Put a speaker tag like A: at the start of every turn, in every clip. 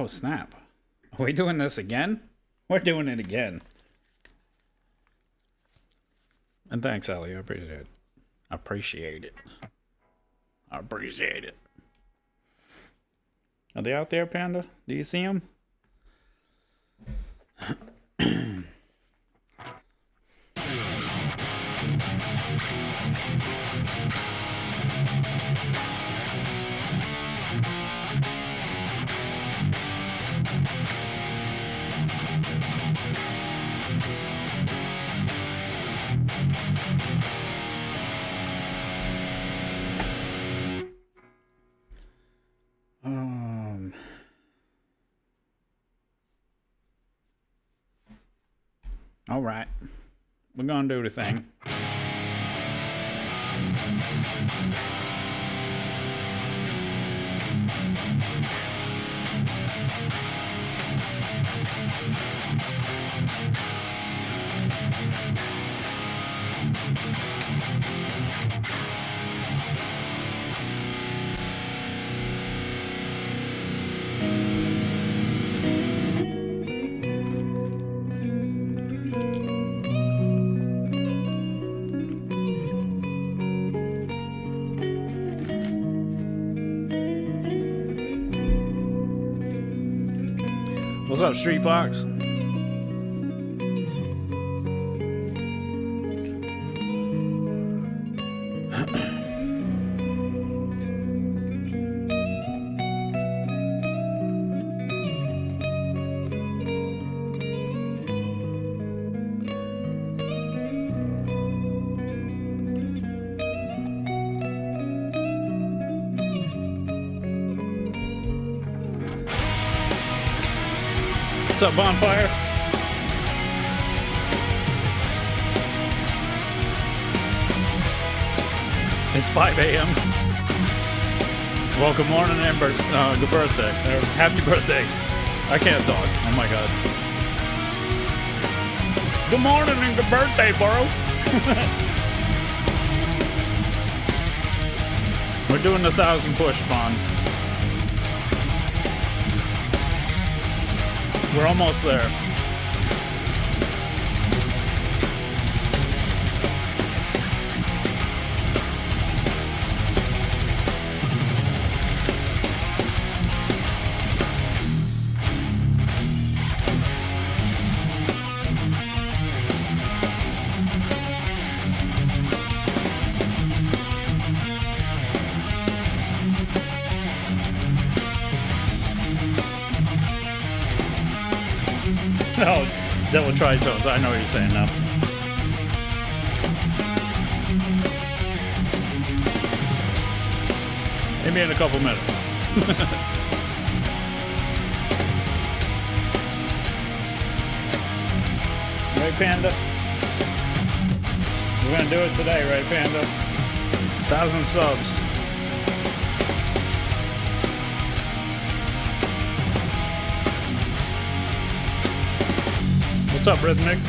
A: Oh, snap. Are we doing this again? We're doing it again. And thanks, Ellie. I appreciate it. Appreciate it. I appreciate it. Are they out there, Panda? Do you see them? All right, we're gonna do the thing. What's up, Street Fox? What's up, Bonfire? It's 5 a.m. Well, good morning and good birthday. Happy birthday. I can't talk. Oh my god. Good morning and good birthday, bro. We're doing the 1,000 push, Bond. We're almost there. Oh, Devil Tritones. I know what you're saying now. Maybe in a couple minutes. Right, Panda? We're gonna do it today, right, Panda? 1,000 subs. What's up, Rhythmic?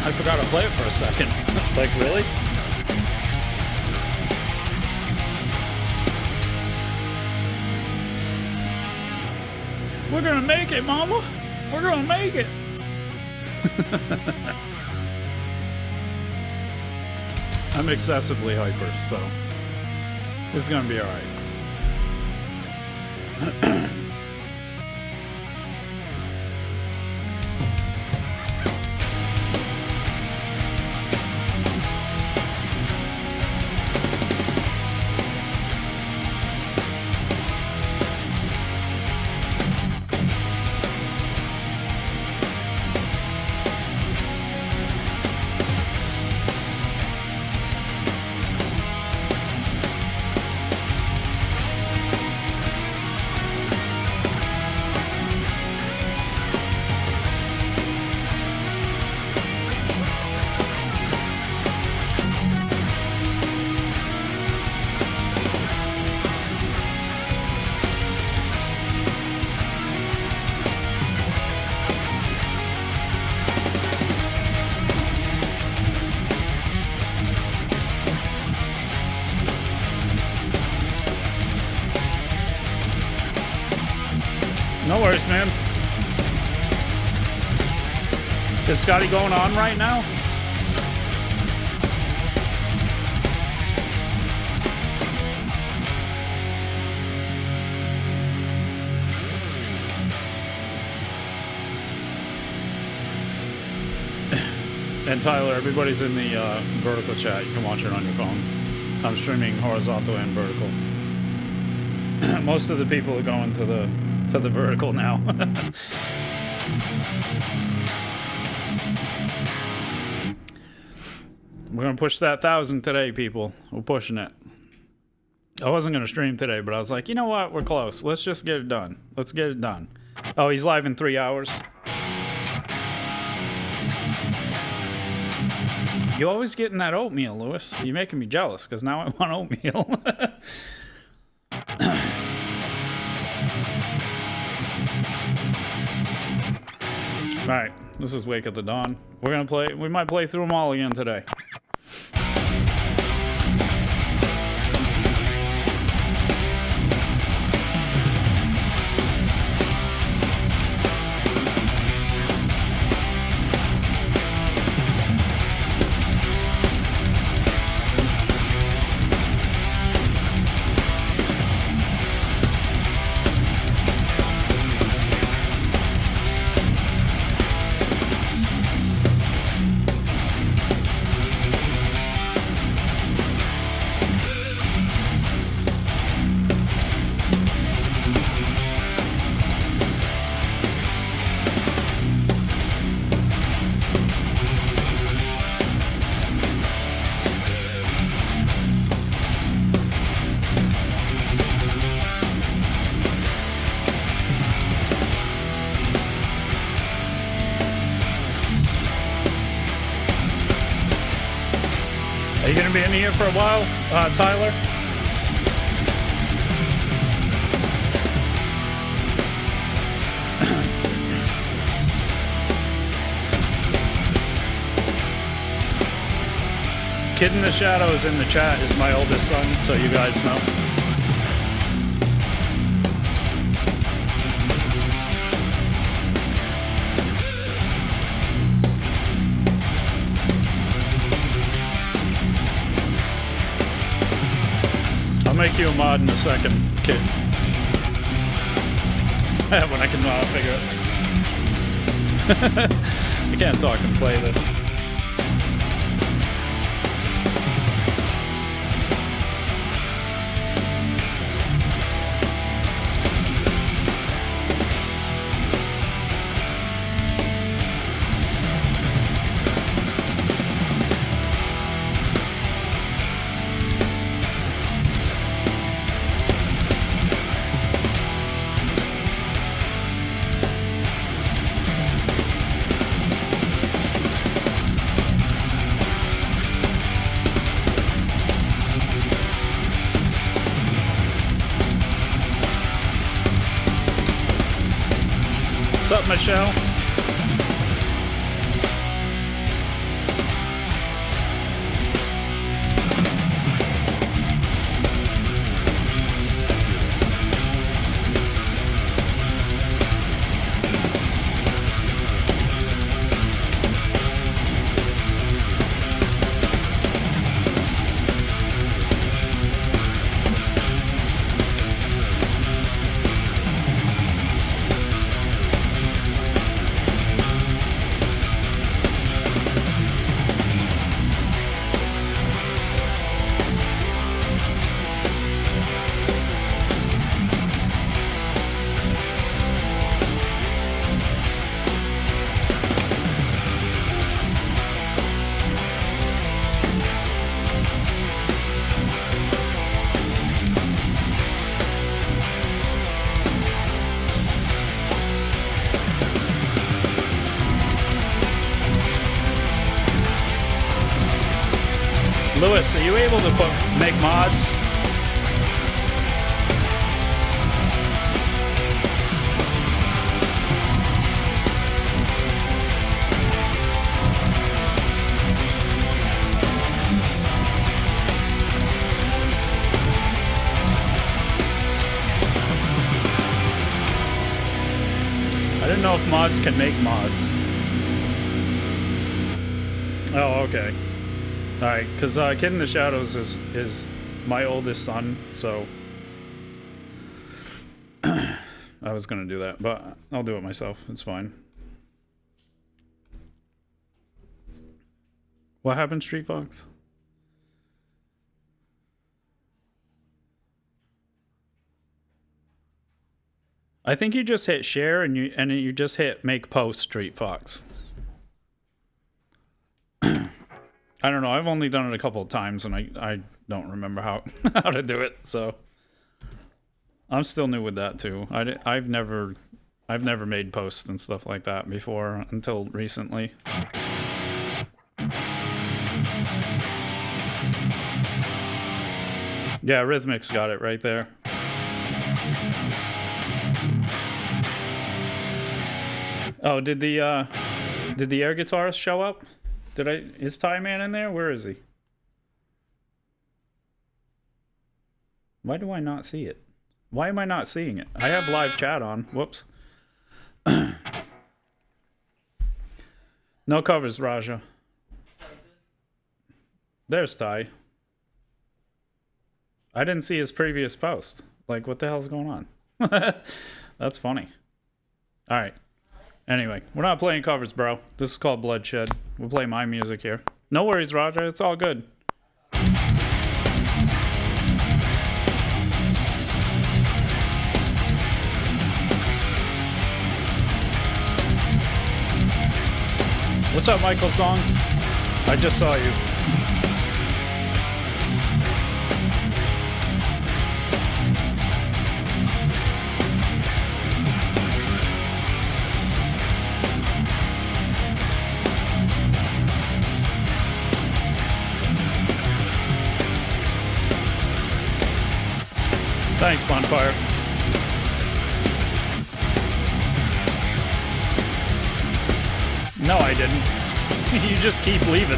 A: I forgot to play it for a second. Like, really? We're gonna make it, Mama! We're gonna make it! I'm excessively hyper, so it's gonna be all right. No worries, man. Is Scotty going on right now? And Tyler, everybody's in the vertical chat. You can watch it on your phone. I'm streaming horizontal and vertical. Most of the people are going to the vertical now. We're gonna push that 1,000 today, people. We're pushing it. I wasn't gonna stream today, but I was like, you know what? We're close. Let's just get it done. Let's get it done. Oh, he's live in 3 hours. You always getting that oatmeal, Lewis. You're making me jealous because now I want oatmeal. Alright, this is Wake at the Dawn. We're gonna play, we might play through them all again today. Are you going to be in here for a while, Tyler? Kid in the Shadows in the chat is my oldest son, so you guys know. I'll make you a mod in a second, kid. When I can figure it. I can't talk and play this. What's up, Michelle? Lewis, are you able to make mods? I didn't know if mods can make mods. Oh, okay. Alright, because Kid in the Shadows is my oldest son, so I was going to do that, but I'll do it myself. It's fine. What happened, Street Fox? I think you just hit share and you just hit make post, Street Fox. I don't know. I've only done it a couple of times, and I don't remember how how to do it. So I'm still new with that too. I've never made posts and stuff like that before until recently. Yeah, Rhythmic's got it right there. Oh, did the air guitarist show up? Is Ty Man in there? Where is he? Why do I not see it? Why am I not seeing it? I have live chat on. Whoops. No covers, Raja. There's Ty. I didn't see his previous post. Like, what the hell's going on? That's funny. All right. Anyway, we're not playing covers, bro. This is called Bloodshed. We'll play my music here. No worries, Roger. It's all good. What's up, Michael Songs? I just saw you. Thanks, Bonfire. No, I didn't. You just keep leaving.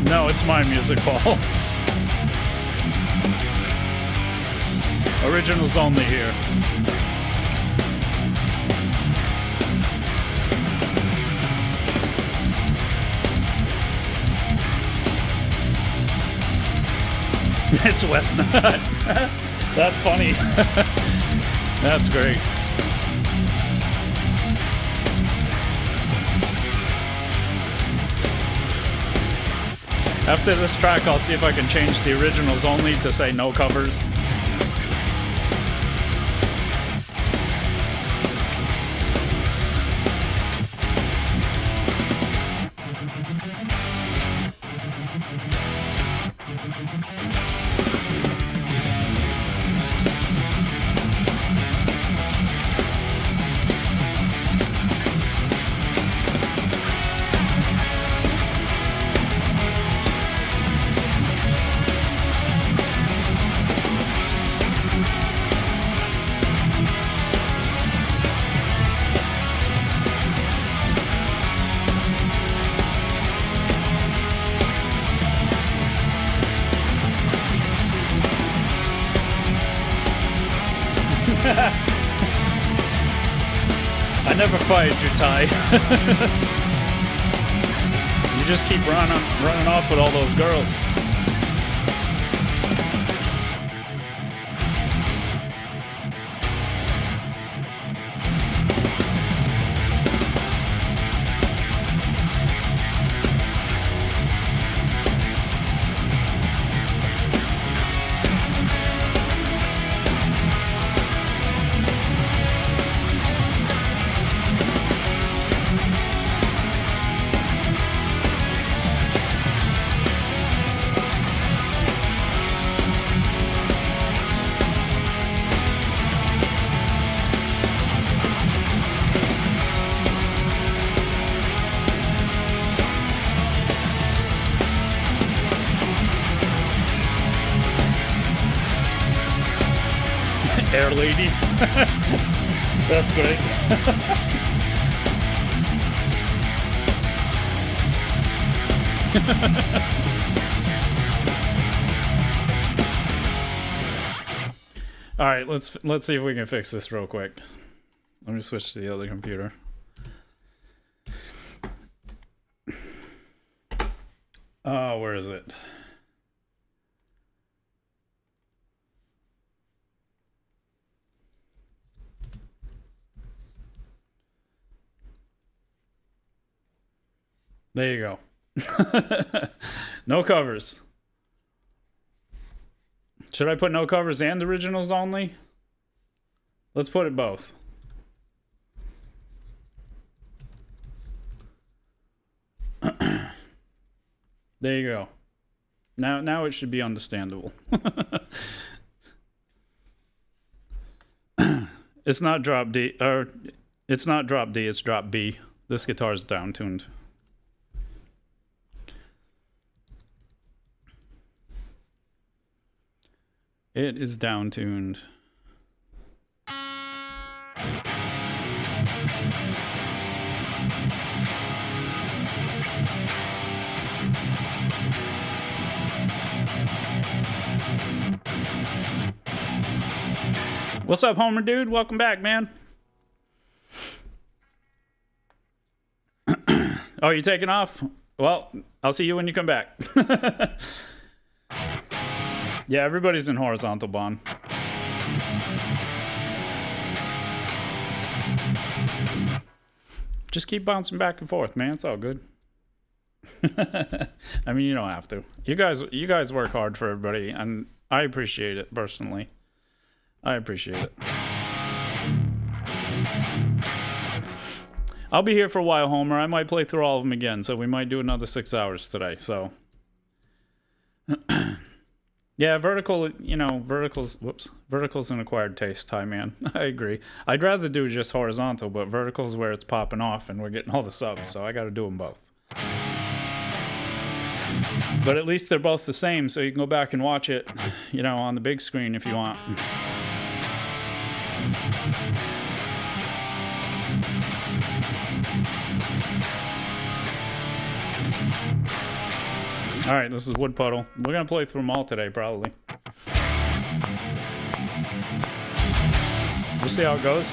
A: No, it's my music, Paul. Originals only here. It's Westnut. That's funny. That's great. After this track, I'll see if I can change the originals only to say no covers. I never fired you, Ty. You just keep running off with all those girls. Air ladies. That's great. All right, let's see if we can fix this real quick. Let me switch to the other computer. Oh, where is it? There you go. No covers. Should I put no covers and originals only? Let's put it both. There you go. Now it should be understandable. It's not drop D, or it's not drop D, it's drop B. This guitar is down tuned. It is down tuned. What's up, Homer dude? Welcome back, man. Oh, you taking off? Well, I'll see you when you come back. Yeah, everybody's in horizontal bond. Just keep bouncing back and forth, man. It's all good. I mean, you don't have to. You guys work hard for everybody, and I appreciate it personally. I appreciate it. I'll be here for a while, Homer. I might play through all of them again, so we might do another 6 hours today. So, yeah, vertical. You know, vertical's an acquired taste. Hi, man. I agree. I'd rather do just horizontal, but vertical's where it's popping off, and we're getting all the subs. So I got to do them both. But at least they're both the same, so you can go back and watch it, you know, on the big screen if you want. All right, this is Wood Puddle. We're gonna play through them all today, probably. We'll see how it goes.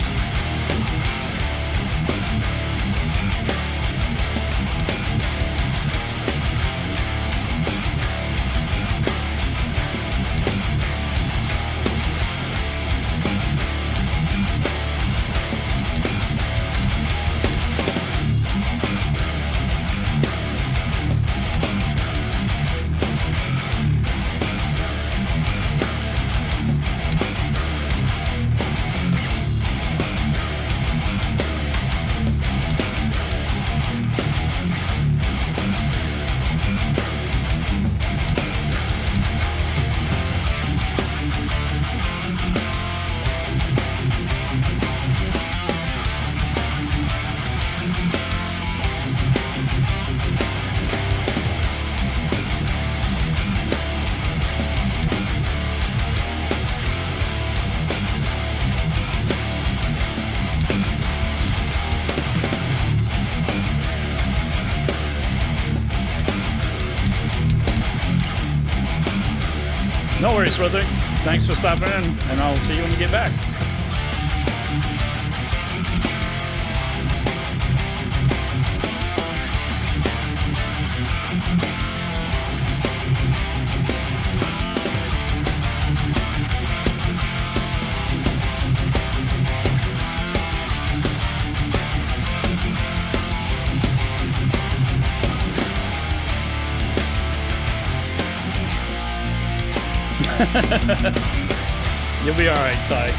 A: No worries, brother. Thanks for stopping in, and I'll see you when you get back. You'll be all right, Ty.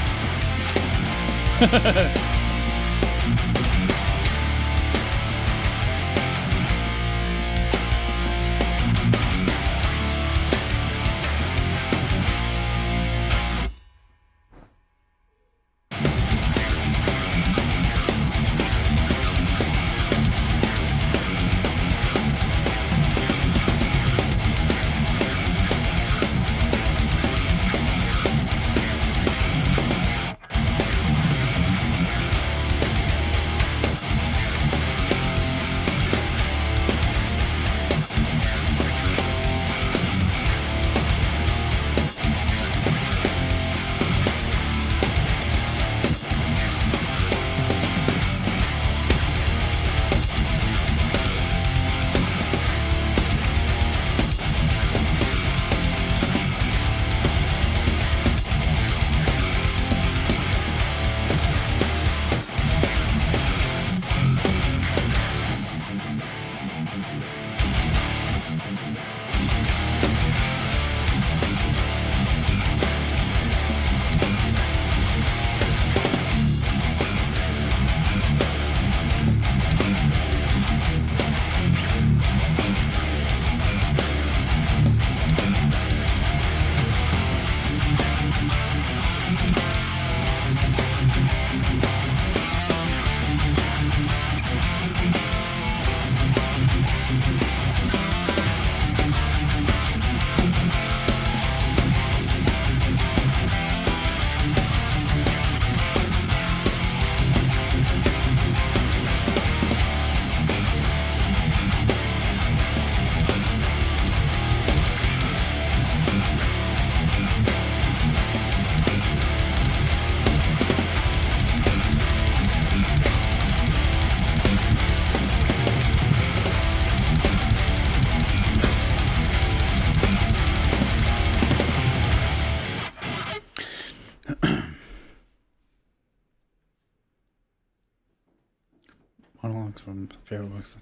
A: from Fairbanks.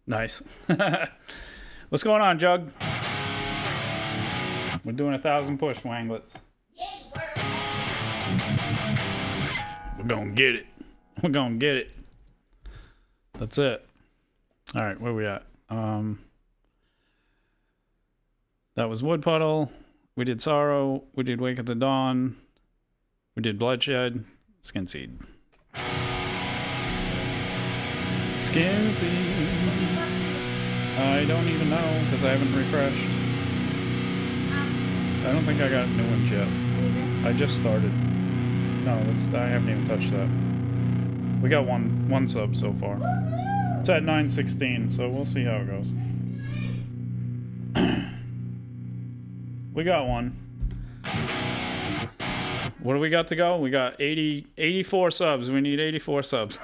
A: Nice. What's going on, Jug? We're doing 1,000 push wanglets. We're gonna get it. We're gonna get it. That's it. All right, where we at? That was Wood Puddle. We did Sorrow. We did Wake at the Dawn. We did Bloodshed. Skin Seed. Skin Seed. I don't even know because I haven't refreshed. I don't think I got new ones yet. I just started. No, I haven't even touched that. We got one sub so far. It's at 916, so we'll see how it goes. We got one. What do we got to go? We got 84 subs. We need 84 subs.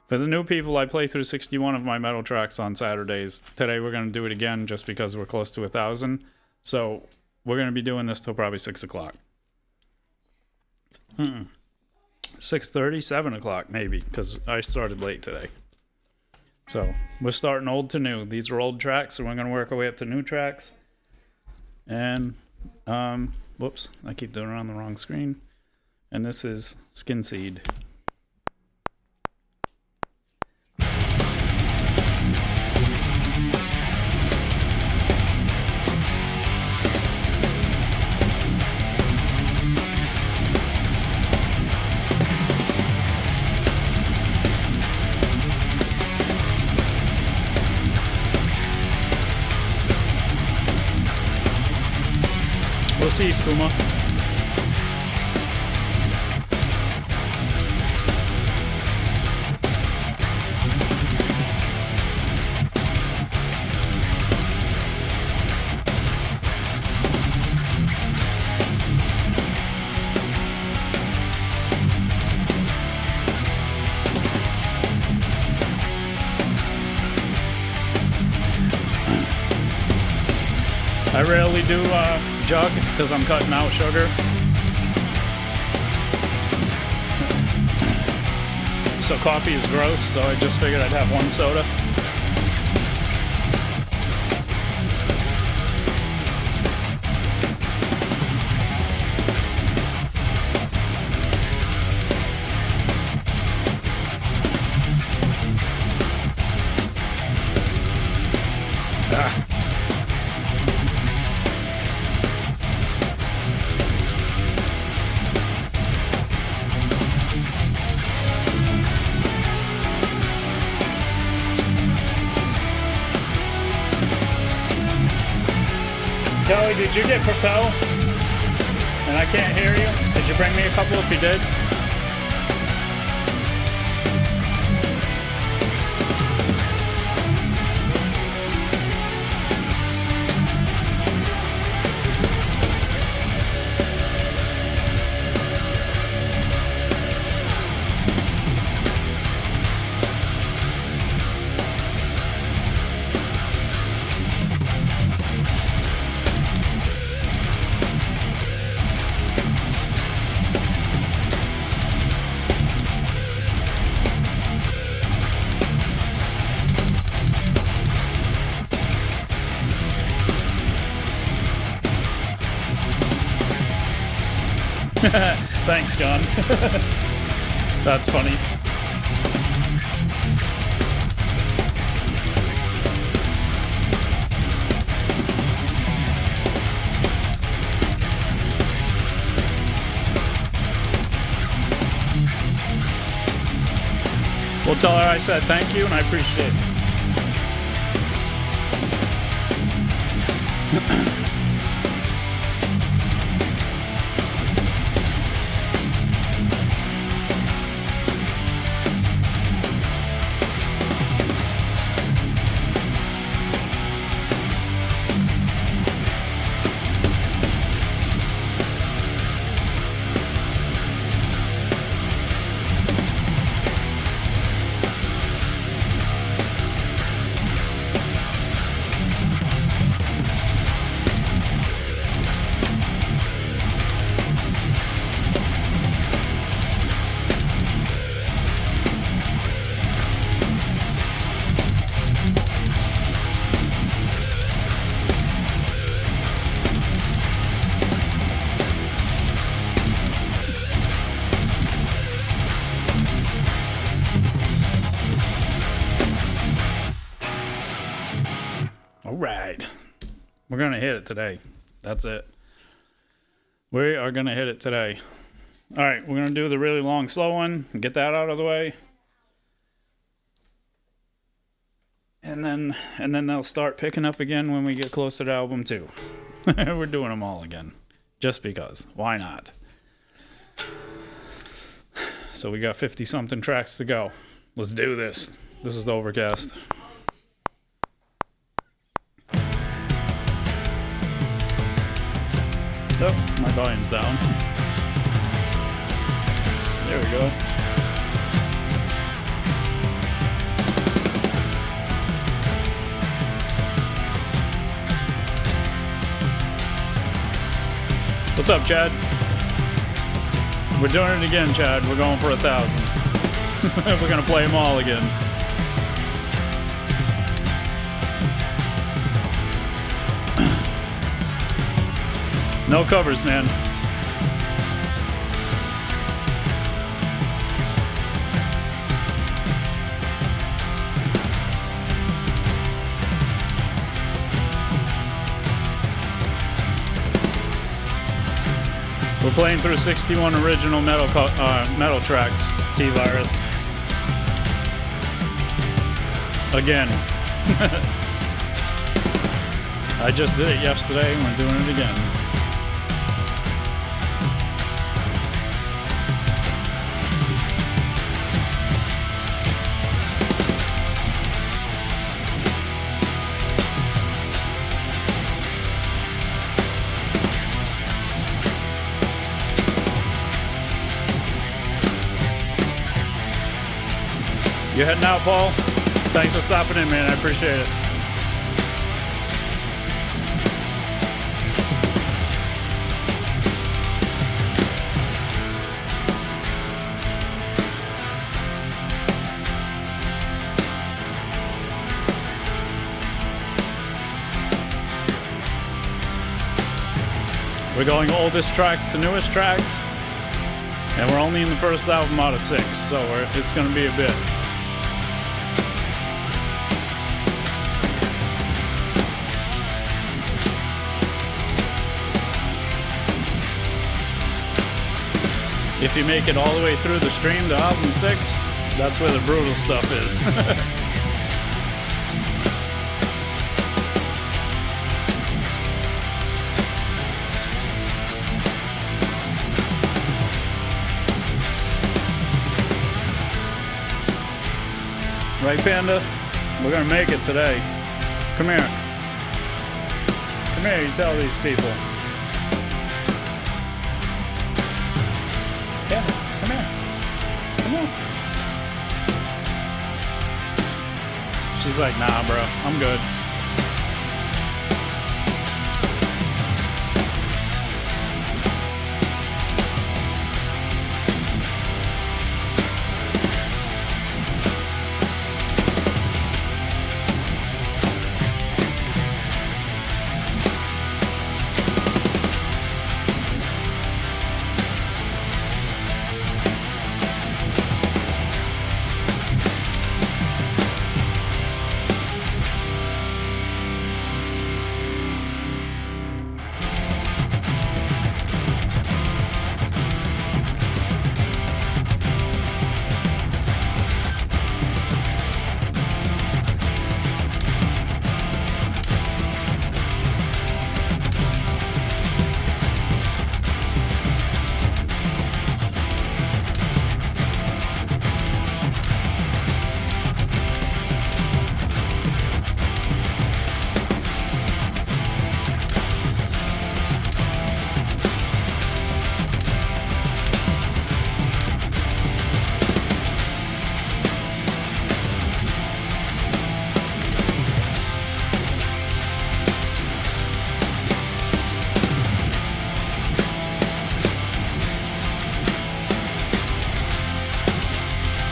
A: For the new people, I play through 61 of my metal tracks on Saturdays. Today we're going to do it again just because we're close to 1,000. So we're going to be doing this till probably 6 o'clock. 6:30, 7 o'clock maybe, because I started late today. So we're starting old to new. These are old tracks, so we're going to work our way up to new tracks. And, whoops, I keep doing it on the wrong screen. And this is Skin Seed. We'll see, Skooma. I rarely do jug because I'm cutting out sugar. So coffee is gross, so I just figured I'd have one soda. Kelly, did you get Propel? And I can't hear you. Did you bring me a couple if you did? Thanks, John. That's funny. We'll tell her I said thank you and I appreciate it. All right. We're going to hit it today. That's it. We are going to hit it today. All right. We're going to do the really long, slow one and get that out of the way. And then they'll start picking up again when we get closer to album 2. We're doing them all again. Just because. Why not? So we got 50-something tracks to go. Let's do this. This is the Overcast. Oh, my volume's down. There we go. What's up, Chad? We're doing it again, Chad. We're going for 1,000. We're gonna play them all again. No covers, man. We're playing through 61 original metal tracks, T-Virus. Again. I just did it yesterday and we're doing it again. You heading out, Paul? Thanks for stopping in, man. I appreciate it. We're going oldest tracks to newest tracks, and we're only in the first album out of 6, so it's going to be a bit. If you make it all the way through the stream to album 6, that's where the brutal stuff is. Right, Panda? We're gonna make it today. Come here. Come here, you tell these people. Panda, come here. Come on. She's like, nah, bro, I'm good.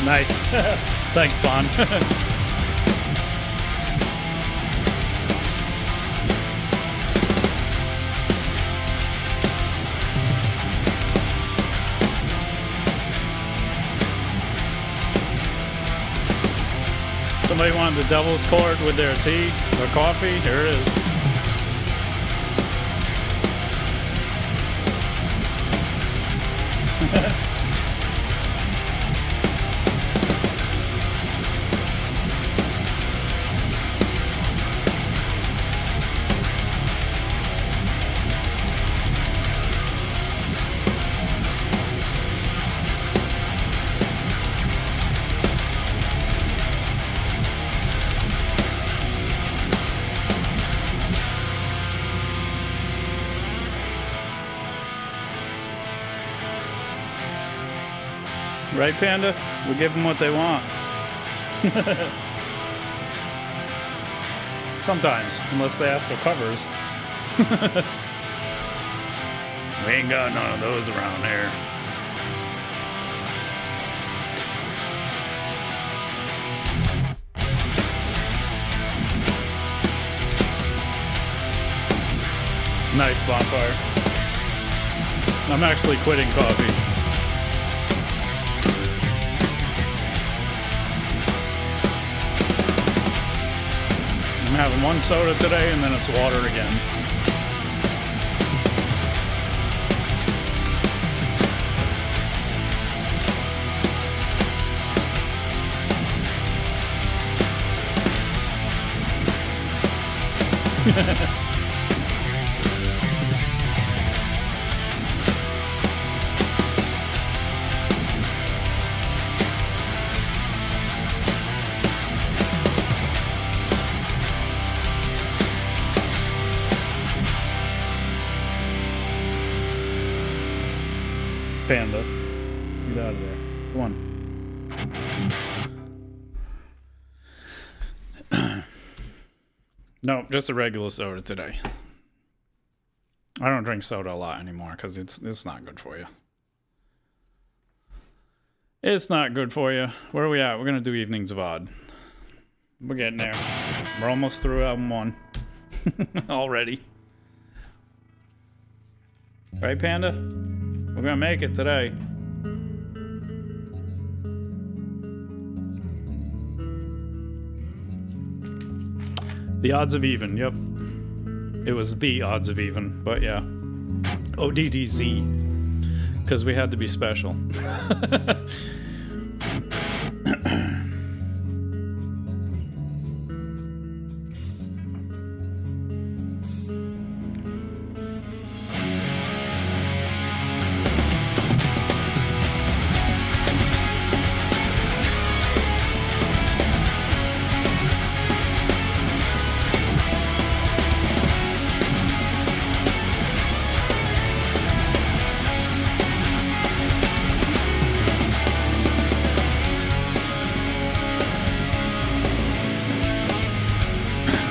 A: Nice. Thanks, Bon. Somebody want want the devil's cord with their tea or coffee? Here it is. Right, Panda? We give them what they want. Sometimes, unless they ask for covers. We ain't got none of those around here. Nice bonfire. I'm actually quitting coffee. I'm having one soda today and then it's water again. Panda, get out of there. Come on. No, just a regular soda today. I don't drink soda a lot anymore because it's not good for you. It's not good for you. Where are we at? We're gonna do Evenings of Odd. We're getting there. We're almost through album 1 already. Right, Panda? We're gonna make it today. The odds of even, yep. It was the odds of even, but yeah. ODDZ. Because we had to be special.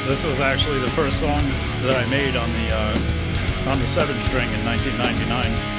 A: This was actually the first song that I made on the 7-string in 1999.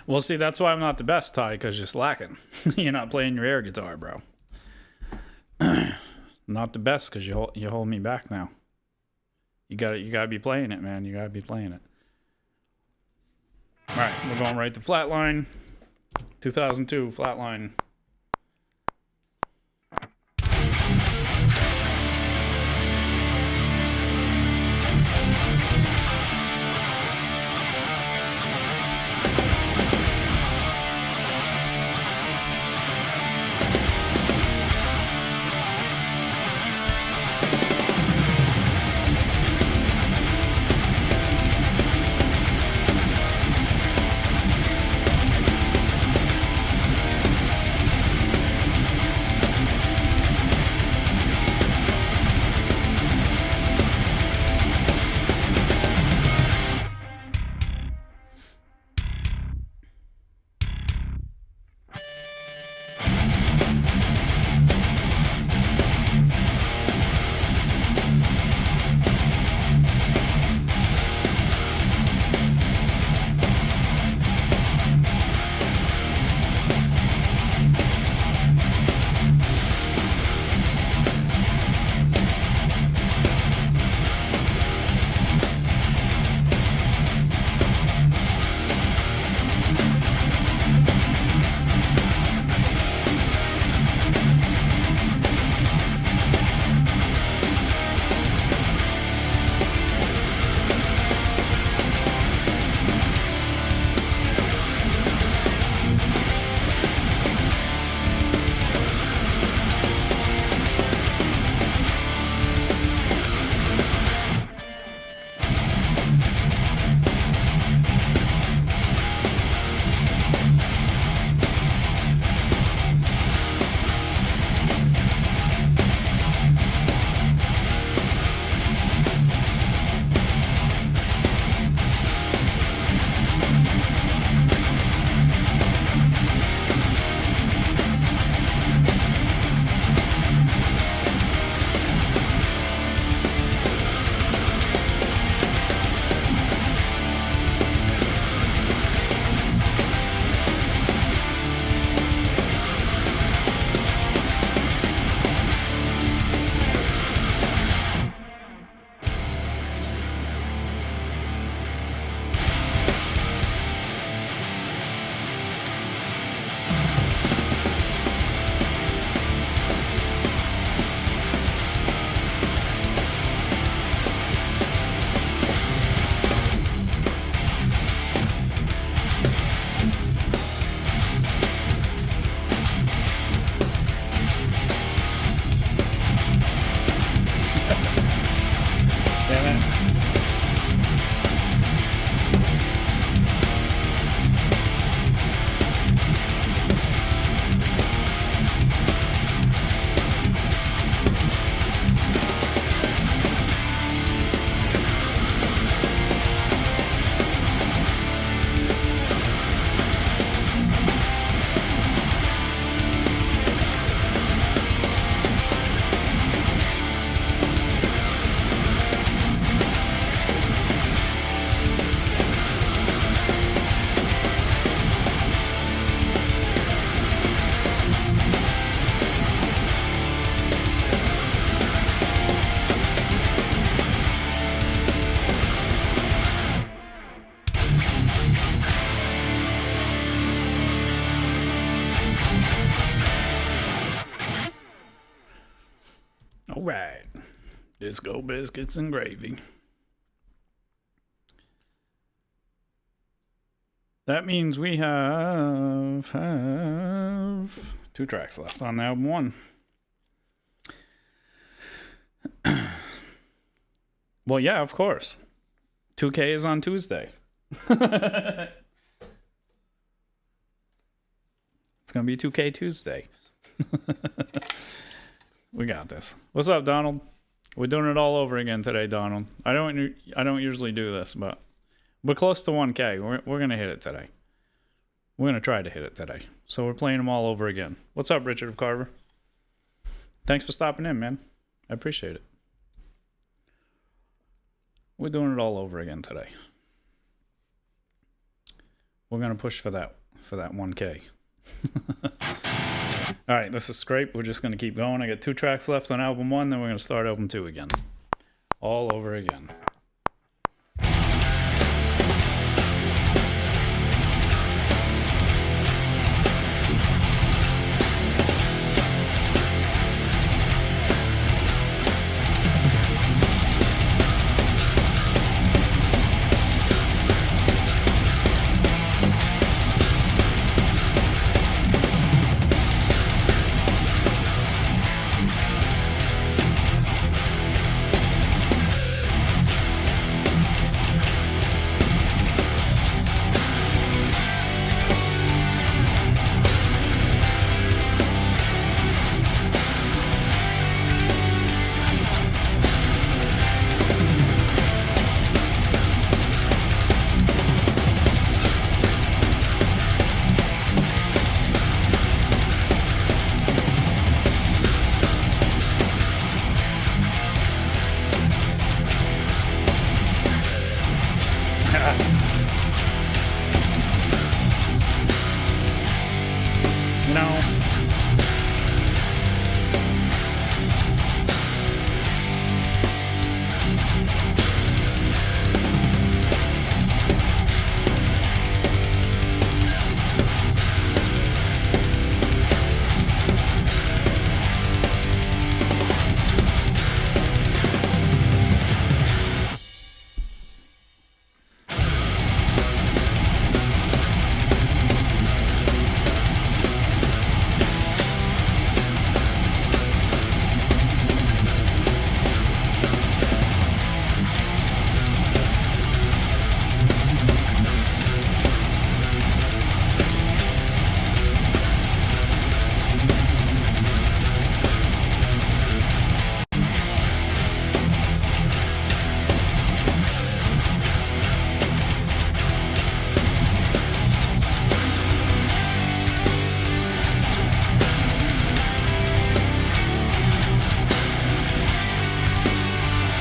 A: Well, see, that's why I'm not the best, Ty, because you're slacking. You're not playing your air guitar, bro. Not the best because you hold me back now. You gotta be playing it, man. You gotta be playing it. All right, we're going right to Flatline. 2002 Flatline. All right. Disco biscuits and gravy. That means we have 2 tracks left on album 1. Well, yeah, of course. 2K is on Tuesday. It's going to be 2K Tuesday. We got this. What's up, Donald? We're doing it all over again today, Donald. I don't usually do this, but we're close to 1K. We're going to hit it today. We're going to try to hit it today. So we're playing them all over again. What's up, Richard of Carver? Thanks for stopping in, man. I appreciate it. We're doing it all over again today. we're gonna push for that 1K. All right, this is Scrape. We're just gonna keep going. I got 2 tracks left on album 1, then we're gonna start album 2 again, all over again.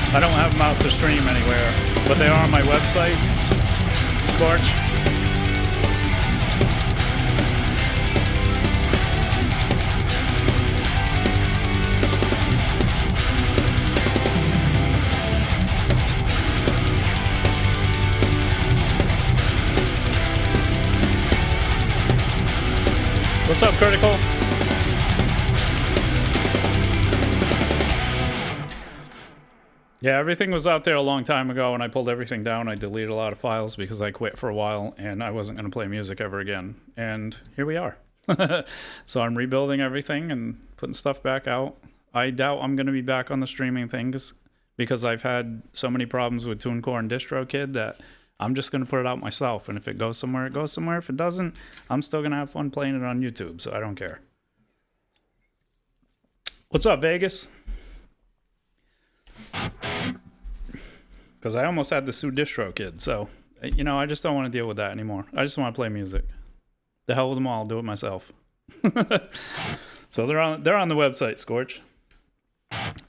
A: I don't have them out to stream anywhere, but they are on my website, Scorch. What's up, Critical? Yeah, everything was out there a long time ago, and I pulled everything down. I deleted a lot of files because I quit for a while, and I wasn't going to play music ever again. And here we are. So I'm rebuilding everything and putting stuff back out. I doubt I'm going to be back on the streaming things because I've had so many problems with TuneCore and DistroKid that I'm just going to put it out myself. And if it goes somewhere, it goes somewhere. If it doesn't, I'm still going to have fun playing it on YouTube, so I don't care. What's up, Vegas? Because I almost had to sue DistroKid, so, you know, I just don't want to deal with that anymore. I just want to play music. The hell with them all, I'll do it myself. So they're on the website, Scorch.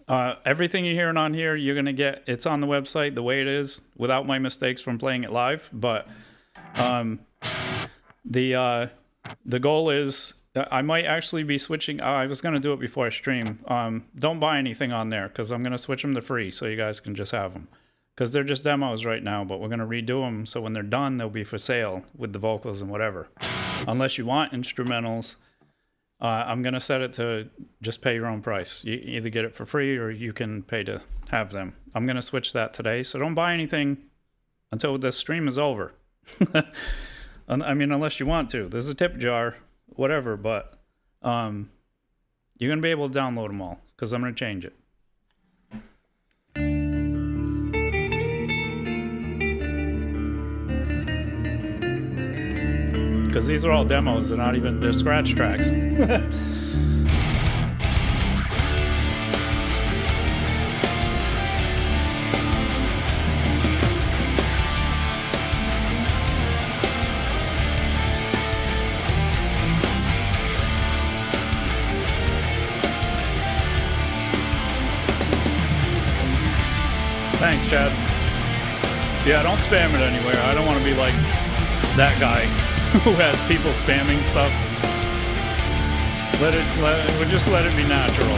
A: Everything you're hearing on here, you're gonna get. It's on the website the way it is, without my mistakes from playing it live. But the goal is I might actually be switching. I was gonna do it before I stream. Don't buy anything on there because I'm gonna switch them to free so you guys can just have them. Because they're just demos right now, but we're going to redo them, so when they're done, they'll be for sale with the vocals and whatever. Unless you want instrumentals, I'm going to set it to just pay your own price. You either get it for free or you can pay to have them. I'm going to switch that today, so don't buy anything until the stream is over. I mean, unless you want to. There's a tip jar, whatever, but you're going to be able to download them all, because I'm going to change it. Because these are all demos, they're not even, they're scratch tracks. Thanks, Chad. Yeah, don't spam it anywhere. I don't want to be like that guy who has people spamming stuff. We'll just let it be natural.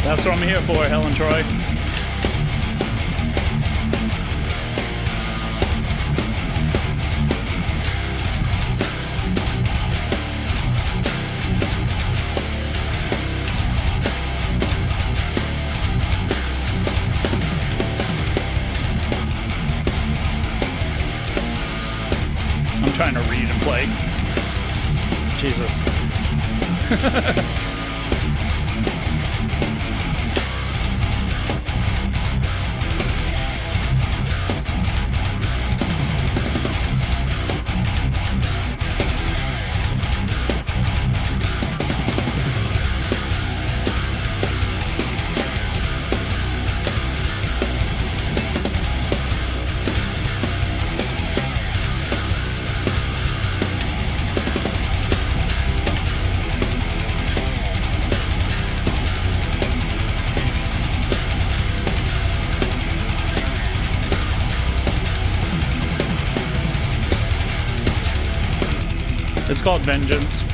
A: That's what I'm here for, Helen Troy. I'm trying to read and play. Jesus. It's called Vengeance.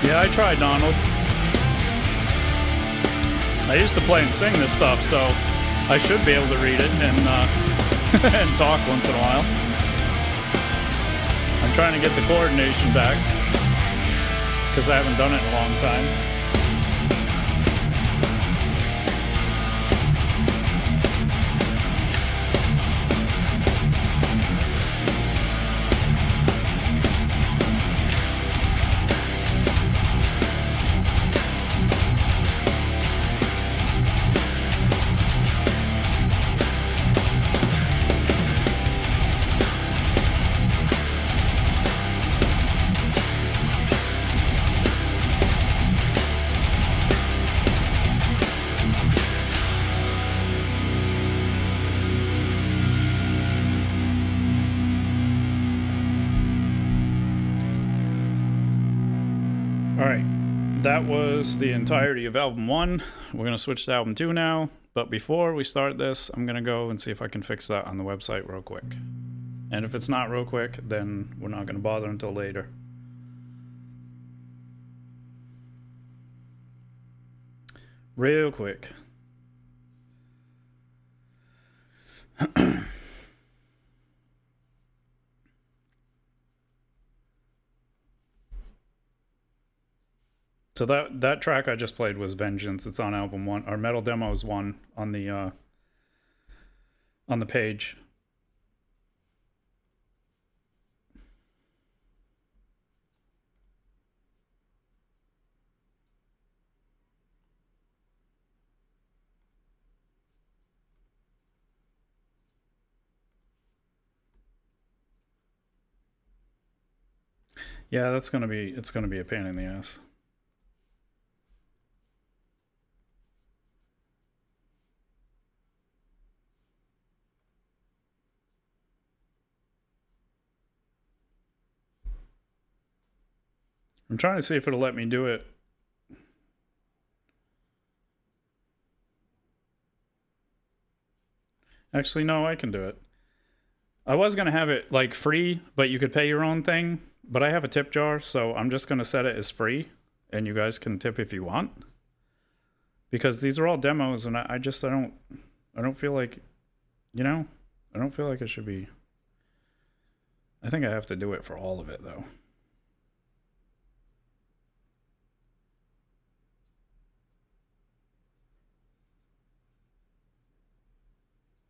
A: Yeah, I tried, Donald. I used to play and sing this stuff, so I should be able to read it and and talk once in a while. I'm trying to get the coordination back because I haven't done it in a long time. That was the entirety of album 1. We're going to switch to album 2 now. But before we start this, I'm going to go and see if I can fix that on the website real quick. And if it's not real quick, then we're not going to bother until later. Real quick. So that track I just played was Vengeance. It's on album 1. Our Metal Demos 1 on the page. Yeah, it's gonna be a pain in the ass. I'm trying to see if it'll let me do it. Actually, no, I can do it. I was going to have it like free, but you could pay your own thing. But I have a tip jar, so I'm just going to set it as free. And you guys can tip if you want. because these are all demos, and I don't feel like, you know, I don't feel like it should be. I think I have to do it for all of it though.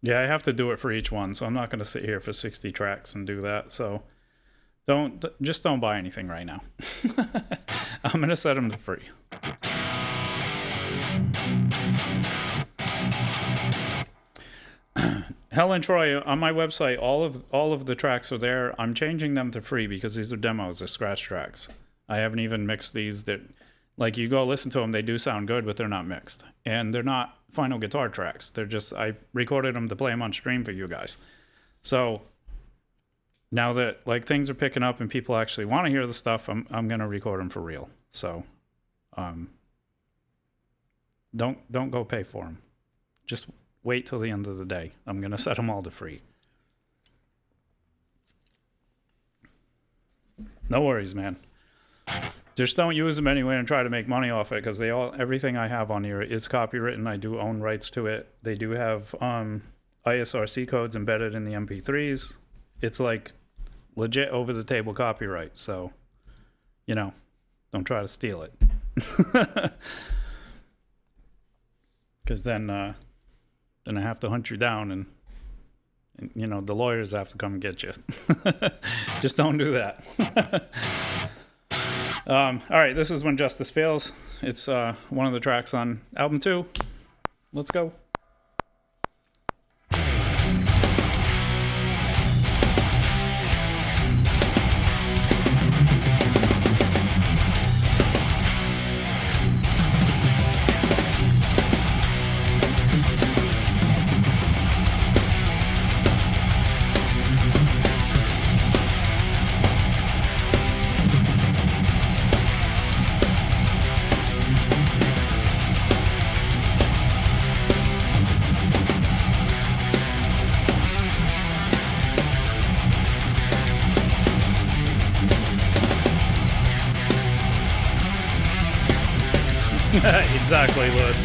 A: Yeah, I have to do it for each one, so I'm not going to sit here for 60 tracks and do that. So just don't buy anything right now. I'm going to set them to free. Helen Troy, on my website, all of the tracks are there. I'm changing them to free because these are demos, they're scratch tracks. I haven't even mixed these. That, like, you go listen to them, they do sound good, but they're not mixed, and they're not final guitar tracks. They're just, I recorded them to play them on stream for you guys. So now that, like, things are picking up and people actually want to hear the stuff, I'm gonna record them for real. So don't go pay for them. Just wait till the end of the day. I'm gonna set them all to free. No worries, man. Just don't use them anyway and try to make money off it, because everything I have on here is copywritten. I do own rights to it. They do have ISRC codes embedded in the MP3s. It's like legit over the table copyright. So, you know, don't try to steal it. Because then I have to hunt you down, and you know, the lawyers have to come and get you. Just don't do that. All right, this is When Justice Fails. It's one of the tracks on album 2. Let's go. Exactly, Lewis.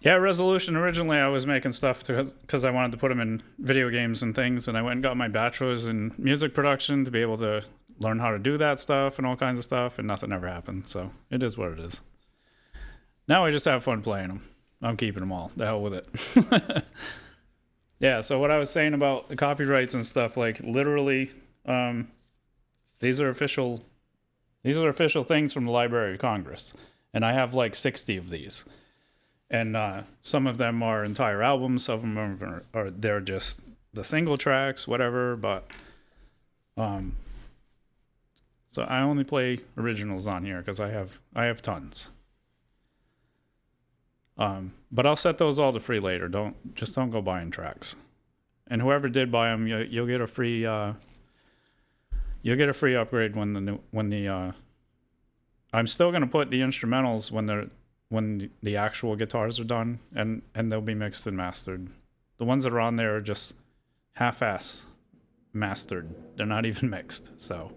A: Yeah, Resolution. Originally, I was making stuff because I wanted to put them in video games and things, and I went and got my bachelor's in music production to be able to learn how to do that stuff and all kinds of stuff, and nothing ever happened. So it is what it is. Now I just have fun playing them. I'm keeping them all. The hell with it. Yeah, so what I was saying about the copyrights and stuff, like literally, these are official things from the Library of Congress, and I have like 60 of these. And some of them are entire albums, some of them are they're just the single tracks, whatever. But so I only play originals on here because I have tons. But I'll set those all to free later. Don't go buying tracks. And whoever did buy them, you'll get a free upgrade when the I'm still gonna put the instrumentals when the actual guitars are done, and they'll be mixed and mastered. The ones that are on there are just half-ass mastered. They're not even mixed. So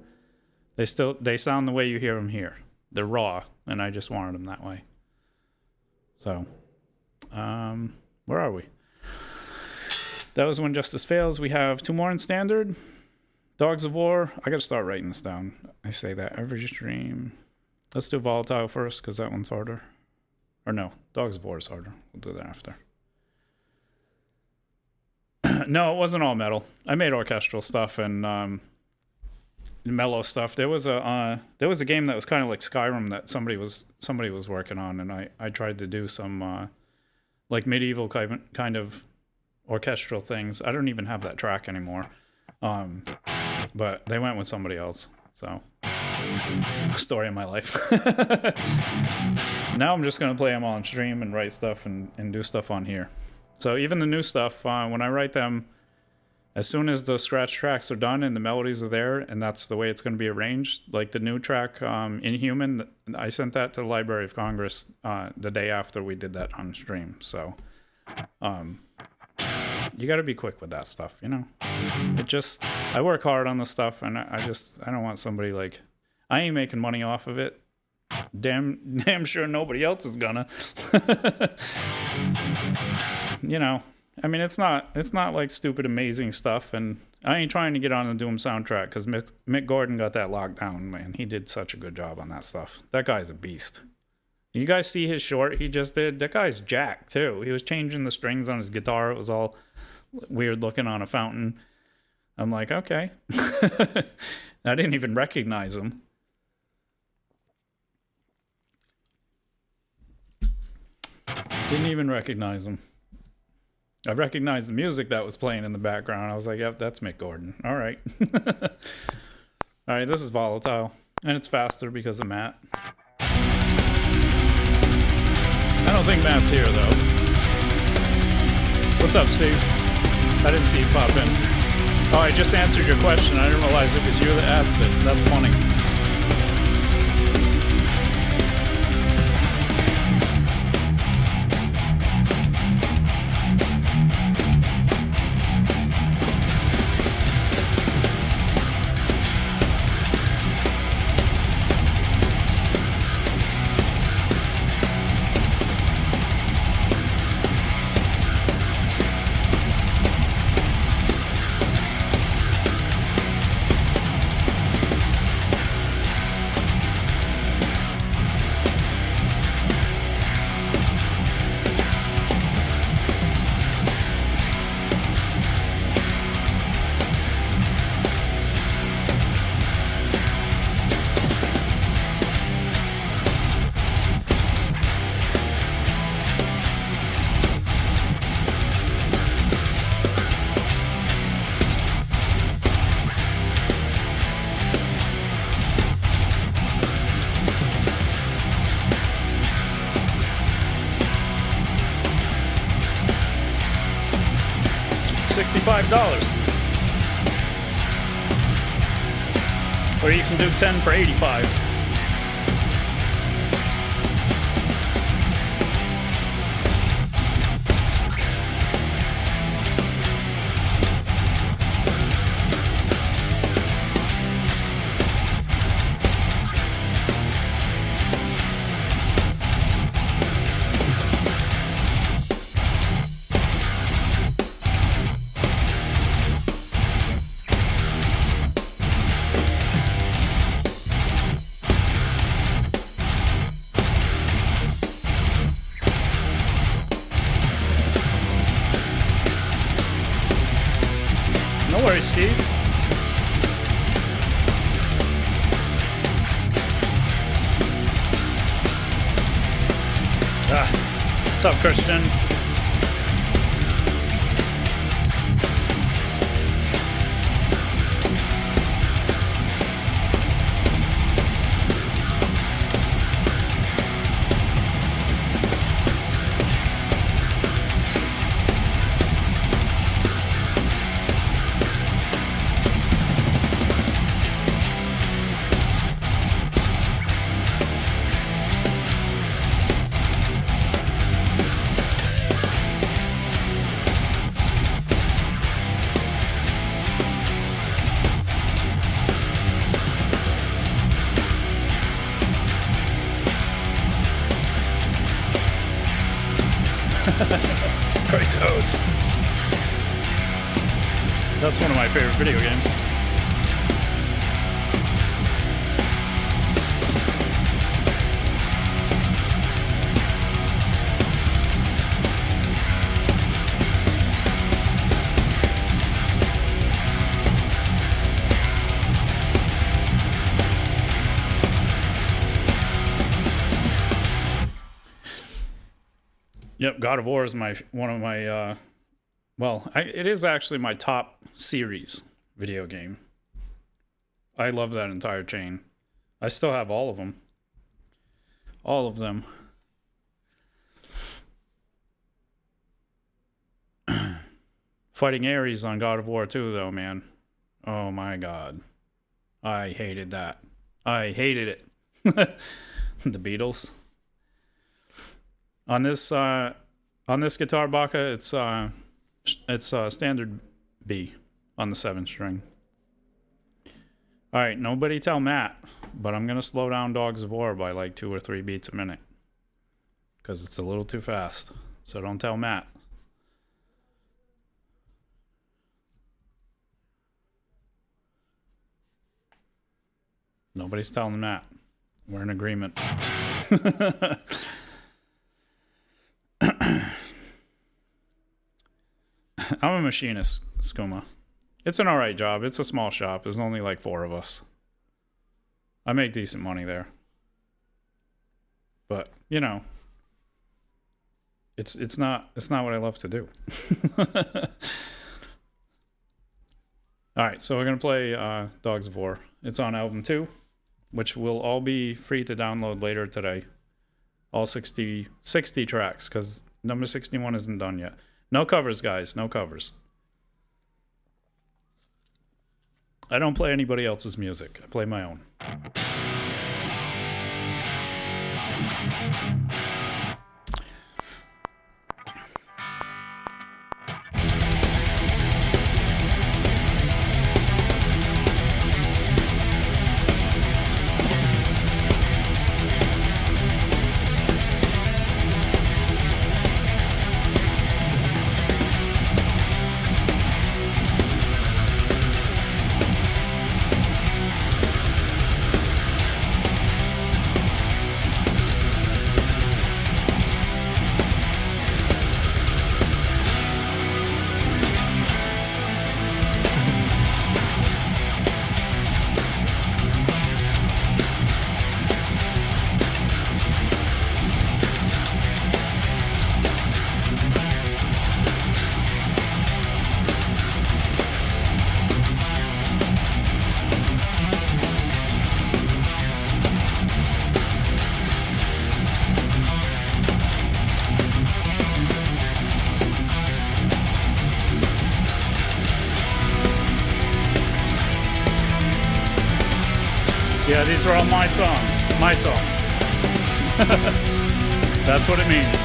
A: they sound the way you hear them here. They're raw, and I just wanted them that way. So, where are we? That was When Justice Fails. We have 2 more in standard. Dogs of War. I gotta start writing this down. I say that every stream. Let's do Volatile first, because that one's harder. Or no, Dogs of War is harder. We'll do that after. No, it wasn't all metal. I made orchestral stuff and mellow stuff. There was a game that was kind of like Skyrim that somebody was working on, and I tried to do some like medieval kind of orchestral things. I don't even have that track anymore, but they went with somebody else. So, story of my life. Now I'm just gonna play them on stream and write stuff and do stuff on here. So even the new stuff, when I write them, as soon as the scratch tracks are done and the melodies are there, and that's the way it's going to be arranged, like the new track, Inhuman, I sent that to the Library of Congress the day after we did that on stream. So you got to be quick with that stuff, you know. I work hard on the stuff, and I don't want somebody like, I ain't making money off of it. Damn sure nobody else is gonna. You know, I mean, it's not like stupid amazing stuff, and I ain't trying to get on the Doom soundtrack because Mick Gordon got that locked down, man. He did such a good job on that stuff. That guy's a beast. You guys see his short he just did? That guy's jacked too. He was changing the strings on his guitar. It was all weird looking on a fountain. I'm like, okay. I didn't even recognize him. Didn't even recognize him. I recognized the music that was playing in the background. I was like, yep, that's Mick Gordon. All right. All right, this is Volatile. And it's faster because of Matt. I don't think Matt's here, though. What's up, Steve? I didn't see you pop in. Oh, I just answered your question. I didn't realize it was you that asked it. That's funny. $65. Or you can do 10 for 85. Steve. What's up, Christian? Great Toads. That's one of my favorite video games. Yep, God of War is one of my, it is actually my top series video game. I love that entire chain. I still have all of them. All of them. Fighting Ares on God of War 2, though, man. Oh my God. I hated that. I hated it. The Beatles. On this guitar Baka, it's standard B on the 7th string. All right, nobody tell Matt, but I'm gonna slow down Dogs of War by like 2 or 3 beats a minute because it's a little too fast. So don't tell Matt. Nobody's telling Matt. We're in agreement. I'm a machinist, Skooma. It's an alright job. It's a small shop. There's only like 4 of us. I make decent money there. But, you know, it's not what I love to do. Alright, so we're gonna play Dogs of War. It's on album 2, which will all be free to download later today. All 60 tracks, because number 61 isn't done yet. No covers, guys. No covers. I don't play anybody else's music. I play my own. Yeah, these are all my songs. My songs. That's what it means.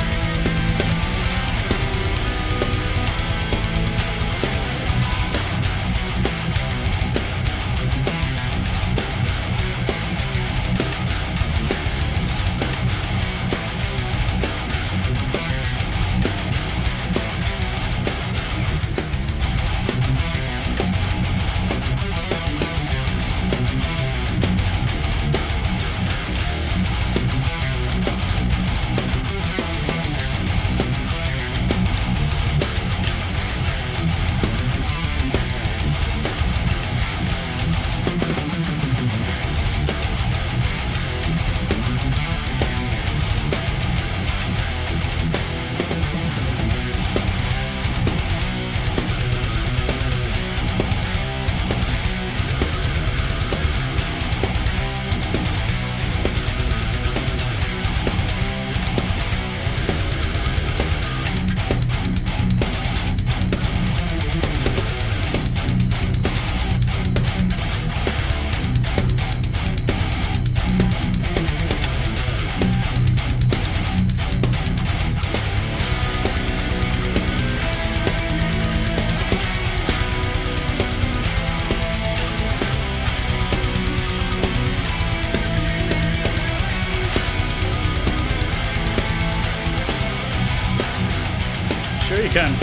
A: Sure you can.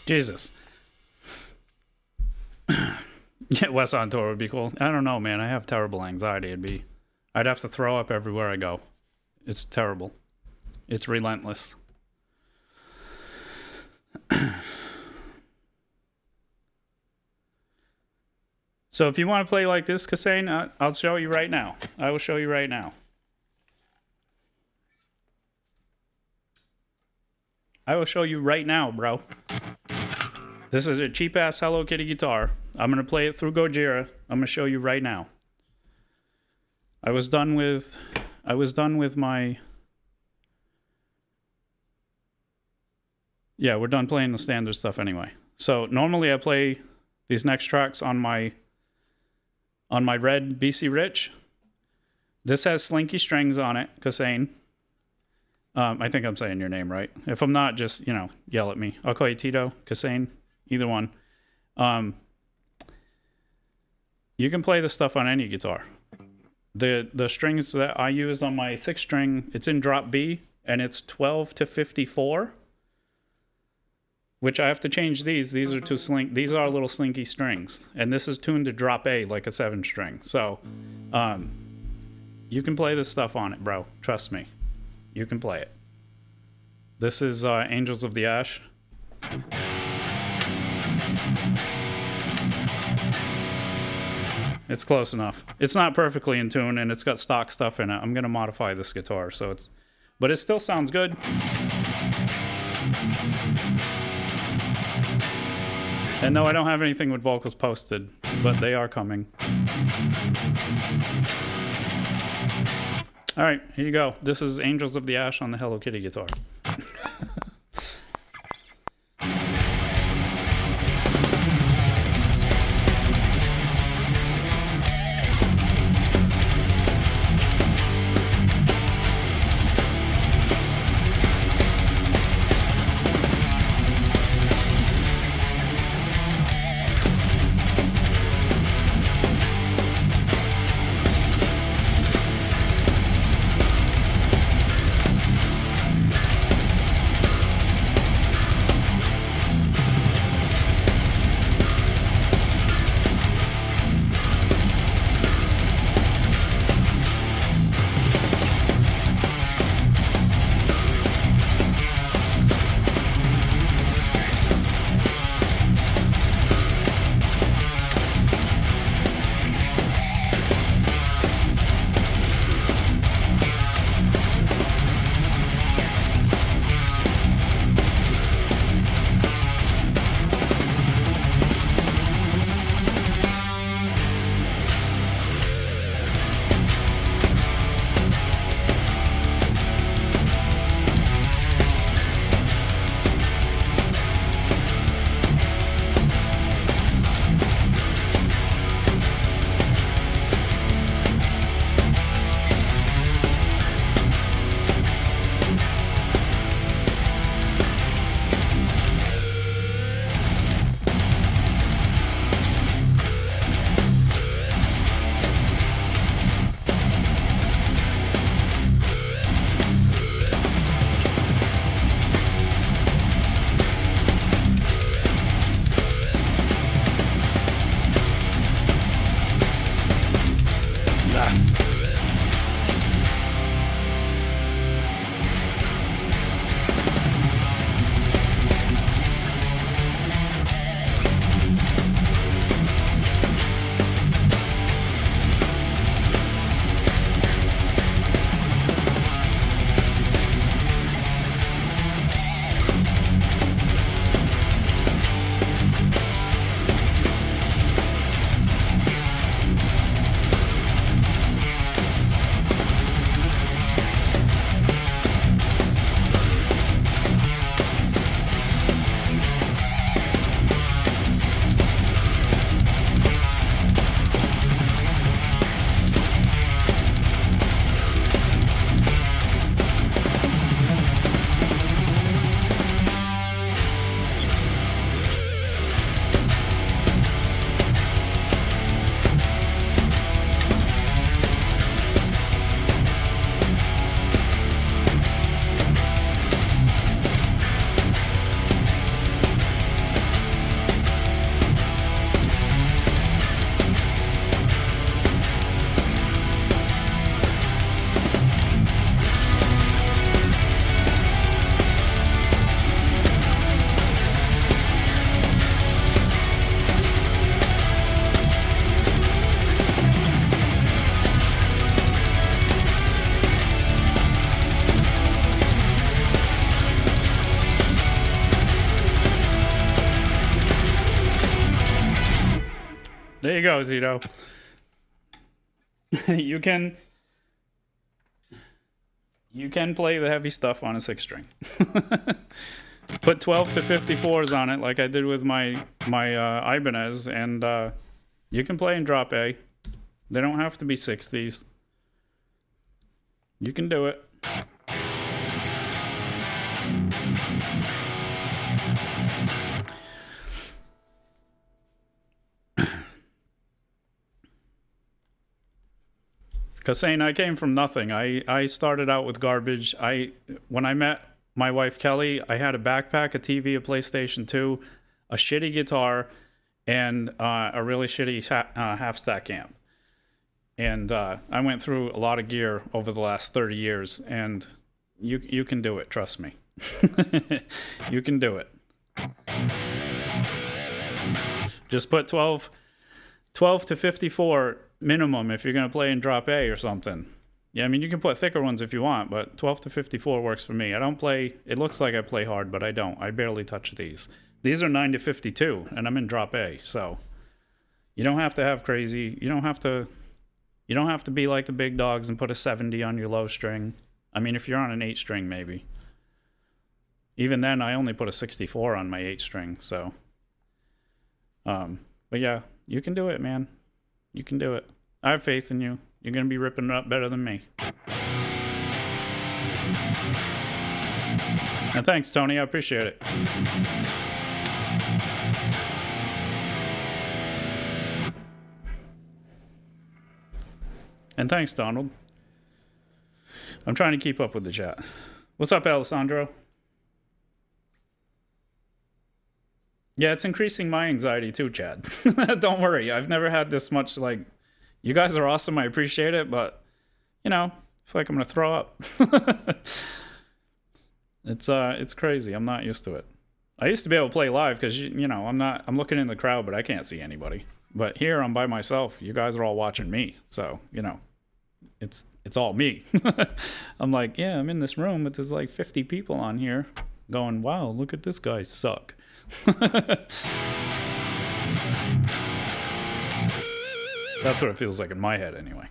A: Jesus. Get Wes on tour would be cool. I don't know, man. I have terrible anxiety. I'd have to throw up everywhere I go. It's terrible. It's relentless. So if you want to play like this, Kassane, I'll show you right now. I will show you right now. I will show you right now, bro. This is a cheap-ass Hello Kitty guitar. I'm going to play it through Gojira. I'm going to show you right now. I was done with my... Yeah, we're done playing the standard stuff anyway. So normally I play these next tracks on my red BC Rich. This has slinky strings on it, Kassane. I think I'm saying your name right. If I'm not, just, yell at me. I'll call you Tito, Kassane, either one. You can play this stuff on any guitar. The strings that I use on my 6-string, it's in drop B, and it's 12 to 54, which I have to change these. These are these are little slinky strings, and this is tuned to drop A like a 7-string. So, you can play this stuff on it, bro. Trust me. You can play it. This is Angels of the Ash. It's close enough. It's not perfectly in tune, and it's got stock stuff in it. I'm gonna modify this guitar, but it still sounds good. And no, I don't have anything with vocals posted, but they are coming. All right, here you go. This is Angels of the Ash on the Hello Kitty guitar. There you go, Zito. you can play the heavy stuff on a 6-string. Put 12 to 54s on it, like I did with my Ibanez, and you can play in drop A. They don't have to be 60s. You can do it. Because saying I came from nothing. I started out with garbage. When I met my wife Kelly, I had a backpack, a TV, a PlayStation 2, a shitty guitar, and a really shitty half stack amp. And I went through a lot of gear over the last 30 years, and you can do it, trust me. You can do it. Just put 12 to 54 minimum if you're going to play in drop A or something. Yeah, I mean, you can put thicker ones if you want, but 12 to 54 works for me. I don't play, it looks like I play hard, but I don't. I barely touch these. These are 9 to 52, and I'm in drop A, so you don't have to have crazy, you don't have to be like the big dogs and put a 70 on your low string. I mean, if you're on an 8 string, maybe. Even then, I only put a 64 on my 8 string, so. But yeah, you can do it, man. You can do it. I have faith in you. You're going to be ripping it up better than me. And thanks, Tony. I appreciate it. And thanks, Donald. I'm trying to keep up with the chat. What's up, Alessandro? Yeah, it's increasing my anxiety too, Chad. Don't worry. I've never had this much, like, you guys are awesome. I appreciate it, but, you know, I feel like I'm going to throw up. It's crazy. I'm not used to it. I used to be able to play live because, you know, I'm looking in the crowd, but I can't see anybody. But here I'm by myself. You guys are all watching me. So, you know, it's all me. I'm like, yeah, I'm in this room, but there's like 50 people on here going, wow, look at this guy suck. That's what it feels like in my head anyway.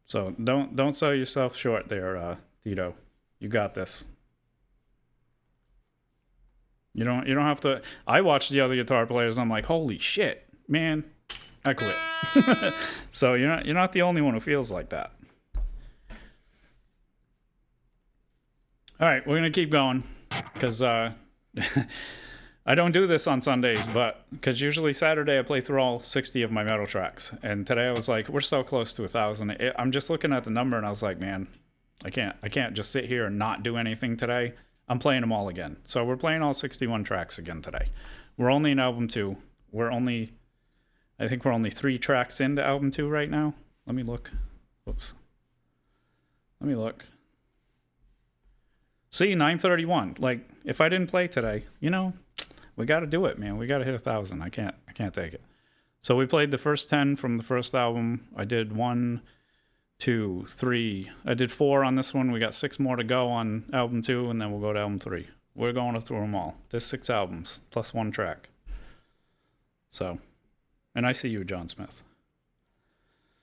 A: So don't sell yourself short there, Tito. You got this. You don't have to. I watch the other guitar players and I'm like, holy shit, man, I quit. So you're not the only one who feels like that. All right, we're gonna keep going because I don't do this on Sundays, but because usually Saturday I play through all 60 of my metal tracks, and today I was like, we're so close to 1,000. I'm just looking at the number and I was like, man, I can't just sit here and not do anything today. I'm playing them all again. So we're playing all 61 tracks again today. We're only in album 2. I think we're only 3 tracks into album 2 right now. Let me look. Whoops. Let me look. See, 931. Like, if I didn't play today, you know, we got to do it, man. We got to hit 1,000. I can't take it. So we played the first 10 from the first album. I did 1, 2, 3. I did 4 on this one. We got 6 more to go on album 2, and then we'll go to album 3. We're going through them all. There's 6 albums plus 1 track. So, and I see you, John Smith.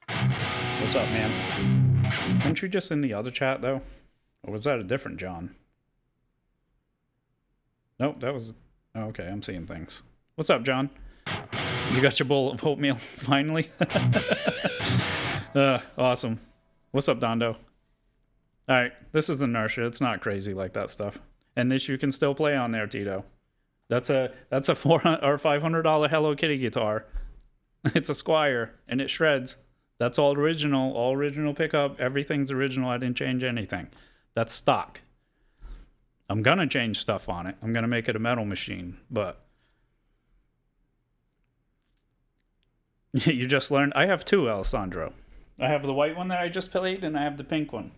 A: What's up, man? Weren't you just in the other chat, though? Or was that a different John? Nope, that was... Oh, okay, I'm seeing things. What's up, John? You got your bowl of oatmeal, finally? Awesome. What's up, Dondo? Alright, this is inertia. It's not crazy like that stuff. And this you can still play on there, Tito. That's a $400 or $500 Hello Kitty guitar. It's a Squier, and it shreds. That's all original pickup. Everything's original. I didn't change anything. That's stock. I'm gonna change stuff on it. I'm gonna make it a metal machine, but you just learned. I have 2, Alessandro. I have the white one that I just played, and I have the pink one.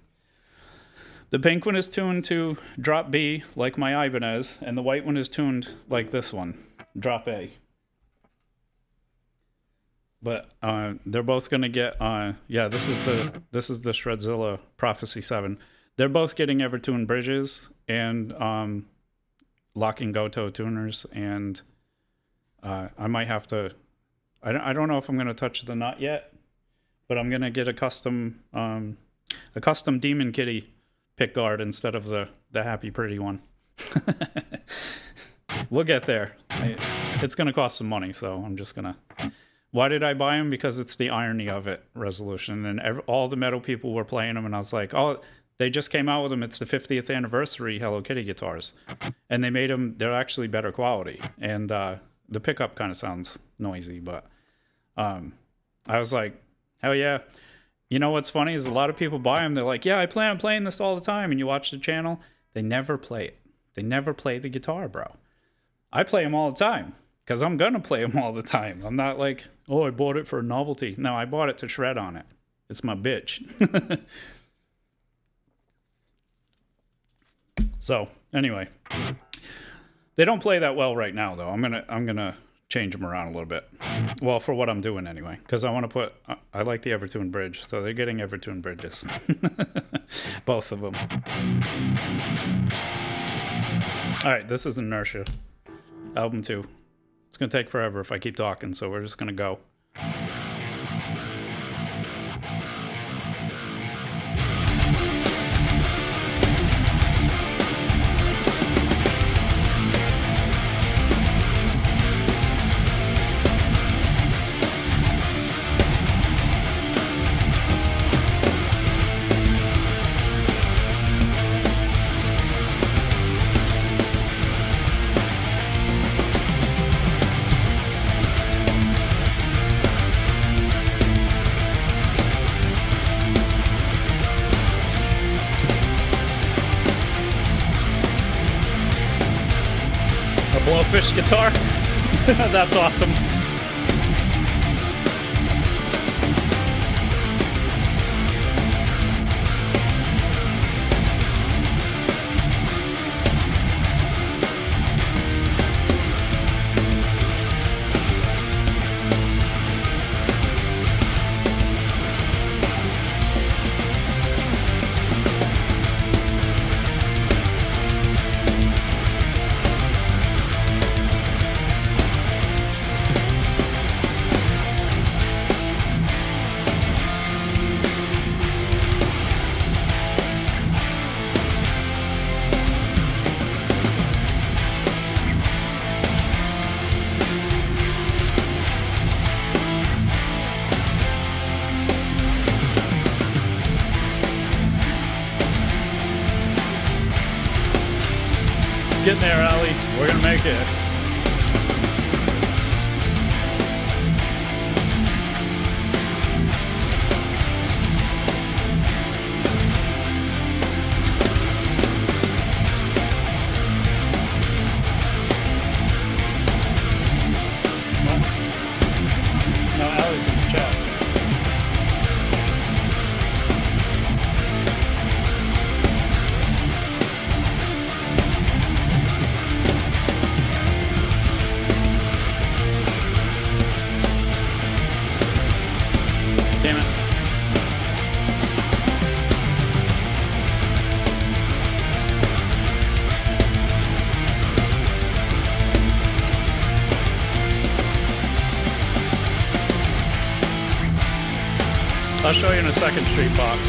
A: The pink one is tuned to drop B, like my Ibanez, and the white one is tuned like this one, drop A. But they're both gonna get. Yeah, this is the Shredzilla Prophecy 7. They're both getting Evertune bridges and locking Goto tuners, and I might have to. I don't know if I'm going to touch the nut yet, but I'm going to get a custom Demon Kitty pick guard instead of the Happy Pretty one. We'll get there. It's going to cost some money, so I'm just going to... Why did I buy them? Because it's the irony of it resolution. And all the metal people were playing them, and I was like, oh, they just came out with them. It's the 50th anniversary Hello Kitty guitars. And they made them, they're actually better quality. And the pickup kind of sounds noisy, but I was like, hell yeah. You know what's funny is a lot of people buy them. They're like, yeah, I plan on playing this all the time. And you watch the channel, they never play it. They never play the guitar, bro. I play them all the time because I'm going to play them all the time. I'm not like, oh, I bought it for a novelty. No, I bought it to shred on it. It's my bitch. So anyway, they don't play that well right now, though. I'm gonna change them around a little bit. Well, for what I'm doing anyway, because I want to put. I like the Evertune bridge, so they're getting Evertune bridges, both of them. All right, this is Inertia, album 2. It's gonna take forever if I keep talking, so we're just gonna go. Blowfish guitar. That's awesome. Getting there, Allie. We're gonna make it. No, Allie's in the chat. Damn it. I'll show you in a second, Street Box.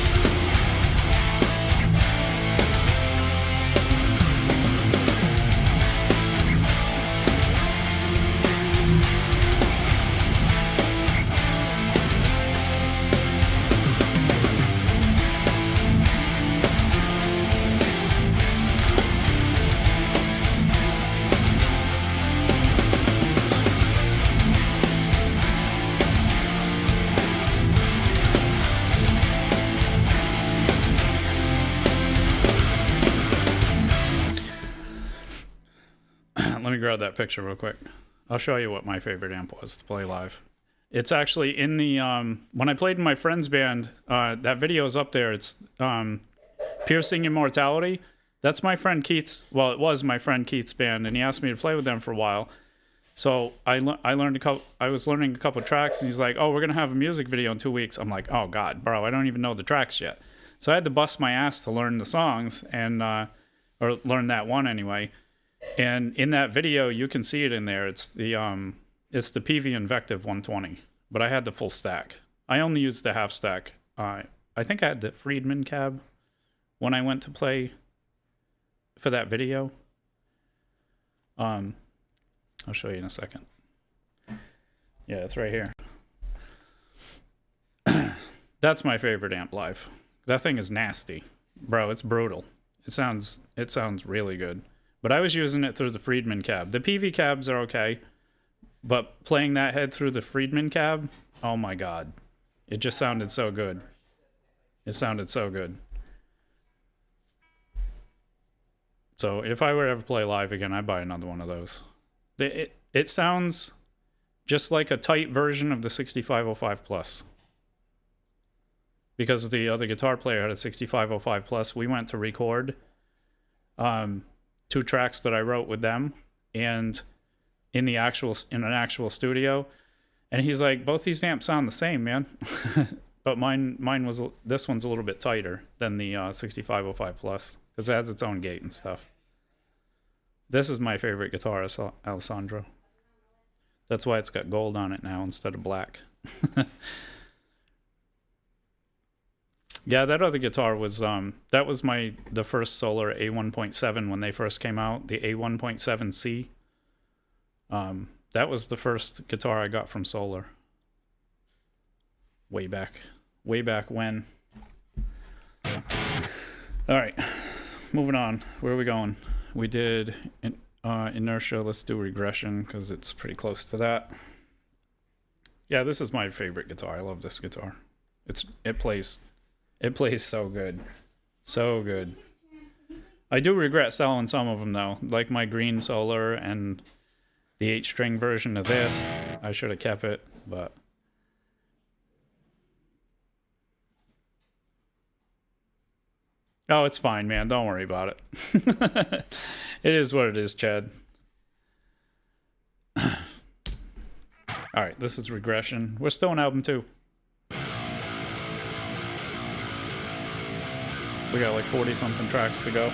A: Let me grab that picture real quick. I'll show you what my favorite amp was to play live. It's actually in the when I played in my friend's band. That video is up there. It's Piercing Immortality. That's my friend Keith's. Well, it was my friend Keith's band, and he asked me to play with them for a while. So I learned a couple. I was learning a couple of tracks, and he's like, "Oh, we're gonna have a music video in 2 weeks." I'm like, "Oh God, bro, I don't even know the tracks yet." So I had to bust my ass to learn the songs and or learn that one anyway. And in that video, you can see it in there. It's the PV Invective 120, but I had the full stack. I only used the half stack. I think I had the Friedman cab when I went to play for that video. I'll show you in a second. Yeah, it's right here. That's my favorite amp live. That thing is nasty, bro. It's brutal. It sounds really good. But I was using it through the Friedman cab. The PV cabs are okay, but playing that head through the Friedman cab, oh my god, it just sounded so good. It sounded so good. So if I were to ever play live again, I'd buy another one of those. It sounds just like a tight version of the 6505 Plus. Because the other guitar player had a 6505 Plus, we went to record 2 tracks that I wrote with them, and in an actual studio, and he's like, both these amps sound the same, man. But this one's a little bit tighter than the 6505 Plus because it has its own gate and stuff. This is my favorite guitar, Alessandro. That's why it's got gold on it now instead of black. Yeah, that other guitar was that was the first Solar A1.7 when they first came out, the A1.7C. That was the first guitar I got from Solar. Way back when. All right, moving on. Where are we going? We did inertia. Let's do regression because it's pretty close to that. Yeah, this is my favorite guitar. I love this guitar. It plays so good. So good. I do regret selling some of them though, like my green Solar and the 8-string version of this. I should have kept it, but oh, it's fine, man. Don't worry about it. It is what it is, Chad. All right, this is regression. We're still on album 2. We got like 40-something tracks to go.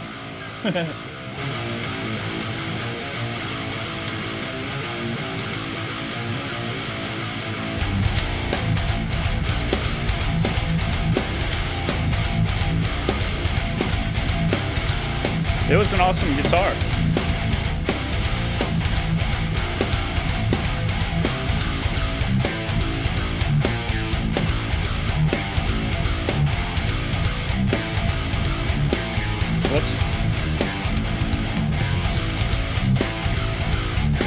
A: It was an awesome guitar. Whoops.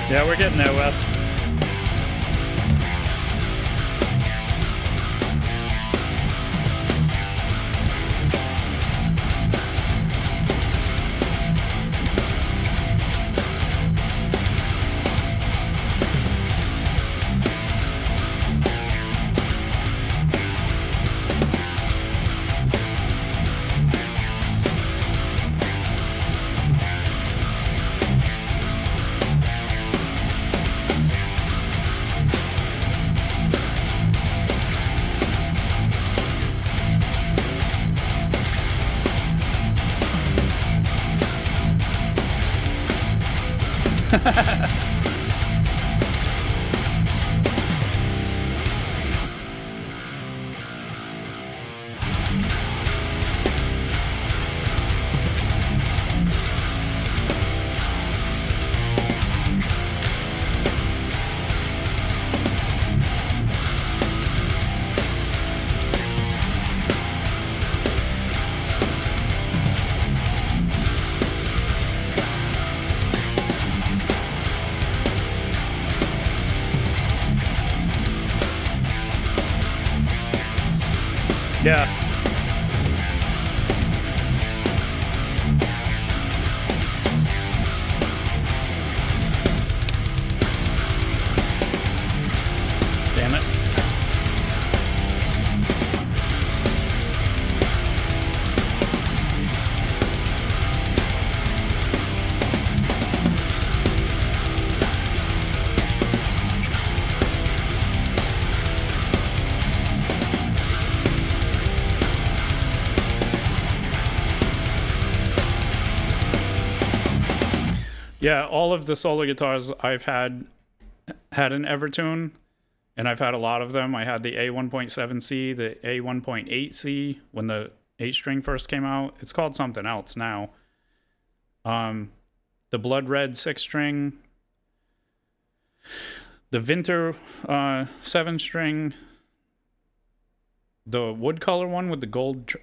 A: Yeah, we're getting there, Wes. Yeah. Damn it. Yeah, all of the solar guitars I've had an Evertune, and I've had a lot of them. I had the A1.7C, the A1.8C when the 8-string first came out. It's called something else now. The Blood Red 6-string, the Vinter 7-string, the wood color one with the gold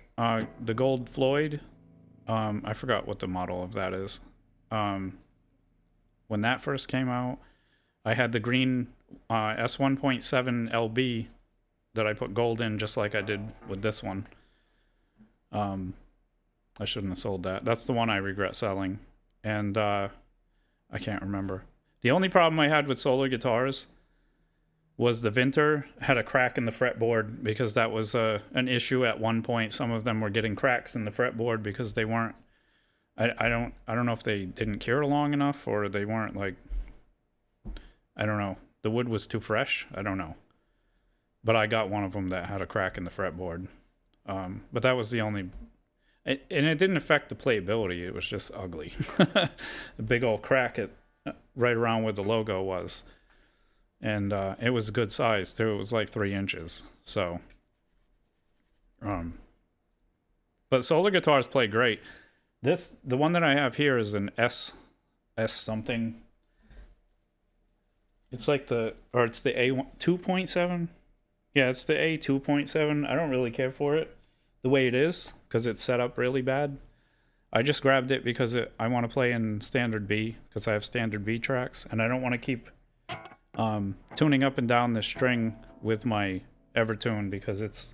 A: Floyd. I forgot what the model of that is. When that first came out, I had the green S1.7 LB that I put gold in, just like I did with this one. I shouldn't have sold that. That's the one I regret selling. And I can't remember. The only problem I had with solar guitars was the Vinter had a crack in the fretboard, because that was an issue at one point. Some of them were getting cracks in the fretboard because they weren't, I don't know if they didn't cure long enough, or they weren't, like, I don't know. The wood was too fresh. I don't know. But I got one of them that had a crack in the fretboard. But that was the only, and it didn't affect the playability. It was just ugly. A big old crack right around where the logo was. And it was a good size too. It was like 3 inches. So, but solar guitars play great. The one that I have here is an S something. It's like it's the A2.7. Yeah, it's the A2.7. I don't really care for it the way it is, because it's set up really bad. I just grabbed it because I want to play in standard B, because I have standard B tracks, and I don't want to keep tuning up and down the string with my Evertune, because it's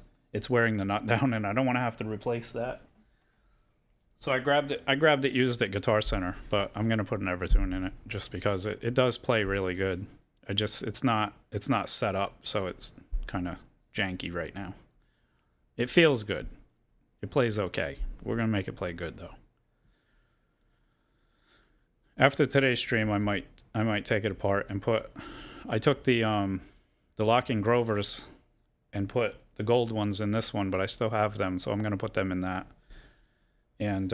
A: wearing the nut down, and I don't want to have to replace that. So I grabbed it used at Guitar Center, but I'm gonna put an Evertune in it just because it does play really good. It's not set up, so it's kind of janky right now. It feels good. It plays okay. We're gonna make it play good though. After today's stream, I might take it apart and I took the locking Grovers and put the gold ones in this one, but I still have them, so I'm gonna put them in that. And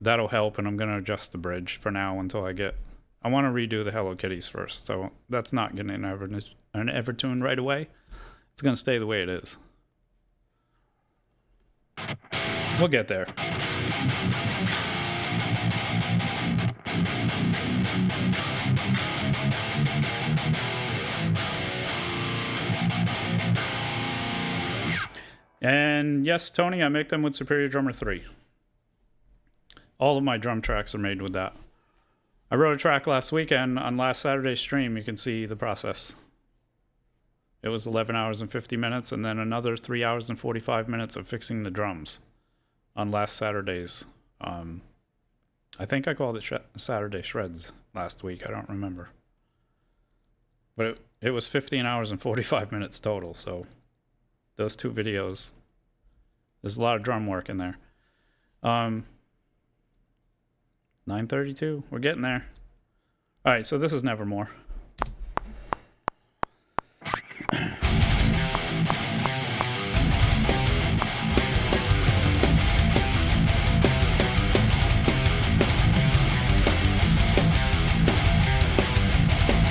A: that'll help, and I'm going to adjust the bridge for now until I want to redo the Hello Kitties first, so that's not getting an Evertune right away. It's going to stay the way it is. We'll get there. And yes, Tony, I make them with Superior Drummer 3. All of my drum tracks are made with that. I wrote a track last weekend on last Saturday's stream. You can see the process. It was 11 hours and 50 minutes, and then another 3 hours and 45 minutes of fixing the drums on last Saturday's. I think I called it Saturday Shreds last week. I don't remember. But it was 15 hours and 45 minutes total, so those 2 videos, there's a lot of drum work in there. 9:32, we're getting there. All right, so this is Nevermore.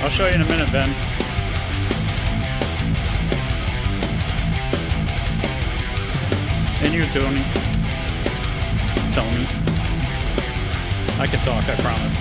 A: I'll show you in a minute, Ben. And you, Tony. I can talk, I promise.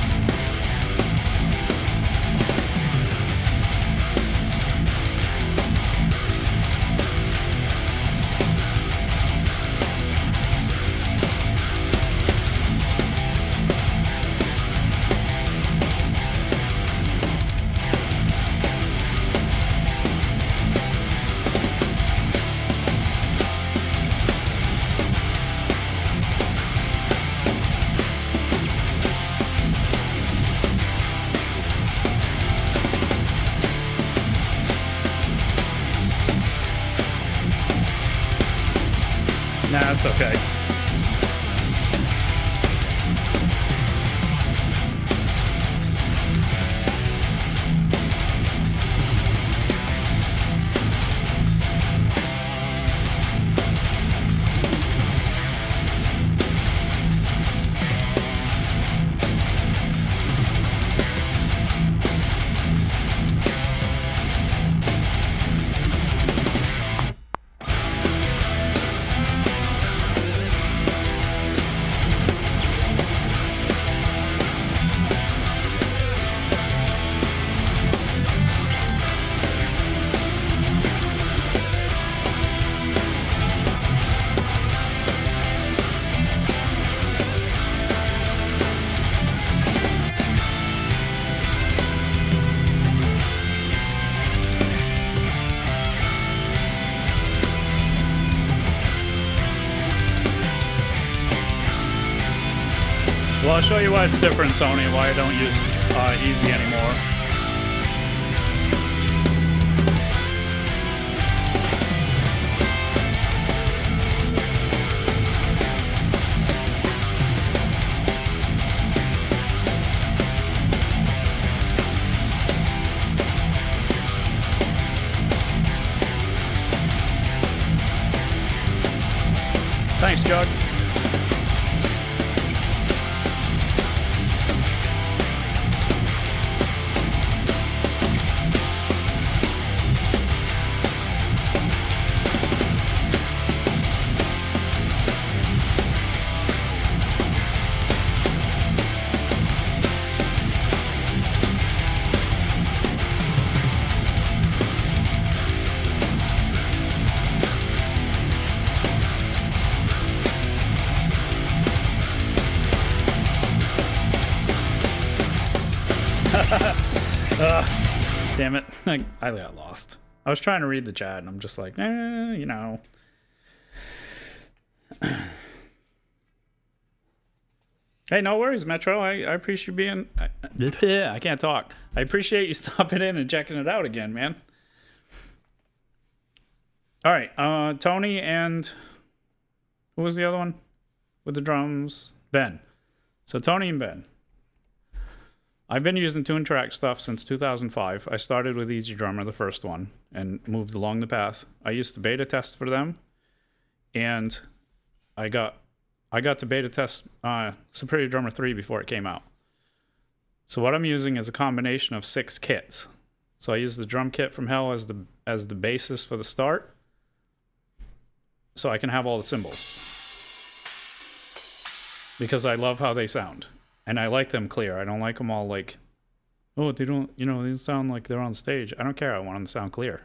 A: Nah, it's okay. show you why it's different, Tony, and why I don't use easy anymore. Thanks, Jug. Damn it. I got lost. I was trying to read the chat and I'm just like, you know. Hey, no worries, Metro. I appreciate you being... I can't talk. I appreciate you stopping in and checking it out again, man. All right. Tony and... Who was the other one? With the drums? Ben. So Tony and Ben. I've been using tune track stuff since 2005. I started with Easy Drummer, the first one, and moved along the path. I used to beta test for them, and I got to beta test Superior Drummer 3 before it came out. So what I'm using is a combination of 6 kits. So I use the drum kit from Hell as the basis for the start, so I can have all the cymbals, because I love how they sound. And I like them clear. I don't like them all like, oh, they don't sound like they're on stage. I don't care. I want them to sound clear.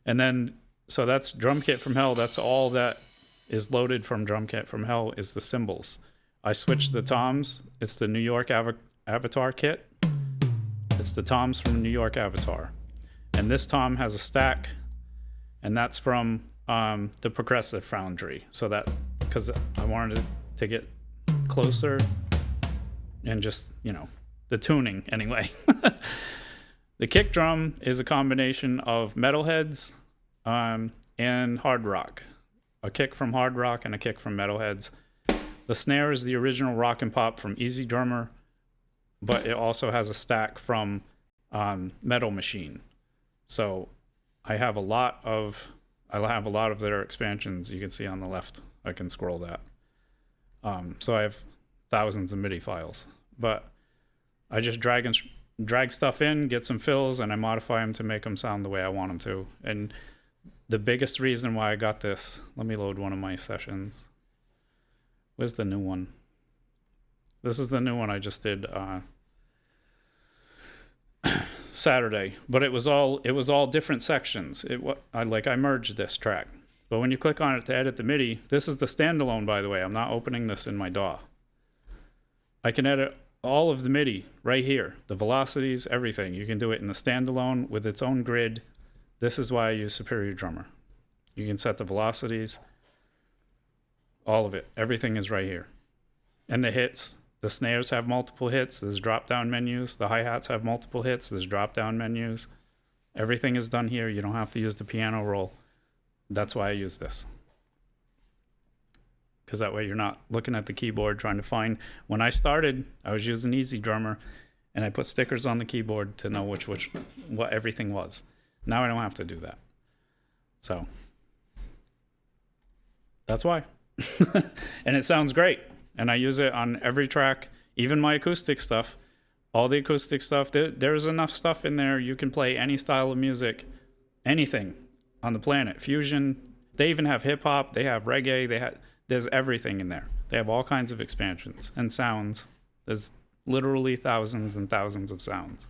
A: And then, so that's Drum Kit from Hell. That's all that is loaded from Drum Kit from Hell is the cymbals. I switched the toms. It's the New York Avatar kit. It's the toms from New York Avatar. And this tom has a stack, and that's from the Progressive Foundry. So that, because I wanted to get closer and just, the tuning anyway. The kick drum is a combination of metalheads and hard rock. A kick from hard rock and a kick from metalheads. The snare is the original rock and pop from Easy Drummer, but it also has a stack from Metal Machine. So I have a lot of their expansions. You can see on the left. I can scroll that. So I have thousands of MIDI files, but I just drag stuff in, get some fills, and I modify them to make them sound the way I want them to. And the biggest reason why I got this, let me load one of my sessions. Where's the new one? This is the new one I just did Saturday, but it was all different sections. I merged this track. But when you click on it to edit the MIDI, this is the standalone, by the way. I'm not opening this in my DAW. I can edit all of the MIDI right here. The velocities, everything. You can do it in the standalone with its own grid. This is why I use Superior Drummer. You can set the velocities, all of it. Everything is right here. And the hits. The snares have multiple hits. There's drop-down menus. The hi-hats have multiple hits. There's drop-down menus. Everything is done here. You don't have to use the piano roll. That's why I use this. Because that way you're not looking at the keyboard trying to find. When I started, I was using Easy Drummer, and I put stickers on the keyboard to know what everything was. Now I don't have to do that. So that's why. And it sounds great. And I use it on every track, even my acoustic stuff. All the acoustic stuff, there's enough stuff in there. You can play any style of music, anything on the planet. Fusion, they even have hip hop, they have reggae, there's everything in there. They have all kinds of expansions and sounds. There's literally thousands and thousands of sounds,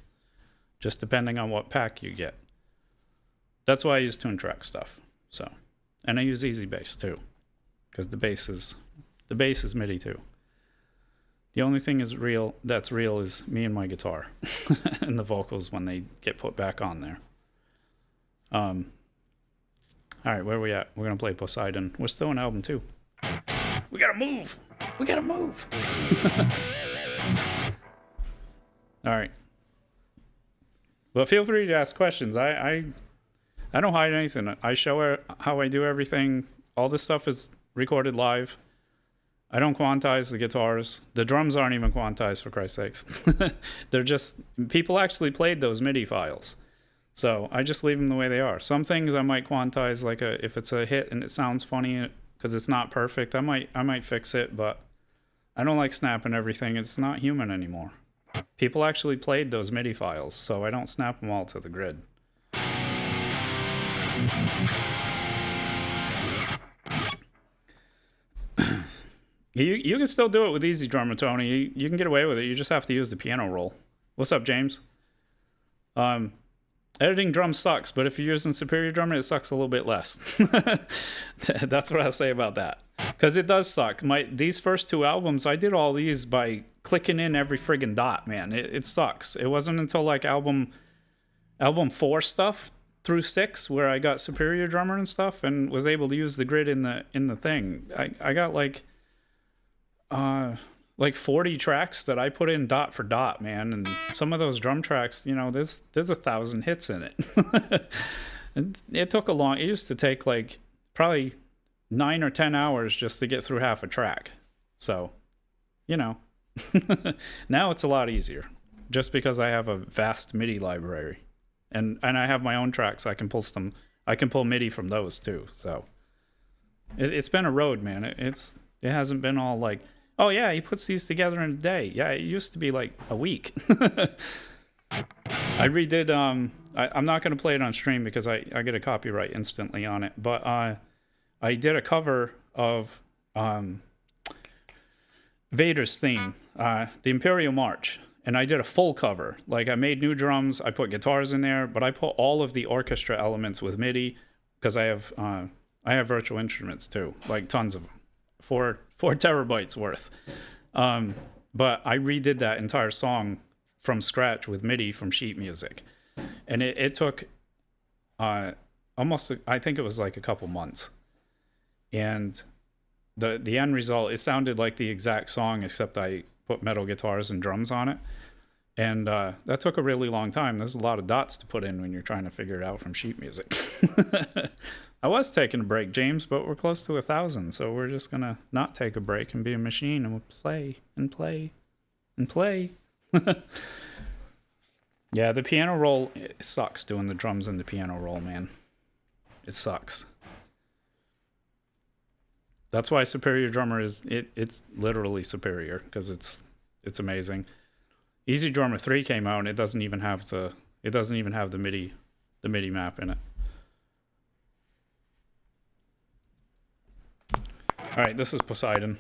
A: just depending on what pack you get. That's why I use tune track stuff. So, and I use Easy Bass too, because the bass is MIDI too. The only thing that's real is me and my guitar and the vocals when they get put back on there. All right, where are we at? We're gonna play Poseidon. We're still in album 2. We gotta move. We gotta move. All right. But feel free to ask questions. I don't hide anything. I show how I do everything. All this stuff is recorded live. I don't quantize the guitars. The drums aren't even quantized, for Christ's sakes. They're just, people actually played those MIDI files. So I just leave them the way they are. Some things I might quantize, like if it's a hit and it sounds funny because it's not perfect, I might fix it, but I don't like snapping everything. It's not human anymore. People actually played those MIDI files, so I don't snap them all to the grid. You can still do it with Easy Drummer, Tony. You can get away with it. You just have to use the piano roll. What's up, James? Editing drums sucks, but if you're using Superior Drummer, it sucks a little bit less. That's what I'll say about that. Because it does suck. These first two albums, I did all these by clicking in every friggin' dot, man. It sucks. It wasn't until like album 4 stuff through 6 where I got Superior Drummer and stuff and was able to use the grid in the thing. I got like 40 tracks that I put in dot for dot, man, and some of those drum tracks, there's 1,000 hits in it. And it took it used to take like probably 9 or 10 hours just to get through half a track. So, now it's a lot easier just because I have a vast MIDI library and I have my own tracks. I can pull MIDI from those too. So it's been a road, man. It hasn't been all like, oh yeah, he puts these together in a day. Yeah, it used to be like a week. I redid, I'm not going to play it on stream because I get a copyright instantly on it, but I did a cover of Vader's theme, the Imperial March, and I did a full cover. Like I made new drums, I put guitars in there, but I put all of the orchestra elements with MIDI because I have virtual instruments too, like tons of them. 4 terabytes worth. But I redid that entire song from scratch with MIDI from sheet music. And it took almost, I think it was like a couple months. And the end result, it sounded like the exact song, except I put metal guitars and drums on it. And that took a really long time. There's a lot of dots to put in when you're trying to figure it out from sheet music. I was taking a break, James, but we're close to 1,000, so we're just gonna not take a break and be a machine, and we'll play and play and play. Yeah, the piano roll, it sucks doing the drums in the piano roll, man. It sucks. That's why Superior Drummer it's literally superior, because it's amazing. Easy Drummer 3 came out and it doesn't even have the MIDI map in it. All right, this is Poseidon.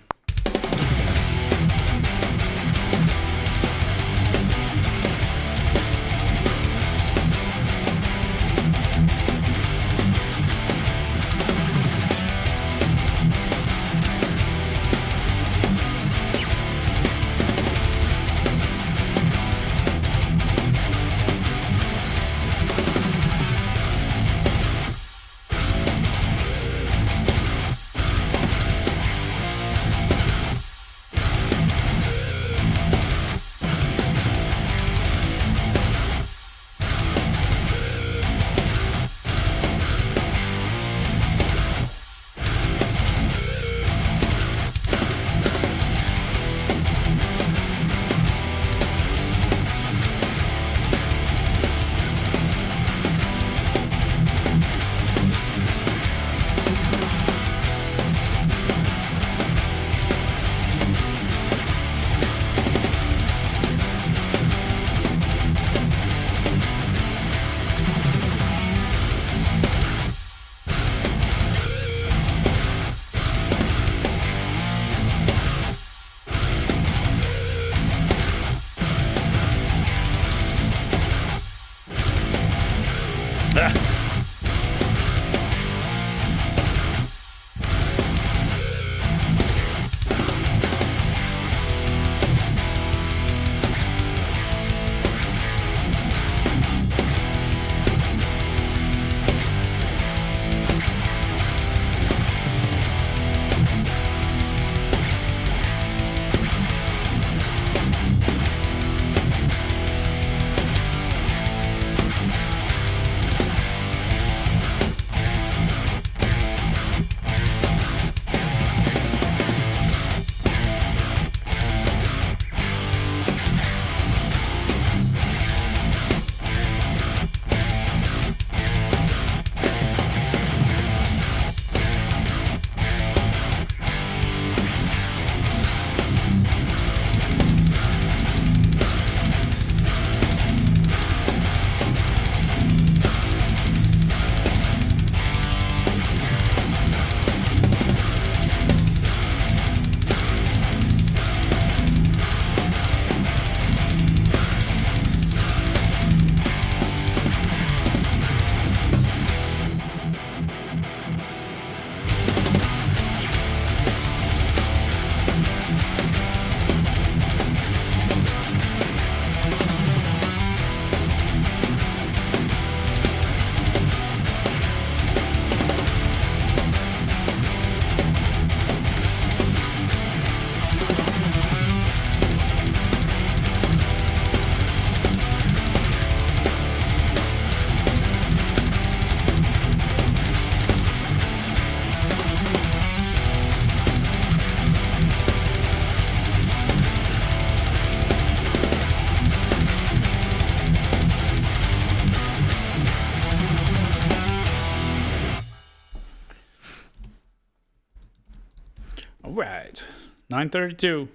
A: 9:32.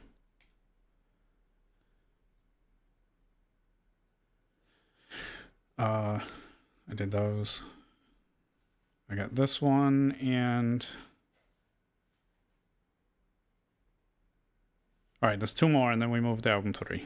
A: I did those. I got this one and... All right, there's 2 more and then we move to album 3.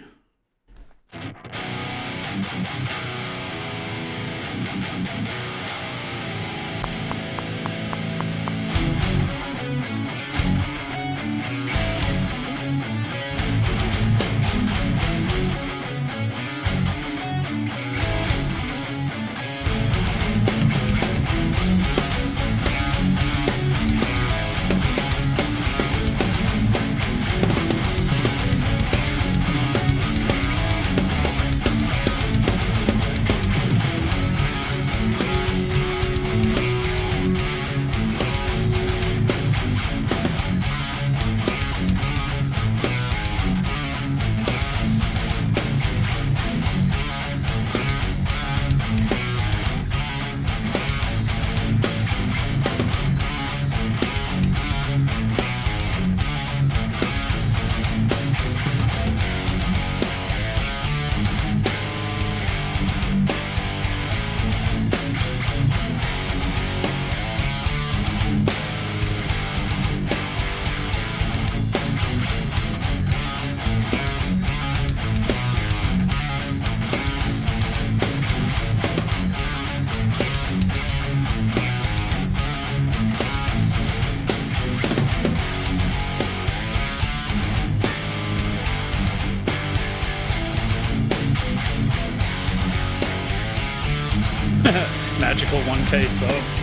A: Magical 1K subs.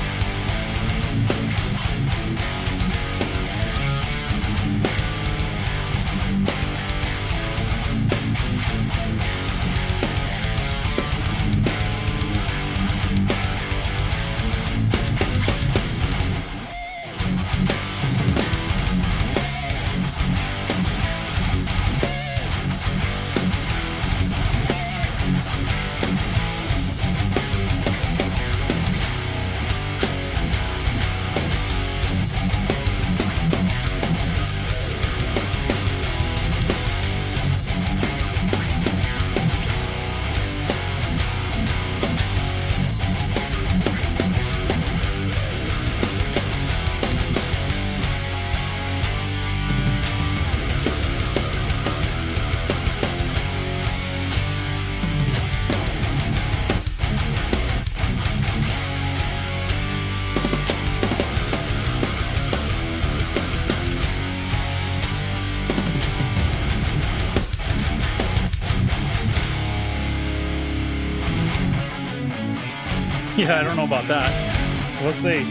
A: Yeah, I don't know about that. We'll see.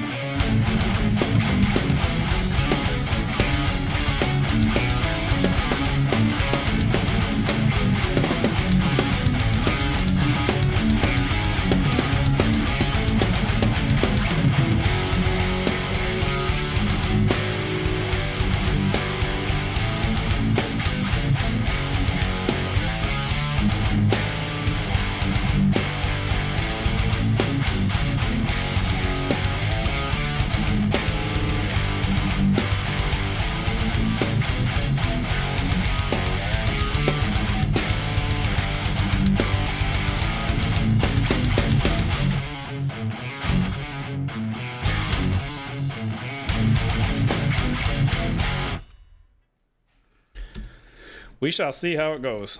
A: We shall see how it goes.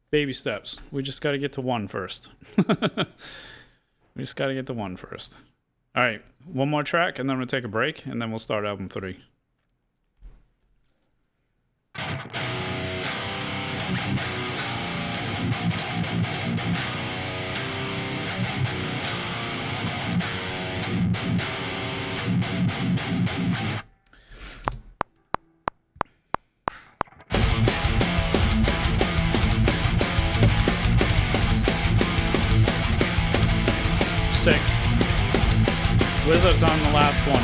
A: Baby steps. We just got to get to 1 first. We just got to get to 1 first. All right, 1 more track, and then we'll take a break, and then we'll start album 3. Wizards on the last one.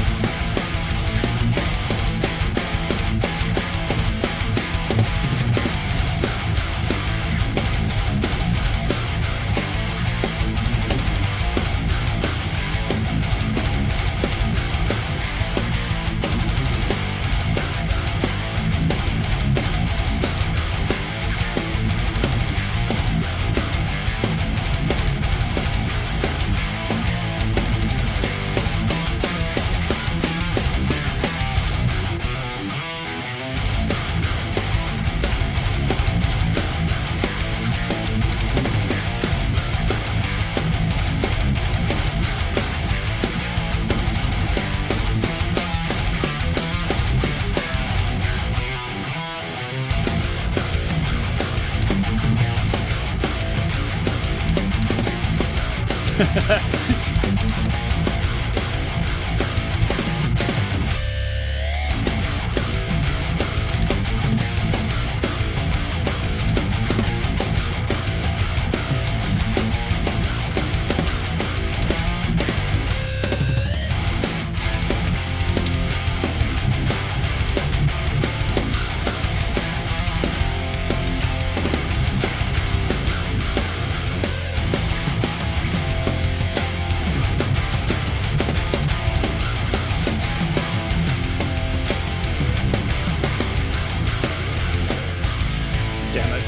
A: Damn it.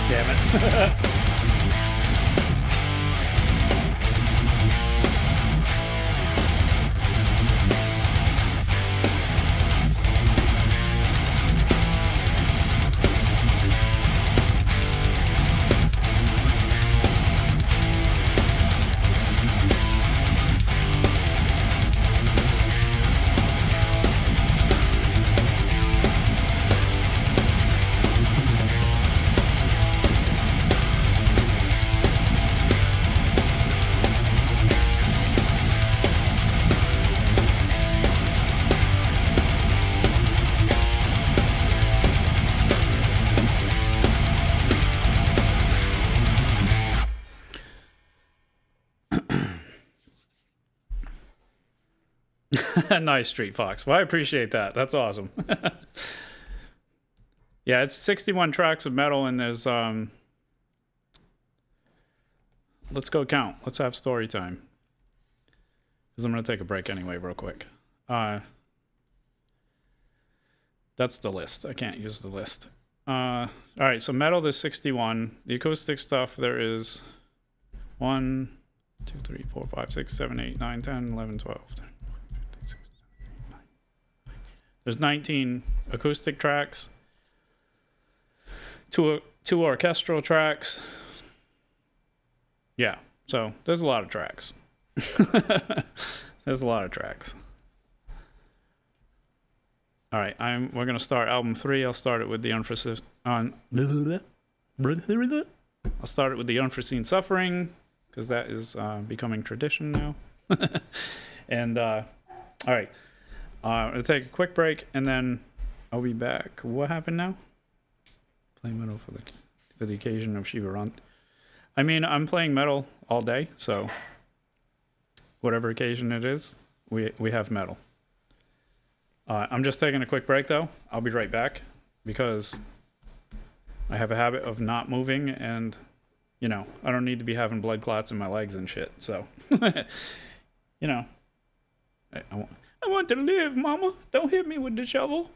A: Damn it. Nice, Street Fox. Well, I appreciate that. That's awesome. Yeah, it's 61 tracks of metal, and there's let's go count. Let's have story time, because I'm gonna take a break anyway, real quick. That's the list. I can't use the list. All right, so metal, there's 61. The acoustic stuff, there is 1, 2, 3, 4, 5, 6, 7, 8, 9, 10, 11, 12. There's 19 acoustic tracks, two orchestral tracks. Yeah, so there's a lot of tracks. There's a lot of tracks. All right, we're gonna start album 3. I'll start it with the unforeseen suffering, because that is becoming tradition now. And all right. I'll take a quick break, and then I'll be back. What happened now? Play metal for the occasion of Shiva Run. I mean, I'm playing metal all day, so whatever occasion it is, we have metal. I'm just taking a quick break, though. I'll be right back, because I have a habit of not moving, and, you know, I don't need to be having blood clots in my legs and shit, so, you know, I want to live, mama. Don't hit me with the shovel.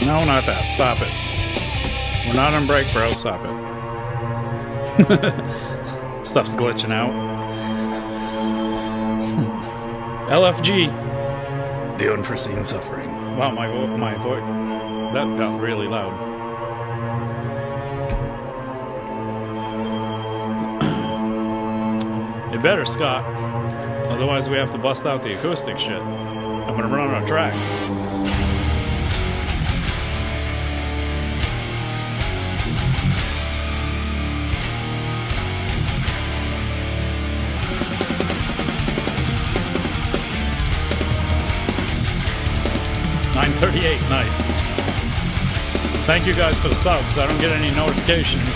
A: No, not that. Stop it. We're not on break, bro. Stop it. Stuff's glitching out. LFG. The unforeseen suffering. Wow, my voice. That got really loud. It better, Scott. Otherwise, we have to bust out the acoustic shit. I'm gonna run out of tracks. $9.38, nice. Thank you guys for the subs. I don't get any notifications.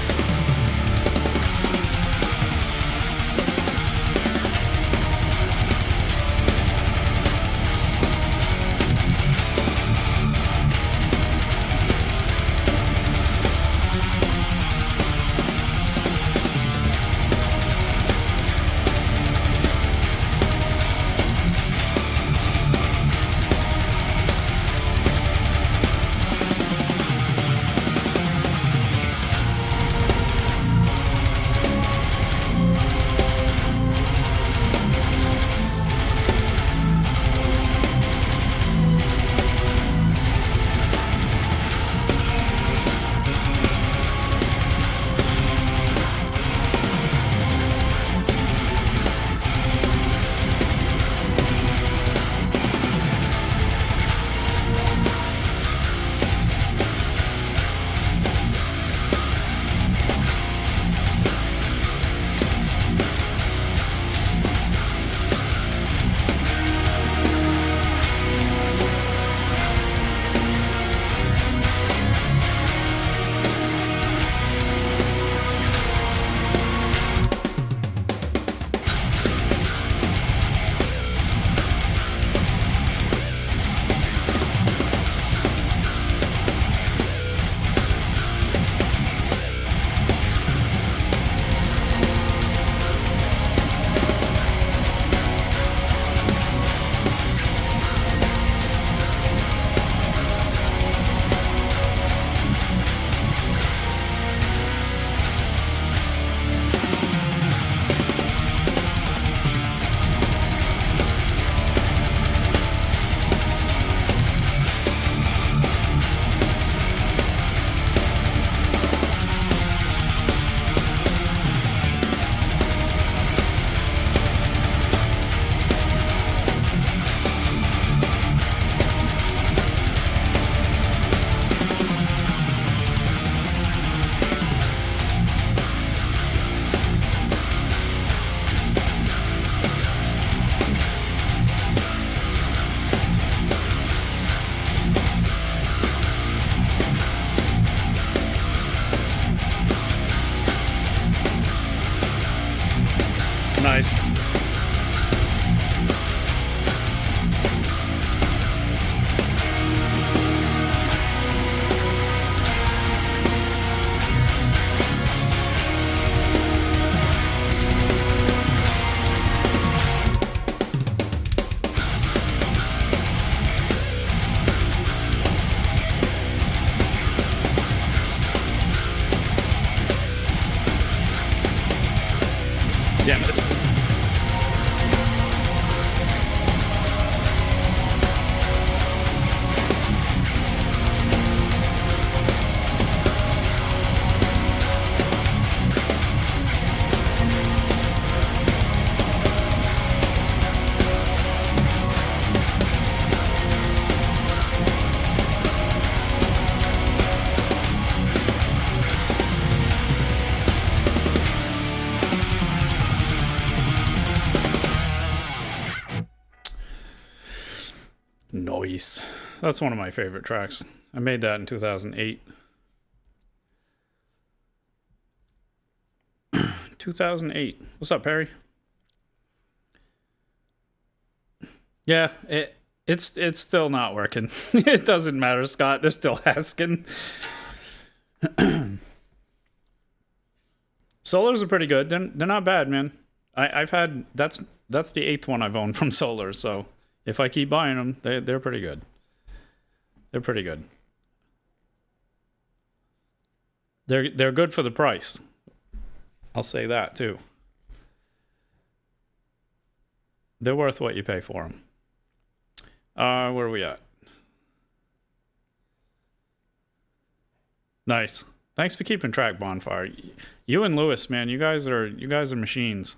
A: Nice. Damn it. Noise. That's one of my favorite tracks. I made that in 2008. 2008. What's up, Perry? Yeah, it's still not working. It doesn't matter, Scott. They're still asking. Solars are pretty good. They're not bad, man. I've had that's the 8th one I've owned from Solar, so if I keep buying them, they're pretty good. They're pretty good. They're good for the price. I'll say that too. They're worth what you pay for them. Where are we at? Nice. Thanks for keeping track, Bonfire. You and Lewis, man, you guys are machines.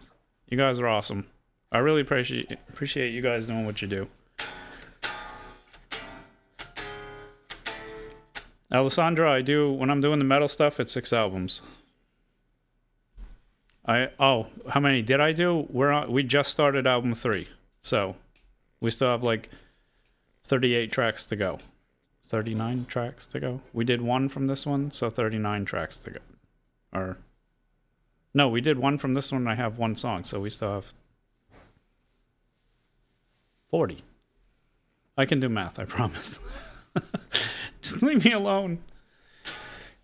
A: You guys are awesome. I really appreciate you guys doing what you do. Alessandra, when I'm doing the metal stuff, it's 6 albums. How many did I do? We just started album 3. So we still have like 38 tracks to go. 39 tracks to go. We did 1 from this one, so 39 tracks to go. No, we did 1 from this one and I have 1 song, so we still have 40. I can do math, I promise. Just leave me alone.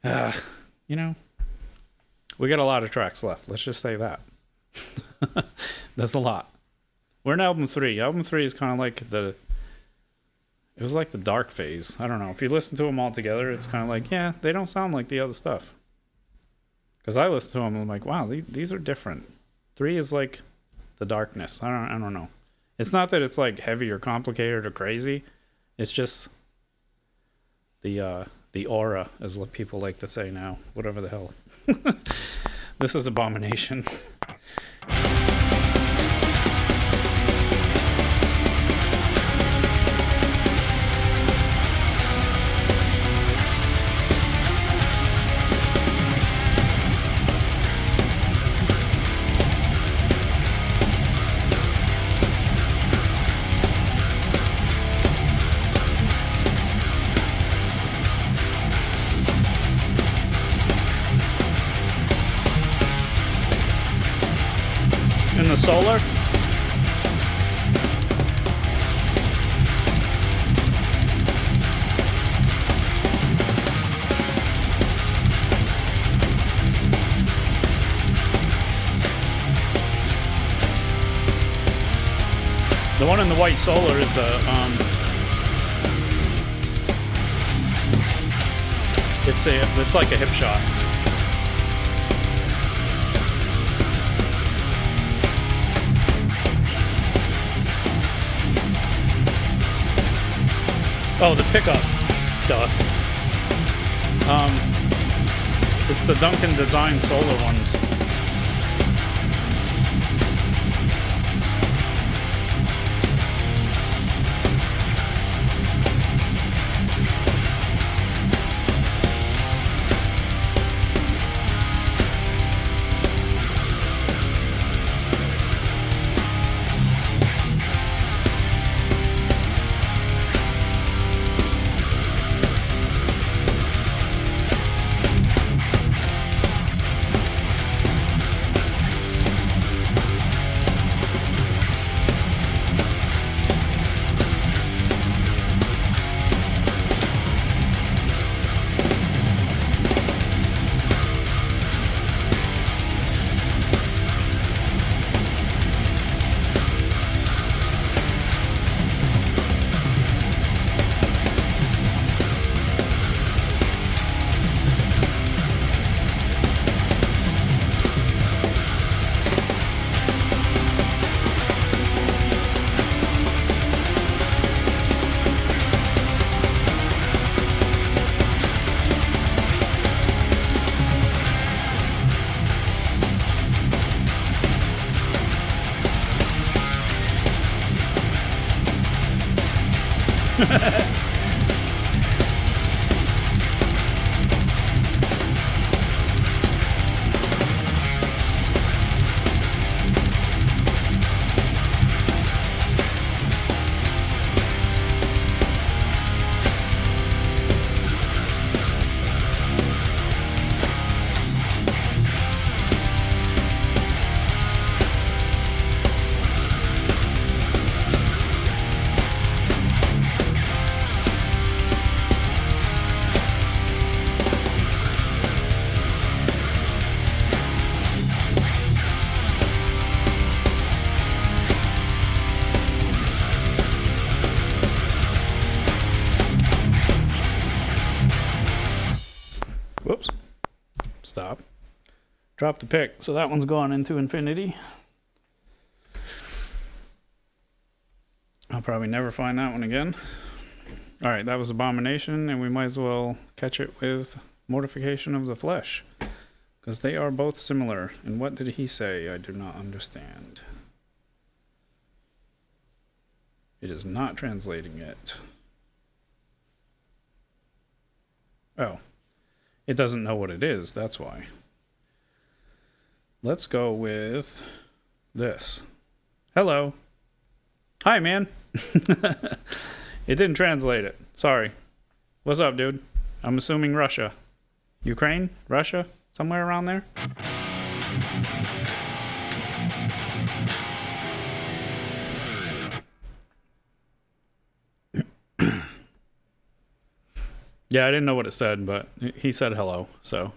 A: You know, we got a lot of tracks left. Let's just say that. That's a lot. We're in album 3. Album 3 is kind of like it was like the dark phase. I don't know. If you listen to them all together, it's kind of like, yeah, they don't sound like the other stuff. Because I listen to them and I'm like, wow, these are different. 3 is like the darkness. I don't know. It's not that it's like heavy or complicated or crazy. It's just the aura, as what people like to say now. Whatever the hell. This is Abomination. In the solar? The one in the white solar is it's like a hip shot. Oh, the pickup. Duh. It's the Duncan Design solar ones. Drop the pick. So that one's gone into infinity. I'll probably never find that one again. All right, that was Abomination, and we might as well catch it with Mortification of the Flesh, because they are both similar. And what did he say? I do not understand. It is not translating it. Oh, it doesn't know what it is, that's why. Let's go with this. Hello. Hi, man. It didn't translate it. Sorry. What's up, dude? I'm assuming Russia. Ukraine? Russia? Somewhere around there? Yeah, I didn't know what it said, but he said hello, so.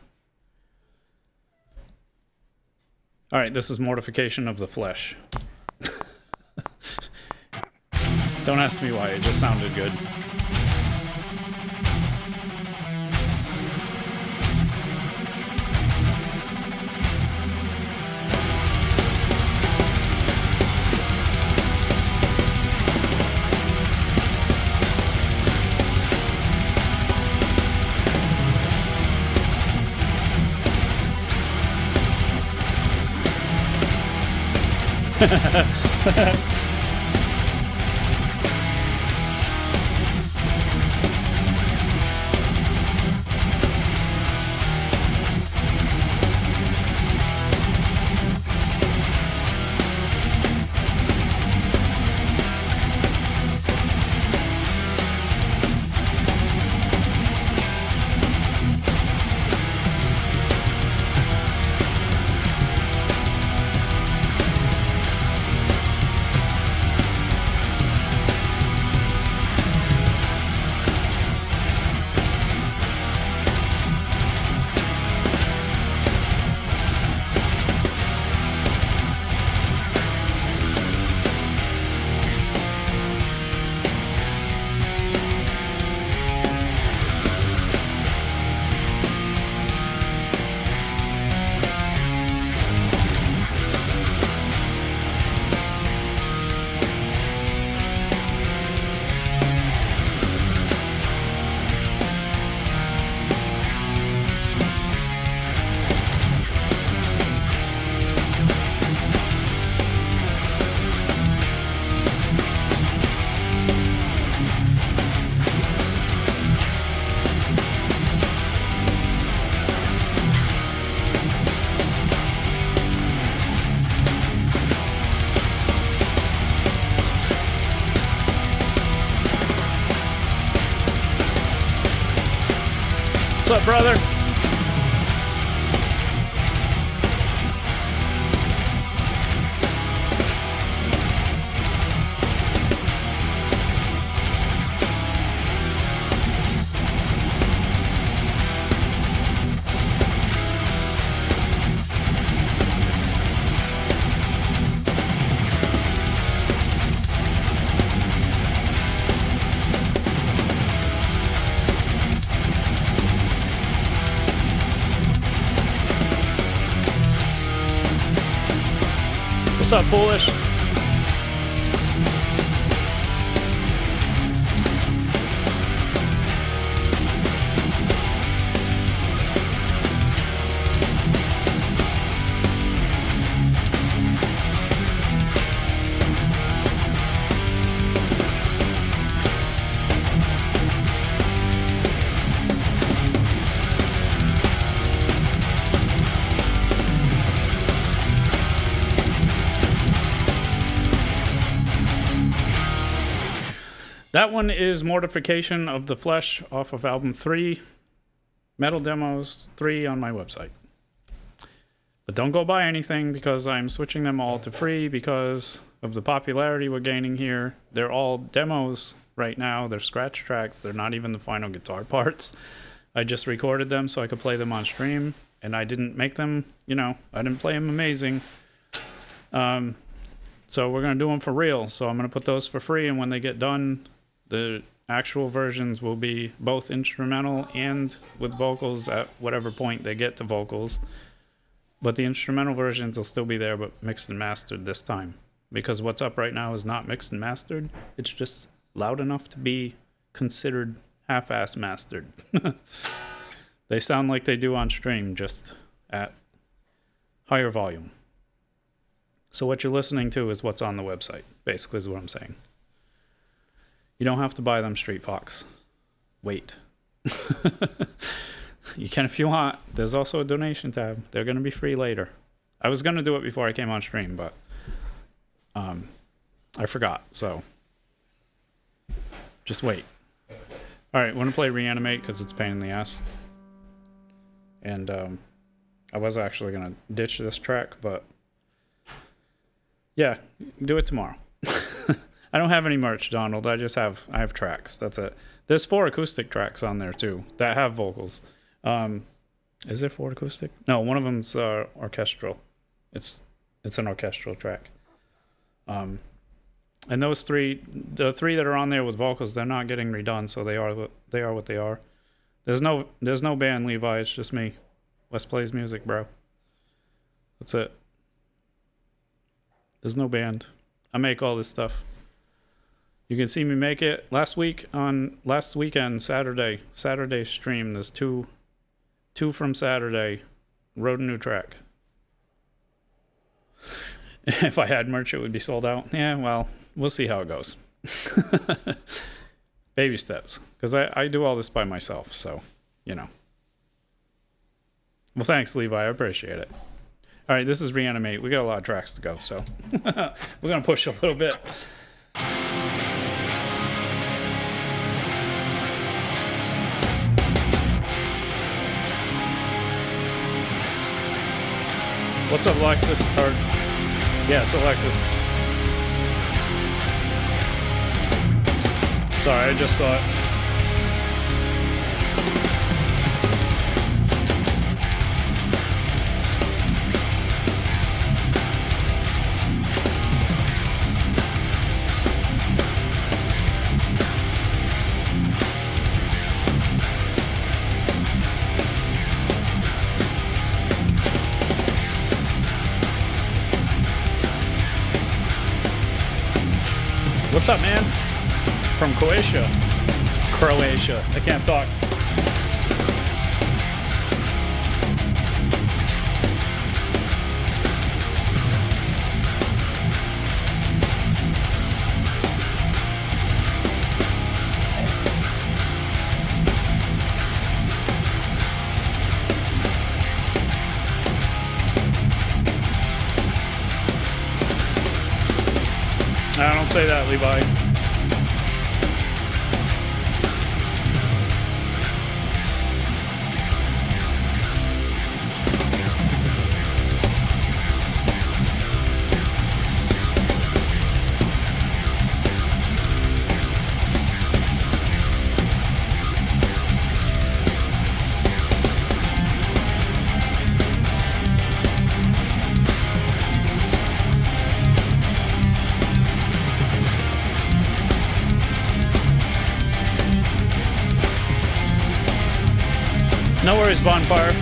A: Alright, this is Mortification of the Flesh. Don't ask me why, it just sounded good. What's up, brother? What's up, Foolish? That one is Mortification of the Flesh off of album 3, Metal Demos 3 on my website. But don't go buy anything because I'm switching them all to free because of the popularity we're gaining here. They're all demos right now. They're scratch tracks. They're not even the final guitar parts. I just recorded them so I could play them on stream, and I didn't make them, you know, I didn't play them amazing. So we're going to do them for real. So I'm going to put those for free, and when they get done, the actual versions will be both instrumental and with vocals at whatever point they get to vocals. But the instrumental versions will still be there, but mixed and mastered this time. Because what's up right now is not mixed and mastered. It's just loud enough to be considered half-ass mastered. They sound like they do on stream, just at higher volume. So what you're listening to is what's on the website, basically is what I'm saying. You don't have to buy them, Street Fox. Wait. You can if you want. There's also a donation tab. They're going to be free later. I was going to do it before I came on stream, but I forgot, so just wait. Alright, I want to play Reanimate because it's a pain in the ass. And I was actually going to ditch this track, but yeah, do it tomorrow. I don't have any merch, Donald. I have tracks. That's it. There's 4 acoustic tracks on there too that have vocals. Is there 4 acoustic? No, one of them's orchestral. It's an orchestral track. And those 3, the 3 that are on there with vocals, they're not getting redone, so they are what they are. There's no band, Levi. It's just me. Wes plays music, bro. That's it. There's no band. I make all this stuff. You can see me make it last weekend, Saturday stream. There's two from Saturday. Wrote a new track. If I had merch, it would be sold out. Yeah, well, we'll see how it goes. Baby steps, because I do all this by myself, so, you know. Well, thanks, Levi. I appreciate it. All right, this is Reanimate. We got a lot of tracks to go, so we're going to push a little bit. What's up, Alexis? Yeah, it's Alexis. Sorry, I just saw it. What's up, man? From Croatia. I can't talk. I don't say that, Levi. No worries, Bonfire.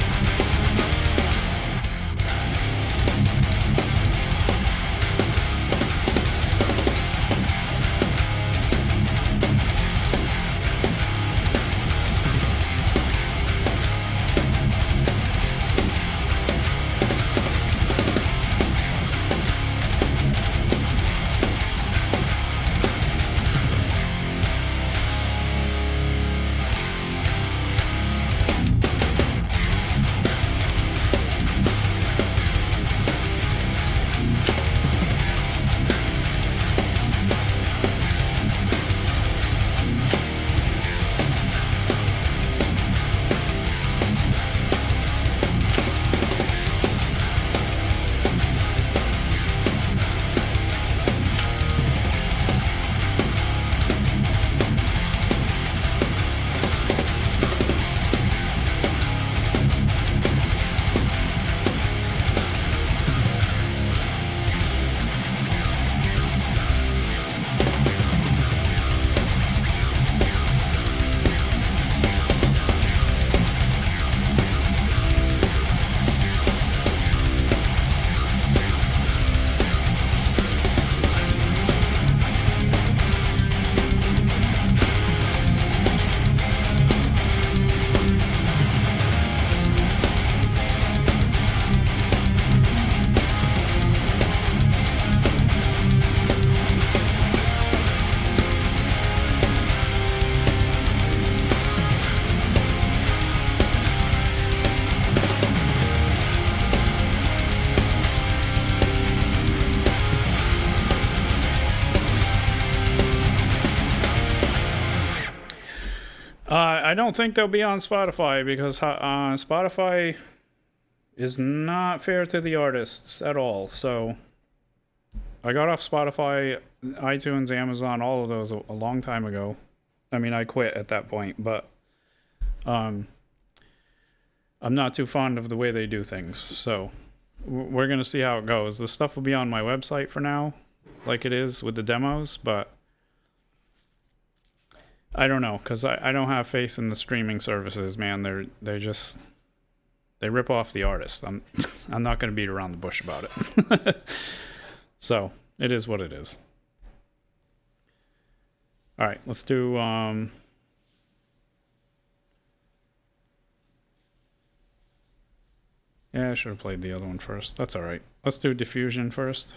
A: I don't think they'll be on Spotify because Spotify is not fair to the artists at all. So I got off Spotify, iTunes, Amazon, all of those a long time ago. I mean, I quit at that point, but I'm not too fond of the way they do things. So we're going to see how it goes. The stuff will be on my website for now, like it is with the demos, but I don't know, because I don't have faith in the streaming services, man. They rip off the artist. I'm not going to beat around the bush about it. So it is what it is. All right, let's do yeah, I should have played the other one first. That's all right. Let's do Diffusion first.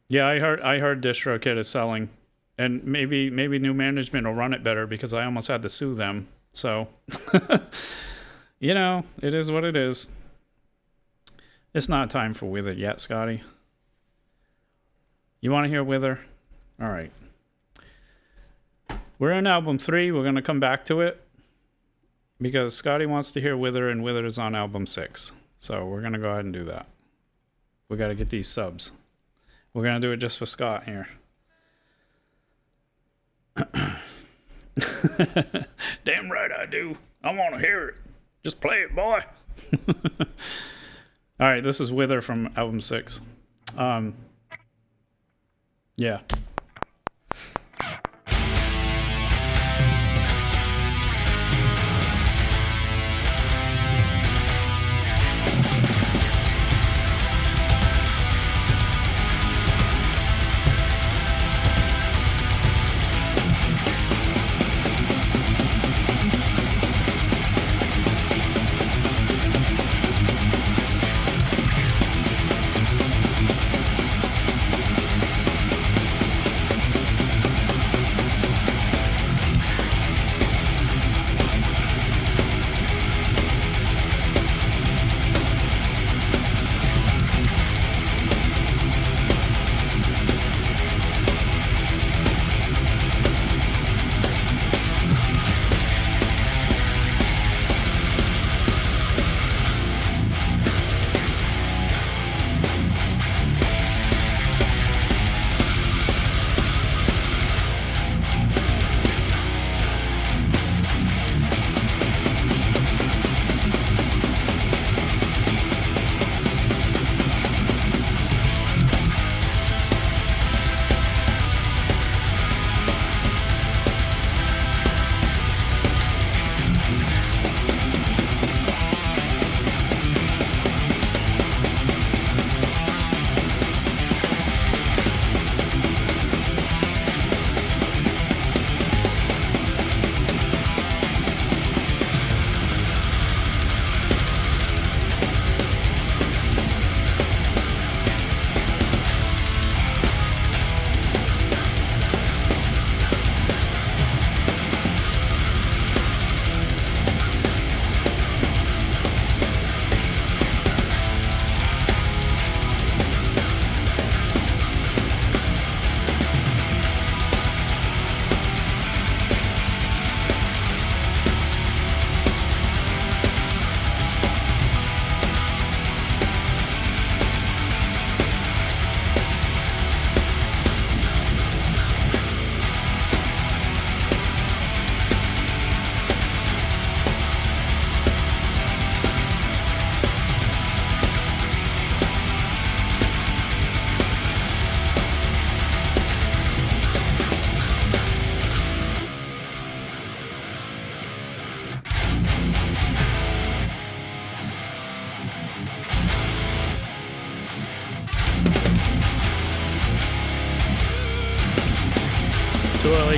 A: Yeah, I heard DistroKid is selling, and maybe new management will run it better because I almost had to sue them. So, you know, it is what it is. It's not time for Wither yet, Scotty. You want to hear Wither? All right. We're in album 3. We're going to come back to it because Scotty wants to hear Wither, and Wither is on album 6. So we're going to go ahead and do that. We got to get these subs. We're going to do it just for Scott here. Damn right I do. I want to hear it. Just play it, boy. All right, this is Wither from album 6. Yeah. Too early.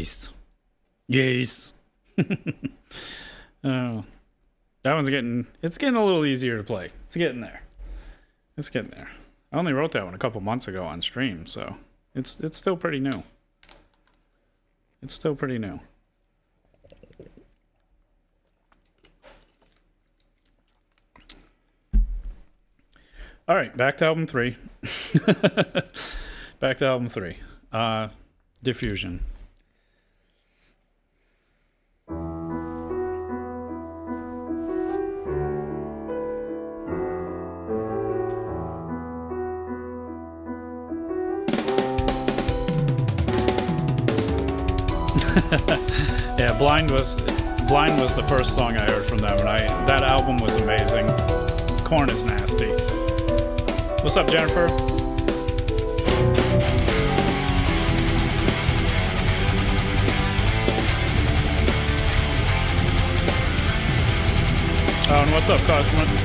A: Yes. Yes. Oh, that one's it's getting a little easier to play. It's getting there. It's getting there. I only wrote that one a couple months ago on stream, so it's still pretty new. It's still pretty new. All right, back to album 3. Back to album 3. Diffusion. Yeah, Blind was the first song I heard from them, and that album was amazing. Korn is nasty. What's up, Jennifer? Oh, and what's up, Cosmo?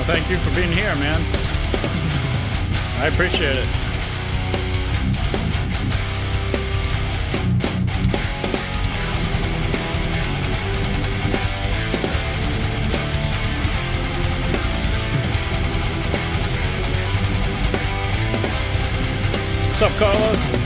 A: Thank you for being here, man. I appreciate it. What's up, Carlos?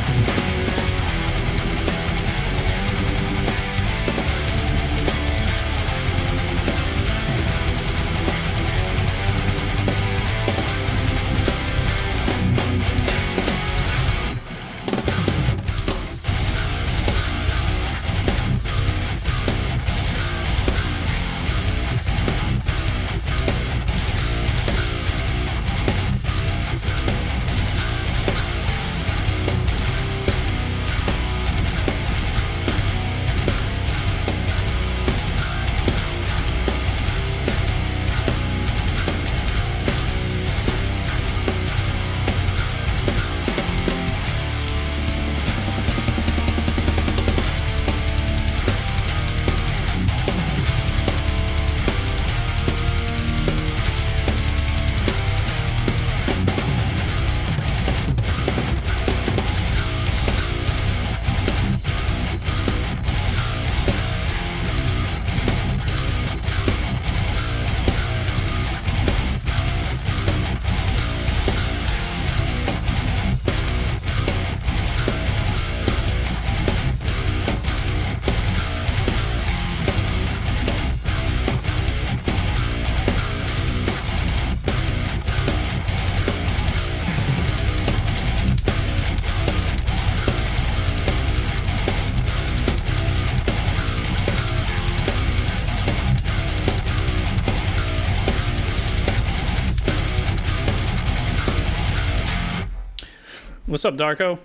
A: What's up, Darko?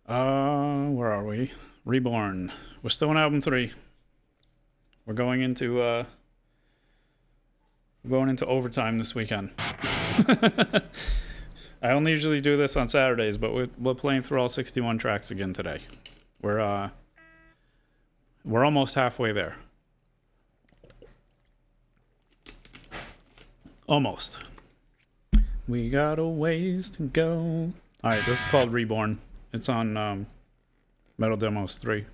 A: Where are we? Reborn. We're still on album 3. We're going into overtime this weekend. I only usually do this on Saturdays, but we're playing through all 61 tracks again today. We're almost halfway there. Almost. We got a ways to go. All right, this is called Reborn. It's on Metal Demos 3.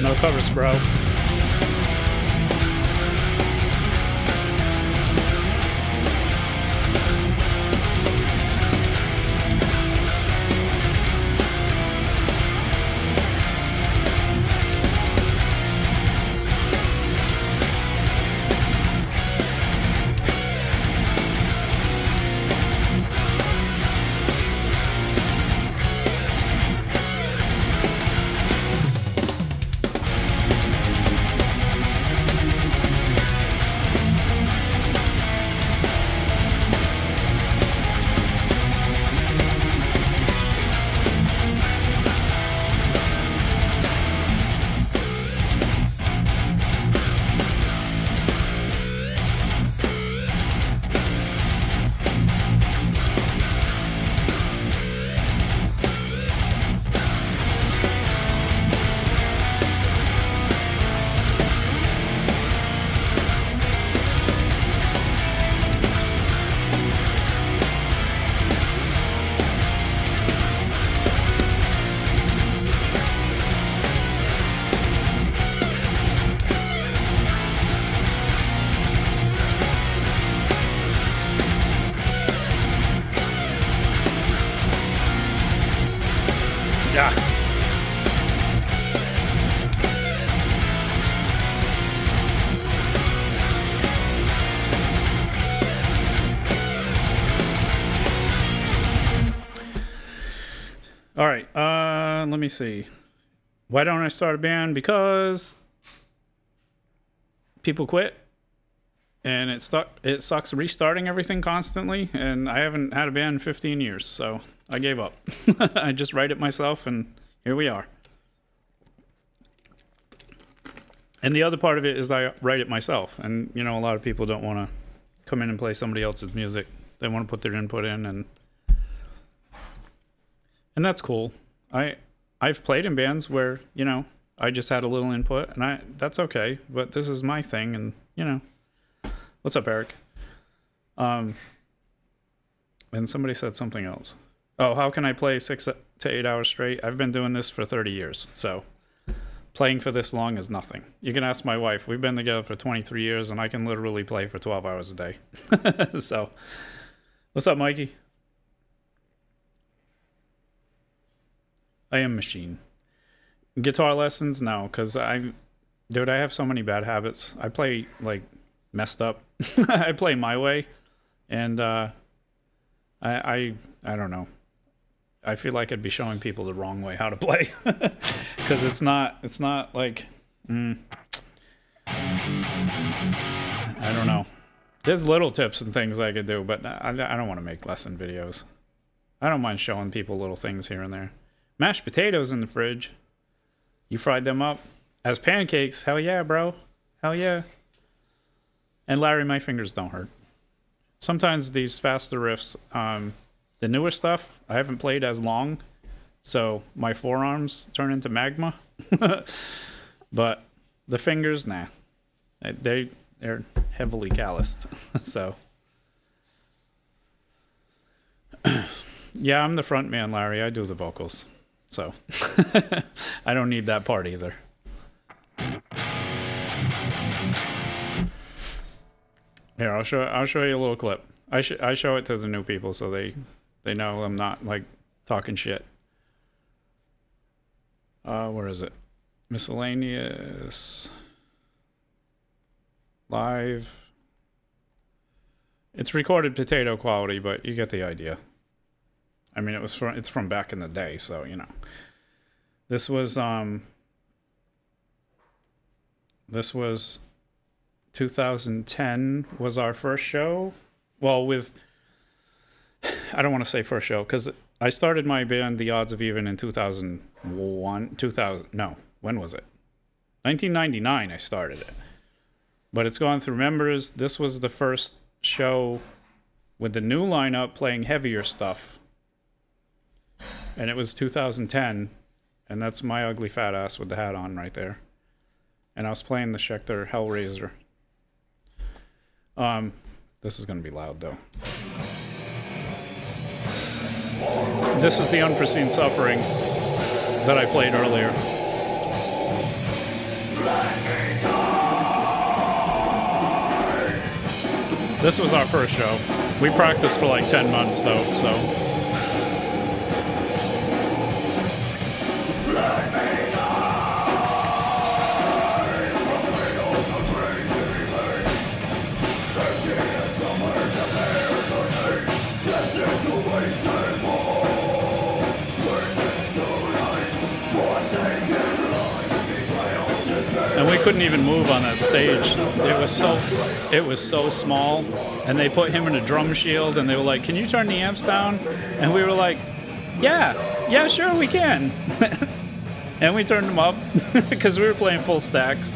A: No covers, bro. Yeah. All right. Let me see. Why don't I start a band? Because people quit, and it sucks restarting everything constantly, and I haven't had a band in 15 years, so I gave up. I just write it myself, and here we are. And the other part of it is I write it myself, and a lot of people don't want to come in and play somebody else's music. They want to put their input in, and that's cool. I've played in bands where I just had a little input, and that's okay. But this is my thing, and what's up, Eric? And somebody said something else. Oh, how can I play 6 to 8 hours straight? I've been doing this for 30 years, so playing for this long is nothing. You can ask my wife. We've been together for 23 years, and I can literally play for 12 hours a day. So, what's up, Mikey? I am machine. Guitar lessons? No, because I have so many bad habits. I play, messed up. I play my way, and I don't know. I feel like I'd be showing people the wrong way how to play, because it's not like I don't know. There's little tips and things I could do, but I don't want to make lesson videos. I don't mind showing people little things here and there. Mashed potatoes in the fridge. You fried them up as pancakes. Hell yeah, bro. Hell yeah. And Larry, my fingers don't hurt. Sometimes these faster riffs, the newer stuff, I haven't played as long, so my forearms turn into magma. But the fingers, nah. They're heavily calloused. So, yeah, I'm the front man, Larry. I do the vocals. So, I don't need that part either. Here, I'll show you a little clip. I show it to the new people so they know I'm not like talking shit. Where is it? Miscellaneous live. It's recorded potato quality, but you get the idea. I mean, it's from back in the day, so you know. This was 2010 was our first show. Well, I don't want to say first show because I started my band, The Odds of Even, in 2001. When was it? 1999 I started it. But it's gone through members. This was the first show with the new lineup playing heavier stuff. And it was 2010. And that's my ugly fat ass with the hat on right there. And I was playing the Schecter Hellraiser. This is going to be loud though. This is the Unforeseen Suffering that I played earlier. This was our first show. We practiced for like 10 months though, so. And we couldn't even move on that stage. It was so small. And they put him in a drum shield and they were like, "Can you turn the amps down?" And we were like, yeah, sure we can. And we turned them up because we were playing full stacks.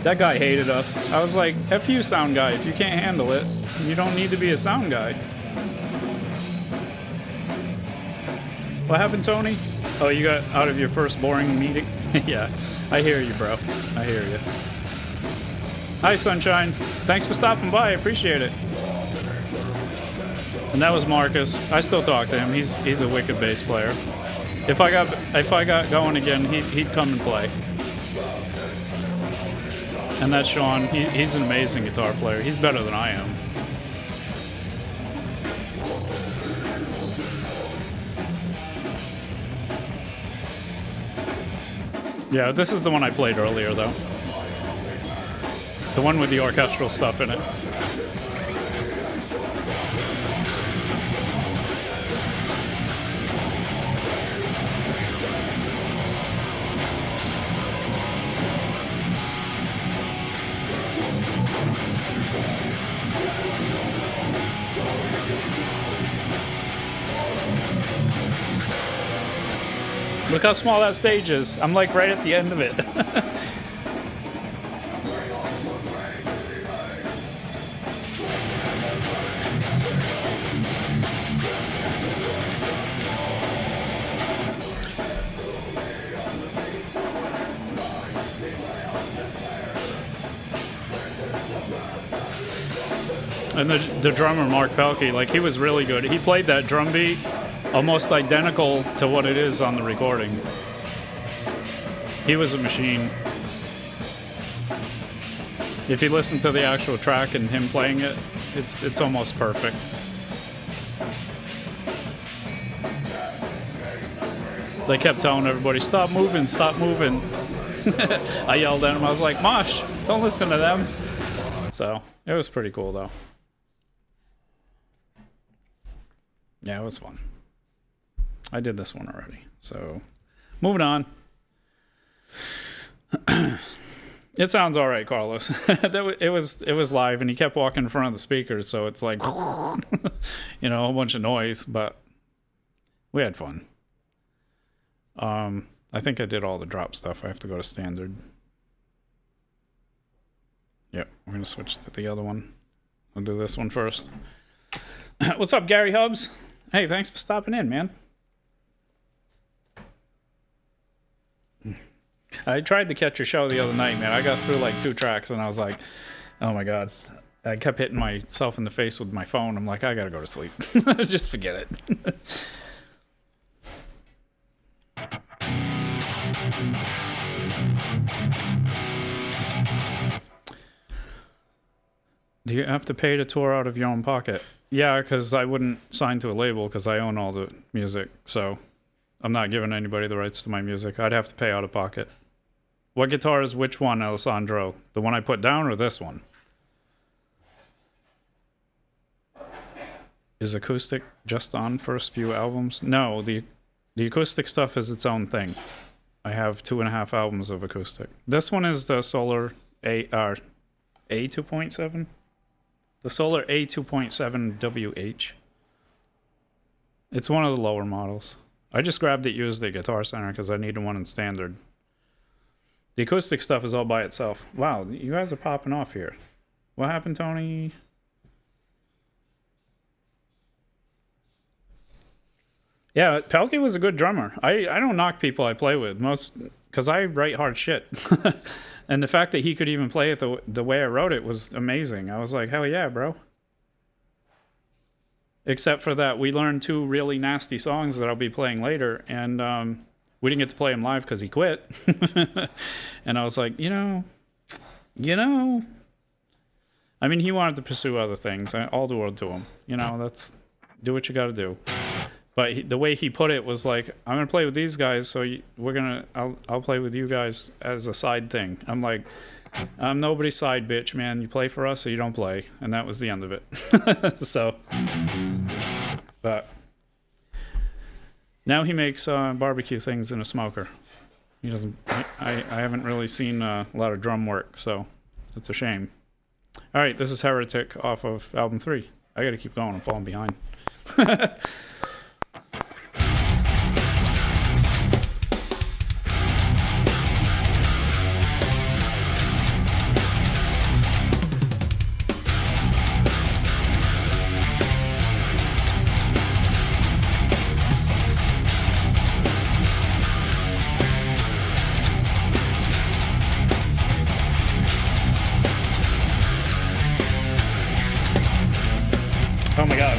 A: That guy hated us. I was like, F you, sound guy. If you can't handle it, you don't need to be a sound guy. What happened, Tony? Oh, you got out of your first boring meeting? Yeah, I hear you, bro. I hear you. Hi, Sunshine. Thanks for stopping by. I appreciate it. And that was Marcus. I still talk to him. He's a wicked bass player. If I got going again, he'd come and play. And that's Sean. He's an amazing guitar player. He's better than I am. Yeah, this is the one I played earlier, though. The one with the orchestral stuff in it. Look how small that stage is. I'm like right at the end of it. And the drummer, Mark Pelkey, like he was really good. He played that drum beat almost identical to what it is on the recording. He was a machine. If you listen to the actual track and him playing it, it's almost perfect. They kept telling everybody, stop moving, stop moving. I yelled at him, I was like, Mosh, don't listen to them. So, it was pretty cool though. Yeah, it was fun. I did this one already. So, moving on. It sounds all right, Carlos. It was live, and he kept walking in front of the speakers, so it's like, you know, a bunch of noise. But we had fun. I think I did all the drop stuff. I have to go to standard. Yep, we're gonna switch to the other one. I'll do this one first. What's up, Gary Hubbs? Hey, thanks for stopping in, man. I tried to catch your show the other night, man. I got through like 2 tracks and I was like, oh my god. I kept hitting myself in the face with my phone. I'm like, I gotta go to sleep. Just forget it. Do you have to pay to tour out of your own pocket? Yeah, because I wouldn't sign to a label because I own all the music. So I'm not giving anybody the rights to my music. I'd have to pay out of pocket. What guitar is which one, Alessandro? The one I put down or this one? Is acoustic just on first few albums? No, the acoustic stuff is its own thing. I have 2.5 albums of acoustic. This one is the Solar A2.7? The Solar A2.7 WH. It's one of the lower models. I just grabbed it used at Guitar Center because I needed one in standard. The acoustic stuff is all by itself. Wow, you guys are popping off here. What happened, Tony? Yeah, Pelkey was a good drummer. I don't knock people I play with, most because I write hard shit. And the fact that he could even play it the way I wrote it was amazing. I was like, hell yeah, bro. Except for that, we learned 2 really nasty songs that I'll be playing later, and we didn't get to play them live because he quit. And I was like, you know. I mean, he wanted to pursue other things. All the world to him. You know, that's do what you got to do. But the way he put it was like, I'm gonna play with these guys, so I'll play with you guys as a side thing. I'm like, I'm nobody's side bitch, man. You play for us or you don't play, and that was the end of it. So, but now he makes barbecue things in a smoker. He doesn't. I haven't really seen a lot of drum work, so it's a shame. All right, this is Heretic off of album 3. I got to keep going. I'm falling behind. Oh my god.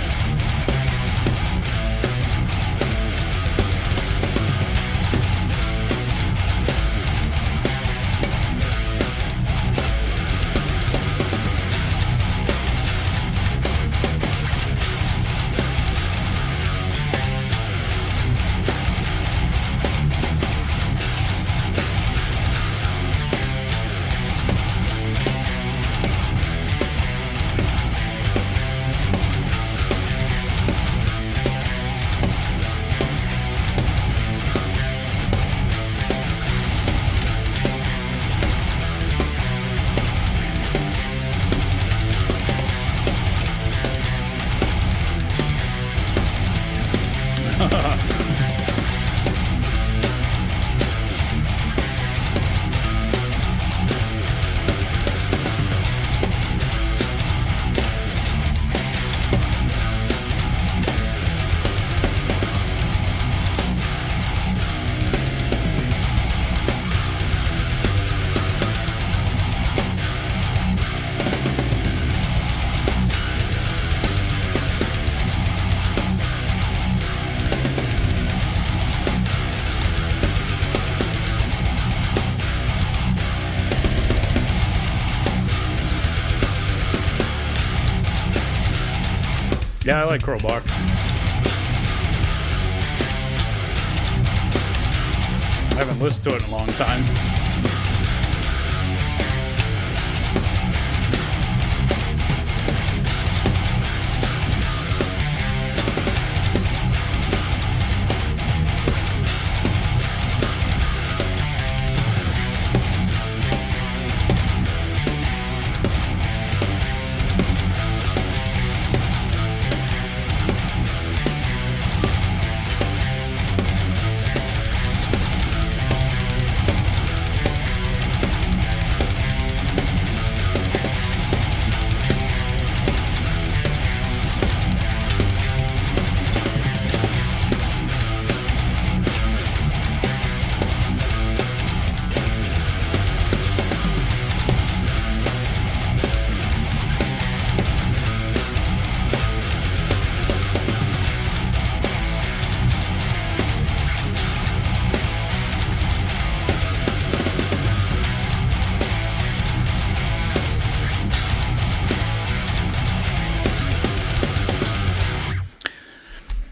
A: Yeah, I like Crowbar. I haven't listened to it in a long time.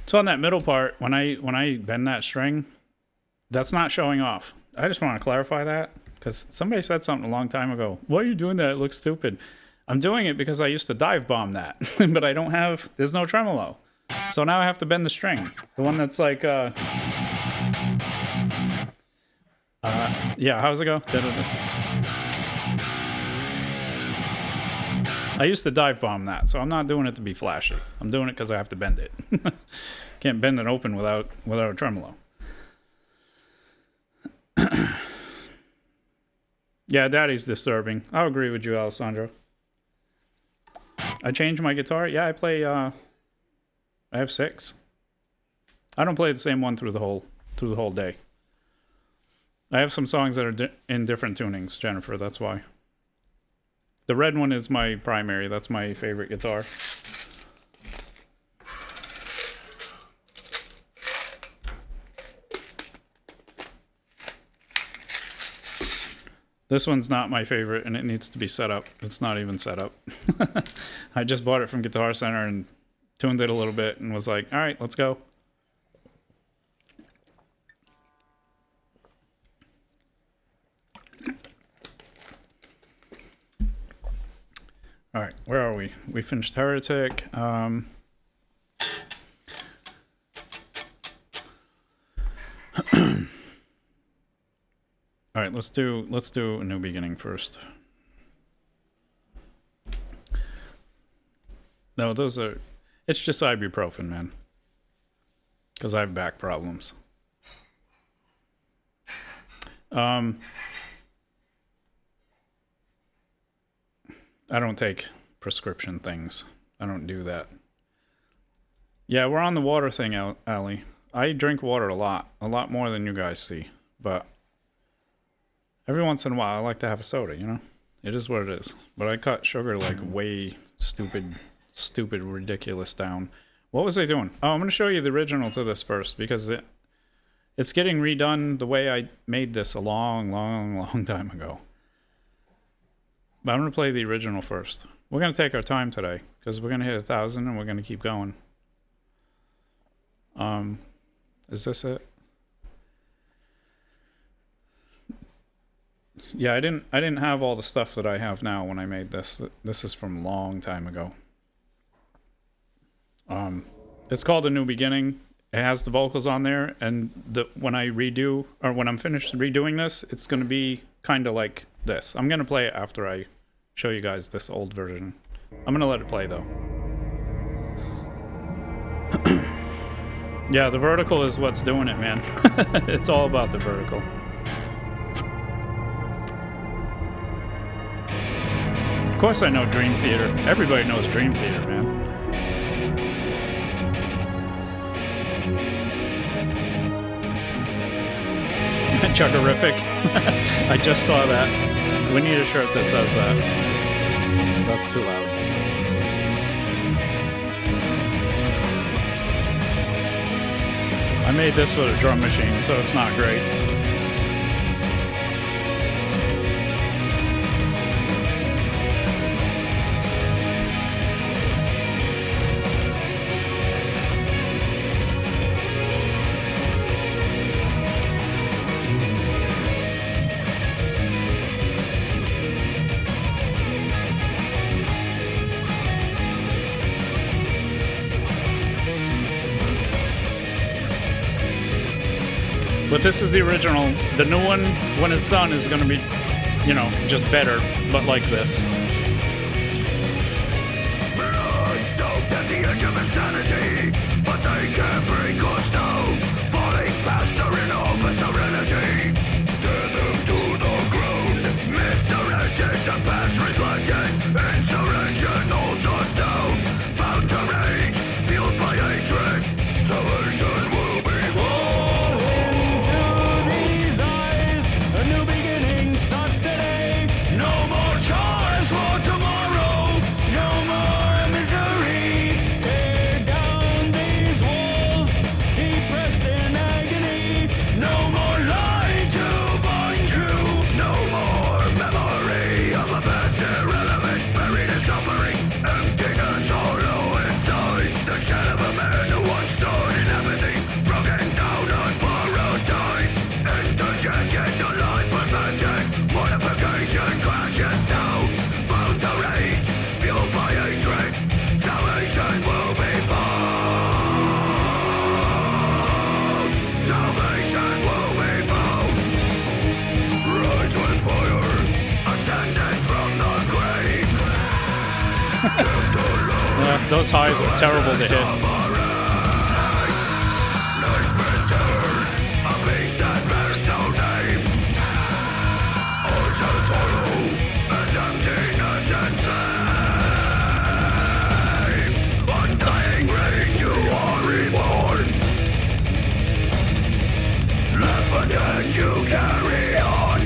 A: So on that middle part, when I bend that string, that's not showing off. I just want to clarify that because somebody said something a long time ago. Why are you doing that? It looks stupid. I'm doing it because I used to dive bomb that, but I don't have. There's no tremolo, so now I have to bend the string. The one that's like, yeah. How's it go? I used to dive bomb that, so I'm not doing it to be flashy. I'm doing it because I have to bend it. Can't bend it open without a tremolo. Yeah, Daddy's disturbing. I'll agree with you, Alessandro. I changed my guitar. Yeah, I play. I have 6. I don't play the same one through the whole day. I have some songs that are in different tunings, Jennifer. That's why. The red one is my primary. That's my favorite guitar. This one's not my favorite, and it needs to be set up. It's not even set up. I just bought it from Guitar Center and tuned it a little bit and was like, all right, let's go. All right, where are we? We finished Heretic. All right, let's do a New Beginning first. No, those are. It's just ibuprofen, man. Because I have back problems. I don't take prescription things. I don't do that. Yeah, we're on the water thing, Ali. I drink water a lot more than you guys see. But every once in a while, I like to have a soda, you know? It is what it is. But I cut sugar like way stupid, ridiculous down. What was I doing? Oh, I'm going to show you the original to this first because it's getting redone the way I made this a long time ago. But I'm going to play the original first. We're going to take our time today because we're going to hit 1,000 and we're going to keep going. Is this it? Yeah, I didn't have all the stuff that I have now when I made this. This is from a long time ago. It's called A New Beginning. It has the vocals on there, and when I'm finished redoing this, it's going to be kind of like this. I'm going to play it after I show you guys this old version. I'm going to let it play, though. Yeah, the vertical is what's doing it, man. It's all about the vertical. Of course I know Dream Theater. Everybody knows Dream Theater, man. Chuggerific. I just saw that. We need a shirt that says that. That's too loud. I made this with a drum machine, so it's not great. But this is the original. The new one, when it's done, is going to be, you know, just better, but like this. Stoked at the edge of insanity, but they can't break us down. Falling faster in open serenity. Tear them to the ground. Misdirected, the past reflected. Insurrection holds us down. Bound to rage, fueled by hatred. Salvation will be born. Those highs are terrible to hit.
B: You carry on.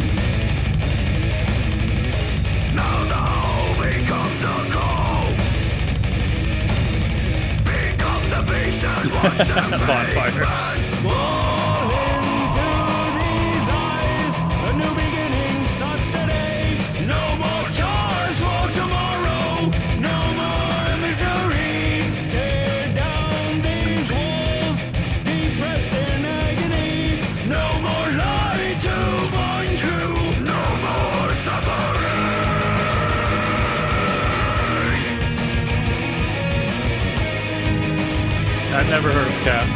B: Now the whole becomes a call. Become the beast and watch them
A: Bonfire.
B: Fall into these eyes. A new beginning starts today. No more scars for tomorrow. No more misery. Tear down these walls. Depressed in agony. No more lie to bind you. No more suffering.
A: I've never heard of Cat.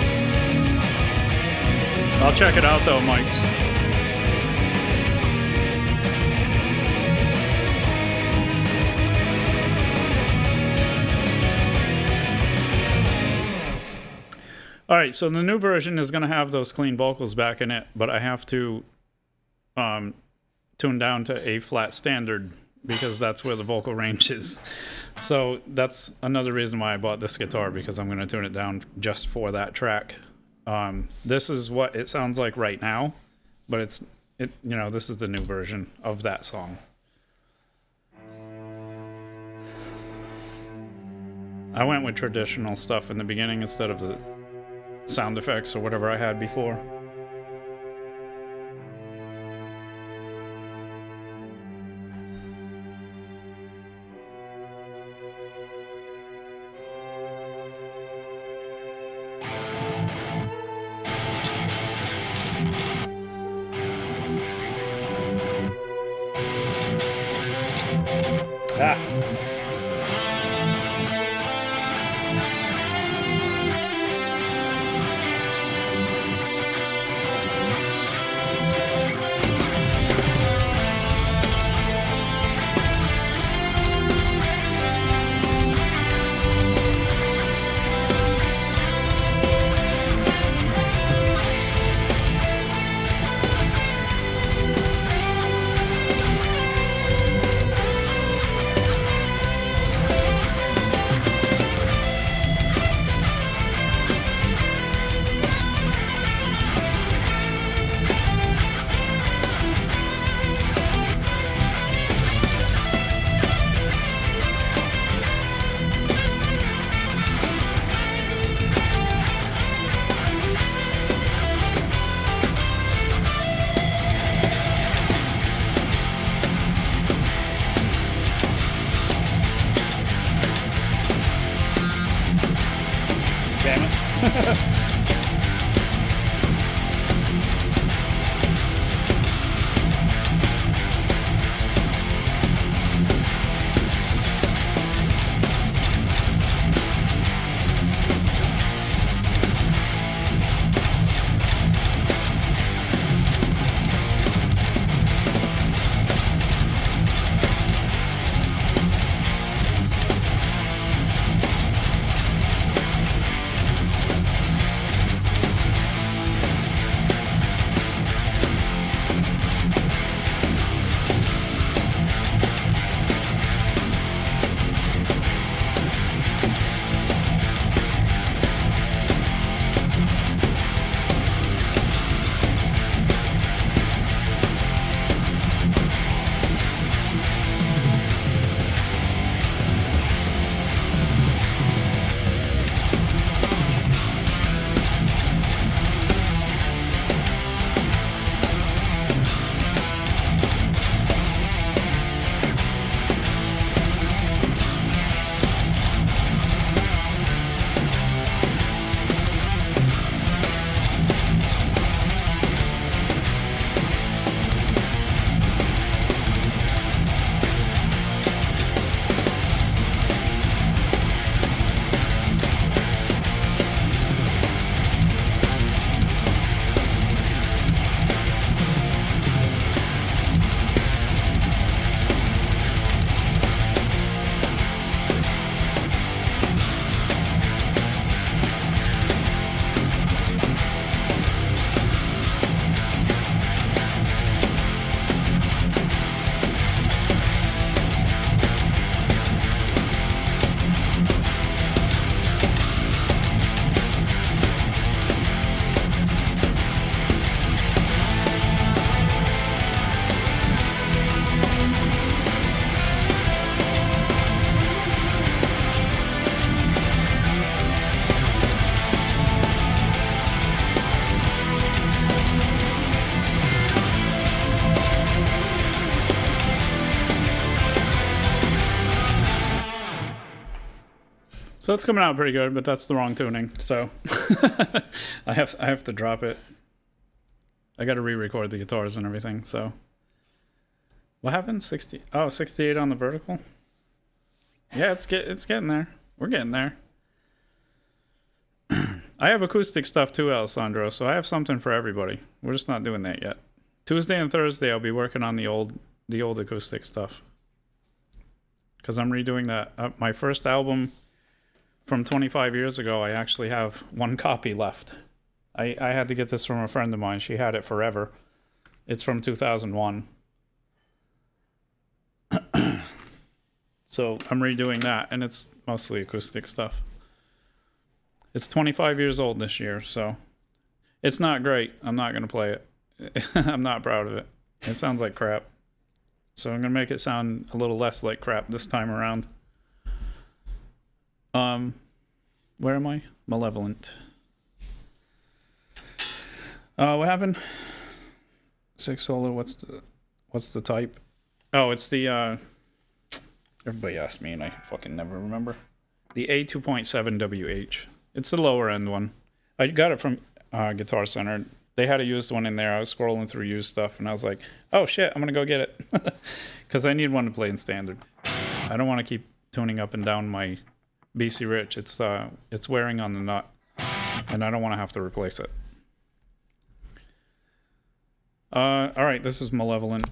A: I'll check it out though, Mike. Alright, so the new version is going to have those clean vocals back in it, but I have to tune down to A flat standard because that's where the vocal range is. So that's another reason why I bought this guitar, because I'm going to tune it down just for that track. This is what it sounds like right now, but this is the new version of that song. I went with traditional stuff in the beginning instead of the sound effects or whatever I had before. So it's coming out pretty good, but that's the wrong tuning. So I have to drop it. I got to re-record the guitars and everything. So what happened? 68 on the vertical. Yeah, it's getting there. We're getting there. I have acoustic stuff too, Alessandro. So I have something for everybody. We're just not doing that yet. Tuesday and Thursday, I'll be working on the old acoustic stuff. Because I'm redoing that. My first album from 25 years ago, I actually have one copy left. I had to get this from a friend of mine. She had it forever. It's from 2001. So I'm redoing that, and it's mostly acoustic stuff. It's 25 years old this year, so it's not great. I'm not going to play it. I'm not proud of it. It sounds like crap. So I'm going to make it sound a little less like crap this time around. Where am I? Malevolent. What happened? 6 solar, what's the type? Oh, it's the, everybody asks me and I fucking never remember. The A2.7WH. It's the lower end one. I got it from Guitar Center. They had a used one in there. I was scrolling through used stuff and I was like, oh shit, I'm going to go get it. Because I need one to play in standard. I don't want to keep tuning up and down my BC Rich. It's wearing on the nut. And I don't want to have to replace it. Alright, this is Malevolent.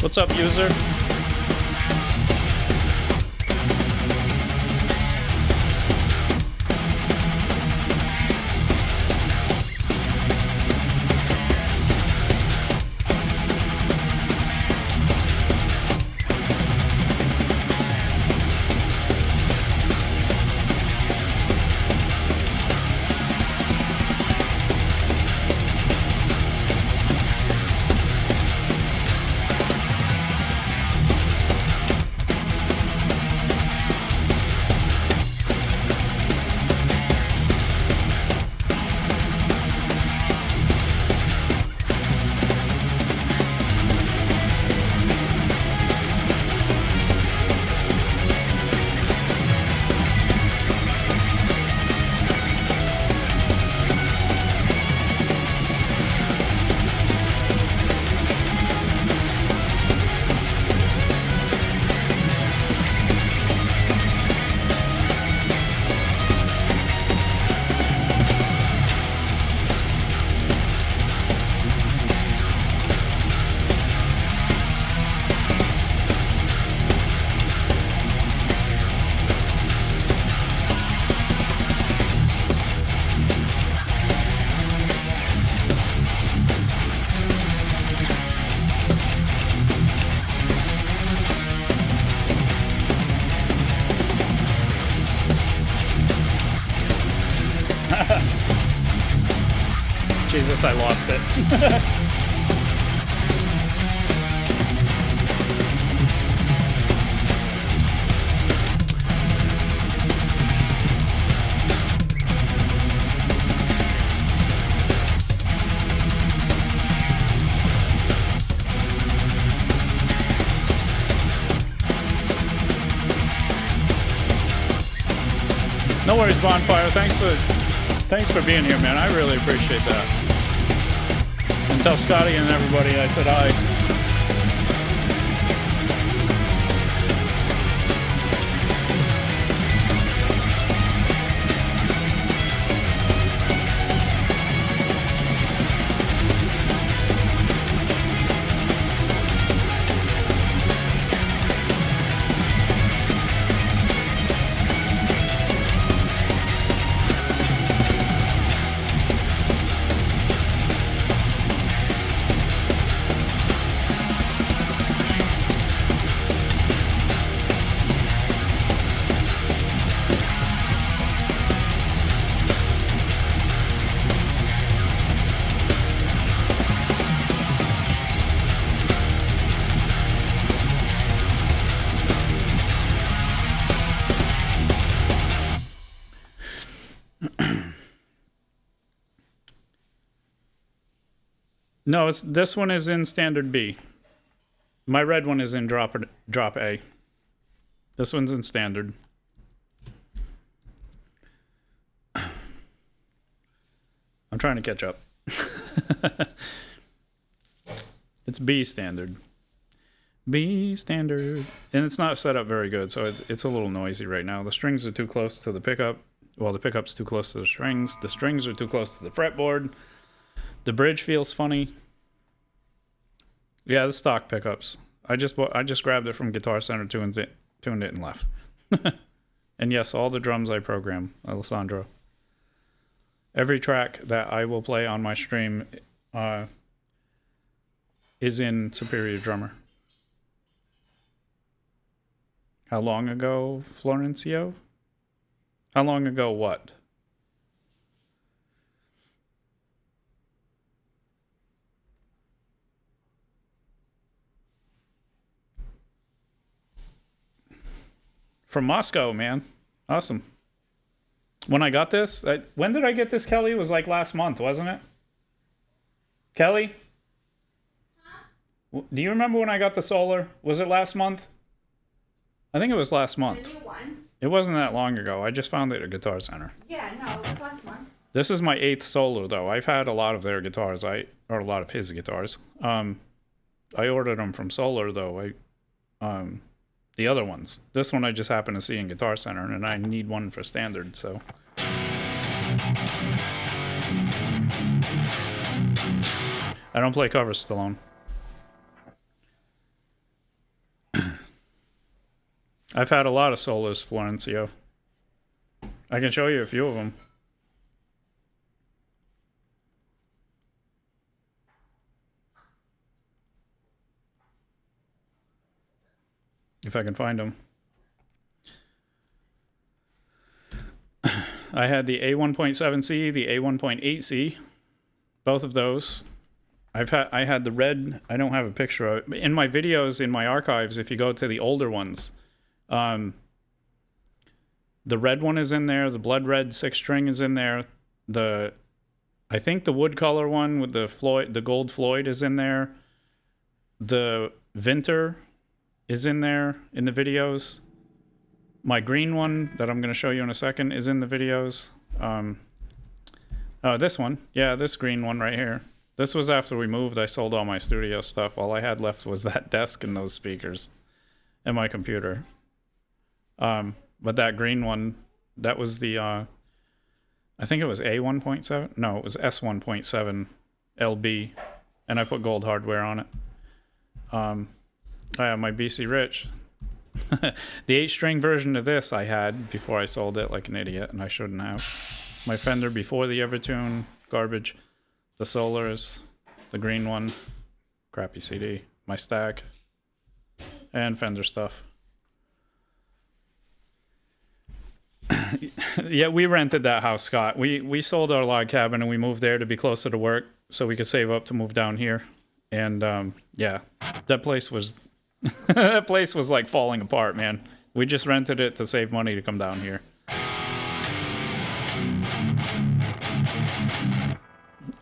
A: What's up, user? Jesus, I lost it. No worries, Bonfire. Thanks for being here, man. I really appreciate that. And tell Scotty and everybody I said hi. No, it's this one is in standard B. My red one is in drop A. This one's in standard. I'm trying to catch up. It's B standard. B standard. And it's not set up very good, so it's a little noisy right now. The strings are too close to the pickup. Well, the pickup's too close to the strings. The strings are too close to the fretboard. The bridge feels funny. Yeah, the stock pickups. I just grabbed it from Guitar Center, tuned it, and left. And yes, all the drums I program, Alessandro. Every track that I will play on my stream is in Superior Drummer. How long ago, Florencio? How long ago what? From Moscow, man. Awesome. When I got this, when did I get this, Kelly? It was like last month, wasn't it? Kelly? Huh? Do you remember when I got the solar? Was it last month? I think it was last month.
C: The new one?
A: It wasn't that long ago. I just found it at Guitar Center.
C: Yeah, no, it was last month.
A: This is my 8th solar, though. I've had a lot of their guitars. Or a lot of his guitars. I ordered them from Solar, though. The other ones. This one I just happened to see in Guitar Center, and I need one for standard, so. I don't play covers, Stallone. I've had a lot of solos, Florencio. I can show you a few of them. If I can find them. I had the A1.7C, the A1.8C, both of those. I had the red. I don't have a picture of it. In my videos, in my archives, if you go to the older ones, the red one is in there. The blood red 6-string is in there. I think the wood color one with the gold Floyd is in there. The Vinter is in there in the videos. My green one that I'm going to show you in a second is in the videos. Oh, this one. Yeah, this green one right here. This was after we moved. I sold all my studio stuff. All I had left was that desk and those speakers and my computer. But that green one, that was the, I think it was A1.7. No, it was S1.7 LB. And I put gold hardware on it. I have my BC Rich. The 8-string version of this I had before I sold it like an idiot, and I shouldn't have. My Fender before the Evertune, garbage. The Solars, the green one, crappy CD. My stack, and Fender stuff. Yeah, we rented that house, Scott. We sold our log cabin and we moved there to be closer to work so we could save up to move down here. And yeah, that place was that place was like falling apart, man. We just rented it to save money to come down here.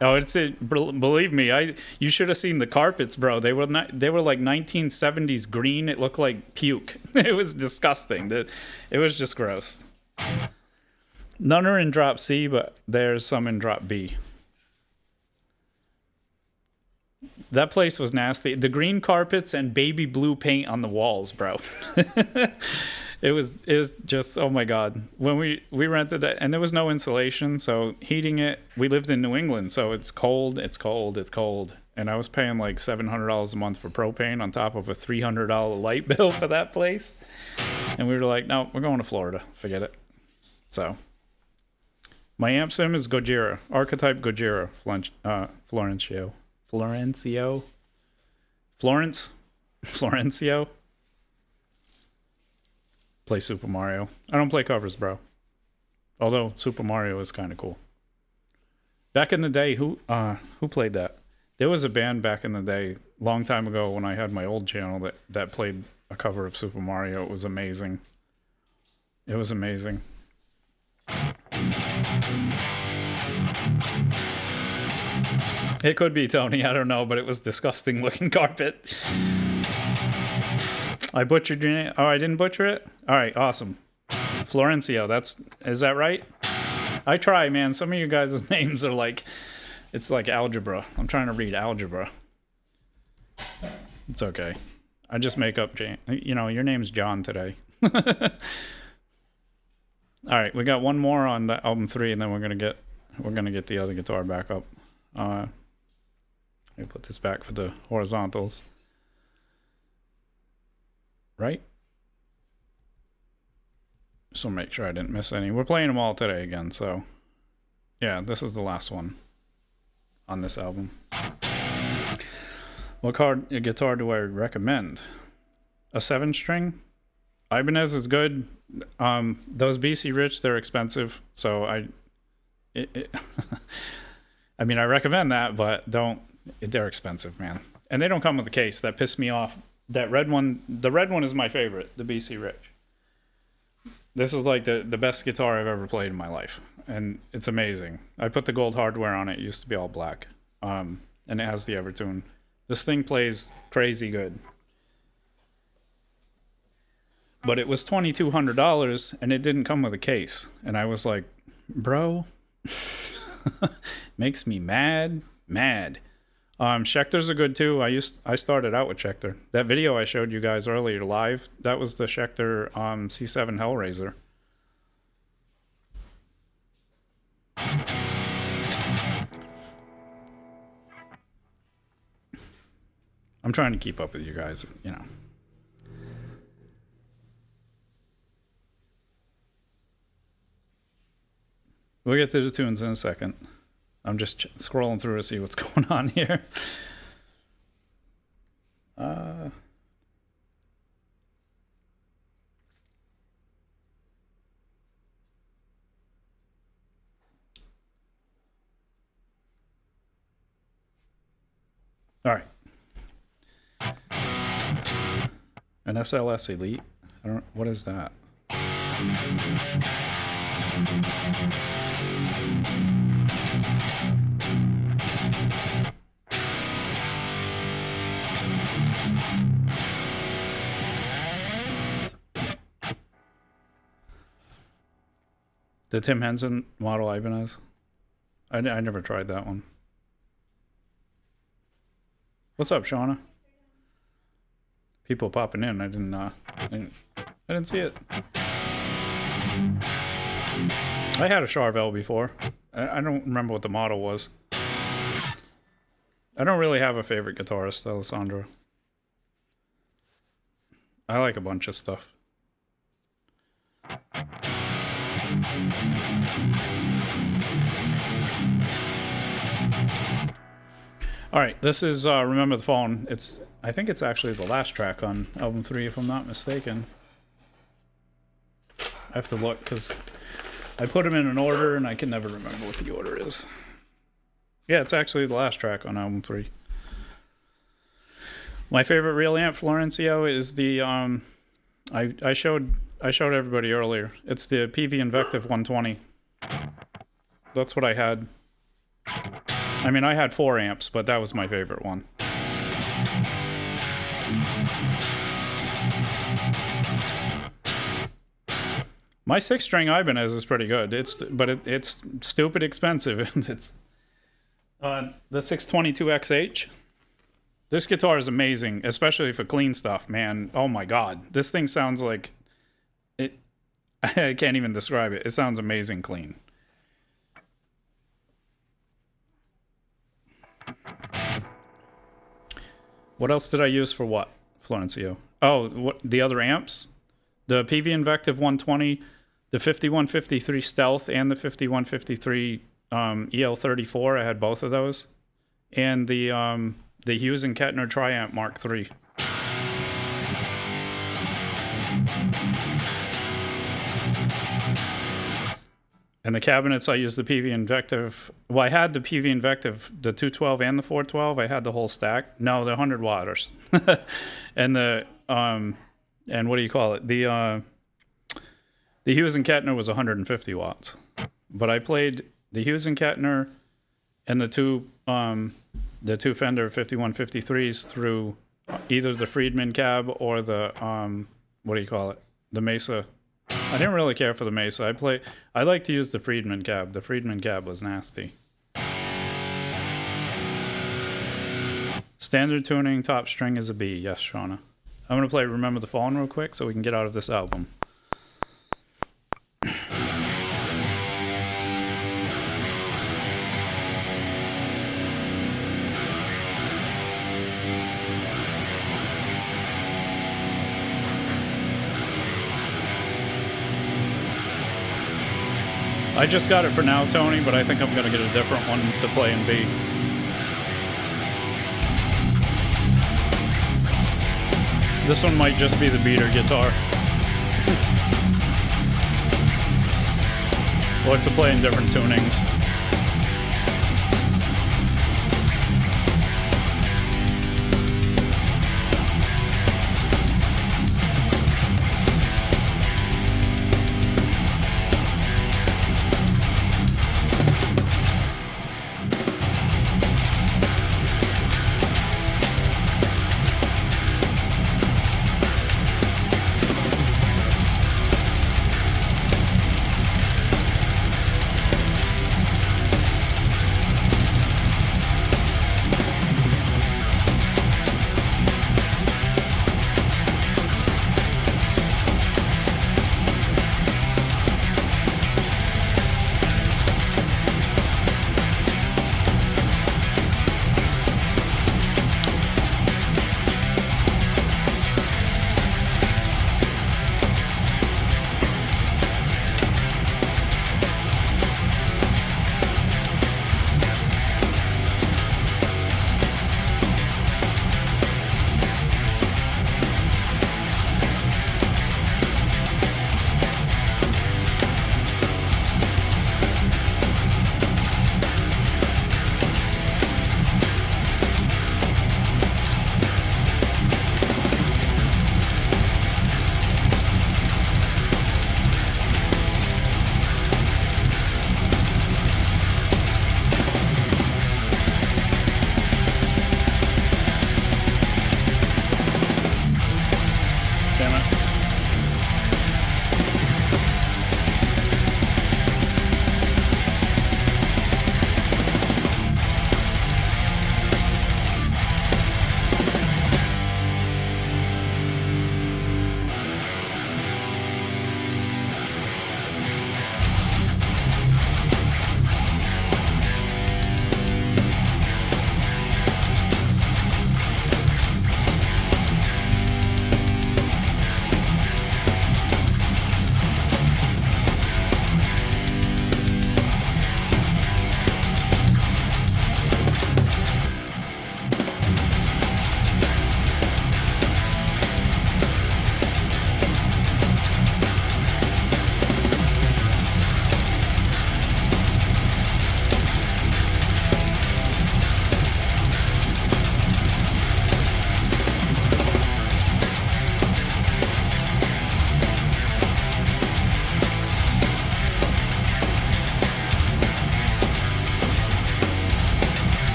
A: Oh, believe me, you should have seen the carpets, bro. They were like 1970s green. It looked like puke. It was disgusting. It was just gross. None are in drop C, but there's some in drop B. That place was nasty. The green carpets and baby blue paint on the walls, bro. It was just, oh my God. When we rented that, and there was no insulation, so heating it, we lived in New England, so it's cold. And I was paying like $700 a month for propane on top of a $300 light bill for that place. And we were like, no, we're going to Florida. Forget it. So, my amp sim is Gojira, Archetype Gojira, Florencio. Play Super Mario. I don't play covers, bro. Although Super Mario is kind of cool. Back in the day, who played that? There was a band back in the day, long time ago when I had my old channel that played a cover of Super Mario. It was amazing. It was amazing. It could be Tony, I don't know, but it was disgusting looking carpet. I butchered your name. Oh, I didn't butcher it? All right, awesome. Florencio, is that right? I try, man. Some of you guys' names are like, it's like algebra. I'm trying to read algebra. It's okay. I just make up, you know, your name's John today. All right, we got one more on the album 3, and then we're gonna get the other guitar back up. Let me put this back for the horizontals. Right? So make sure I didn't miss any. We're playing them all today again, so yeah, this is the last one on this album. What guitar do I recommend? A 7-string? Ibanez is good. Those BC Rich, they're expensive, so I mean, I recommend that, but they're expensive, man. And they don't come with a case. That pissed me off. That red one, the red one is my favorite, the BC Rich. This is like the best guitar I've ever played in my life, and it's amazing. I put the gold hardware on it. It used to be all black, and it has the Evertune. This thing plays crazy good. But it was $2,200, and it didn't come with a case. And I was like, bro, makes me mad. Schecters are good too. I started out with Schecter. That video I showed you guys earlier live, that was the Schecter C7 Hellraiser. I'm trying to keep up with you guys, you know. We'll get to the tunes in a second. I'm just scrolling through to see what's going on here. All right. An SLS Elite? What is that? The Tim Henson model Ibanez? I never tried that one. What's up, Shauna? People popping in. I didn't see it. I had a Charvel before. I don't remember what the model was. I don't really have a favorite guitarist, Alessandro. I like a bunch of stuff. All right, this is Remember the Phone. I think it's actually the last track on album 3, if I'm not mistaken. I have to look because I put them in an order and I can never remember what the order is. Yeah, it's actually the last track on album 3. My favorite real amp, Florencio, is the I showed everybody earlier. It's the PV Invective 120. That's what I had. I mean, I had 4 amps, but that was my favorite one. My 6-string Ibanez is pretty good. It's stupid expensive. It's the 622XH. This guitar is amazing, especially for clean stuff, man. Oh my god, this thing sounds like it. I can't even describe it. It sounds amazing clean. What else did I use for what, Florencio? Oh, what the other amps? The PV Invective 120, the 5153 Stealth, and the 5153 EL34. I had both of those, and the Hughes and Kettner Triamp Mark III. And the cabinets, I used the PV Invective. Well, I had the PV Invective, the 212 and the 412. I had the whole stack. No, the 100 watters. And the and what do you call it? The Hughes and Kettner was 150 watts. But I played the Hughes and Kettner, and the two Fender 5153s through either the Friedman cab or the what do you call it? The Mesa. I didn't really care for the Mesa. I like to use the Friedman cab. The Friedman cab was nasty. Standard tuning, top string is a B. Yes, Shauna. I'm going to play Remember the Fallen real quick so we can get out of this album. I just got it for now, Tony, but I think I'm going to get a different one to play in B. This one might just be the beater guitar. Or to play in different tunings.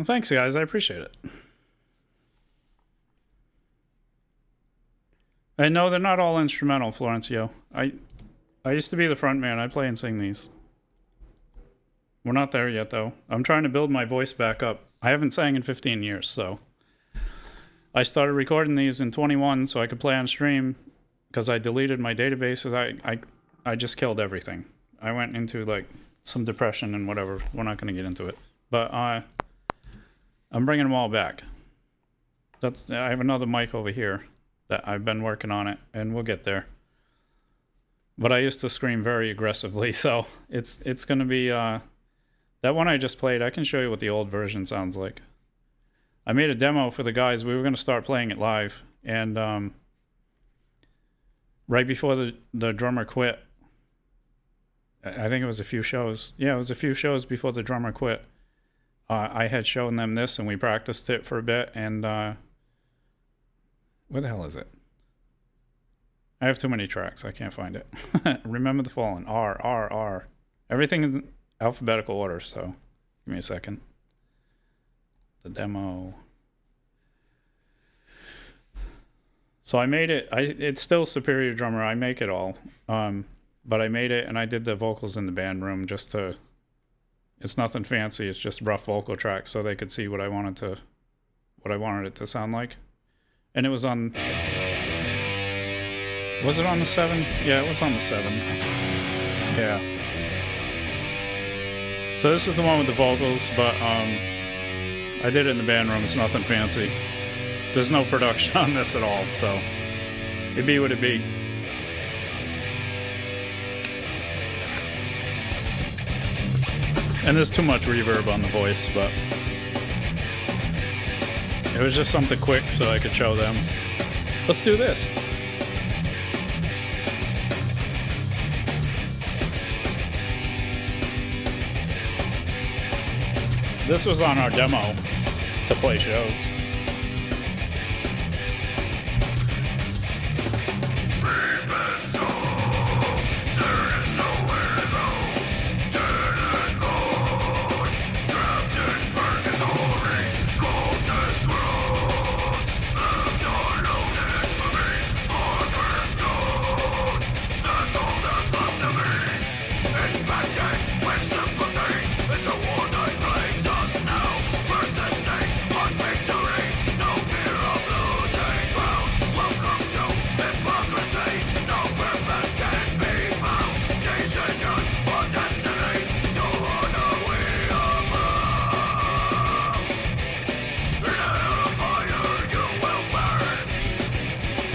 A: Thanks, guys. I appreciate it. And no, they're not all instrumental, Florencio. I used to be the front man. I play and sing these. We're not there yet, though. I'm trying to build my voice back up. I haven't sang in 15 years, so... I started recording these in 21 so I could play on stream because I deleted my databases. I just killed everything. I went into, like, some depression and whatever. We're not going to get into it. But I'm bringing them all back. I have another mic over here that I've been working on it, and we'll get there. but I used to scream very aggressively, so it's gonna be that one I just played. I can show you what the old version sounds like. I made a demo for the guys. We were gonna start playing it live, and right before the drummer quit, I think it was a few shows. Yeah, it was a few shows before the drummer quit. I had shown them this, and we practiced it for a bit, and where the hell is it? I have too many tracks. I can't find it. Remember the Fallen. R, R, R. Everything in alphabetical order, so give me a second. The demo. So I made it. It's still Superior Drummer. I make it all. But I made it, and I did the vocals in the band room just to... It's nothing fancy. It's just rough vocal tracks so they could see what I wanted it to sound like. And it was on... Was it on the 7? Yeah, it was on the 7. Yeah. So this is the one with the vocals, but I did it in the band room. It's nothing fancy. There's no production on this at all, so it be what it be. And there's too much reverb on the voice, but it was just something quick so I could show them. Let's do this. This was on our demo to play shows.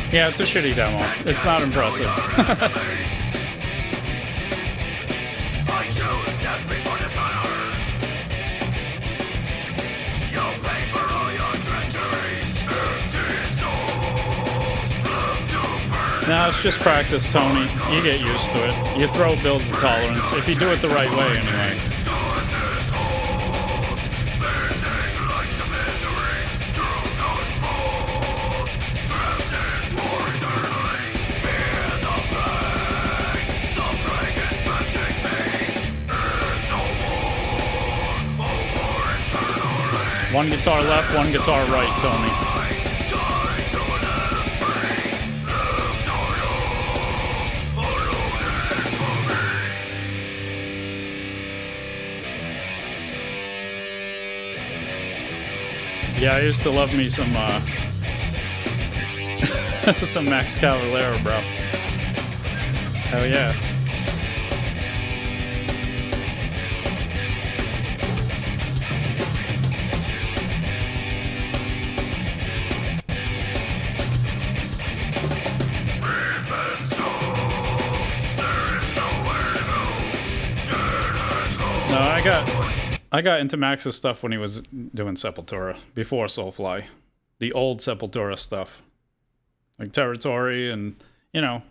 A: Yeah, it's a shitty demo. It's not impressive. No, it's just practice, Tony. You get used to it. Your throat builds the tolerance. If you do it the right way, anyway. One guitar left, one guitar right, Tony. Yeah, I used to love me some some Max Cavalera, bro. Hell yeah. I got into Max's stuff when he was doing Sepultura, before Soulfly. The old Sepultura stuff. Like Territory and, you know.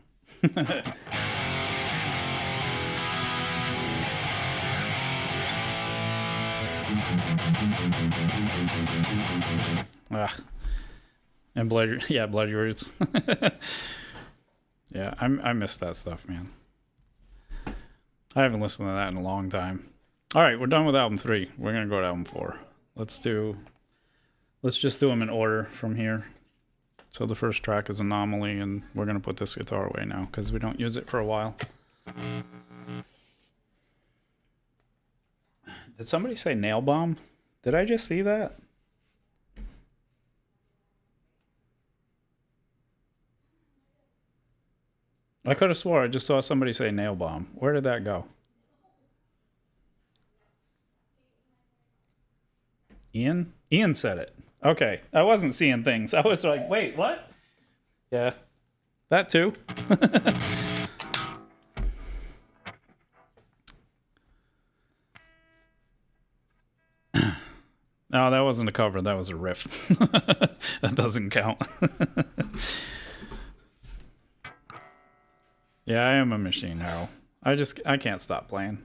A: And Bloody Roots. Yeah, I miss that stuff, man. I haven't listened to that in a long time. All right, we're done with album 3. We're gonna go to album 4. Let's just do them in order from here. So the first track is Anomaly, and we're gonna put this guitar away now because we don't use it for a while. Did somebody say nail bomb? Did I just see that? I could have swore I just saw somebody say nail bomb. Where did that go? Ian? Ian said it. Okay. I wasn't seeing things. I was like, wait, what? Yeah. That too. No, that wasn't a cover. That was a riff. That doesn't count. Yeah, I am a machine, Harold. I can't stop playing.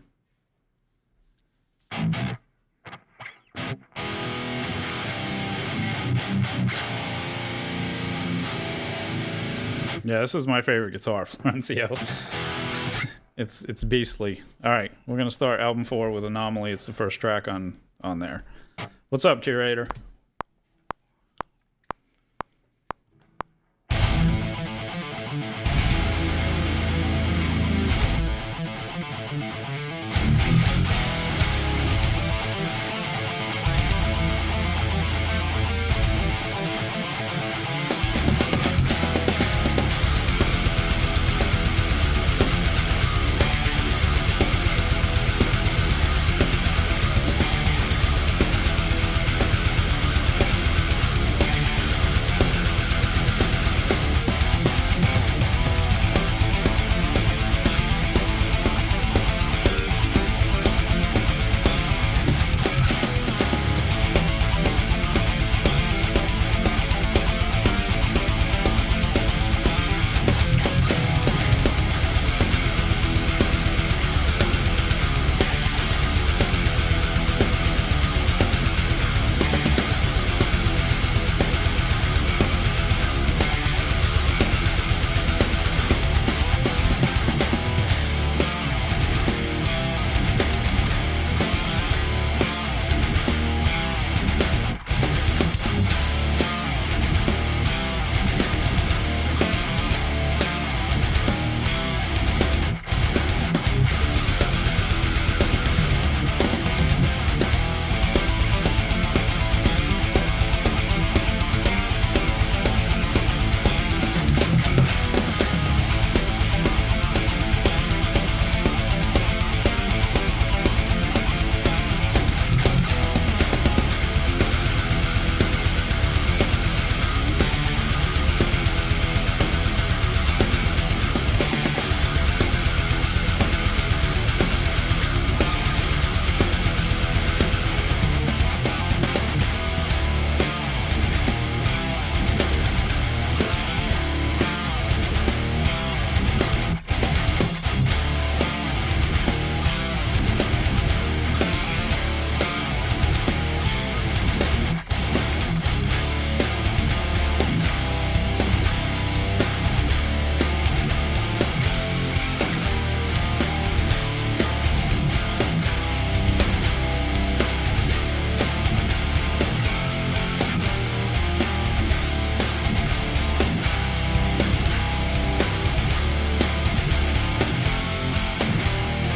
A: Yeah, this is my favorite guitar, Florencio. It's beastly. All right, we're gonna start album 4 with Anomaly. It's the first track on there. What's up, Curator?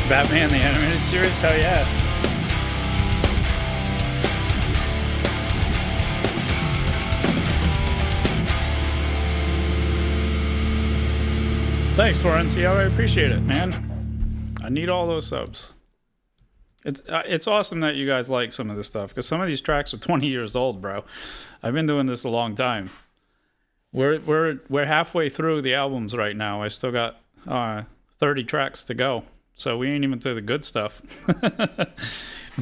A: Batman the Animated Series? Hell yeah. Thanks, Florencio. I appreciate it, man. I need all those subs. It's awesome that you guys like some of this stuff, because some of these tracks are 20 years old, bro. I've been doing this a long time. We're halfway through the albums right now. I still got 30 tracks to go. So we ain't even to the good stuff.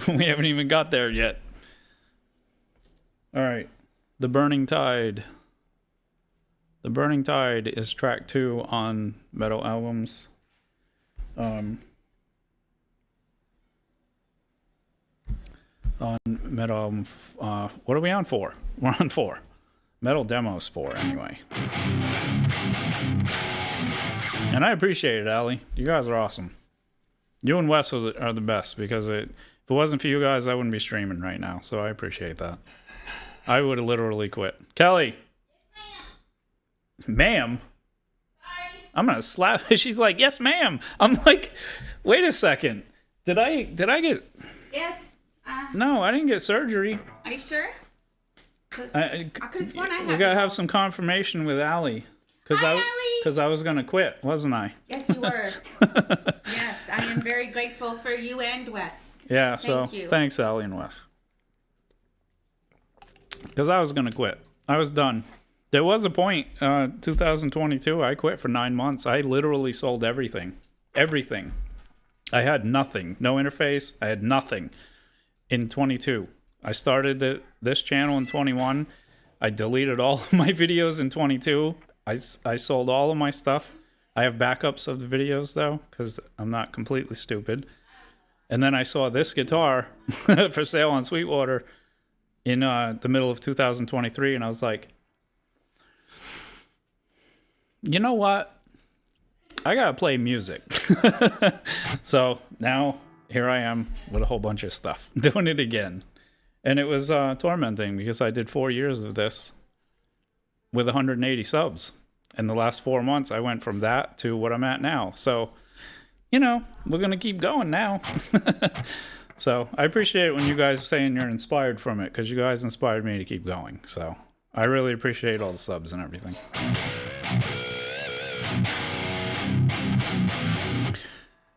A: We haven't even got there yet. All right. The Burning Tide. The Burning Tide is track 2 on Metal Albums. On Metal Album. What are we on 4? We're on 4. Metal Demos 4, anyway. And I appreciate it, Allie. You guys are awesome. You and Wes are the best, because if it wasn't for you guys, I wouldn't be streaming right now. So I appreciate that. I would have literally quit. Kelly. Yes, ma'am. Sorry. I'm gonna slap. She's like, yes, ma'am. I'm like, wait a second. Did I get?
C: Yes.
B: No, I didn't get surgery.
C: Are you sure?
B: I could have sworn I had. We gotta have some confirmation with Allie. Because I was going to quit, wasn't I?
C: Yes, you were. Yes, I am very grateful for you and Wes.
B: Yeah, thanks, Allie and Wes. Because I was going to quit. I was done. There was a point, 2022, I quit for 9 months. I literally sold everything. Everything. I had nothing. No interface. I had nothing in 22.
A: I started this channel in 21. I deleted all of my videos in 22. I sold all of my stuff. I have backups of the videos though, because I'm not completely stupid. And then I saw this guitar for sale on Sweetwater in the middle of 2023, and I was like, you know what? I gotta play music. So now here I am with a whole bunch of stuff, doing it again. And it was tormenting because I did 4 years of this with 180 subs. In the last 4 months, I went from that to what I'm at now. So, you know, we're going to keep going now. So I appreciate it when you guys are saying you're inspired from it, because you guys inspired me to keep going. So I really appreciate all the subs and everything.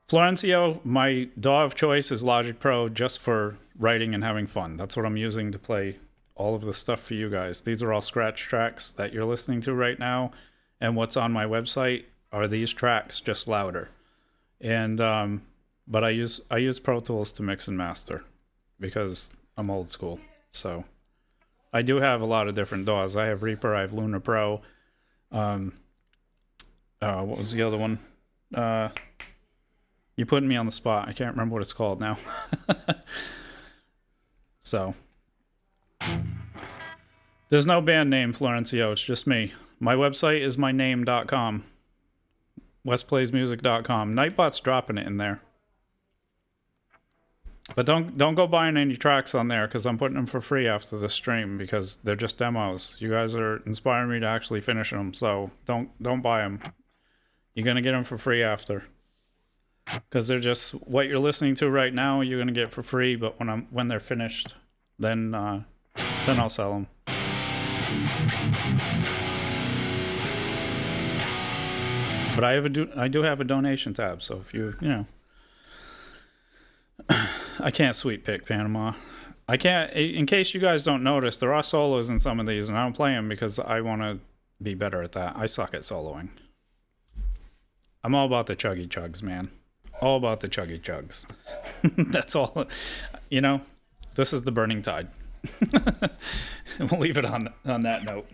A: Florencio, my DAW of choice is Logic Pro, just for writing and having fun. That's what I'm using to play all of the stuff for you guys. These are all scratch tracks that you're listening to right now. And what's on my website are these tracks, just louder. And but I use Pro Tools to mix and master because I'm old school. So I do have a lot of different DAWs. I have Reaper, I have Lunar Pro. What was the other one? You're putting me on the spot. I can't remember what it's called now. So there's no band name, Florencio. It's just me. My website is myname.com. westplaysmusic.com. Nightbot's dropping it in there. But don't go buying any tracks on there, because I'm putting them for free after the stream, because they're just demos. You guys are inspiring me to actually finish them, so don't buy them. You're going to get them for free after. Because they're just what you're listening to right now, you're going to get for free, but when they're finished, then I'll sell them. But I do have a donation tab, so if you know, I can't sweet pick Panama. I can't. In case you guys don't notice, there are solos in some of these, and I don't play them because I want to be better at that. I suck at soloing. I'm all about the chuggy chugs, man. All about the chuggy chugs. That's all. You know, this is the burning tide. We'll leave it on that note.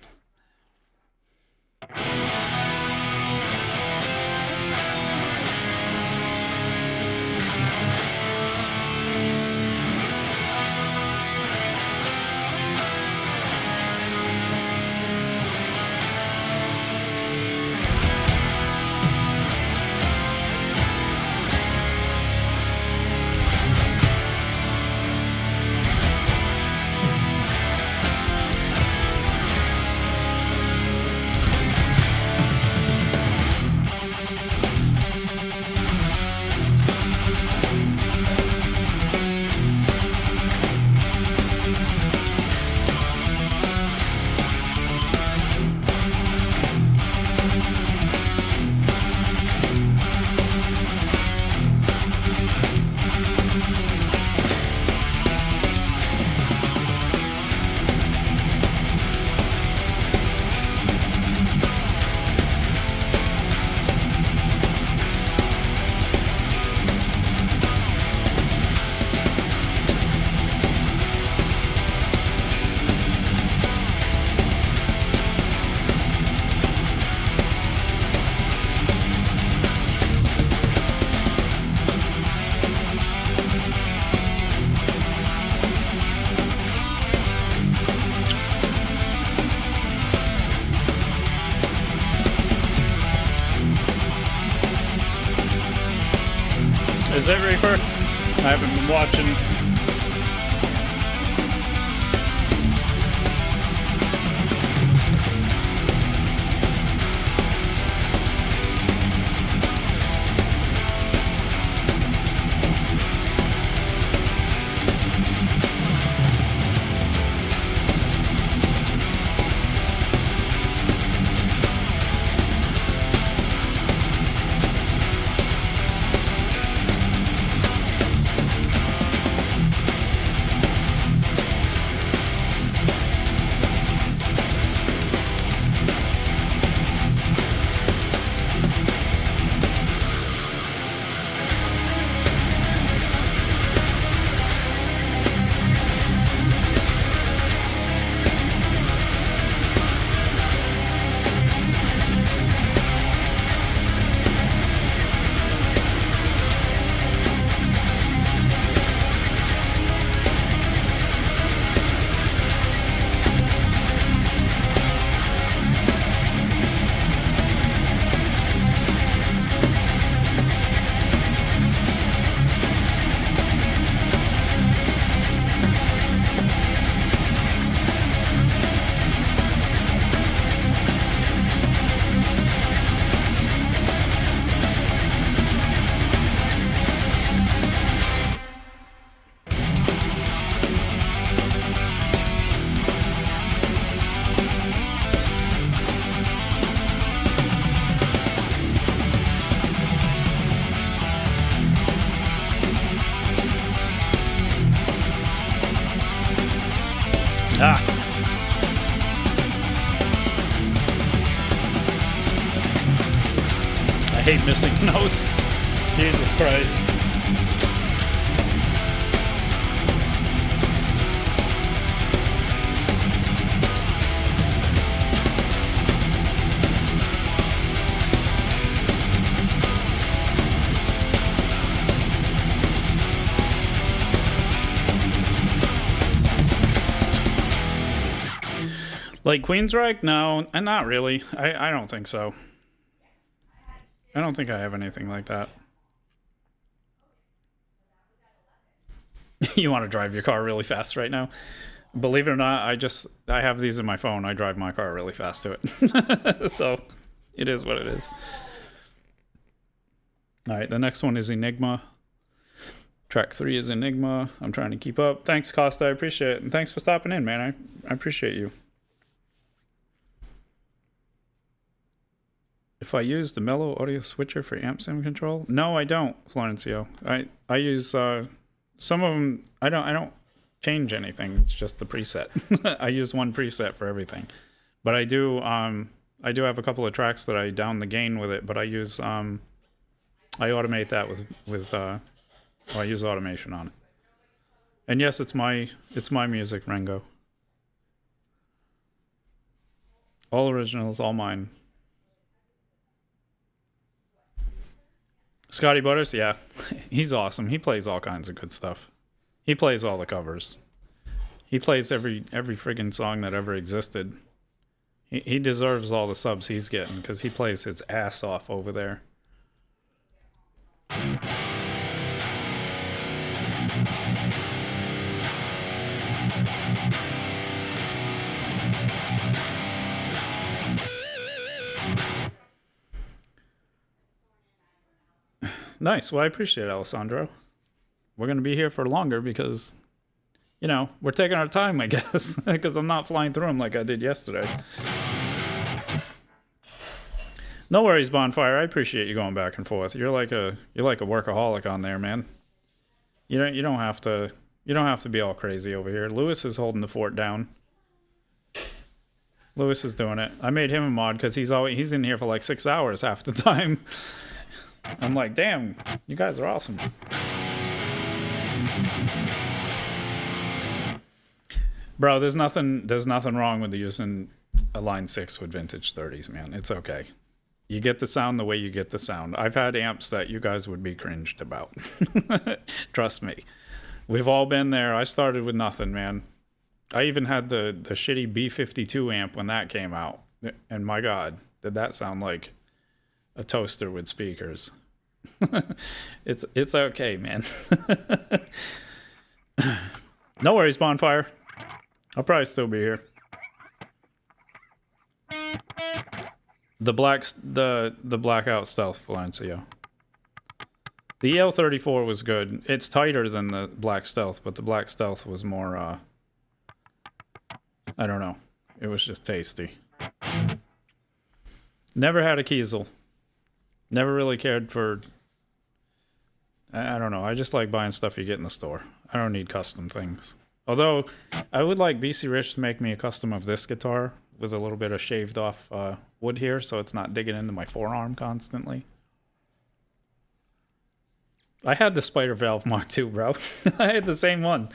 A: Is it Reaper? I haven't been watching. hate missing notes. Jesus Christ. Like Queensryche? No, and not really. I don't think so. I don't think I have anything like that. You want to drive your car really fast right now? Believe it or not, I have these in my phone. I drive my car really fast to it. So it is what it is. All right, the next one is Enigma. Track 3 is Enigma. I'm trying to keep up. Thanks, Costa. I appreciate it. And thanks for stopping in, man. I appreciate you. If I use the mellow audio switcher for amp sim control? No, I don't, Florencio. I use some of them. I don't change anything. It's just the preset. I use one preset for everything. But I do have a couple of tracks that I down the gain with it, but I use I automate that with I use automation on it. And yes, it's my music, Rengo. All originals, all mine. Scotty Butters, yeah, he's awesome. He plays all kinds of good stuff. He plays all the covers. He plays every friggin' song that ever existed. He deserves all the subs he's getting because he plays his ass off over there. Nice. Well, I appreciate it, Alessandro. We're going to be here for longer because, you know, we're taking our time, I guess, because I'm not flying through them like I did yesterday. No worries, Bonfire. I appreciate you going back and forth. You're like a workaholic on there, man. You don't have to be all crazy over here. Lewis is holding the fort down. Lewis is doing it. I made him a mod because he's in here for like 6 hours half the time. I'm like, damn, you guys are awesome. Bro, there's nothing wrong with using a line 6 with vintage 30s, man. It's okay. You get the sound the way you get the sound. I've had amps that you guys would be cringed about. Trust me. We've all been there. I started with nothing, man. I even had the shitty B52 amp when that came out. And my God, did that sound like a toaster with speakers. It's okay, man. No worries, Bonfire. I'll probably still be here. The blackout stealth, Valencia. The EL34 was good. It's tighter than the black stealth, but the black stealth was more I don't know. It was just tasty. Never had a Kiesel. Never really cared for... I don't know. I just like buying stuff you get in the store. I don't need custom things. Although, I would like BC Rich to make me a custom of this guitar with a little bit of shaved off wood here so it's not digging into my forearm constantly. I had the Spider Valve Mark II, bro. I had the same one.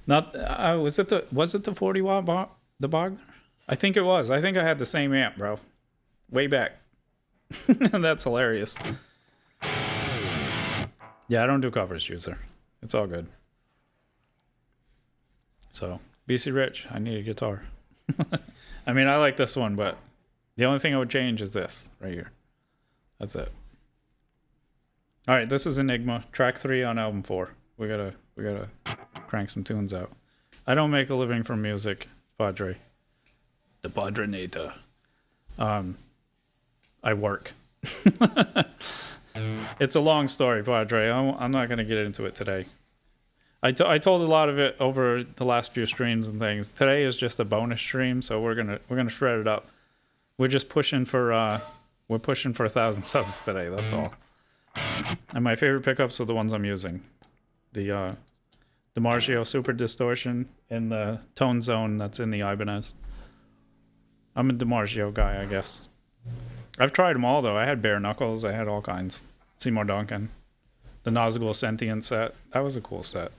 A: Not was it the 40 watt the Bogner? I think it was. I think I had the same amp, bro. Way back. That's hilarious. Yeah, I don't do covers, user. It's all good. So, BC Rich, I need a guitar. I mean, I like this one, but the only thing I would change is this right here. That's it. All right, this is Enigma, track 3 on album 4. We gotta crank some tunes out. I don't make a living from music, Padre. The Padrenator. I work. It's a long story, Padre. I'm not going to get into it today. I told a lot of it over the last few streams and things. Today is just a bonus stream, so we're gonna shred it up. We're just pushing for 1,000 subs today. That's all. And my favorite pickups are the ones I'm using. The DiMarzio Super Distortion and the Tone Zone that's in the Ibanez. I'm a DiMarzio guy, I guess. I've tried them all though. I had bare knuckles. I had all kinds. Seymour Duncan, the Nazgul Sentient set. That was a cool set.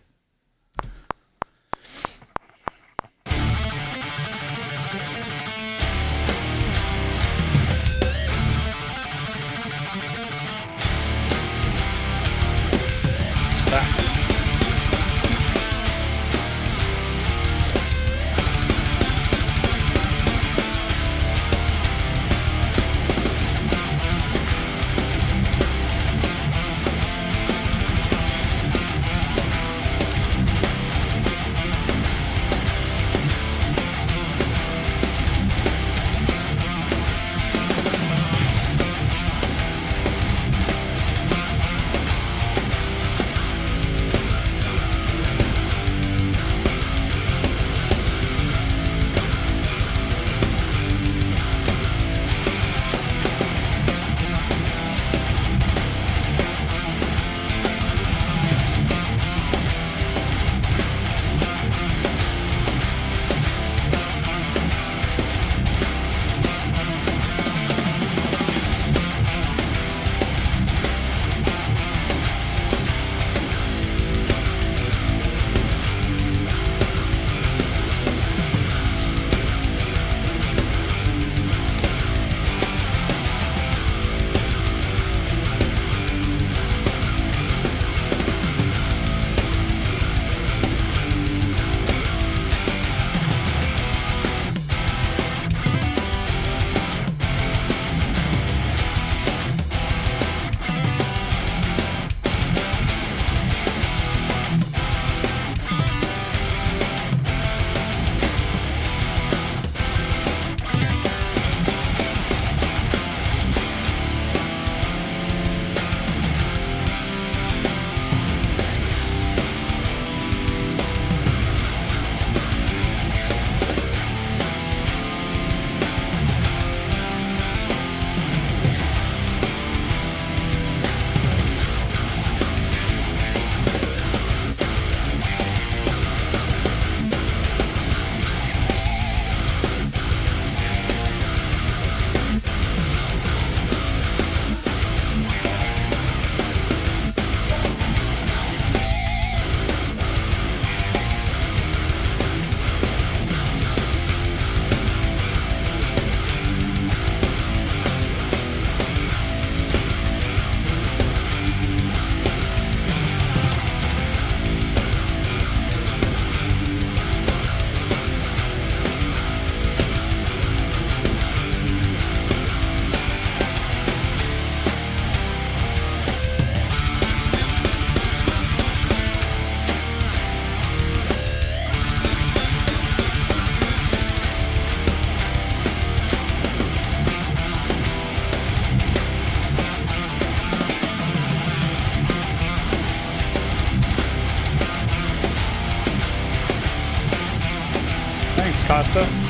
A: Costa.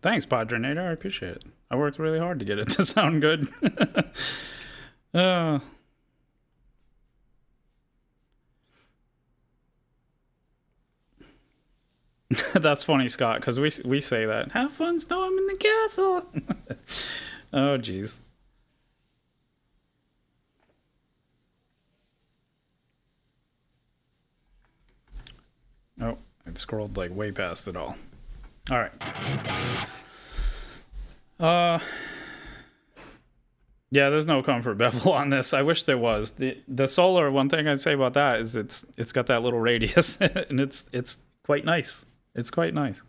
A: Thanks, Padrenator. I appreciate it. I worked really hard to get it to sound good. uh, that's funny, Scott, because we say that. Have fun storming the castle. Oh, jeez. Oh, I scrolled like way past it all. All right. Yeah, there's no comfort bevel on this. I wish there was. The solar, one thing I'd say about that is it's got that little radius and it's quite nice. It's quite nice.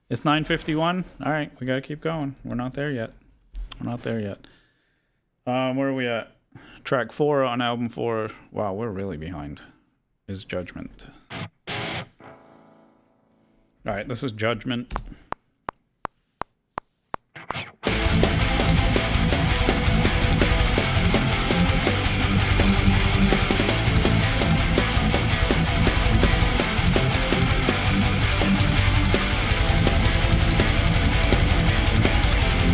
A: It's 9:51. All right, we got to keep going. We're not there yet. We're not there yet. Where are we at? Track 4 on album 4. Wow, we're really behind. Is Judgment. All right, this is Judgment.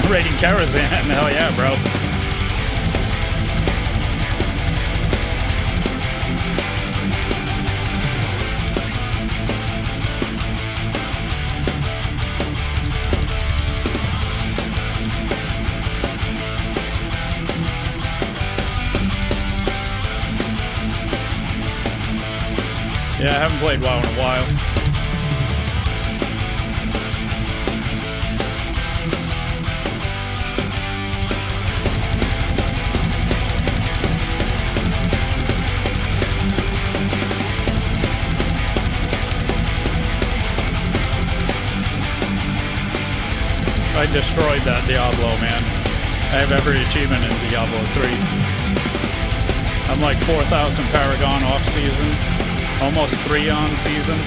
A: Raiding Karazhan, hell yeah, bro. Yeah, I haven't played WoW in a while. I destroyed that Diablo, man. I have every achievement in Diablo 3. I'm like 4,000 Paragon off season. Almost 3 on season.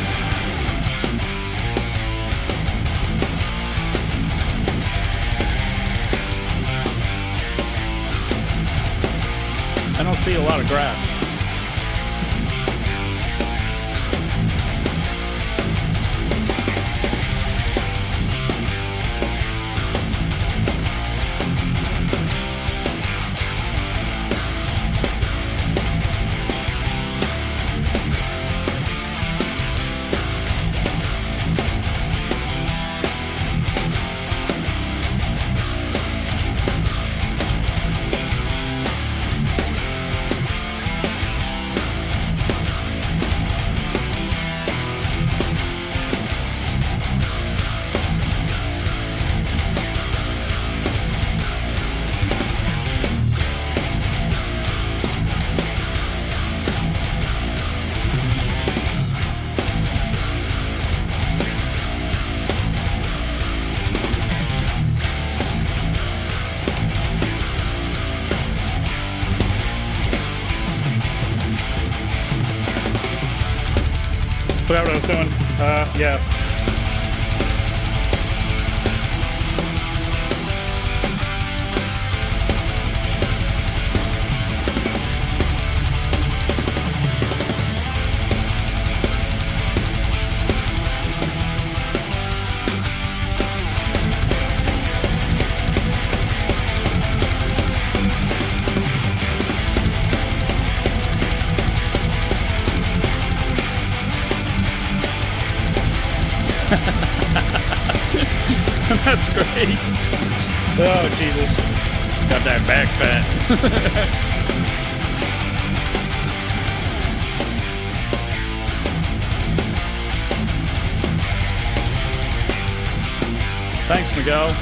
A: I don't see a lot of grass. Forgot what I was doing. Yeah. That's great. Oh, Jesus. Got that back fat. Thanks, Miguel.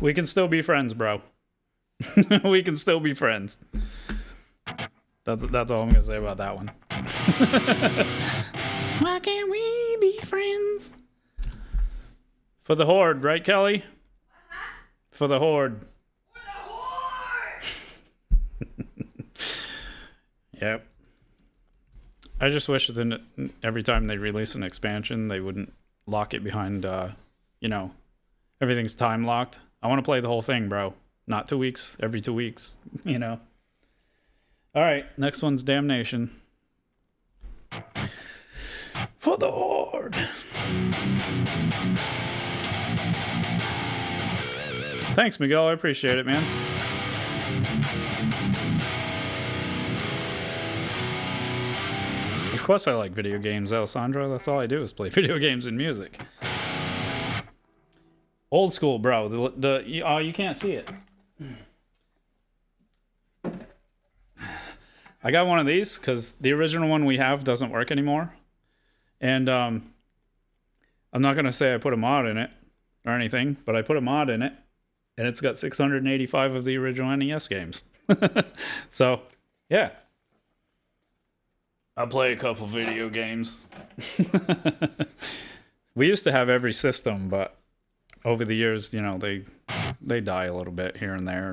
A: We can still be friends, bro. We can still be friends. That's all I'm gonna say about that one. Why can't we be friends? For the Horde, right, Kelly? For the Horde.
C: For the Horde!
A: Yep. I just wish that every time they release an expansion, they wouldn't lock it behind, you know, everything's time locked. I want to play the whole thing, bro. Not 2 weeks, every 2 weeks, you know. All right, next one's Damnation. For the Horde. Thanks, Miguel. I appreciate it, man. Of course I like video games, Alessandro. That's all I do is play video games and music. Old school, bro. Oh, you can't see it. I got one of these because the original one we have doesn't work anymore. And I'm not going to say I put a mod in it or anything, but I put a mod in it. And it's got 685 of the original NES games. So, yeah. I'll play a couple video games. We used to have every system, but over the years, you know, they die a little bit here and there.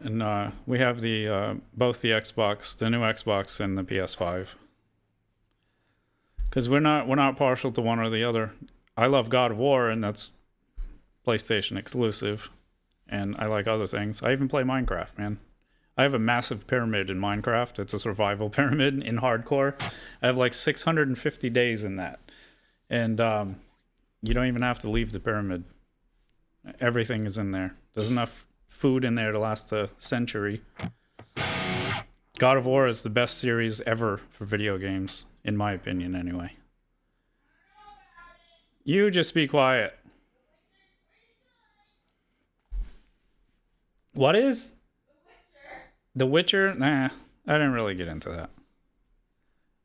A: And we have the both the Xbox, the new Xbox, and the PS5. Because we're not partial to one or the other. I love God of War, and that's PlayStation exclusive. And I like other things. I even play Minecraft, man. I have a massive pyramid in Minecraft. It's a survival pyramid in hardcore. I have like 650 days in that. And you don't even have to leave the pyramid. Everything is in there. There's enough food in there to last a century. God of War is the best series ever for video games, in my opinion, anyway. You just be quiet. What is? The Witcher? Nah, I didn't really get into that.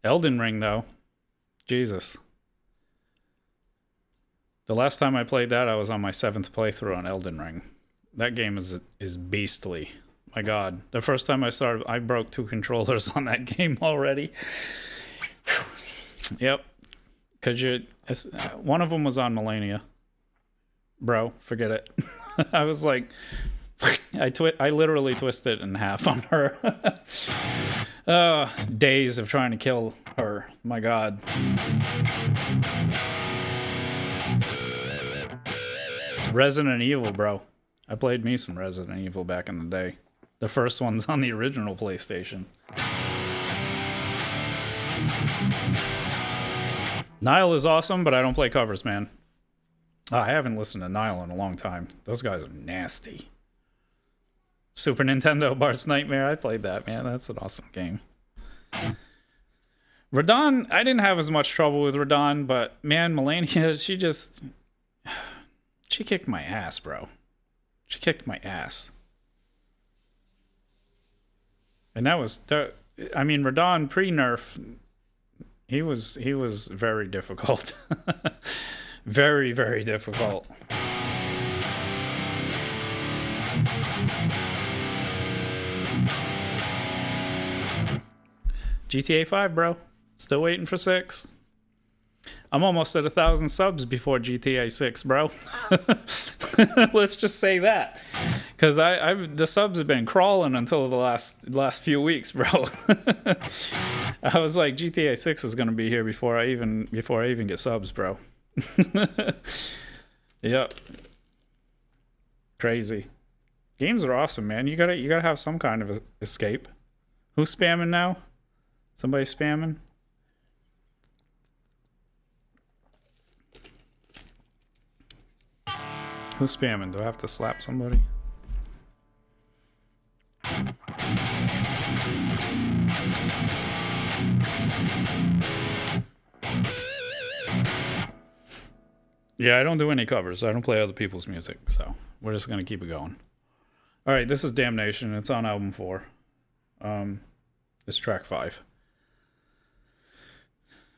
A: Elden Ring, though. Jesus. The last time I played that, I was on my 7th playthrough on Elden Ring. That game is beastly. My God. The first time I started, I broke 2 controllers on that game already. Yep. Because one of them was on Millennia. Bro, forget it. I was like... I literally twisted it in half on her. Days of trying to kill her. My God. Resident Evil, bro. I played me some Resident Evil back in the day. The first one's on the original PlayStation. Nile is awesome, but I don't play covers, man. I haven't listened to Nile in a long time. Those guys are nasty. Super Nintendo Bart's Nightmare. I played that, man. That's an awesome game. Radon, I didn't have as much trouble with Radon, but man, Melania, she kicked my ass, bro. She kicked my ass. And that was, I mean, Radon pre-nerf, he was very difficult. Very, very difficult. GTA 5, bro. Still waiting for 6. I'm almost at 1,000 subs before GTA 6, bro. Let's just say that. Because the subs have been crawling until the last few weeks, bro. I was like, GTA 6 is going to be here before I even get subs, bro. Yep. Crazy. Games are awesome, man. You gotta have some kind of escape. Who's spamming now? Somebody spamming? Who's spamming? Do I have to slap somebody? Yeah, I don't do any covers. I don't play other people's music, so we're just gonna keep it going. All right, this is Damnation. It's on album 4. It's track 5.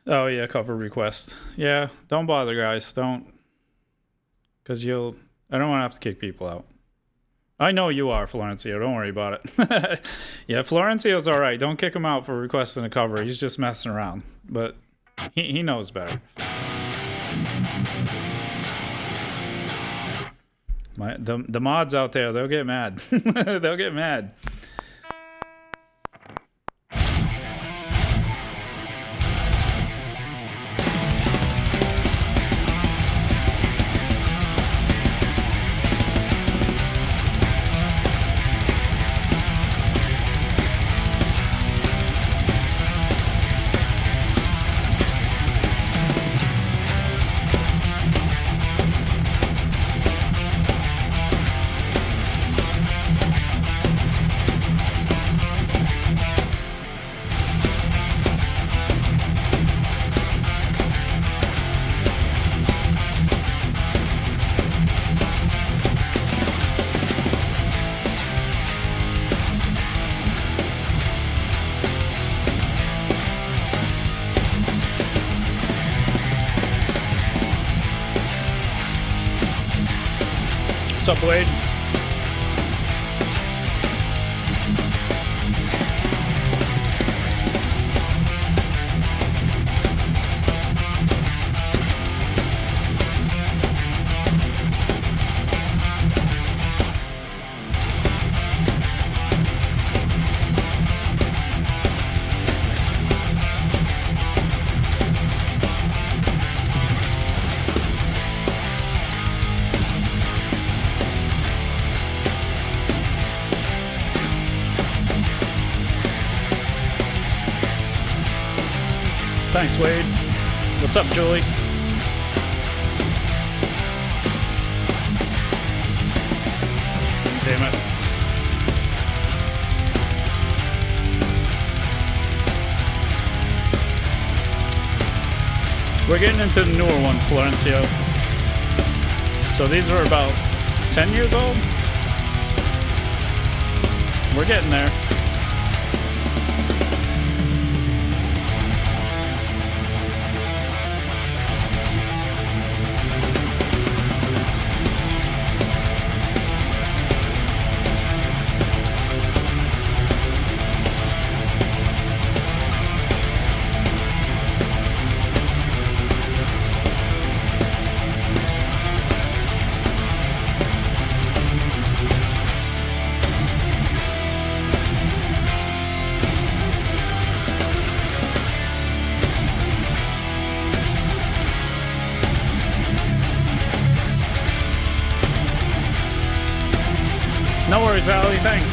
A: Oh yeah, cover request. Yeah, don't bother, guys. Don't, because I don't want to have to kick people out. I know you are, Florencio. Don't worry about it. Yeah, Florencio's all right. Don't kick him out for requesting a cover. He's just messing around, but he knows better. The mods out there, they'll get mad. They'll get mad. up, Wade? Thanks, Wade. What's up, Julie? Damn it. We're getting into the newer ones, Florencio. So these are about 10 years old. We're getting there. No worries, Ali. Thanks.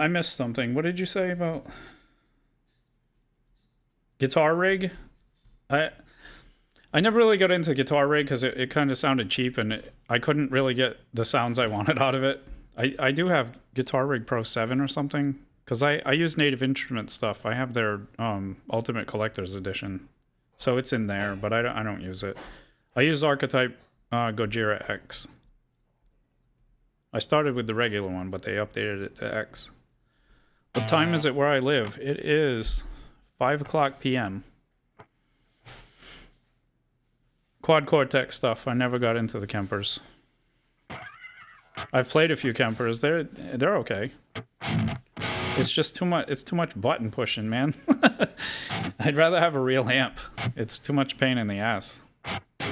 A: I missed something. What did you say about guitar rig? I never really got into guitar rig because it kind of sounded cheap and I couldn't really get the sounds I wanted out of it. I do have Guitar Rig Pro 7 or something because I use Native Instruments stuff. I have their Ultimate Collector's Edition, so it's in there, but I don't use it. I use Archetype Gojira X. I started with the regular one, but they updated it to X. What time is it where I live? It is 5 o'clock p.m. Quad Cortex stuff. I never got into the Kempers. I've played a few Kempers. They're okay. It's just too much. It's too much button pushing, man. I'd rather have a real amp. It's too much pain in the ass.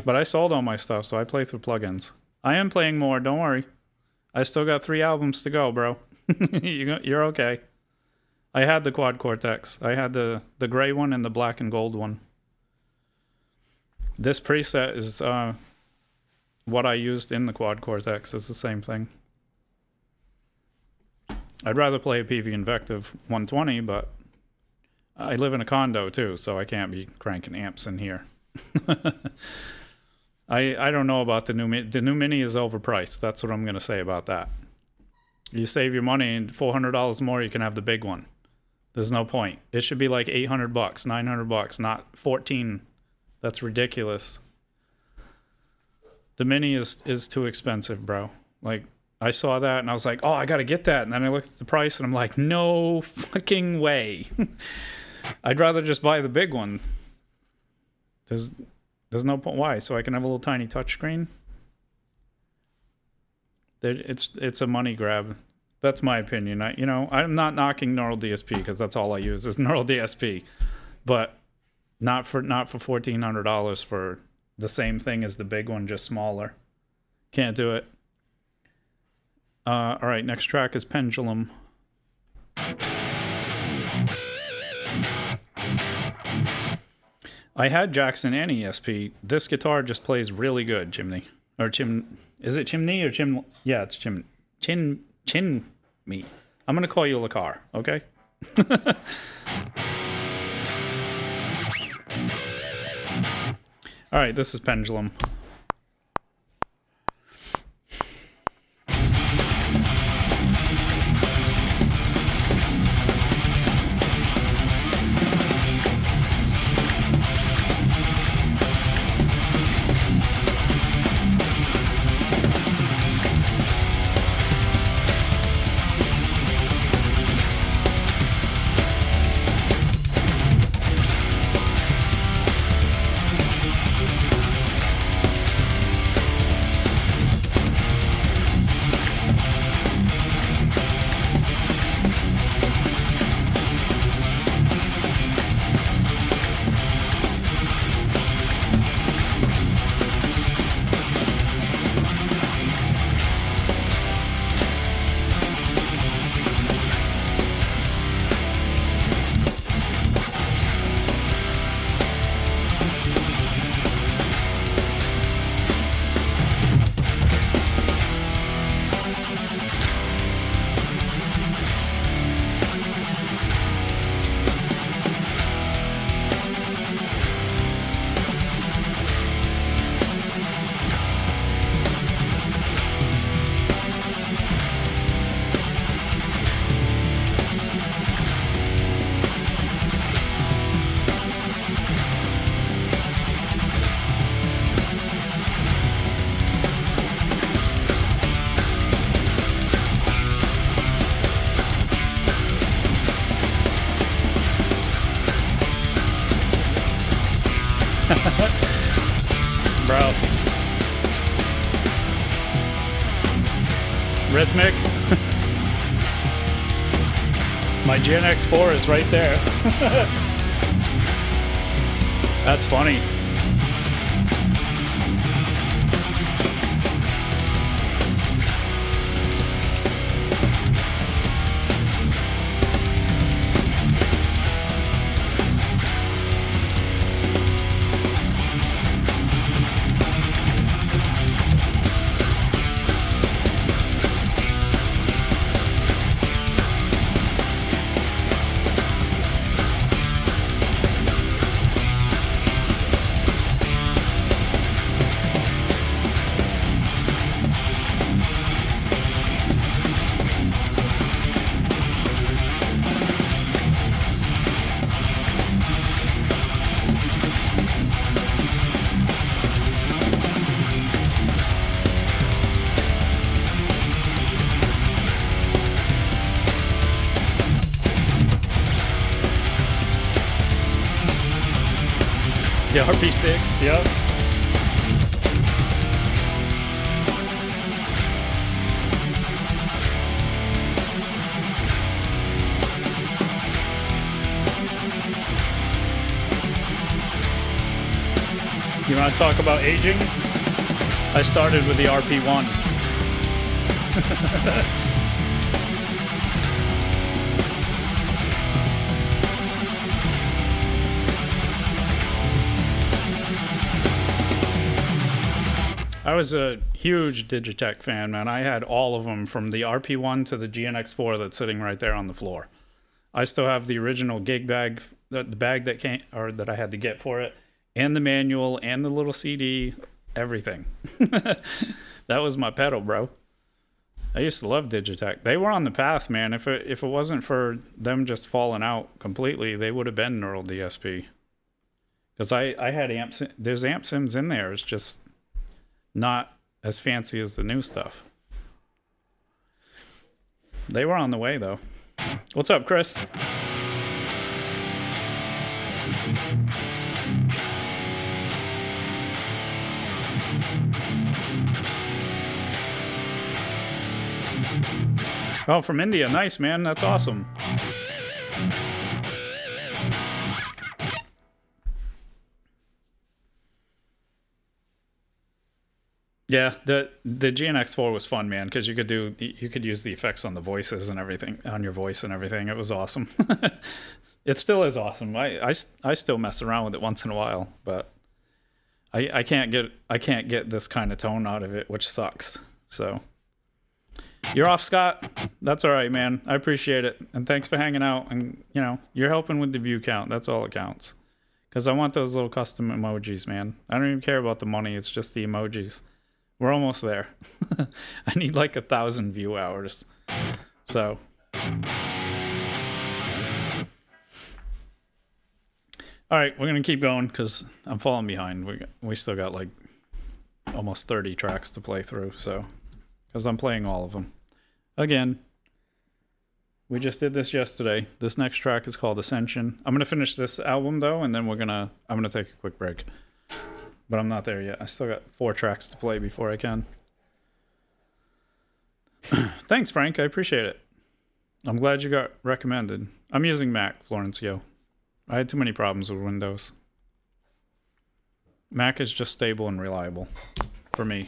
A: But I sold all my stuff, so I play through plugins. I am playing more. Don't worry. I still got 3 albums to go, bro. You're okay. I had the Quad Cortex. I had the gray one and the black and gold one. This preset is what I used in the Quad Cortex. It's the same thing. I'd rather play a PV Invective 120, but I live in a condo too, so I can't be cranking amps in here. I don't know about the new Mini. The new Mini is overpriced. That's what I'm going to say about that. You save your money and $400 more, you can have the big one. There's no point. It should be like $800, $900, not 14. That's ridiculous. The Mini is too expensive, bro. Like, I saw that and I was like, oh, I got to get that. And then I looked at the price and I'm like, no fucking way. I'd rather just buy the big one. There's no point. Why? So I can have a little tiny touchscreen? It's a money grab. That's my opinion. I'm not knocking Neural DSP because that's all I use is Neural DSP. but not for $1,400 for the same thing as the big one, just smaller. Can't do it. All right, next track is Pendulum. I had Jackson and ESP. This guitar just plays really good, Chimney. Or is it Chimney or Chim? Yeah, it's Chin me. I'm gonna call you Lacar, okay? All right, this is Pendulum. Bro. Rhythmic. My Gen X4 is right there. That's funny. The RP6, yep. You want to talk about aging? I started with the RP1. I was a huge Digitech fan, man. I had all of them from the RP1 to the GNX4 that's sitting right there on the floor. I still have the original gig bag, the bag that came, or that I had to get for it, and the manual, and the little CD, everything. That was my pedal, bro. I used to love Digitech. They were on the path, man. If it wasn't for them just falling out completely, they would have been Neural DSP. Because I had amps. There's amp sims in there. It's just not as fancy as the new stuff. They were on the way, though. What's up, Chris? Oh, from India. Nice, man. That's awesome. Yeah, the GNX4 was fun, man, because you could use the effects on the voices and everything, on your voice and everything. It was awesome. It still is awesome. I still mess around with it once in a while, but I can't get this kind of tone out of it, which sucks. So you're off, Scott. That's all right, man. I appreciate it, and thanks for hanging out. And you're helping with the view count. That's all that counts. Because I want those little custom emojis, man. I don't even care about the money. It's just the emojis. We're almost there. I need like 1,000 view hours. So. All right, we're going to keep going because I'm falling behind. We still got like almost 30 tracks to play through. So, because I'm playing all of them. Again, we just did this yesterday. This next track is called Ascension. I'm going to finish this album though, and then I'm going to take a quick break. But I'm not there yet. I still got 4 tracks to play before I can. Thanks, Frank. I appreciate it. I'm glad you got recommended. I'm using Mac, Florencio. I had too many problems with Windows. Mac is just stable and reliable for me.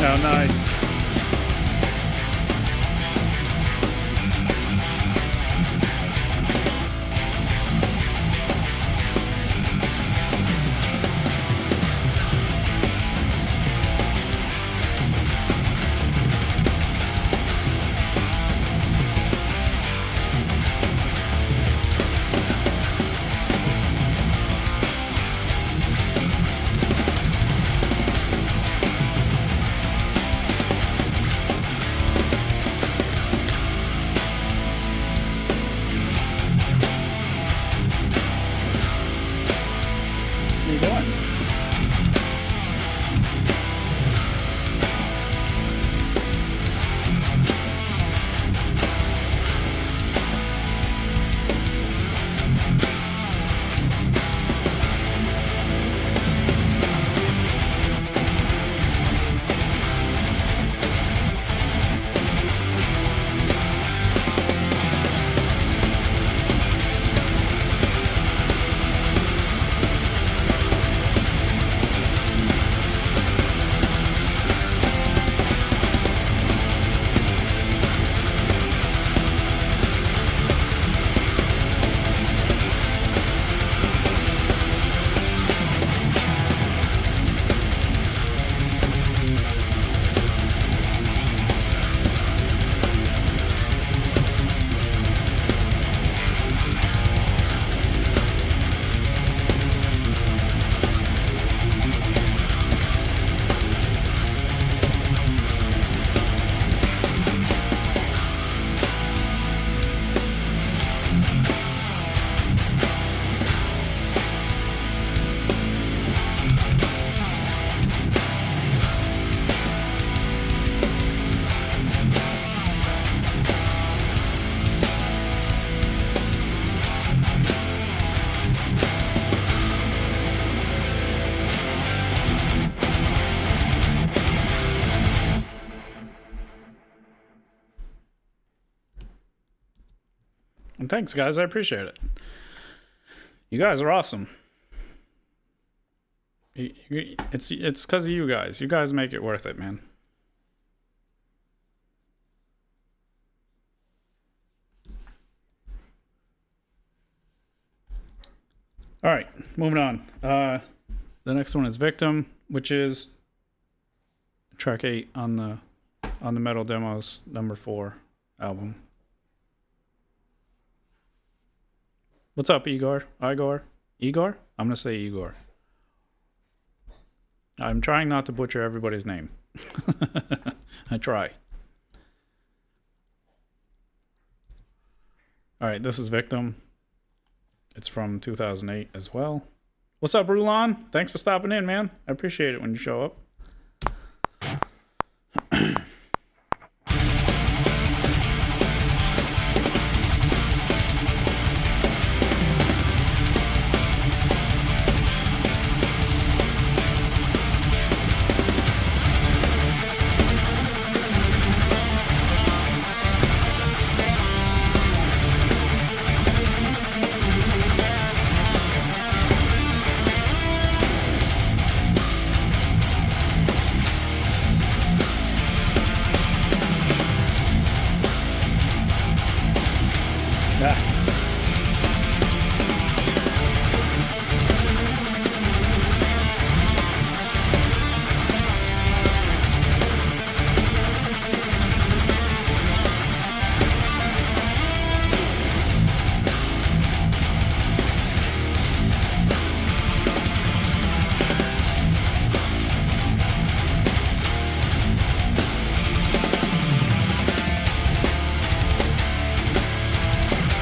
A: Oh, nice. What are you doing? And thanks, guys. I appreciate it. You guys are awesome. It's because of you guys. You guys make it worth it, man. All right, moving on. The next one is Victim, which is track 8 on the Metal Demos number 4 album. What's up, Igor? Igor? Igor? I'm gonna say Igor. I'm trying not to butcher everybody's name. I try. Alright, this is Victim. It's from 2008 as well. What's up, Rulon? Thanks for stopping in, man. I appreciate it when you show up.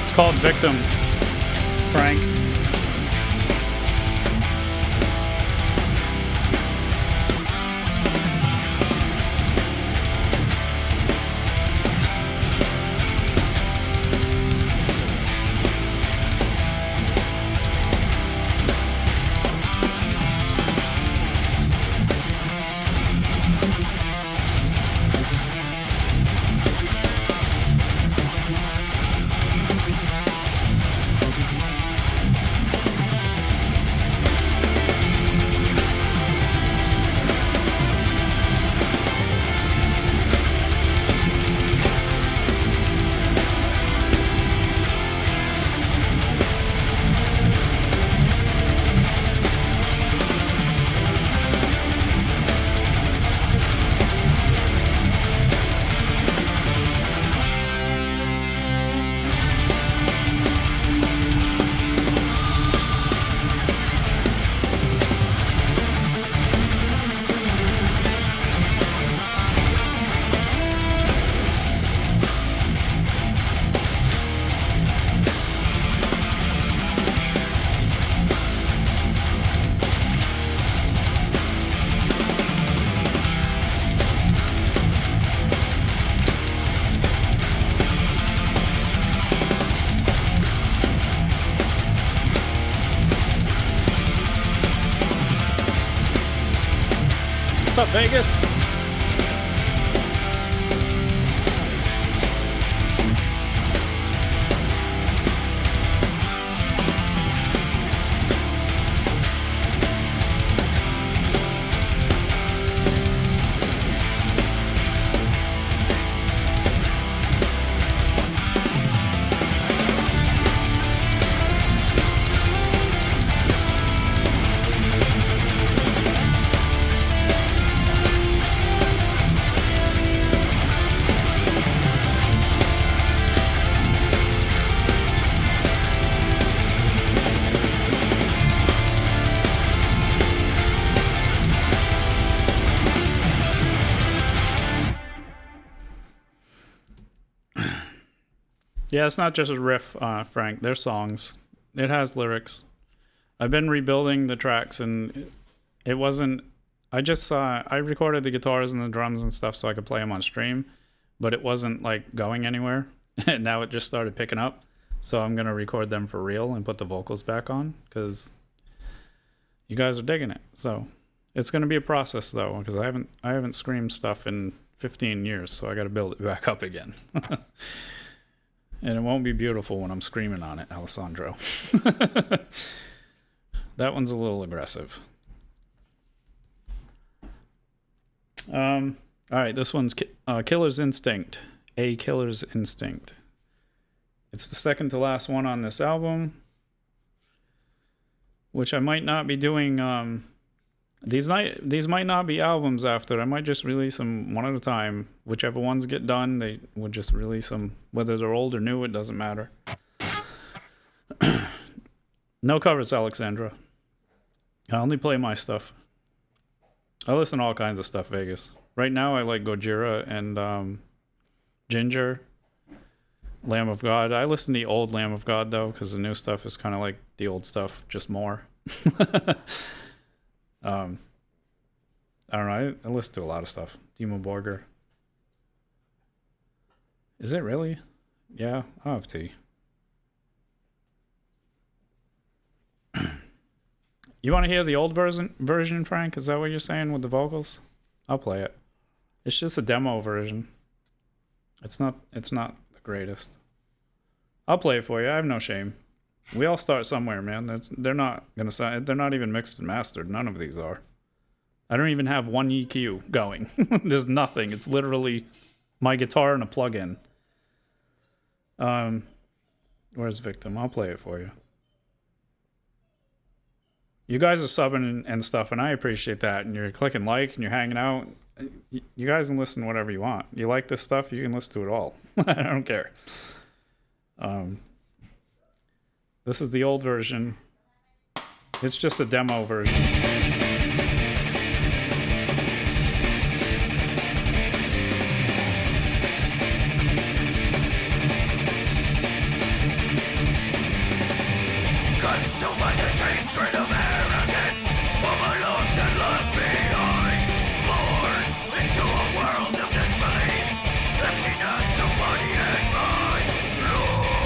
A: It's called Victim, Frank. What's up, Vegas? Yeah, it's not just a riff, Frank. They're songs. It has lyrics. I've been rebuilding the tracks, and it wasn't. I recorded the guitars and the drums and stuff so I could play them on stream, but it wasn't like going anywhere. And now it just started picking up. So I'm gonna record them for real and put the vocals back on because you guys are digging it. So it's gonna be a process though, because I haven't screamed stuff in 15 years, so I got to build it back up again. And it won't be beautiful when I'm screaming on it, Alessandro. That one's a little aggressive. All right, this one's Killer's Instinct. A Killer's Instinct. It's the second to last one on this album, which I might not be doing. These might not be albums after. I might just release them one at a time. Whichever ones get done, they would just release them. Whether they're old or new, it doesn't matter. No covers, Alexandra. I only play my stuff. I listen to all kinds of stuff, Vegas. Right now, I like Gojira and Ginger, Lamb of God. I listen to the old Lamb of God, though, because the new stuff is kind of like the old stuff, just more. I don't know. I listen to a lot of stuff. Dimo Borger. Is it really? Yeah, I'll have tea. You want to hear the old version, Frank? Is that what you're saying with the vocals? I'll play it. It's just a demo version. It's not the greatest. I'll play it for you. I have no shame. We all start somewhere, man. They're not gonna sound. They're not even mixed and mastered. None of these are. I don't even have one EQ going. There's nothing. It's literally my guitar and a plug-in. Where's Victim? I'll play it for you. You guys are subbing and stuff, and I appreciate that. And you're clicking like, and you're hanging out. You guys can listen to whatever you want. You like this stuff, you can listen to it all. I don't care. This is the old version. It's just a demo version.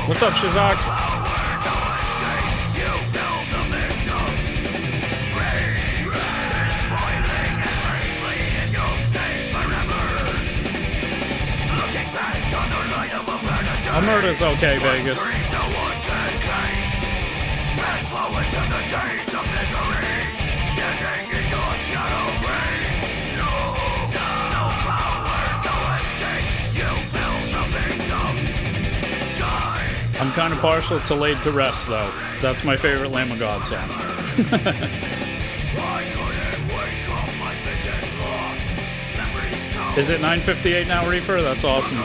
A: What's up, Shazak? A murder's okay, Vegas. I'm kind of partial to Laid to Rest, though. That's my favorite Lamb of God song. Is it 9:58 now, Reaper? That's awesome.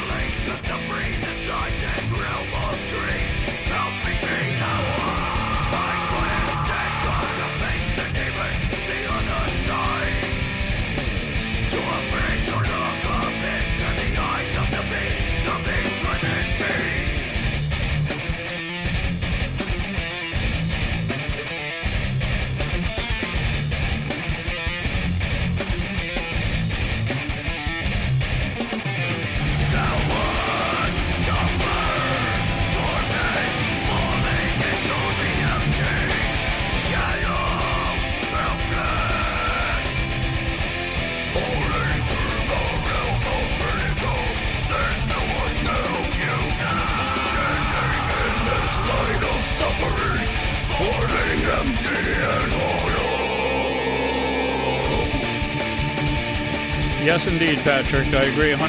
A: Yes, indeed, Patrick. I agree 100%.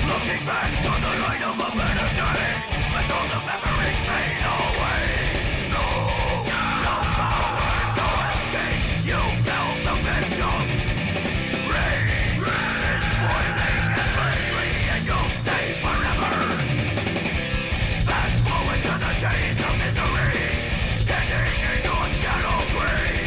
A: Looking back to the light of a better day, as all the memories fade away. No power, no escape. You felt the victim. Rain is boiling endlessly, and you'll stay forever. Fast forward to the days of misery, standing in your shadow grave.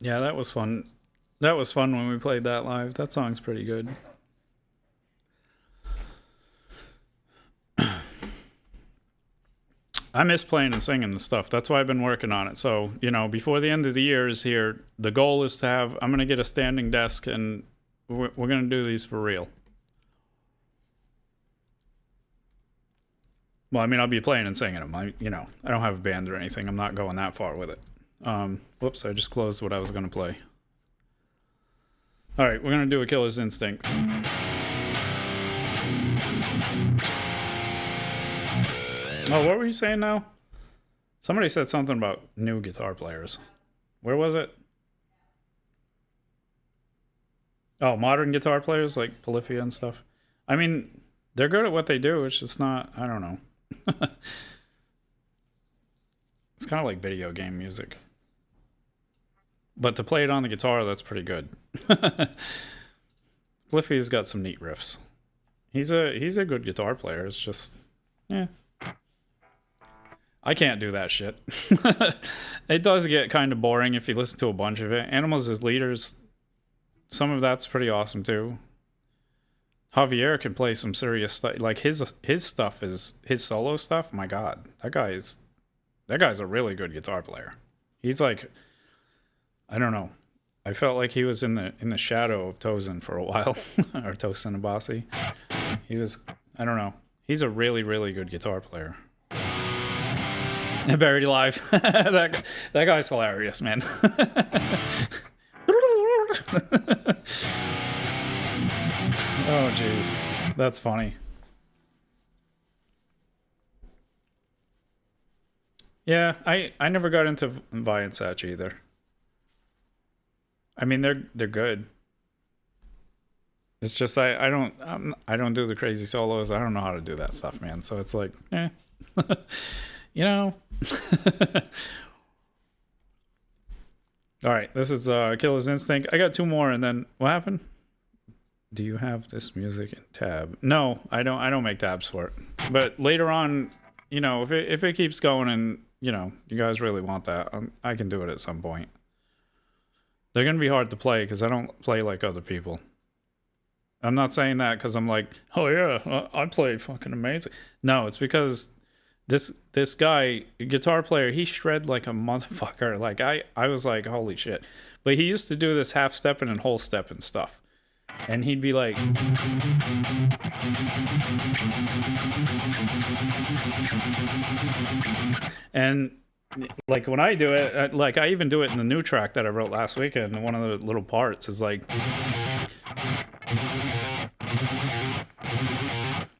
A: Yeah, that was fun. That was fun when we played that live. That song's pretty good. I miss playing and singing and stuff. That's why I've been working on it. So, you know, before the end of the year is here, the goal is to have, I'm going to get a standing desk and we're going to do these for real. Well, I mean, I'll be playing and singing them. I don't have a band or anything. I'm not going that far with it. Whoops, I just closed what I was going to play. All right, we're going to do a Killer's Instinct. Oh, what were you saying now? Somebody said something about new guitar players. Where was it? Oh, modern guitar players like Polyphia and stuff. I mean, they're good at what they do. It's just not, I don't know. It's kind of like video game music. But to play it on the guitar, that's pretty good. Polyphia's got some neat riffs. He's a good guitar player. It's just, yeah. I can't do that shit. It does get kind of boring if you listen to a bunch of it. Animals as Leaders, some of that's pretty awesome too. Javier can play some serious stuff. Like his stuff is his solo stuff. My God, that guy's a really good guitar player. He's like, I don't know. I felt like he was in the shadow of Tosin for a while, or Tosin Abasi. He was, I don't know. He's a really, really good guitar player. Buried Alive. that guy's hilarious, man. Oh, jeez. That's funny. Yeah, I never got into Vi and Satch either. I mean, they're good. It's just I don't do the crazy solos. I don't know how to do that stuff, man. So it's like, you know. All right, this is Killer's Instinct. I got two more, and then what happened? Do you have this music in tab? No, I don't. I don't make tabs for it. But later on, you know, if it keeps going, and you know, you guys really want that, I can do it at some point. They're gonna be hard to play because I don't play like other people. I'm not saying that because I'm like, oh yeah, I play fucking amazing. No, it's because this guy, guitar player, he shred like a motherfucker. Like I was like, holy shit. But he used to do this half stepping and whole stepping stuff. And he'd be like, and like when I do it, like I even do it in the new track that I wrote last weekend. And one of the little parts is like,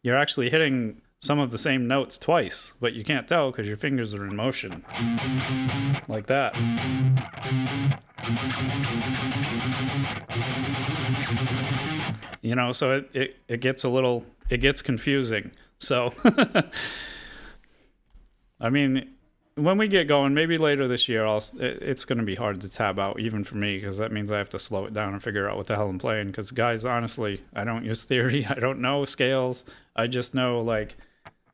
A: you're actually hitting some of the same notes twice, but you can't tell because your fingers are in motion like that. You know, so it gets it gets confusing. So I mean, when we get going, maybe later this year, it's going to be hard to tab out even for me, because that means I have to slow it down and figure out what the hell I'm playing. Because guys, honestly, I don't use theory. I don't know scales. I just know like,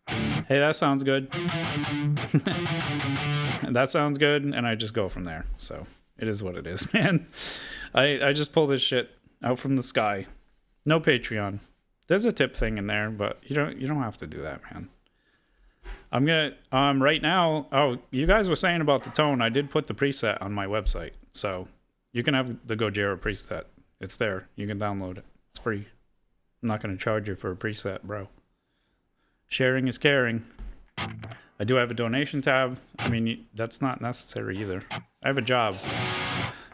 A: hey, that sounds good. That sounds good, and I just go from there. So it is what it is, man. I just pull this shit out from the sky. No Patreon. There's a tip thing in there, but you don't have to do that, man. I'm gonna right now. Oh, you guys were saying about the tone. I did put the preset on my website, so you can have the Gojira preset. It's there. You can download it. It's free. I'm not gonna charge you for a preset, bro. Sharing is caring. I do have a donation tab. I mean, that's not necessary either. I have a job.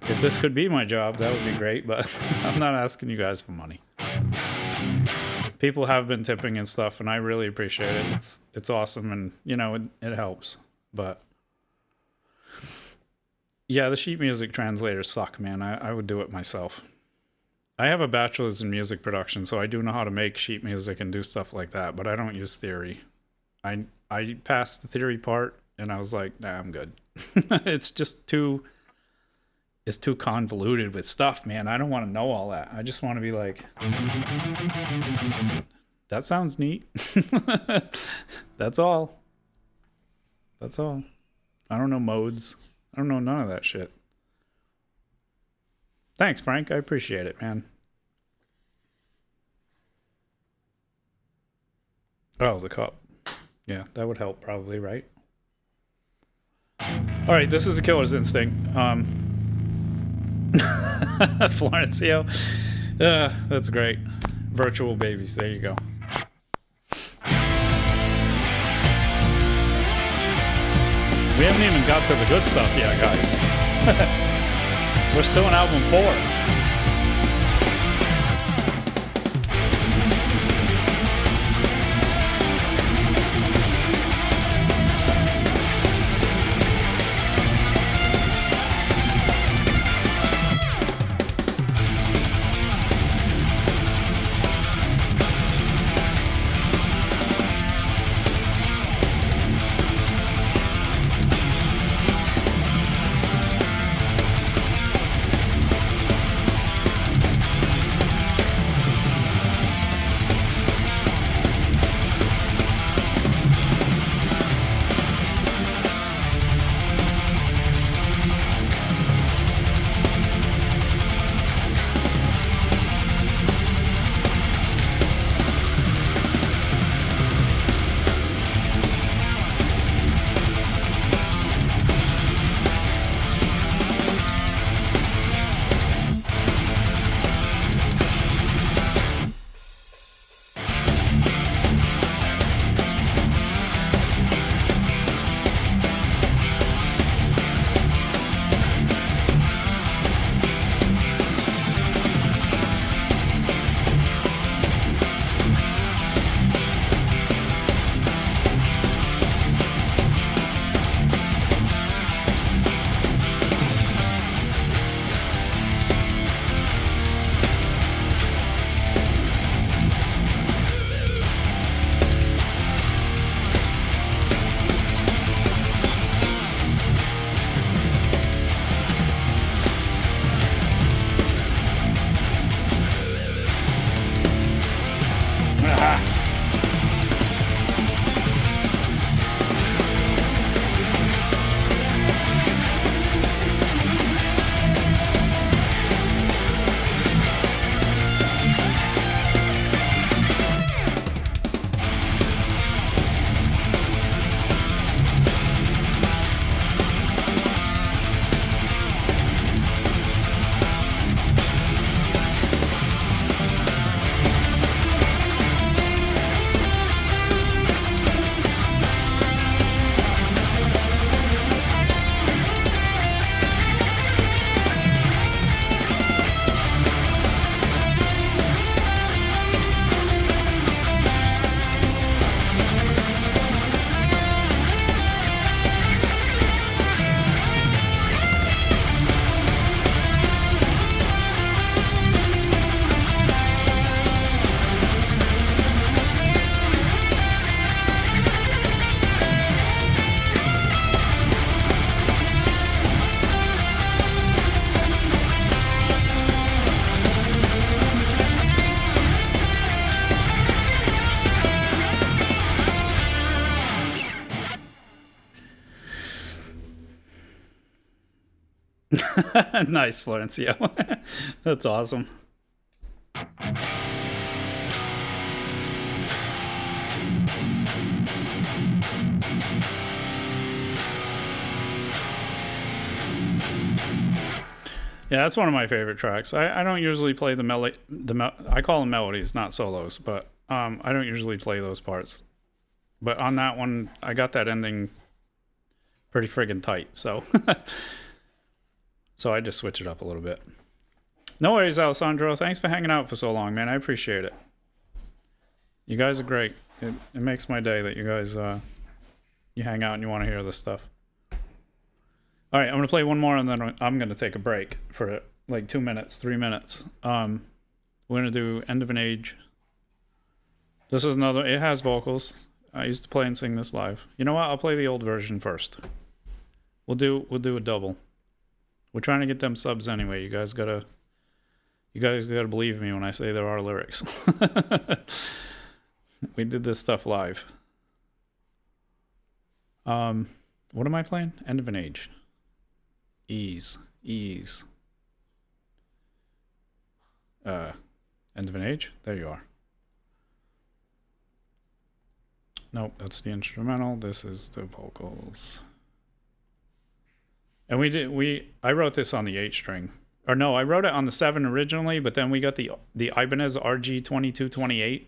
A: If this could be my job, that would be great, but I'm not asking you guys for money. People have been tipping and stuff, and I really appreciate it. It's awesome, and you know, it helps. But yeah, the sheet music translators suck, man. I would do it myself. I have a bachelor's in music production, so I do know how to make sheet music and do stuff like that, but I don't use theory. I passed the theory part, and I was like, nah, I'm good. It's just too convoluted with stuff, man. I don't want to know all that. I just want to be like, that sounds neat. That's all. That's all. I don't know modes. I don't know none of that shit. Thanks, Frank. I appreciate it, man. Oh, the cup. Yeah, that would help probably, right? All right, this is a killer's instinct. Florencio. That's great. Virtual babies. There you go. We haven't even got to the good stuff yet, guys. We're still in album 4. Nice, Florencio. That's awesome. Yeah, that's one of my favorite tracks. I don't usually play the melody. I call them melodies, not solos, but I don't usually play those parts. But on that one, I got that ending pretty friggin' tight, so so I just switch it up a little bit. No worries, Alessandro. Thanks for hanging out for so long, man. I appreciate it. You guys are great. It makes my day that you guys you hang out and you want to hear this stuff. All right, I'm going to play one more and then I'm going to take a break for like 2 minutes, 3 minutes. We're going to do End of an Age. This is another, it has vocals. I used to play and sing this live. You know what? I'll play the old version first. We'll do a double. We're trying to get them subs anyway. You guys gotta believe me when I say there are lyrics. We did this stuff live. What am I playing? End of an Age. Ease. End of an Age? There you are. Nope, that's the instrumental. This is the vocals. And I wrote this on the 8 string. Or no, I wrote it on the 7 originally, but then we got the Ibanez RG2228.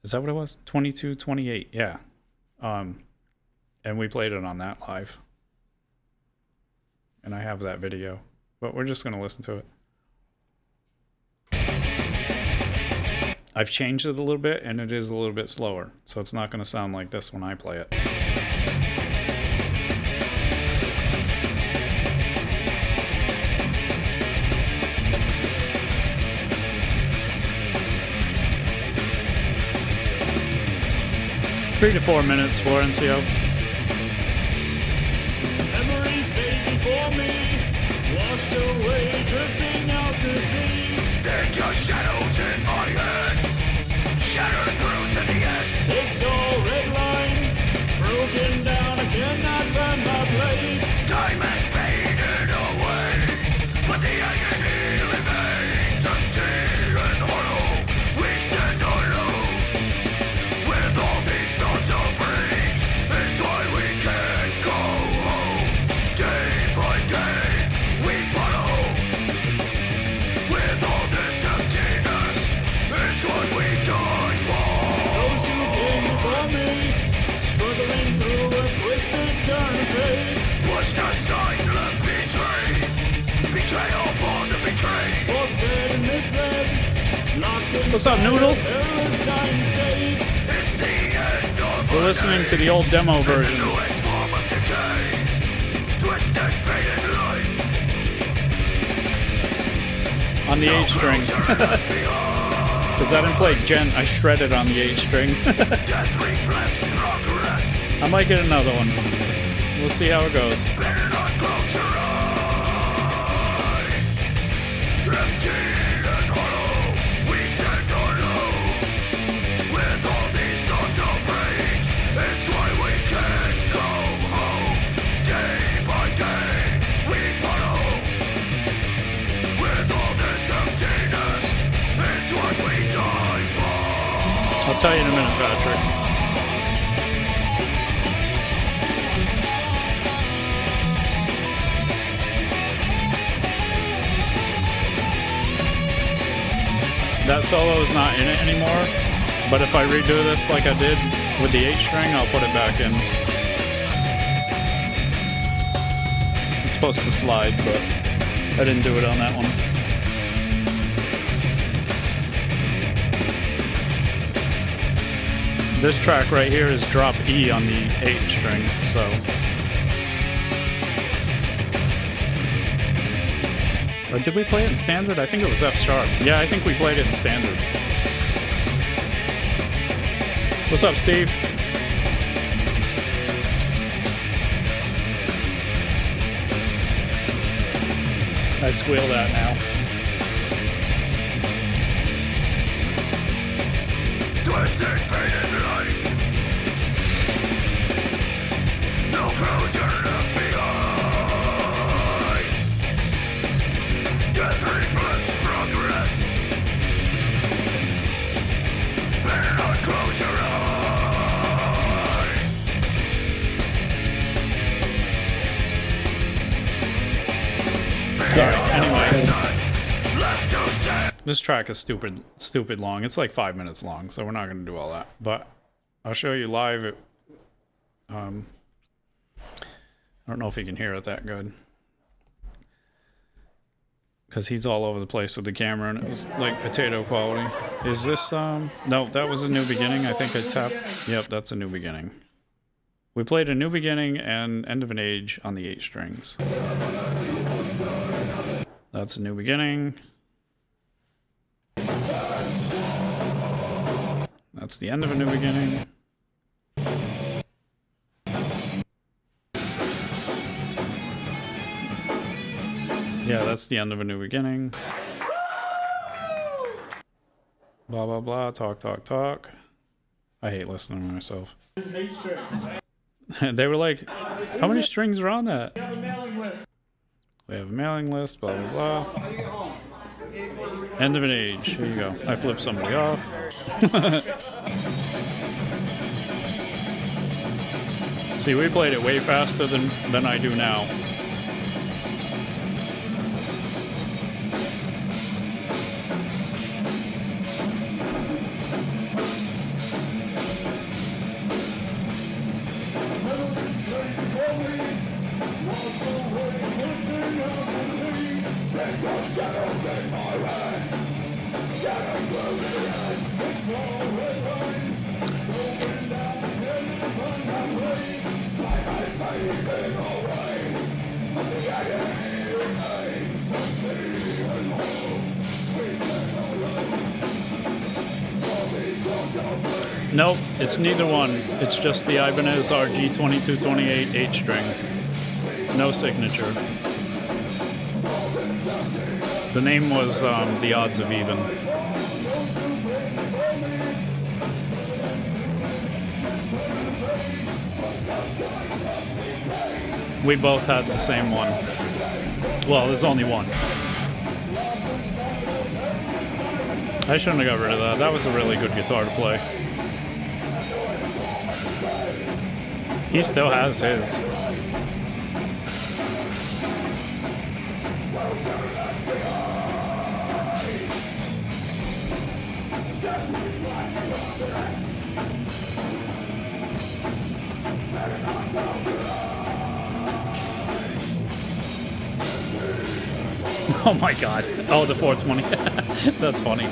A: Is that what it was? 2228, yeah. And we played it on that live. And I have that video. But we're just going to listen to it. I've changed it a little bit, and it is a little bit slower. So it's not going to sound like this when I play it. Three to 4 minutes for NCO.
B: Memories stay before me, washed away, drifting out to sea. They're just shadows in my head, shattered through to the end. It's all red line, broken down, I cannot find my place. Time has faded away, but the agony remains empty and hollow. We stand alone, with all these thoughts of rage, is why we can't go home. Day by day, we follow, with all this emptiness, it's what we die for. Those who came before me, struggling through a twisted turn of fate, was the sign of betrayal for the betrayed. Forced and misled, locked in.
A: What's up, Noodle?
B: Perilous dying state. It's the end of
A: We're listening to the old demo version.
B: newest form of decay. Twisted, faded life.
A: On the 8 string. Because I didn't play gent, I shredded on the 8 string.
B: Death reflects progress.
A: I might get another one. We'll see how it goes.
B: Better not close your eyes. Empty and hollow, we stand alone. With all these thoughts of rage, it's why we can't go home. Day by day, we follow. With all this emptiness, it's what we die for.
A: I'll tell you in a minute, Patrick. That solo is not in it anymore, but if I redo this like I did with the 8 string, I'll put it back in. It's supposed to slide, but I didn't do it on that one. This track right here is drop E on the 8 string, so. Or did we play it in standard? I think it was F sharp. Yeah, I think we played it in standard. What's up, Steve? I squeal that now.
B: Twisted, faded light. No closure left behind. Death reflects progress. Better not close your eyes.
A: Alright, anyway.
B: Left to stand.
A: This track is stupid long. It's like 5 minutes long, so we're not going to do all that. But I'll show you live. I don't know if you can hear it that good. Because he's all over the place with the camera, and it was like potato quality. Is this, no, that was a New Beginning. I think I tapped. Yep, that's a New Beginning. We played a New Beginning and End of an Age on the 8 strings. That's a New Beginning. That's the end of a New Beginning. Yeah, that's the end of a New Beginning. Blah, blah, blah. Talk, talk, talk. I hate listening to myself. They were like, how many strings are on that? We have a mailing list, blah, blah, blah. End of an Age. Here you go. I flipped somebody off. See, we played it way faster than I do now. Nope, it's neither one. It's just the Ibanez RG2228 H string. No signature. The name was The Odds of Even. We both had the same one. Well, there's only one. I shouldn't have got rid of that. That was a really good guitar to play. He still has his. Oh my god. Oh, the 420. That's funny.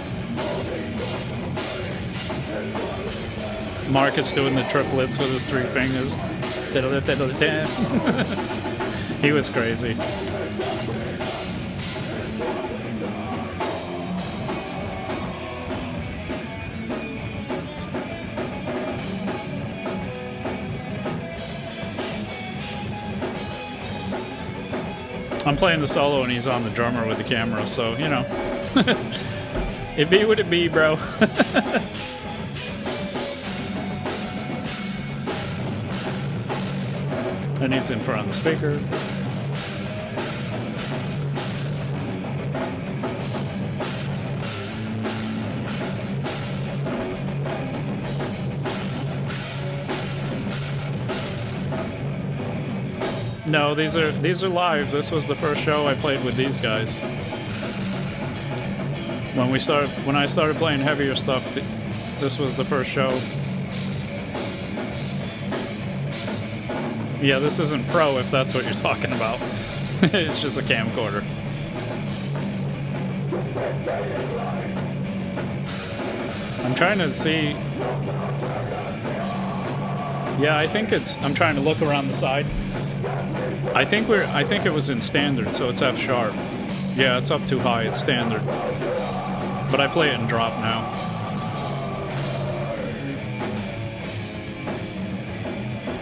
A: Marcus doing the triplets with his 3 fingers. He was crazy. I'm playing the solo and he's on the drummer with the camera, so, you know. It be what it be, bro. And he's in front of the speaker. No, these are live. This was the first show I played with these guys. When I started playing heavier stuff, this was the first show. Yeah, this isn't pro if that's what you're talking about. It's just a camcorder. I'm trying to see. Yeah, I think I'm trying to look around the side. I think it was in standard, so it's F sharp. Yeah, it's up too high, it's standard. But I play it in drop now.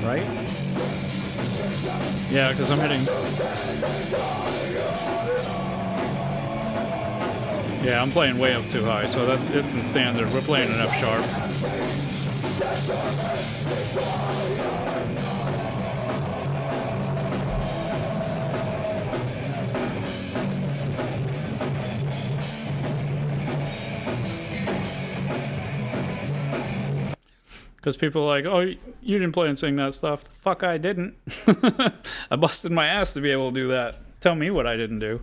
A: Right? Yeah, because I'm hitting... Yeah, I'm playing way up too high, so it's in standard. We're playing an F sharp. Because people are like, oh, you didn't play and sing that stuff. Fuck, I didn't. I busted my ass to be able to do that. Tell me what I didn't do.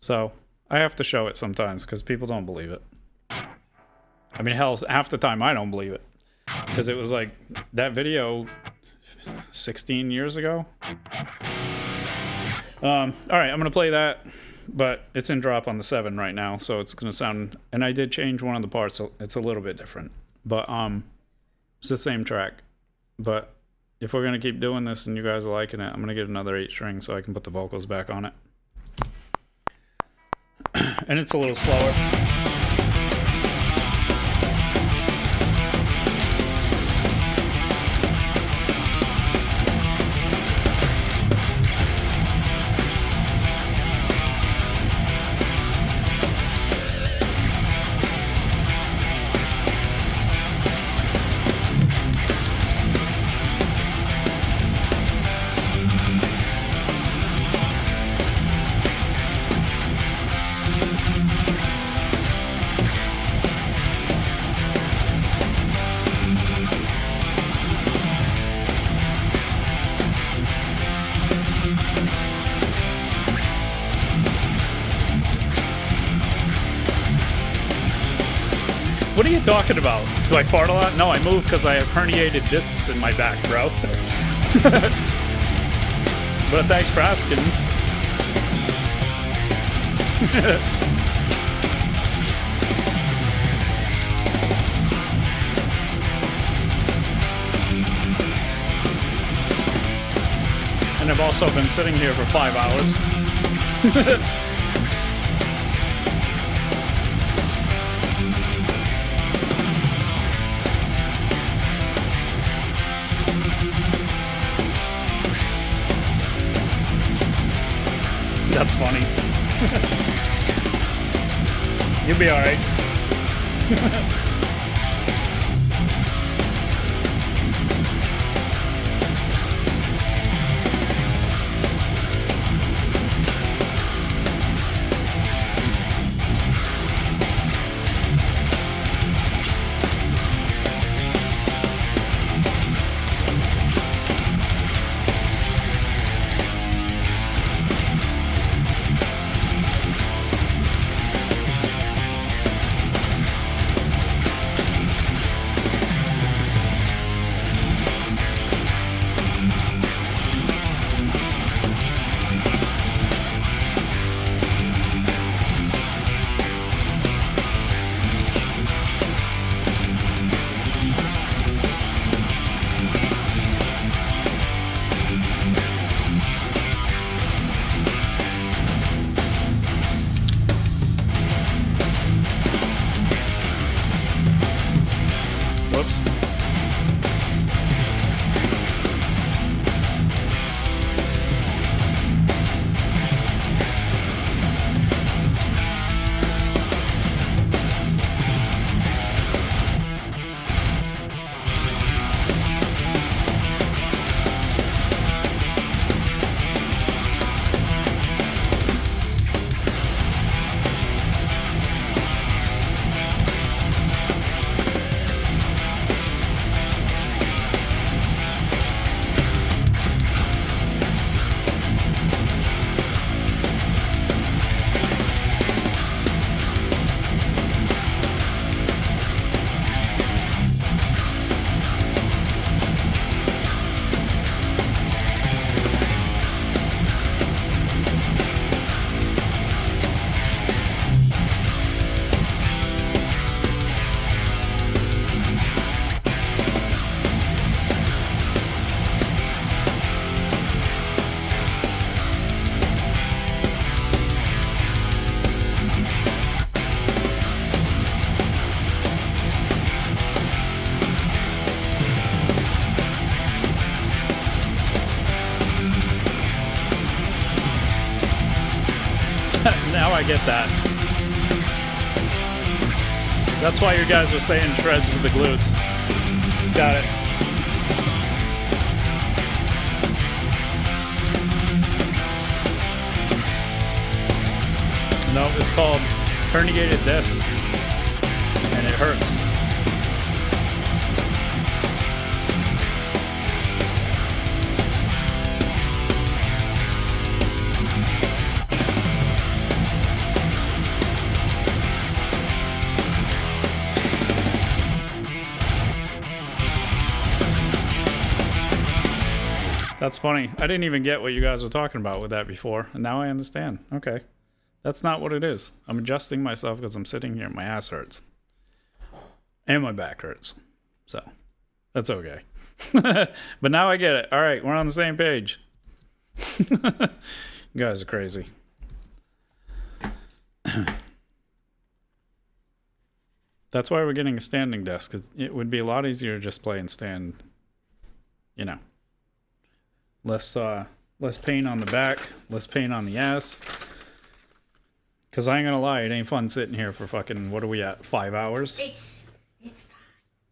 A: So I have to show it sometimes because people don't believe it. I mean, hell, half the time I don't believe it. Because it was like that video 16 years ago. All right, I'm going to play that. But it's in drop on the 7 right now. So it's going to sound... And I did change one of the parts. So it's a little bit different. But... it's the same track, but if we're going to keep doing this and you guys are liking it, I'm going to get another 8 string so I can put the vocals back on it. And it's a little slower. What are you talking about? Do I fart a lot? No, I move because I have herniated discs in my back, bro. But thanks for asking. And I've also been sitting here for 5 hours. That's funny. You'll be alright. Whoops. Now I get that. That's why you guys are saying shreds with the glutes. Got it. No, it's called herniated discs, and it hurts. That's funny. I didn't even get what you guys were talking about with that before, and now I understand. Okay. That's not what it is. I'm adjusting myself because I'm sitting here and my ass hurts. And my back hurts. So, that's okay. But now I get it. All right, we're on the same page. You guys are crazy. That's why we're getting a standing desk. It would be a lot easier to just play and stand, you know. Less pain on the back, less pain on the ass. Because I ain't gonna lie, it ain't fun sitting here for fucking, what are we at, 5 hours?
C: It's fine.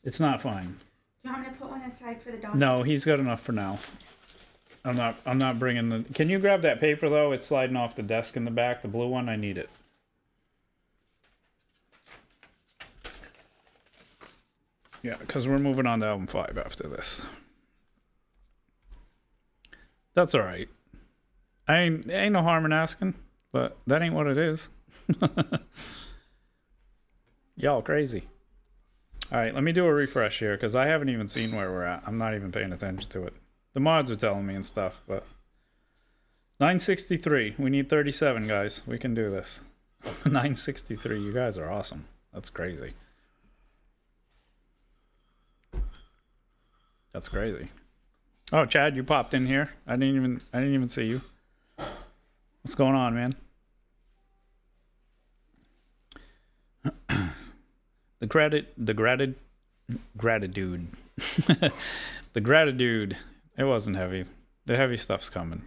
A: It's not fine.
C: Do you want me to put one aside for the dog?
A: No, he's got enough for now. I'm not bringing the... Can you grab that paper, though? It's sliding off the desk in the back, the blue one. I need it. Yeah, because we're moving on to album 5 after this. That's all right. Ain't no harm in asking, but that ain't what it is. Y'all crazy. All right, let me do a refresh here because I haven't even seen where we're at. I'm not even paying attention to it. The mods are telling me and stuff, but 963. We need 37, guys. We can do this. 963. You guys are awesome. That's crazy. That's crazy. Oh, Chad, you popped in here. I didn't even see you. What's going on, man? The gratitude. The gratitude. It wasn't heavy. The heavy stuff's coming.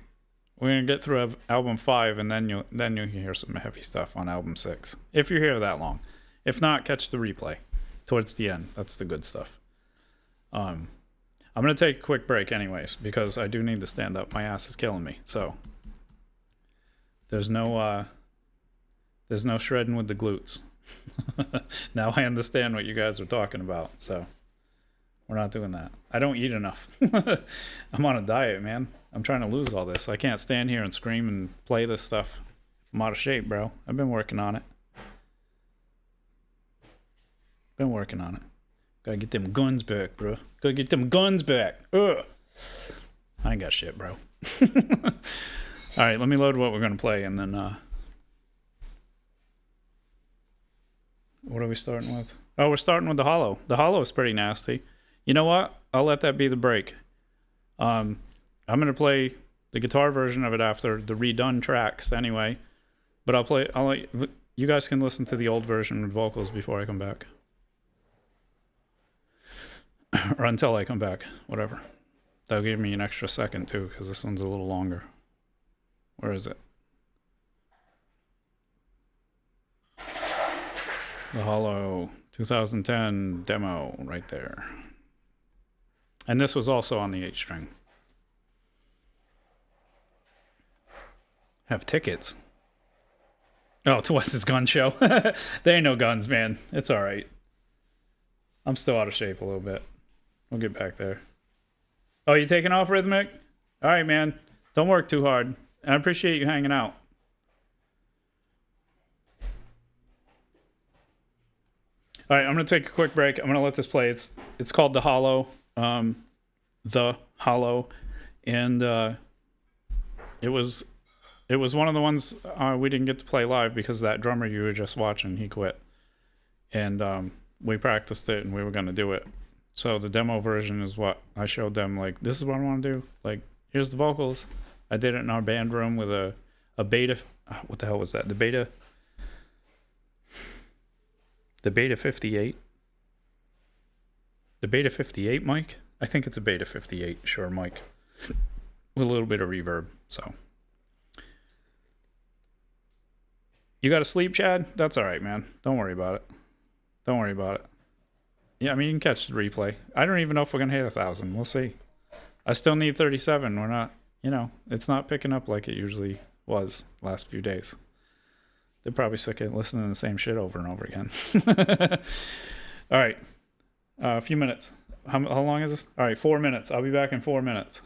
A: We're gonna get through album 5, and then you'll hear some heavy stuff on album 6. If you're here that long. If not, catch the replay towards the end. That's the good stuff. I'm gonna take a quick break anyways, because I do need to stand up. My ass is killing me. So there's no shredding with the glutes. Now I understand what you guys are talking about. So we're not doing that. I don't eat enough. I'm on a diet, man. I'm trying to lose all this. I can't stand here and scream and play this stuff. I'm out of shape, bro. I've been working on it. Gotta get them guns back, bro. Gotta get them guns back. Ugh. I ain't got shit, bro. All right, let me load what we're gonna play, and then what are we starting with? Oh, we're starting with the Hollow. The Hollow is pretty nasty. You know what? I'll let that be the break. I'm gonna play the guitar version of it after the redone tracks anyway. But I'll let you guys can listen to the old version with vocals before I come back. Or until I come back, whatever. That'll give me an extra second too, because this one's a little longer. Where is it? The Hollow 2010 demo right there. And this was also on the 8-string. Have tickets. Oh, to Wes's gun show. There ain't no guns, man. It's all right. I'm still out of shape a little bit. We'll get back there. Oh, you taking off, Rhythmic? All right, man. Don't work too hard. I appreciate you hanging out. All right, I'm going to take a quick break. I'm going to let this play. It's called The Hollow. The Hollow. And it was one of the ones we didn't get to play live because that drummer you were just watching, he quit. And we practiced it and we were going to do it. So the demo version is what I showed them, like, this is what I want to do. Like, here's the vocals. I did it in our band room with a beta. What the hell was that? The beta 58. The beta 58 mic? I think it's a beta 58, sure, mic. With a little bit of reverb, so. You got to sleep, Chad? That's all right, man. Don't worry about it. Don't worry about it. Yeah, I mean, you can catch the replay. I don't even know if we're going to hit 1,000. We'll see. I still need 37. We're not, it's not picking up like it usually was last few days. They're probably sick of listening to the same shit over and over again. All right. A few minutes. How long is this? All right, 4 minutes. I'll be back in 4 minutes.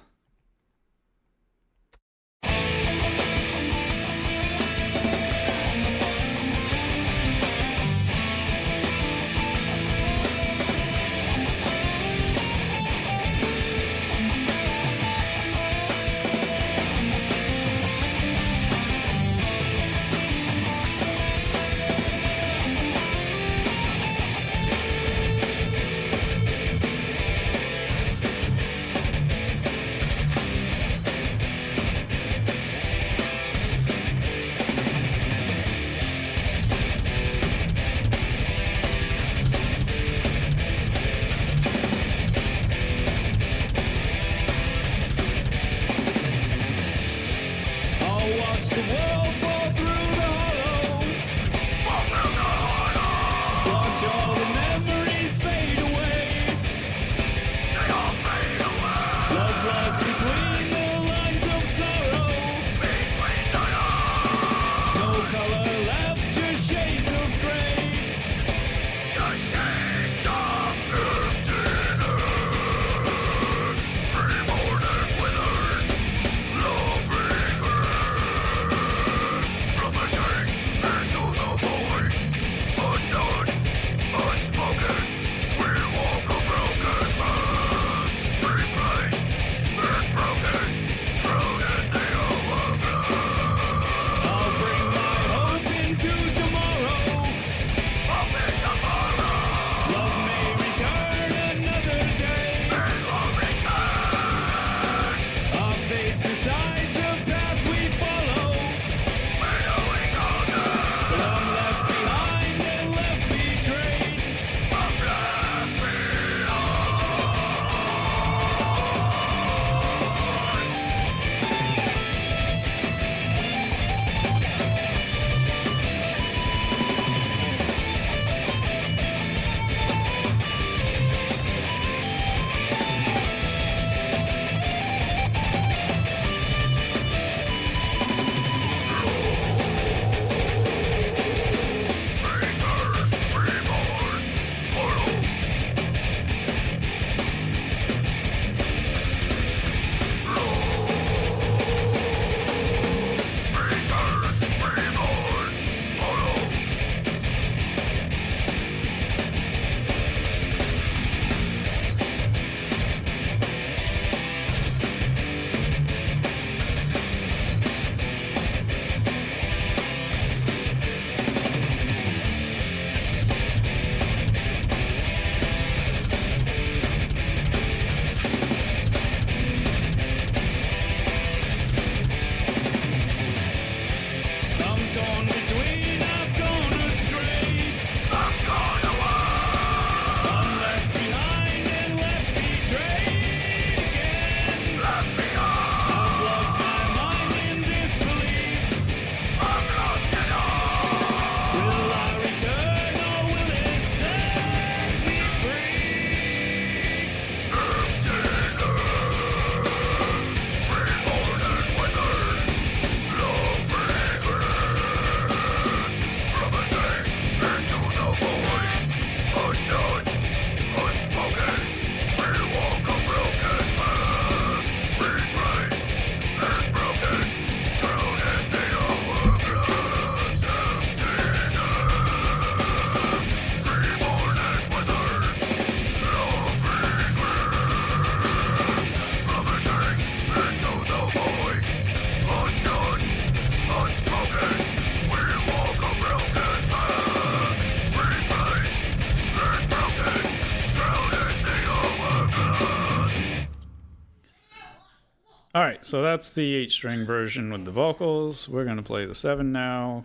A: so that's the 8-string version with the vocals. We're gonna play the 7 now,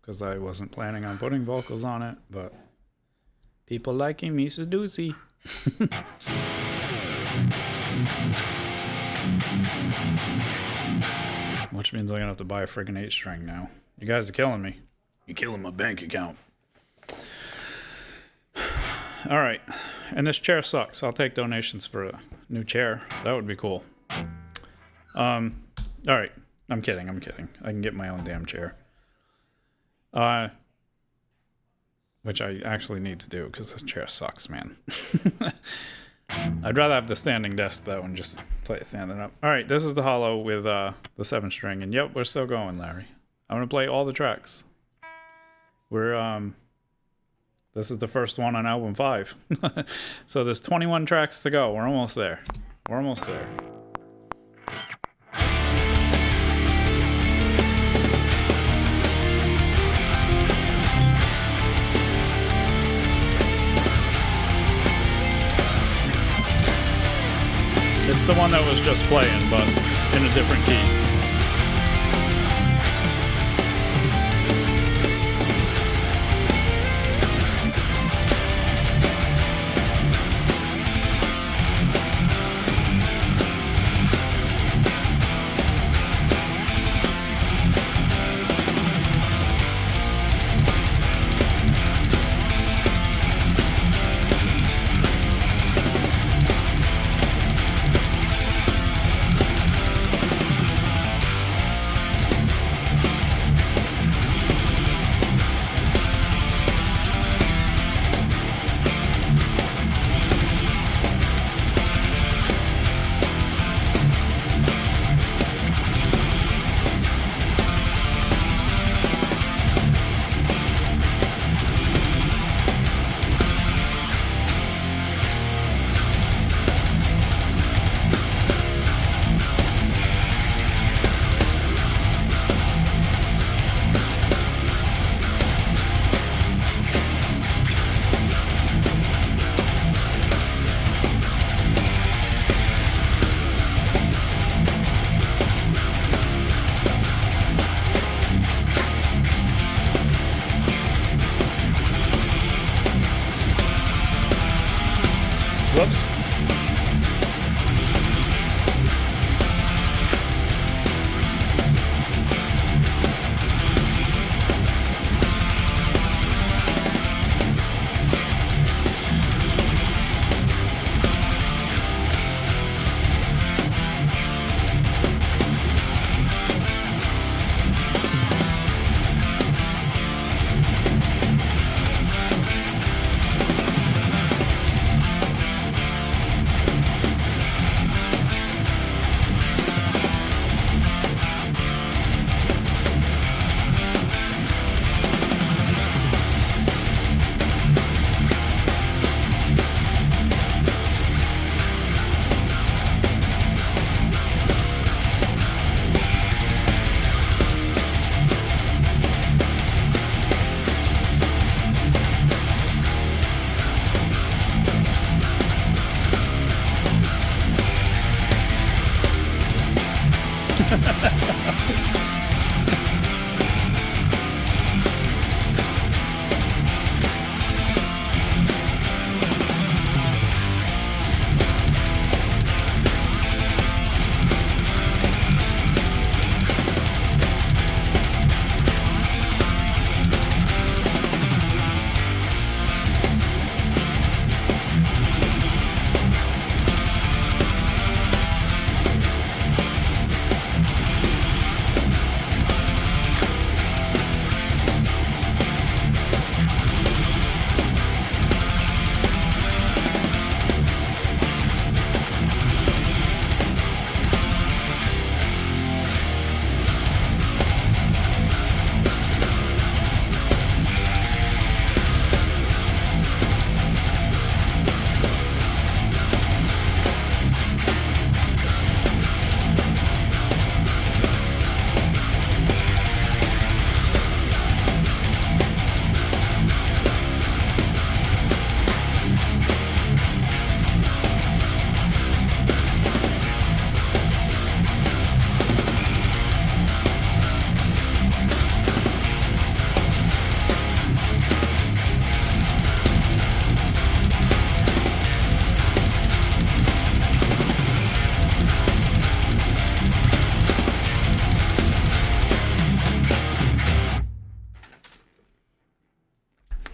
A: because I wasn't planning on putting vocals on it, but people liking me seducey. Which means I'm gonna have to buy a friggin' 8-string now. You guys are killing me. You're killing my bank account. Alright, and this chair sucks. I'll take donations for a new chair. That would be cool. Alright, I'm kidding. I can get my own damn chair. Which I actually need to do, because this chair sucks, man. I'd rather have the standing desk, though, and just play it standing up. Alright, this is the hollow with the 7-string, and yep, we're still going, Larry. I'm gonna play all the tracks. This is the first one on album 5. So there's 21 tracks to go. We're almost there. It's the one that was just playing, but in a different key. Whoops.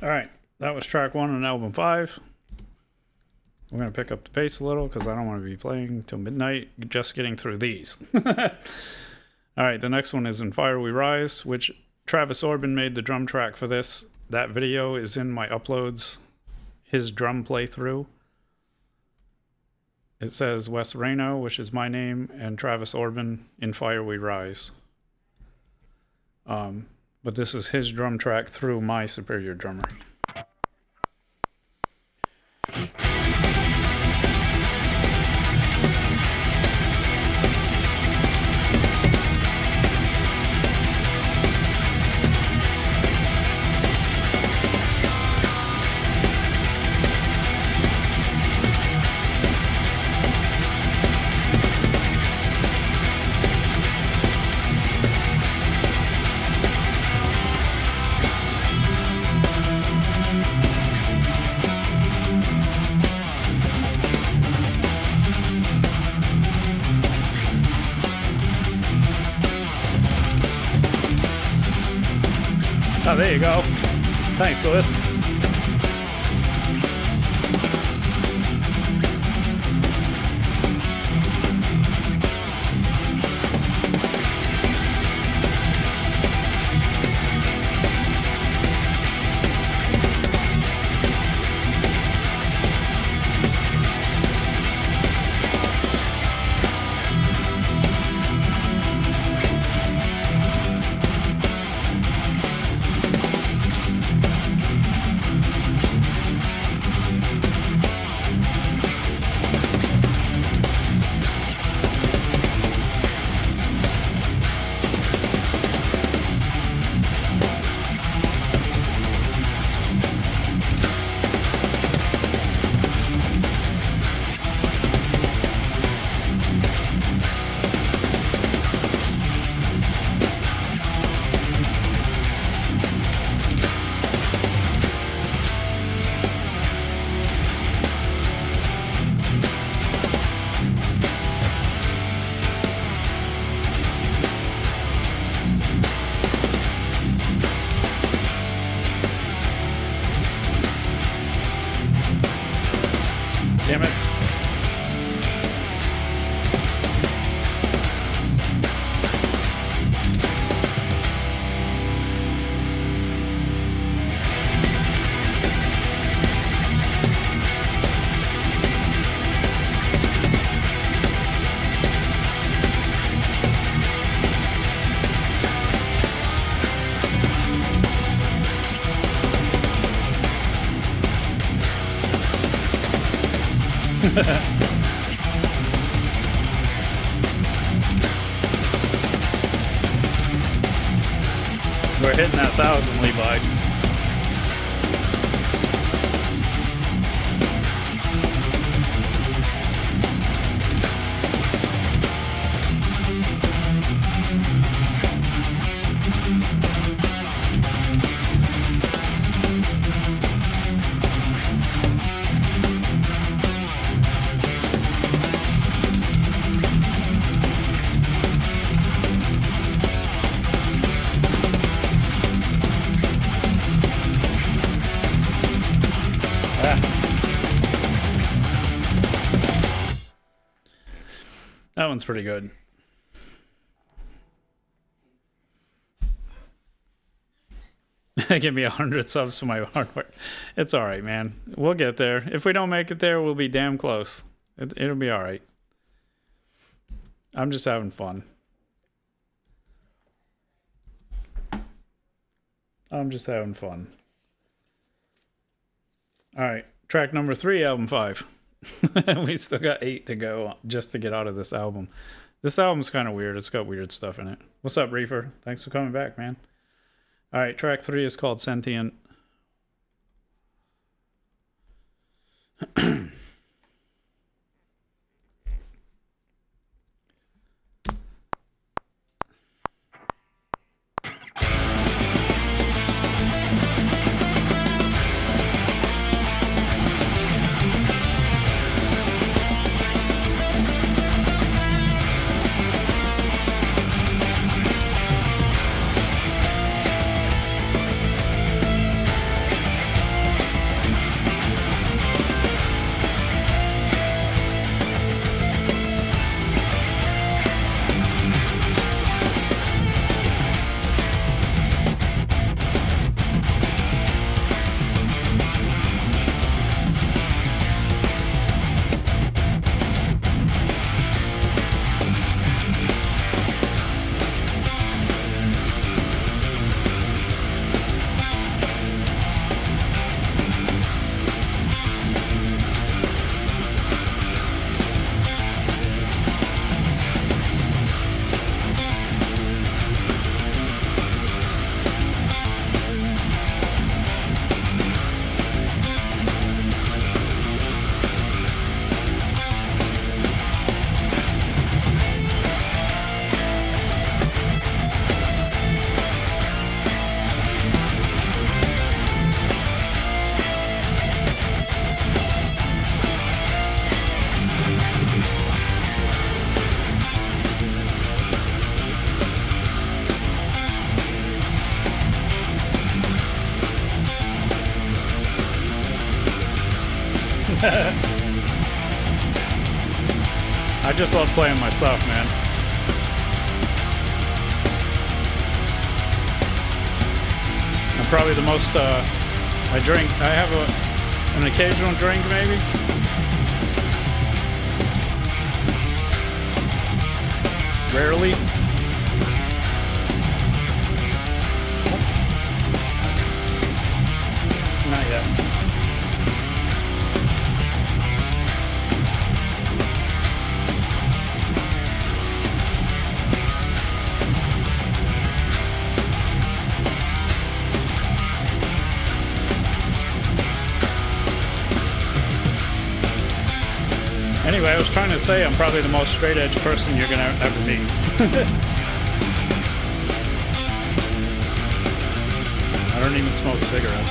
A: All right, that was track 1 on album 5. We're going to pick up the pace a little because I don't want to be playing till midnight, just getting through these. All right, the next one is In Fire We Rise, which Travis Orban made the drum track for this. That video is in my uploads, his drum playthrough. It says Wes Reno, which is my name, and Travis Orban, In Fire We Rise. But this is his drum track through my Superior drummer. Oh, there you go. Thanks, Lewis. Damn it. We're hitting that 1,000, Levi. That one's pretty good. Give me 100 subs for my hard work. It's all right, man. We'll get there. If we don't make it there, we'll be damn close. It'll be all right. I'm just having fun. I'm just having fun. All right. Track number 3, album 5. We still got 8 to go just to get out of this album. This album's kind of weird. It's got weird stuff in it. What's up, Reefer? Thanks for coming back, man. All right, track 3 is called Sentient. I just love playing my stuff, man. I'm probably the most, I drink, I have an occasional drink maybe. Rarely. Not yet. Anyway, I was trying to say I'm probably the most straight edge person you're gonna ever meet. I don't even smoke cigarettes.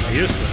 A: I used to.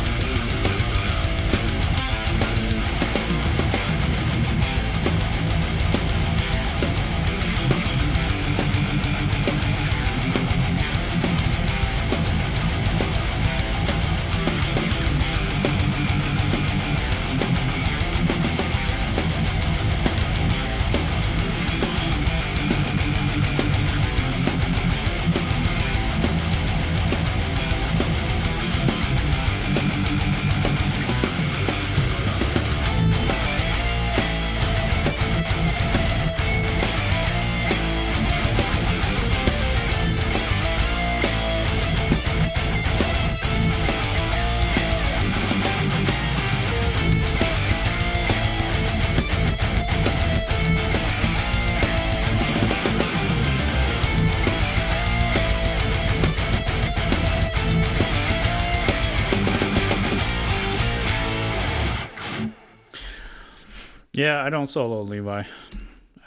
A: Yeah, I don't solo Levi.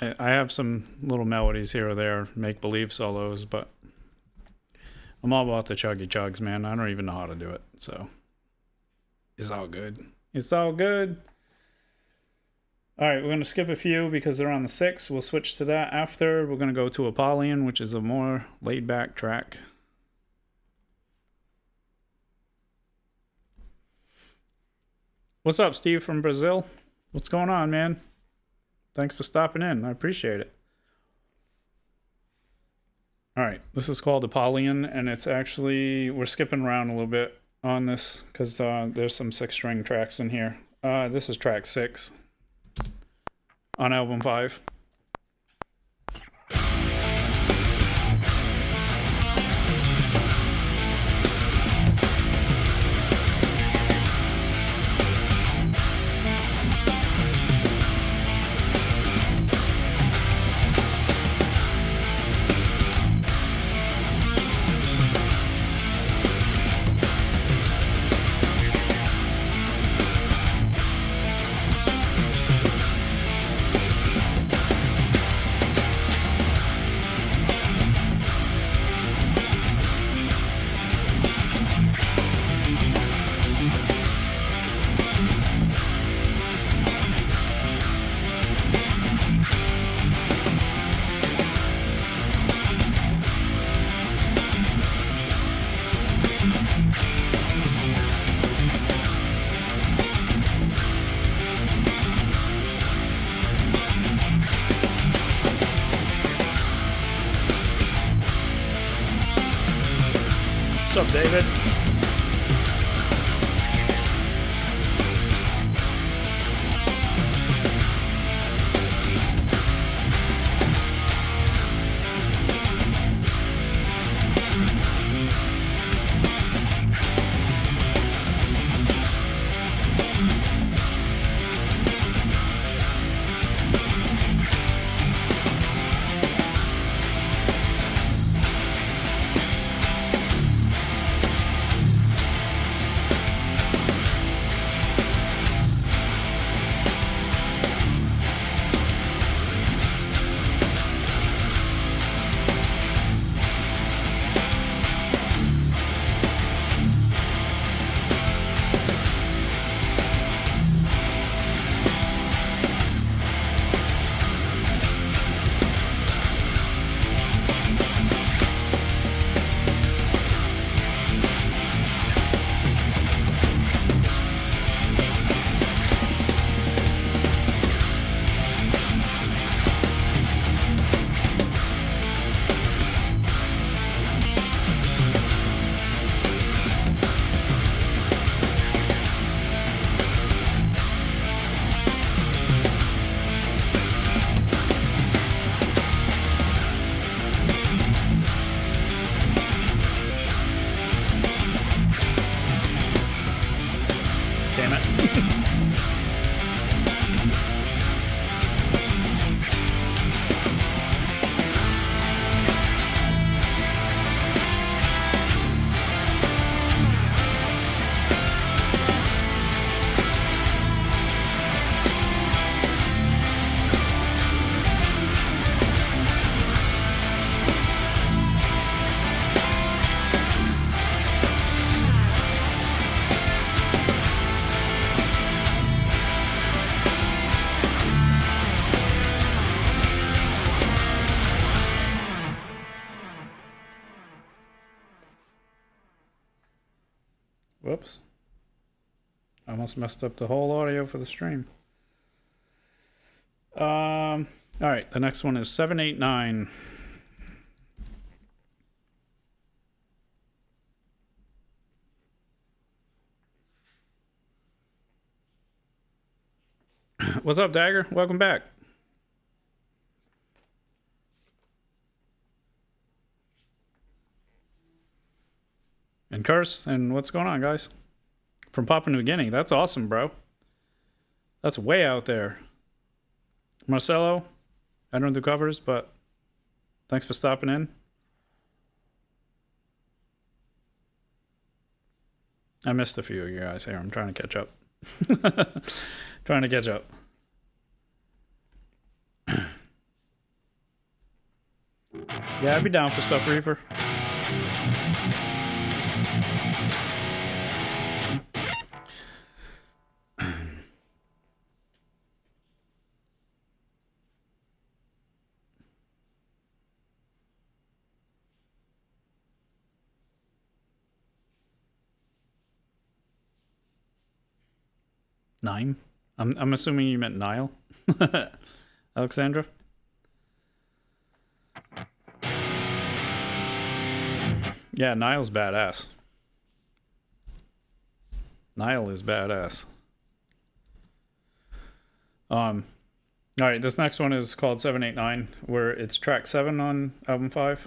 A: I have some little melodies here or there, make believe solos, but I'm all about the chuggy chugs, man. I don't even know how to do it, so it's all good. It's all good. All right, we're gonna skip a few because they're on the 6. We'll switch to that after. We're gonna go to Apollyon, which is a more laid-back track. What's up, Steve from Brazil? What's going on, man? Thanks for stopping in. I appreciate it. All right, this is called Apollyon, and it's actually, we're skipping around a little bit on this because there's some 6-string tracks in here. This is track 6 on album 5. What's up, David? Damn it. Whoops. I almost messed up the whole audio for the stream. All right, the next one is 789. What's up, Dagger? Welcome back. And Curse, and what's going on, guys? From Papua New Guinea. That's awesome, bro. That's way out there. Marcelo, I don't do covers, but thanks for stopping in. I missed a few of you guys here. I'm trying to catch up. Trying to catch up. Yeah, I'd be down for stuff, Reefer. Nine? I'm assuming you meant Nile. Alexandra? Yeah, Nile's badass. Nile is badass. Alright, this next one is called 789, where it's track 7 on album 5.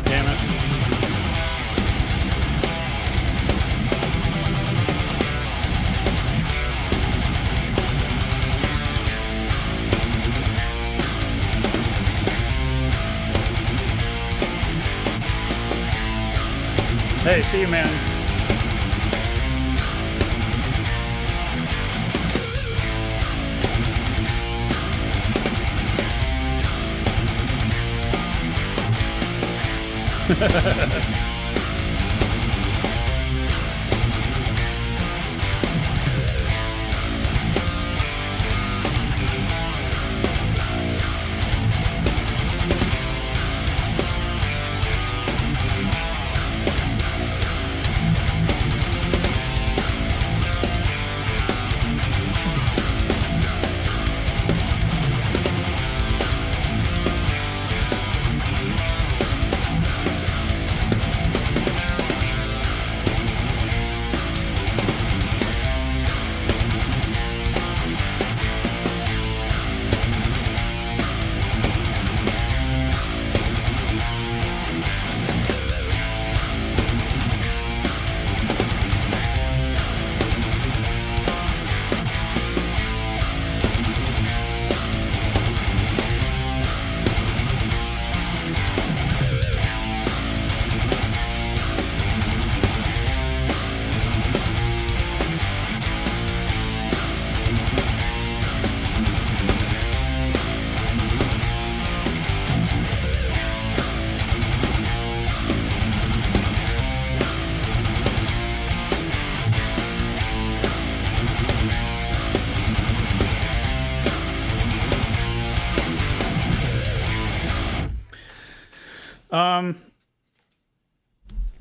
A: Damn it. Hey, see you, man.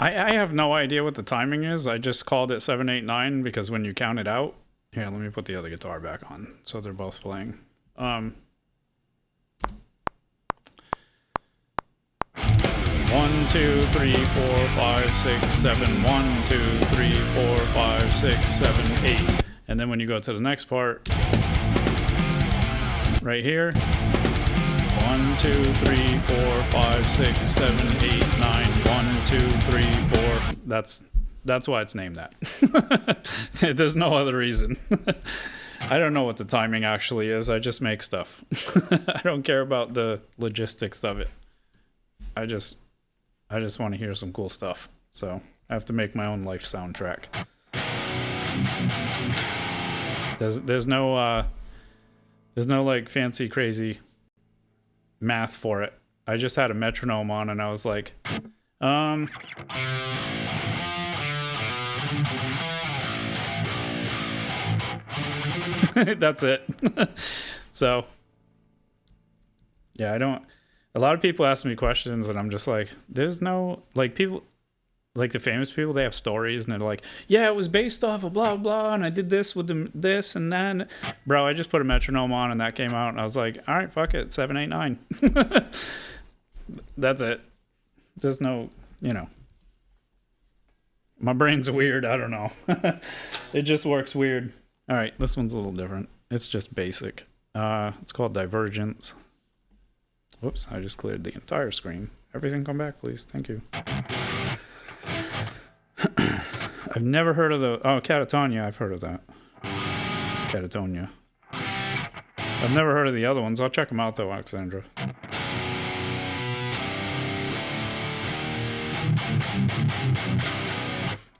A: I have no idea what the timing is. I just called it 789 because when you count it out, here, let me put the other guitar back on so they're both playing. 1, 2, 3, 4, 5, 6, 7. 1, 2, 3, 4, 5, 6, 7, 8. And then when you go to the next part, right here, 1, 2, 3, 4, 5, 6, 7, 8, 9. 1, 2, 3, 4. That's why it's named that. There's no other reason. I don't know what the timing actually is. I just make stuff. I don't care about the logistics of it. I just want to hear some cool stuff. So I have to make my own life soundtrack. There's no like fancy crazy math for it. I just had a metronome on and I was like, that's it. So yeah, a lot of people ask me questions and I'm just like, there's no, like, people like the famous people, they have stories and they're like, yeah, it was based off of blah blah and I did this with this and then, bro, I just put a metronome on and that came out and I was like, all right, fuck it, 789. That's it. There's no, my brain's weird. I don't know. It just works weird. All right, this one's a little different. It's just basic. It's called Divergence. Whoops, I just cleared the entire screen. Everything come back, please. Thank you. I've never heard of Catatonia. I've heard of that. Catatonia. I've never heard of the other ones. I'll check them out though, Alexandra.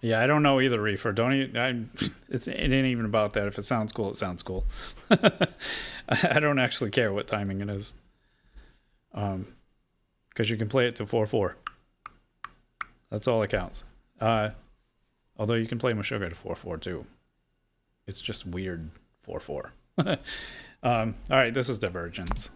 A: Yeah, I don't know either, Reefer. It ain't even about that. If it sounds cool, it sounds cool. I don't actually care what timing it is. Because you can play it to 4/4. That's all that counts. Although you can play Meshuggah to 4/4 too. It's just weird 4/4. All right, this is Divergence.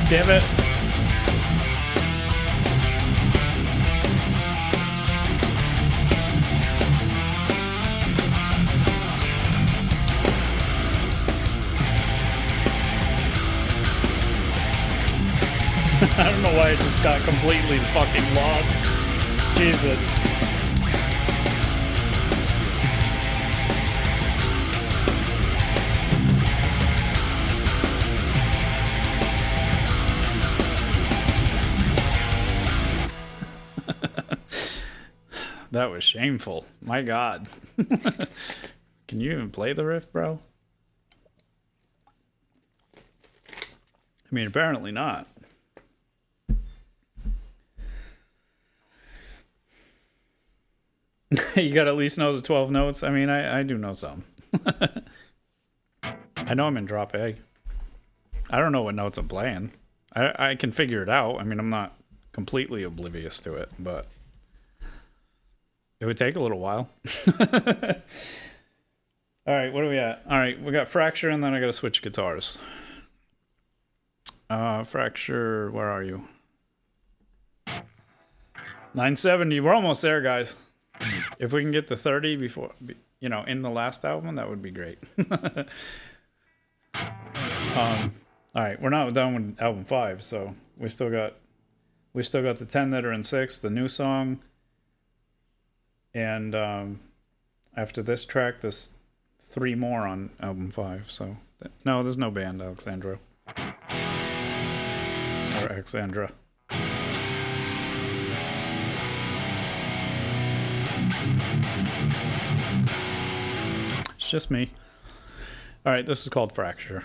A: Damn it. I don't know why it just got completely fucking lost. Jesus. That was shameful. My God. Can you even play the riff, bro? I mean, apparently not. You gotta at least know the 12 notes. I mean, I do know some. I know I'm in drop A. I don't know what notes I'm playing. I can figure it out. I mean, I'm not completely oblivious to it, but it would take a little while. All right, what are we at? All right, we got Fracture, and then I gotta switch guitars. Fracture, where are you? 970. We're almost there, guys. If we can get to 30 before, you know, in the last album, that would be great. All right, we're not done with album 5, so we still got the 10 that are in 6, the new song, and after this track, there's 3 more on album 5. So no, there's no band, Alexandra or Alexandra. It's just me. All right, this is called Fracture.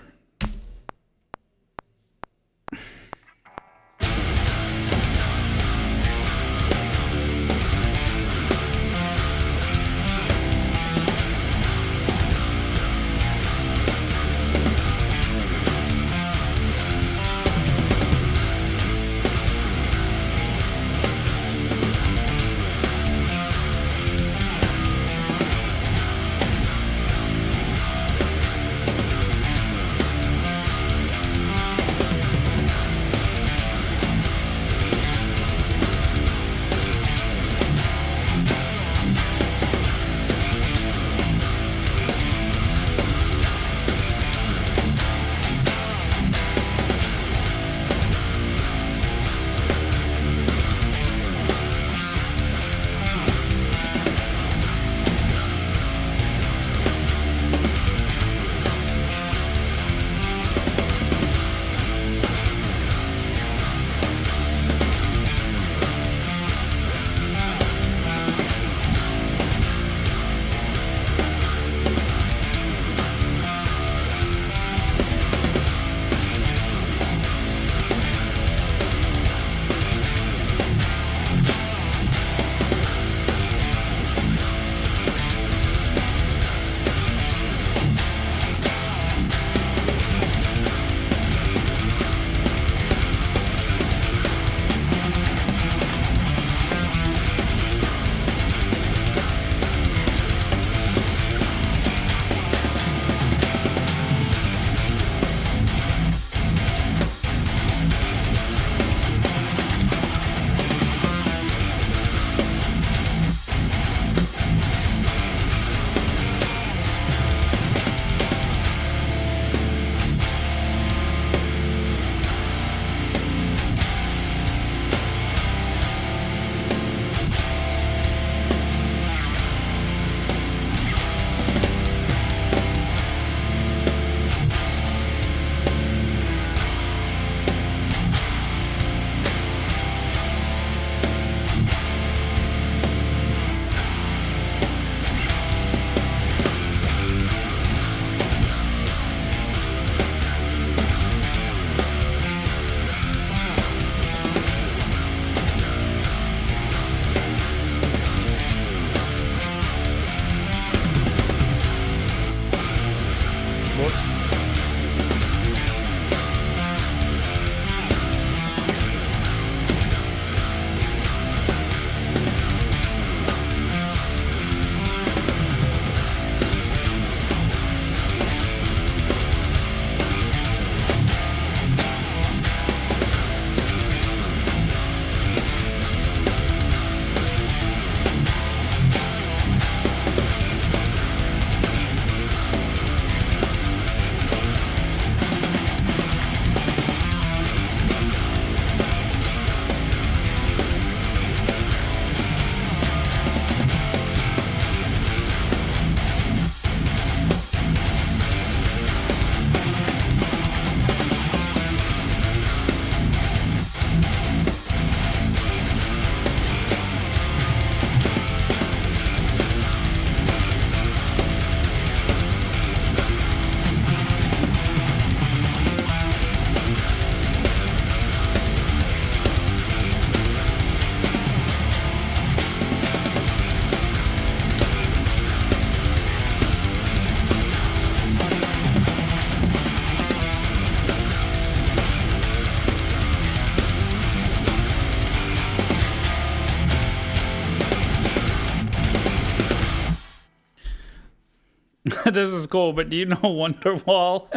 A: This is cool, but do you know Wonderwall?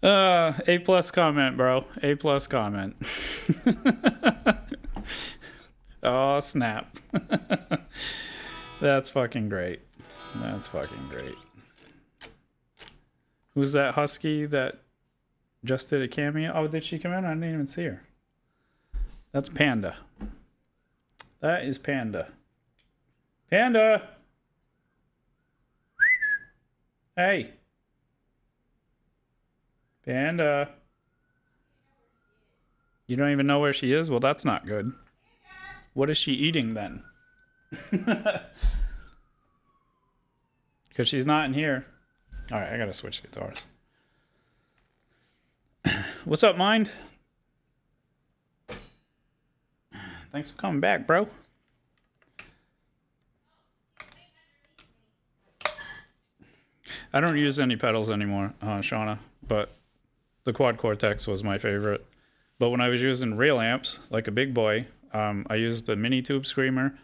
A: A+ comment, bro. A+ comment. Oh, snap. That's fucking great. That's fucking great. Who's that husky that just did a cameo? Oh, did she come in? I didn't even see her. That's Panda. That is Panda. Panda! Hey! Panda! You don't even know where she is? Well, that's not good. What is she eating then? Because she's not in here. Alright, I gotta switch guitars. What's up, Mind? Thanks for coming back, bro. I don't use any pedals anymore, Shauna, but the Quad Cortex was my favorite. But when I was using real amps, like a big boy, I used the Mini Tube Screamer,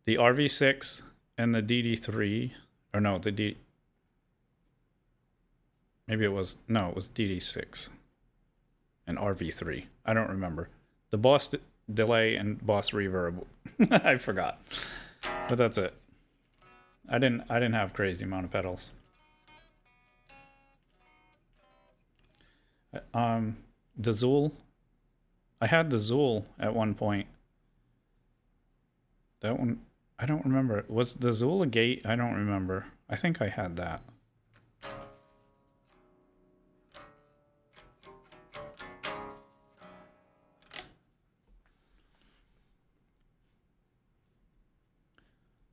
A: the RV6, and the DD3. Or no, the D... Maybe it was... No, it was DD6. And RV3. I don't remember. The Boss Delay and Boss Reverb. I forgot. But that's it. I didn't have crazy amount of pedals. The Zool. I had the Zool at one point. That one, I don't remember. Was the Zool a gate? I don't remember. I think I had that.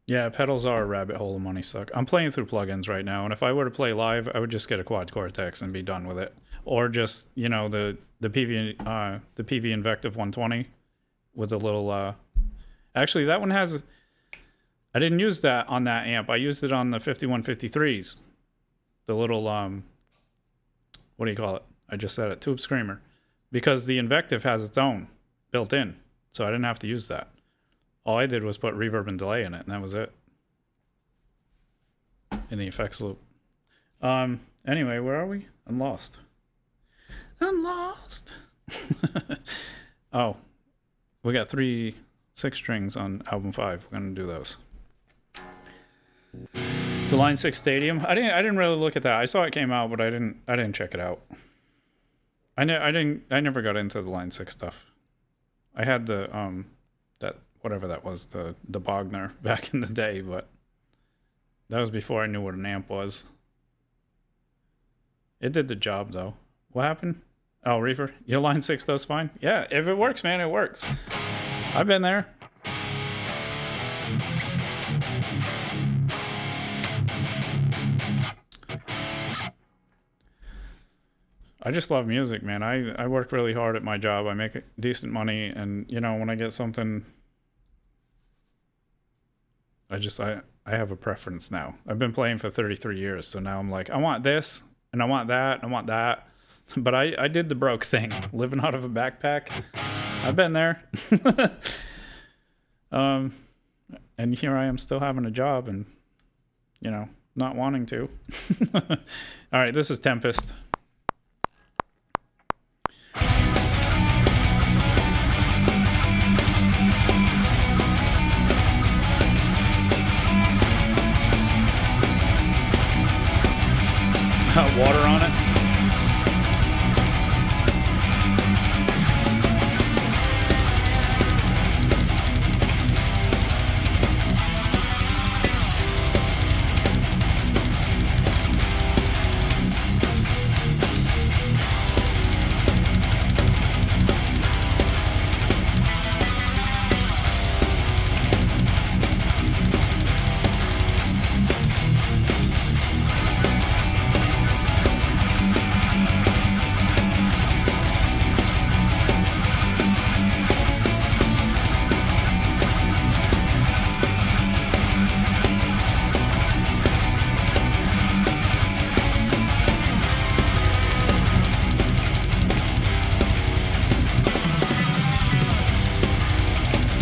A: Yeah, pedals are a rabbit hole of money suck. I'm playing through plugins right now, and if I were to play live, I would just get a Quad Cortex and be done with it. Or just, you know, the PV Invective 120 with a little actually that one has, I didn't use that on that amp. I used it on the 5153s. The little what do you call it? I just said it, Tube Screamer. Because the Invective has its own built in. So I didn't have to use that. All I did was put reverb and delay in it, and that was it. In the effects loop. Anyway, where are we? I'm lost. I'm lost. Oh, we got 3 6 strings on album 5. We're gonna do those. The Line 6 Stadium. I didn't really look at that. I saw it came out, but I didn't check it out. I never got into the Line 6 stuff. I had the that whatever that was, the Bogner back in the day, but that was before I knew what an amp was. It did the job though. What happened? Oh, Reaper, your Line 6 does fine? Yeah, if it works, man, it works. I've been there. I just love music, man. I work really hard at my job. I make decent money, and you know, when I get something, I have a preference now. I've been playing for 33 years, so now I'm like, I want this, and I want that, and I want that. But I did the broke thing, living out of a backpack. I've been there. And here I am still having a job and, you know, not wanting to. All right, this is Tempest. Water on it.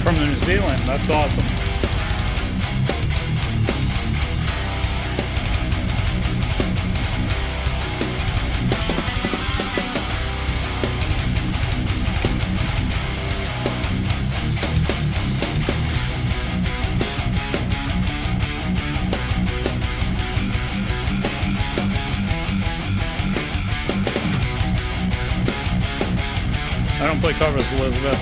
A: From New Zealand, that's awesome. play covers, Elizabeth.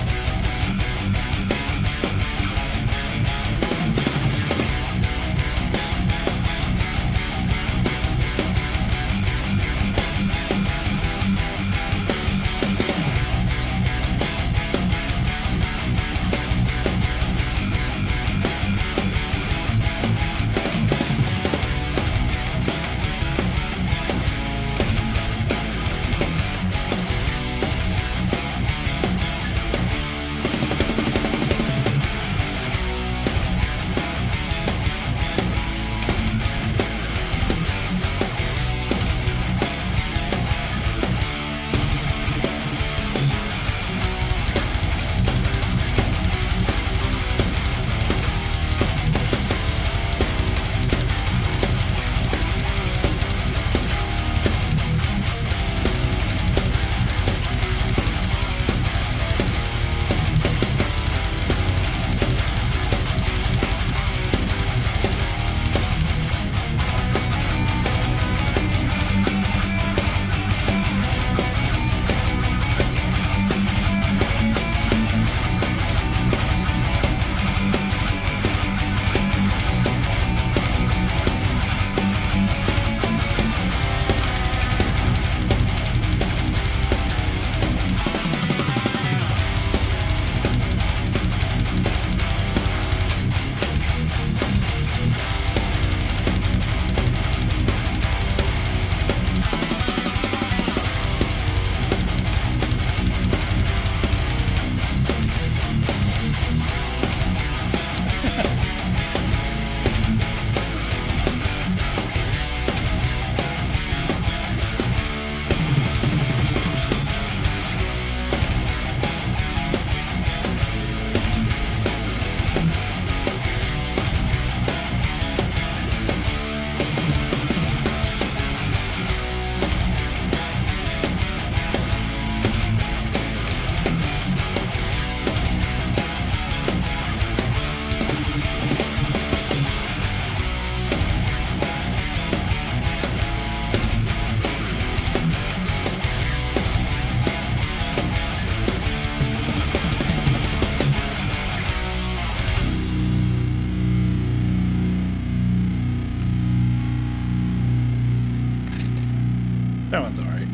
A: That one's alright.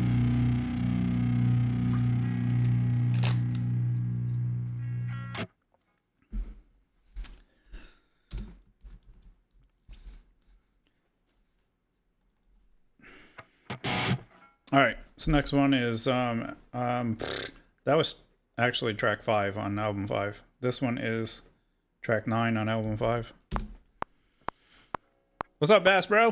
A: Alright, so next one is that was actually track 5 on album 5. This one is track 9 on album 5. What's up, Bass Bro?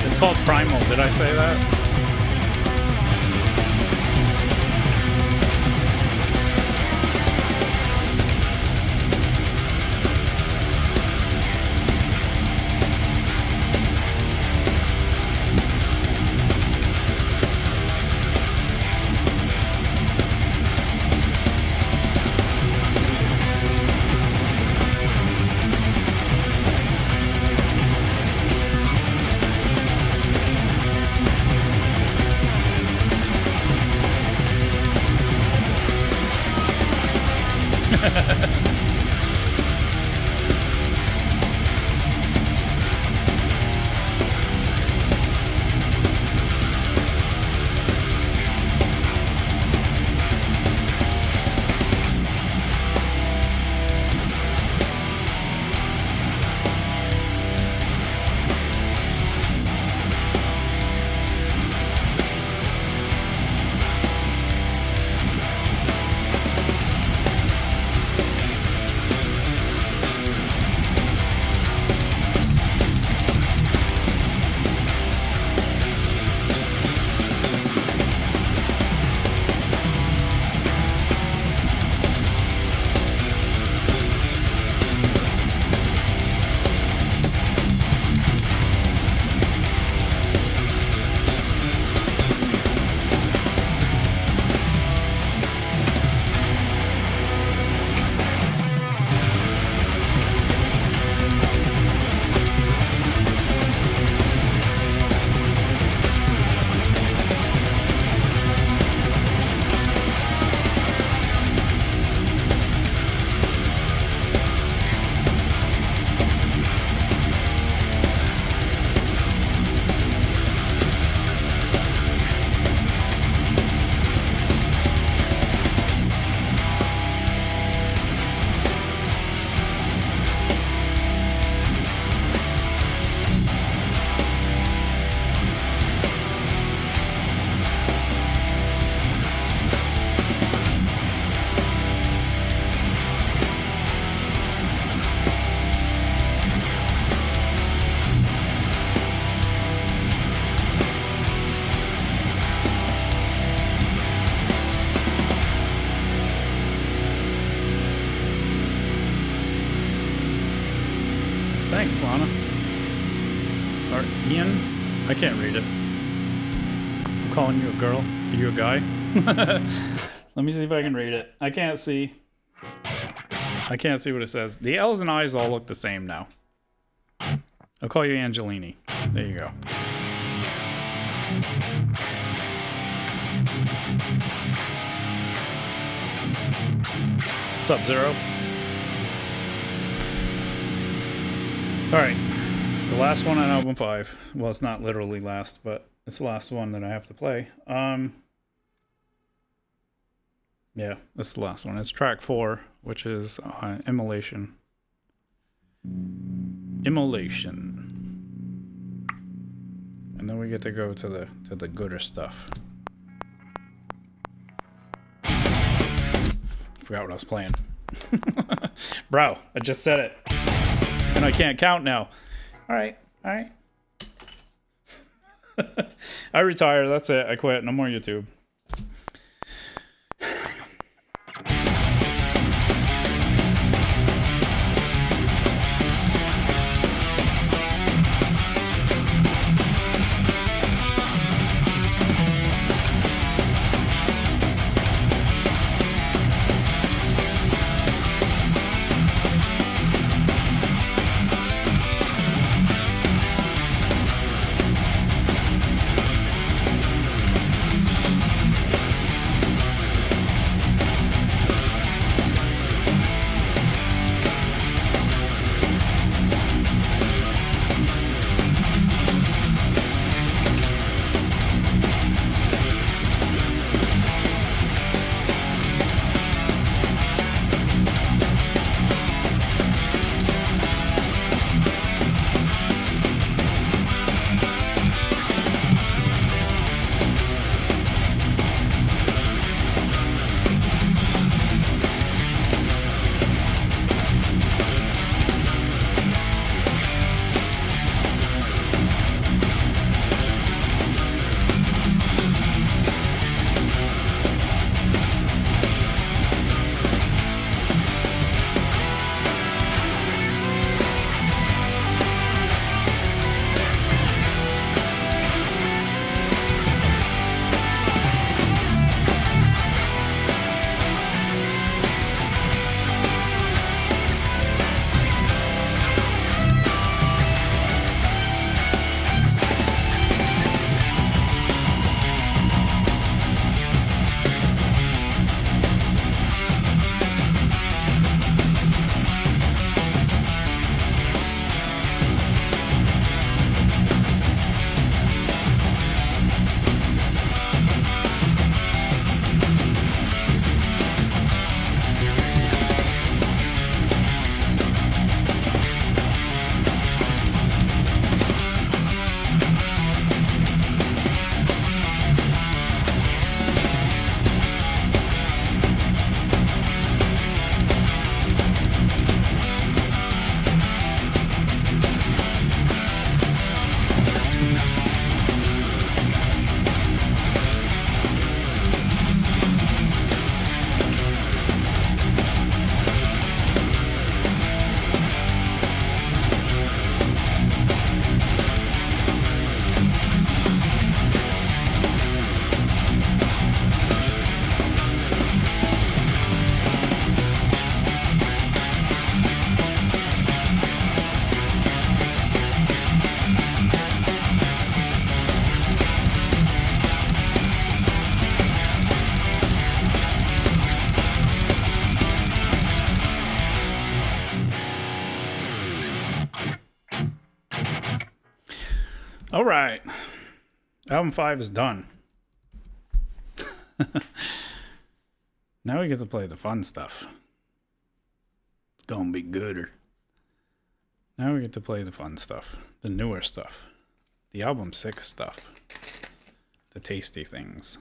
A: It's called Primal. Did I say that? Thanks, Lana. Or Ian? I can't read it. I'm calling you a girl. Are you a guy? Let me see if I can read it. I can't see. I can't see what it says. The L's and I's all look the same now. I'll call you Angelini. There you go. What's up, Zero? Alright. The last one on album 5. Well, it's not literally last, but it's the last one that I have to play. Yeah, that's the last one. It's track 4, which is Immolation. Immolation. And then we get to go to the gooder stuff. Forgot what I was playing. Bro, I just said it. And I can't count now. Alright. I retire, that's it. I quit. No more YouTube. All right. Album 5 is done. Now we get to play the fun stuff. It's gonna be gooder. Now we get to play the fun stuff. The newer stuff. The album 6 stuff. The tasty things.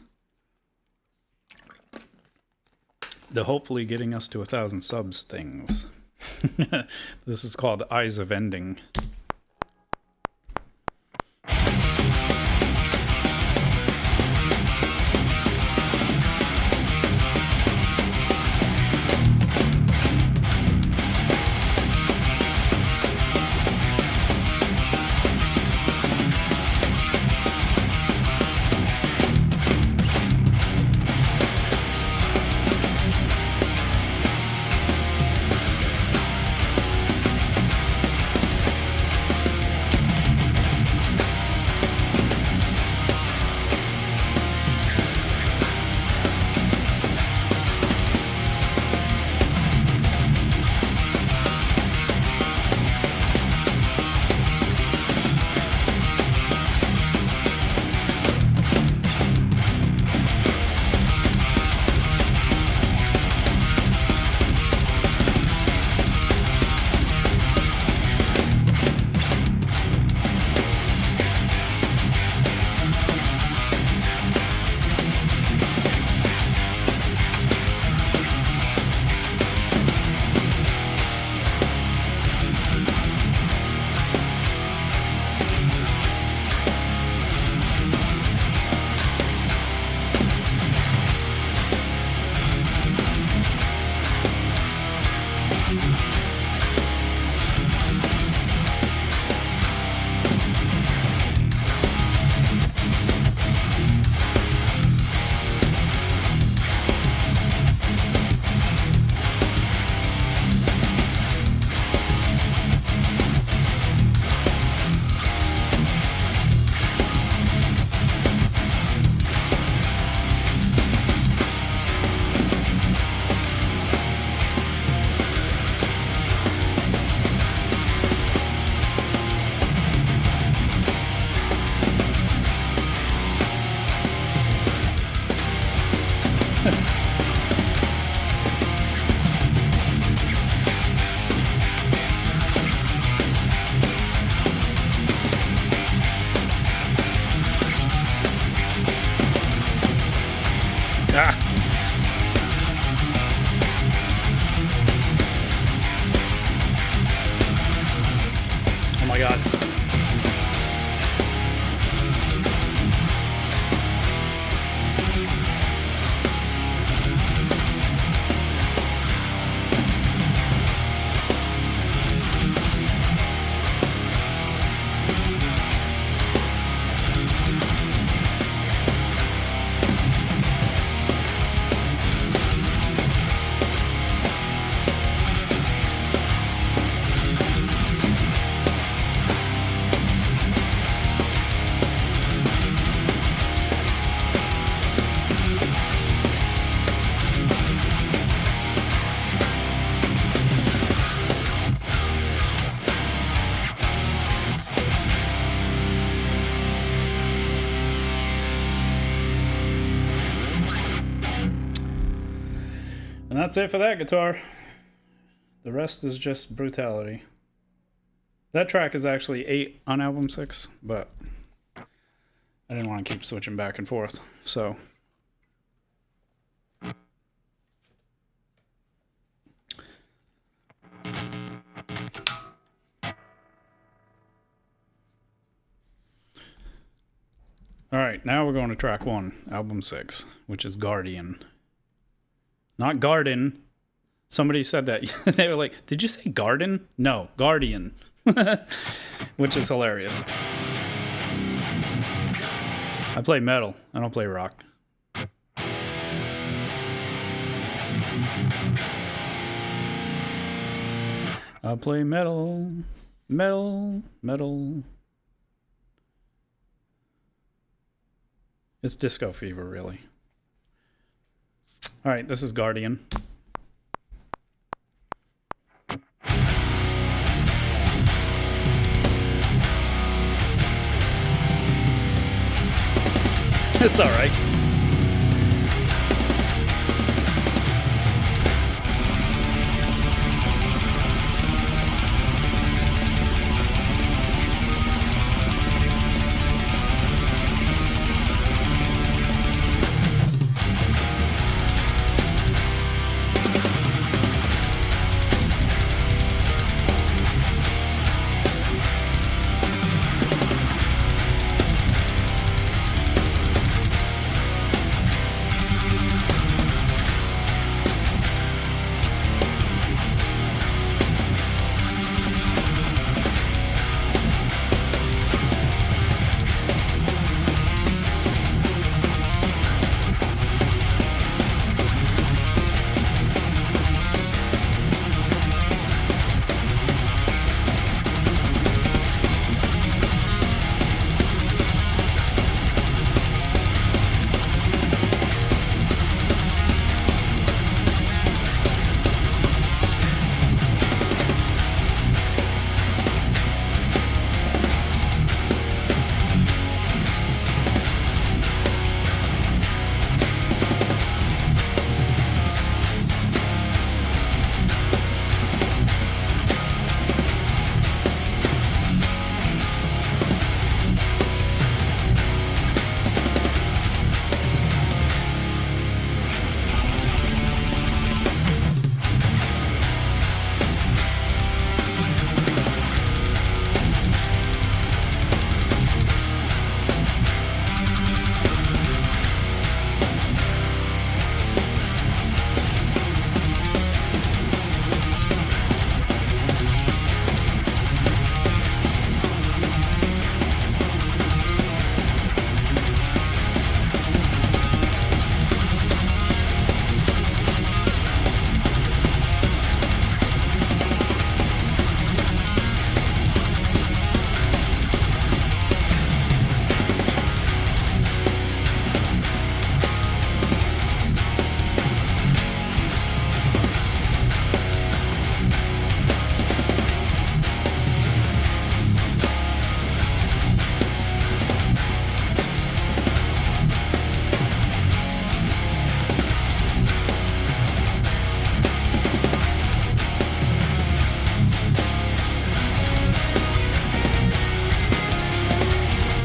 A: The hopefully getting us to 1,000 subs things. This is called Eyes of Ending. got. And that's it for that guitar. The rest is just brutality. That track is actually 8 on album 6, but I didn't want to keep switching back and forth, so. Alright, now we're going to track 1, album 6, which is Guardian. Not Garden. Somebody said that. They were like, did you say garden? No, Guardian. Which is hilarious. I play metal. I don't play rock. I play metal. Metal. Metal. It's disco fever, really. All right, this is Guardian. It's all right.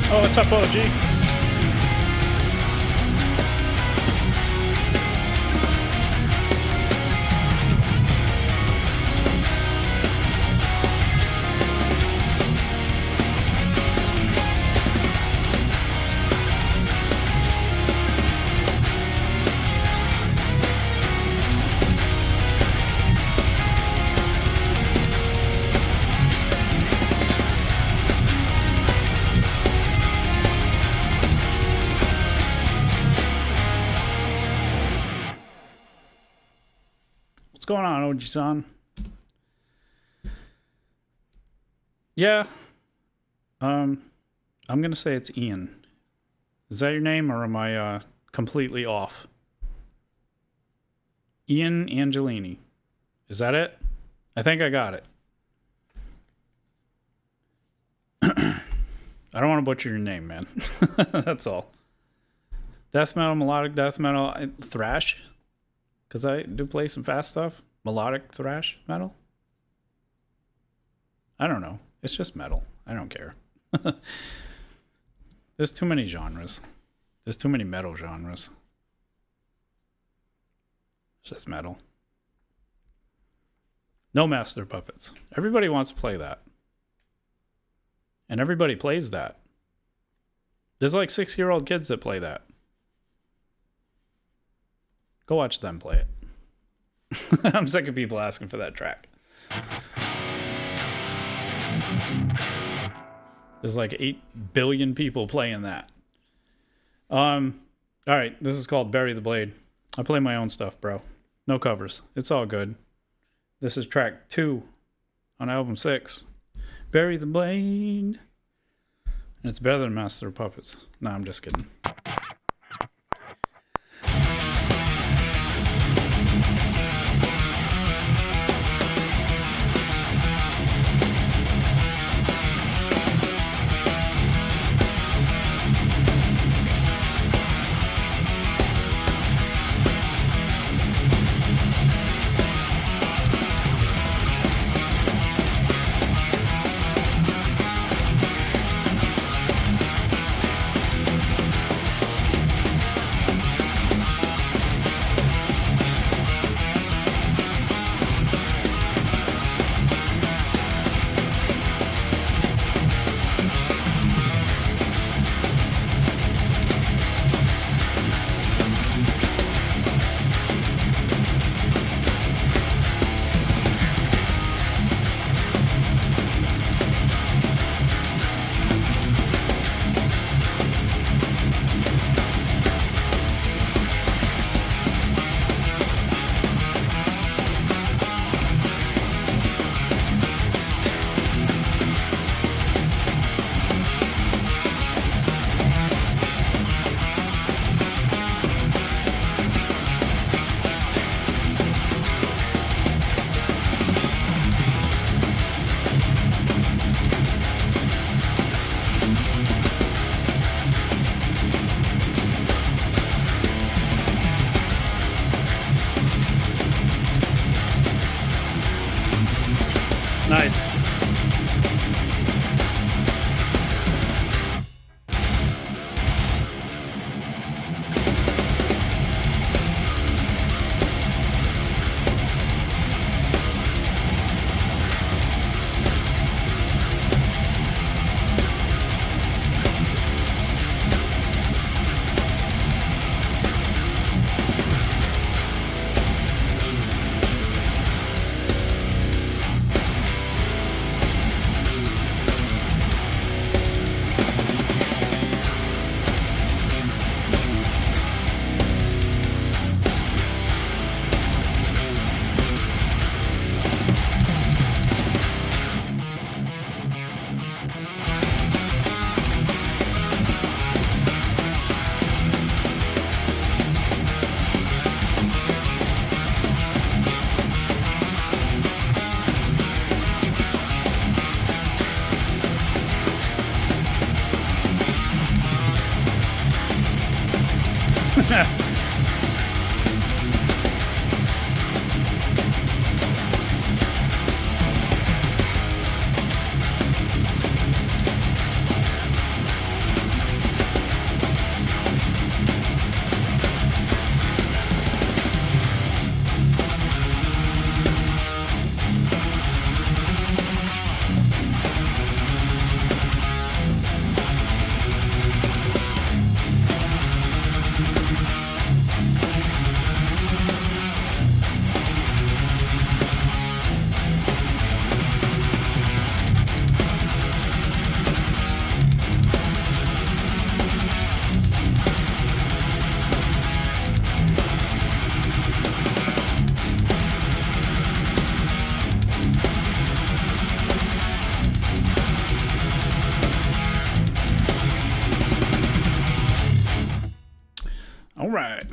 A: Oh, what's up, OG? going on, Oji-san? Yeah. I'm gonna say it's Ian. Is that your name, or am I completely off? Ian Angelini. Is that it? I think I got it. I don't want to butcher your name, man. That's all. Death metal, melodic death metal, thrash. Because I do play some fast stuff. Melodic thrash metal. I don't know. It's just metal. I don't care. There's too many genres. There's too many metal genres. It's just metal. No master puppets. Everybody wants to play that. And everybody plays that. There's like 6-year-old kids that play that. Go watch them play it. I'm sick of people asking for that track. There's like 8 billion people playing that. All right, this is called Bury the Blade. I play my own stuff, bro. No covers. It's all good. This is track 2 on album 6. Bury the Blade. And it's better than Master of Puppets. No, I'm just kidding. Nice.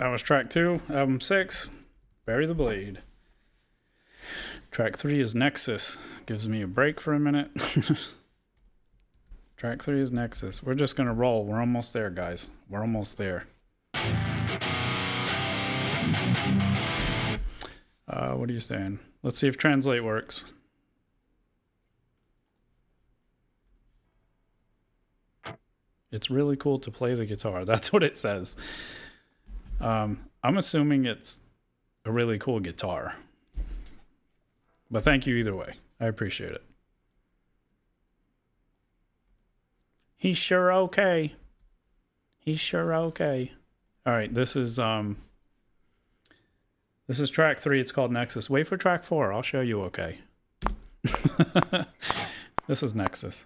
A: That was track 2, album 6, Bury the Blade. Track 3 is Nexus. Gives me a break for a minute. Track 3 is Nexus. We're just gonna roll. We're almost there, guys. We're almost there. What are you saying? Let's see if translate works. It's really cool to play the guitar. That's what it says. I'm assuming it's a really cool guitar. But thank you either way. I appreciate it. He's sure okay. He's sure okay. All right, this is track 3. It's called Nexus. Wait for track 4. I'll show you okay. This is Nexus.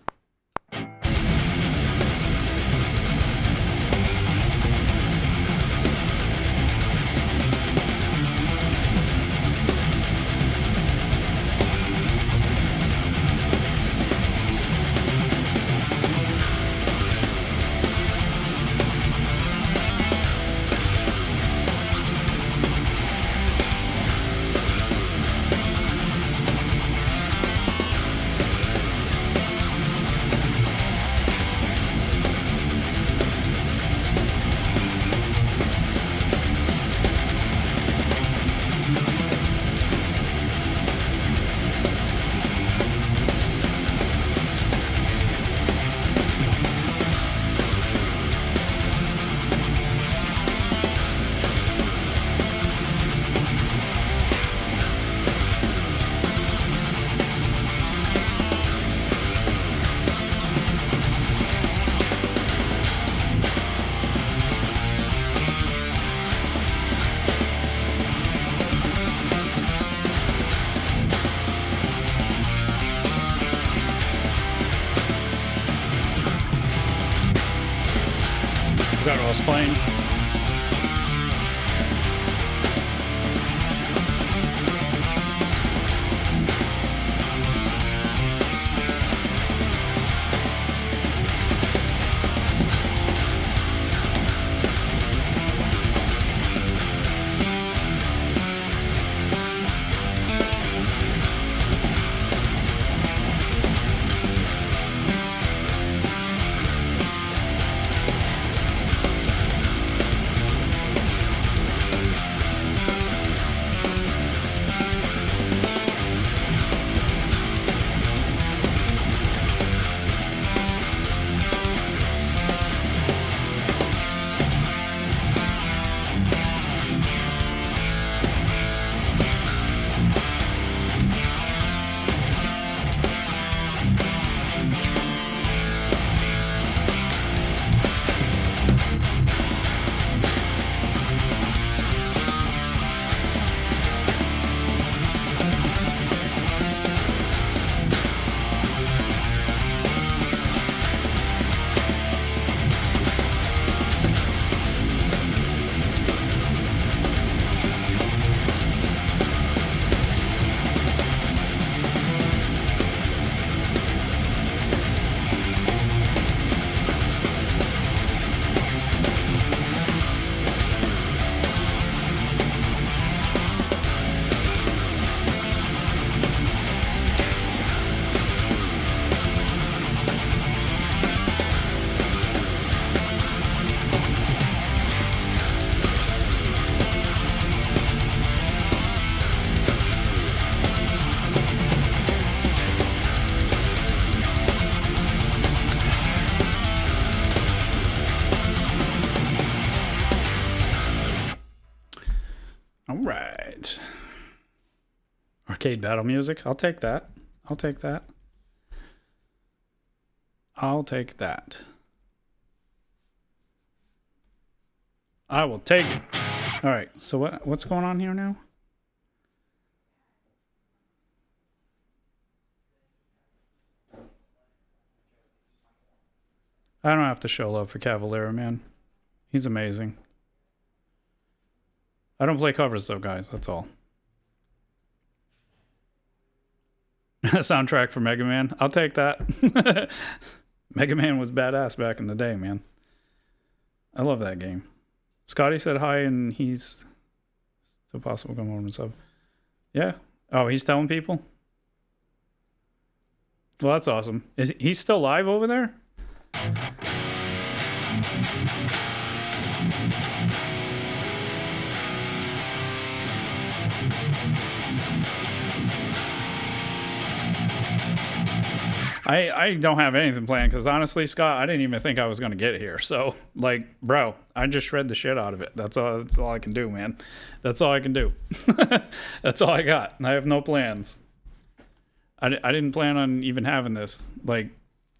A: Forgot what I was playing. Arcade battle music. I'll take that. I'll take that. I'll take that. I will take it. All right. So what's going on here now? I don't have to show love for Cavalera, man. He's amazing. I don't play covers though, guys. That's all. Soundtrack for Mega Man. I'll take that. Mega Man was badass back in the day, man. I love that game. Scotty said hi, and he's still possible come over and sub. Yeah. Oh, he's telling people? Well, that's awesome. Is he still live over there? I don't have anything planned because honestly, Scott, I didn't even think I was going to get here. So, like, bro, I just shred the shit out of it. That's all I can do, man. That's all I can do. That's all I got. I have no plans. I didn't plan on even having this. Like,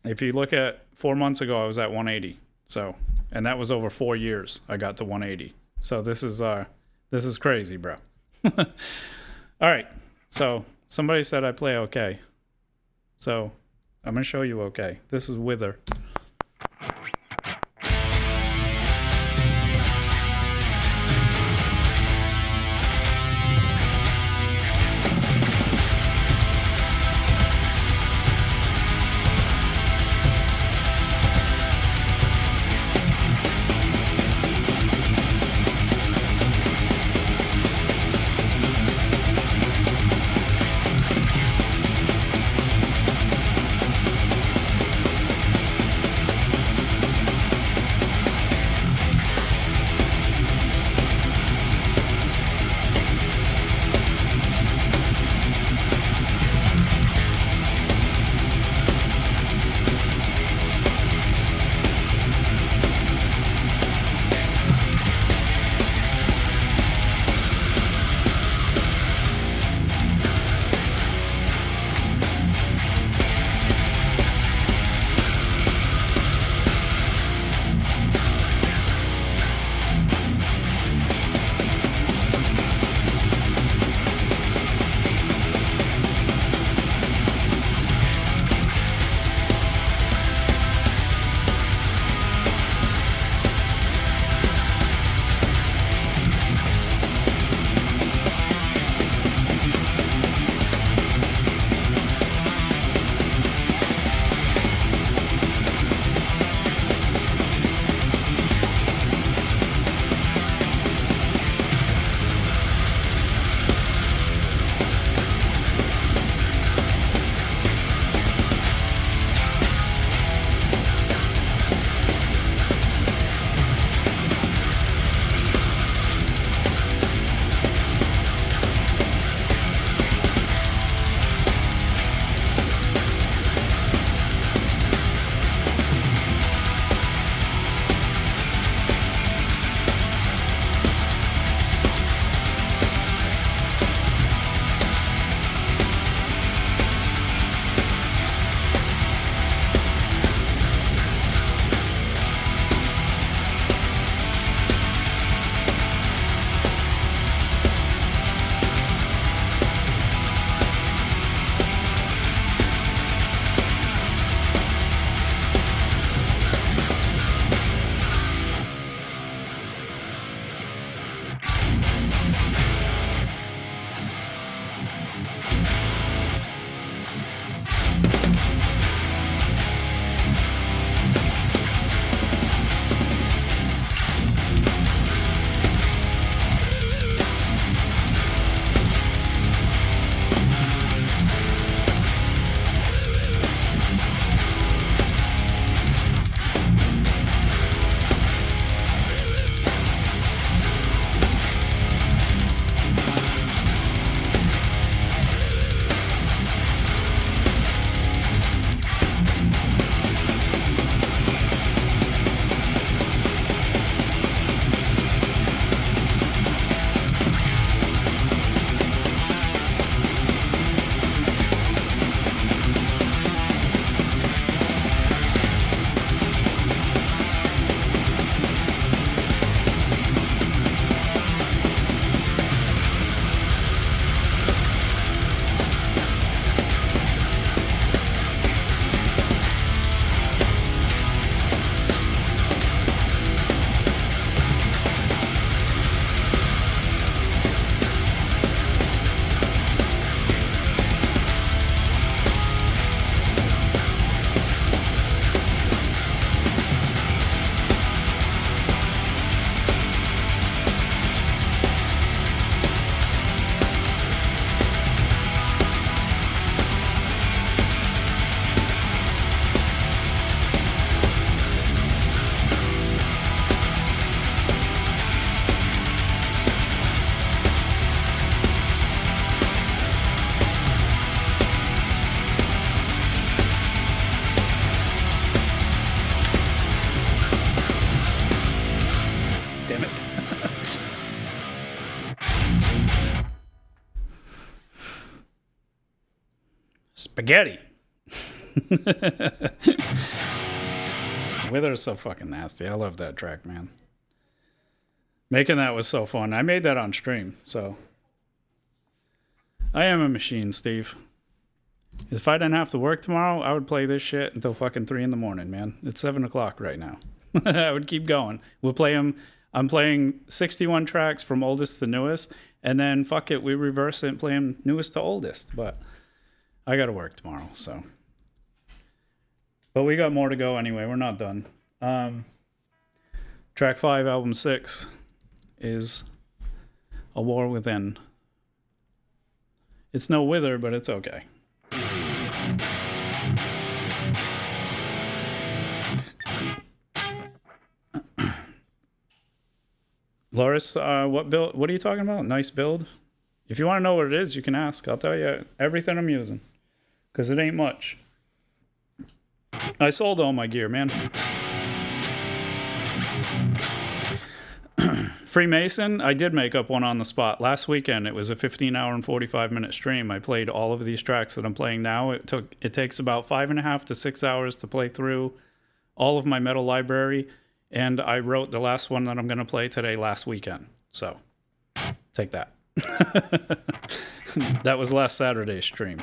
A: if you look at 4 months ago, I was at 180. So, and that was over 4 years. I got to 180. So this is crazy, bro. All right. So somebody said I play okay. So I'm going to show you okay. This is Wither. spaghetti. Wither is so fucking nasty. I love that track, man. Making that was so fun. I made that on stream, so I am a machine, Steve. If I didn't have to work tomorrow, I would play this shit until fucking 3 in the morning, man. It's 7 o'clock right now. I would keep going. We'll play them. I'm playing 61 tracks from oldest to newest, and then fuck it, we reverse it and play them newest to oldest. But I got to work tomorrow, so. But we got more to go anyway. We're not done. Track 5, album 6 is A War Within. It's no Wither, but it's okay. Loris, what build? What are you talking about? Nice build? If you want to know what it is, you can ask. I'll tell you everything I'm using. Because it ain't much. I sold all my gear, man. Freemason, I did make up one on the spot. Last weekend, it was a 15-hour and 45-minute stream. I played all of these tracks that I'm playing now. It takes about 5.5 to 6 hours to play through all of my metal library. And I wrote the last one that I'm going to play today last weekend. So, take that. That was last Saturday's stream.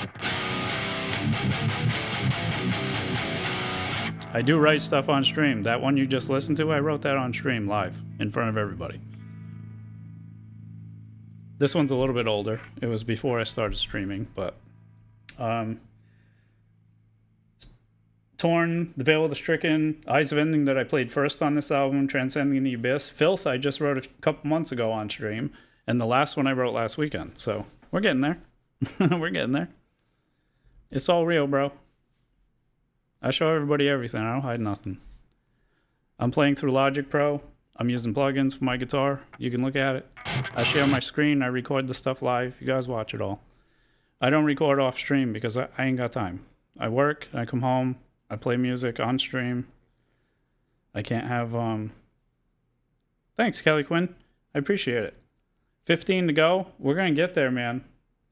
A: I do write stuff on stream. That one you just listened to, I wrote that on stream live in front of everybody. This one's a little bit older. It was before I started streaming, but Torn, The Veil of the Stricken, Eyes of Ending that I played first on this album, Transcending the Abyss. Filth I just wrote a couple months ago on stream, and the last one I wrote last weekend. So we're getting there. We're getting there. It's all real, bro. I show everybody everything. I don't hide nothing. I'm playing through Logic Pro. I'm using plugins for my guitar. You can look at it. I share my screen. I record the stuff live. You guys watch it all. I don't record off stream because I ain't got time. I work. I come home. I play music on stream. I can't have... Thanks, Kelly Quinn. I appreciate it. 15 to go. We're going to get there, man.